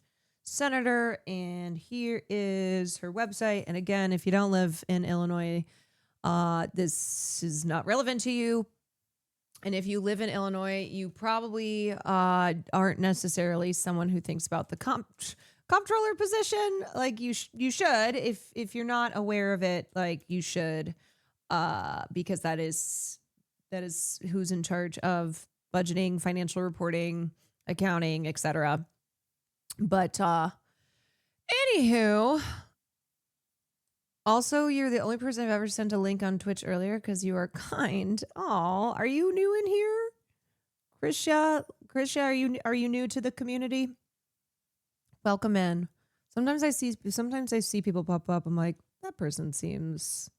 senator. And here is her website. And again, if you don't live in Illinois, this is not relevant to you. And if you live in Illinois, you probably aren't necessarily someone who thinks about the comptroller position. Like you should, if you're not aware of it, like you should, because that is who's in charge of budgeting, financial reporting, accounting, etc. But anywho, Also, you're the only person I've ever sent a link on Twitch earlier because you are kind. Aw, are you new in here? Krisha, are you new to the community? Welcome in. Sometimes I see people pop up. I'm like, that person seems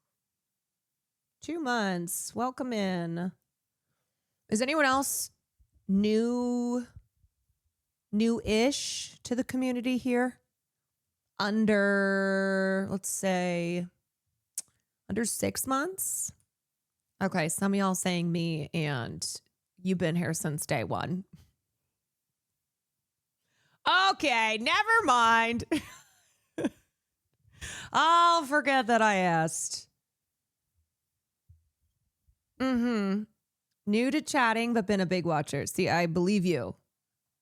2 months. Welcome in. Is anyone else new-ish to the community here? Let's say, under 6 months? Okay, some of y'all saying me, and you've been here since day one. Okay, never mind. I'll forget that I asked. New to chatting, but been a big watcher. See, I believe you.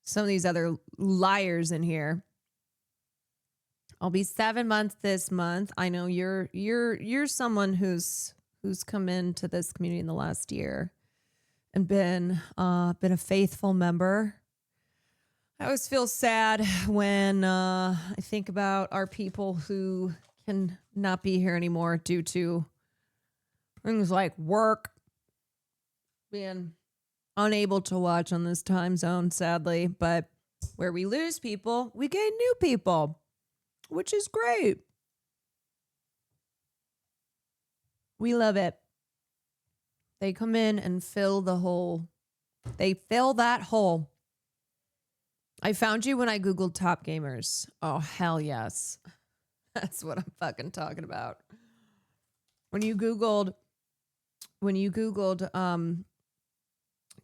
Some of these other liars in here. I'll be 7 months this month. I know you're someone who's come into this community in the last year and been a faithful member. I always feel sad when I think about our people who can not be here anymore due to things like work, being unable to watch on this time zone, sadly. But where we lose people, we gain new people, which is great. We love it. They come in and fill the hole. They fill that hole. I found you when I Googled top gamers. Oh, hell yes. That's what I'm fucking talking about. When you Googled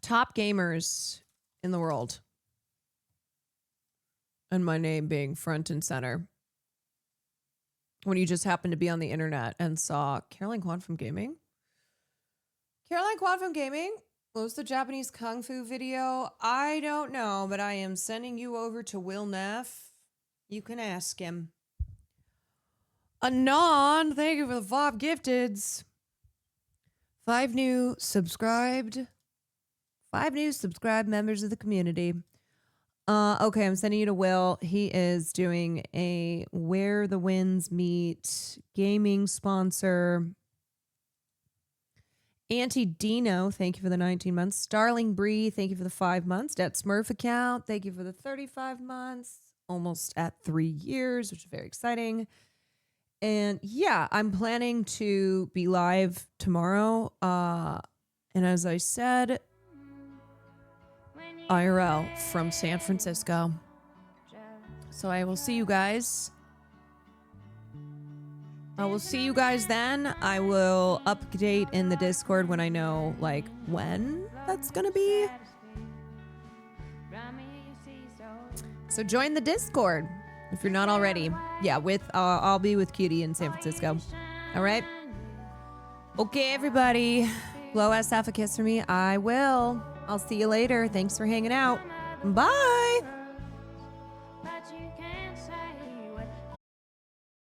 top gamers in the world, and my name being front and center, when you just happened to be on the internet and saw Caroline Kwan from Gaming. Caroline Kwan from Gaming? What was the Japanese Kung Fu video? I don't know, but I am sending you over to Will Neff. You can ask him. Anon, thank you for the 5 gifteds. 5 new subscribed members of the community. Okay, I'm sending you to Will. He is doing a Where the Winds Meet gaming sponsor. Auntie Dino, thank you for the 19 months. Starling Bree, thank you for the 5 months. Dat Smurf account, thank you for the 35 months. Almost at 3 years, which is very exciting. And yeah, I'm planning to be live tomorrow. And as I said, IRL from San Francisco. So I will see you guys. I will see you guys then. I will update in the Discord when I know, like, when that's gonna be. So join the Discord if you're not already. Yeah, I'll be with Cutie in San Francisco. All right. Okay, everybody. Blow SF a kiss for me. I will. I'll see you later. Thanks for hanging out. Bye.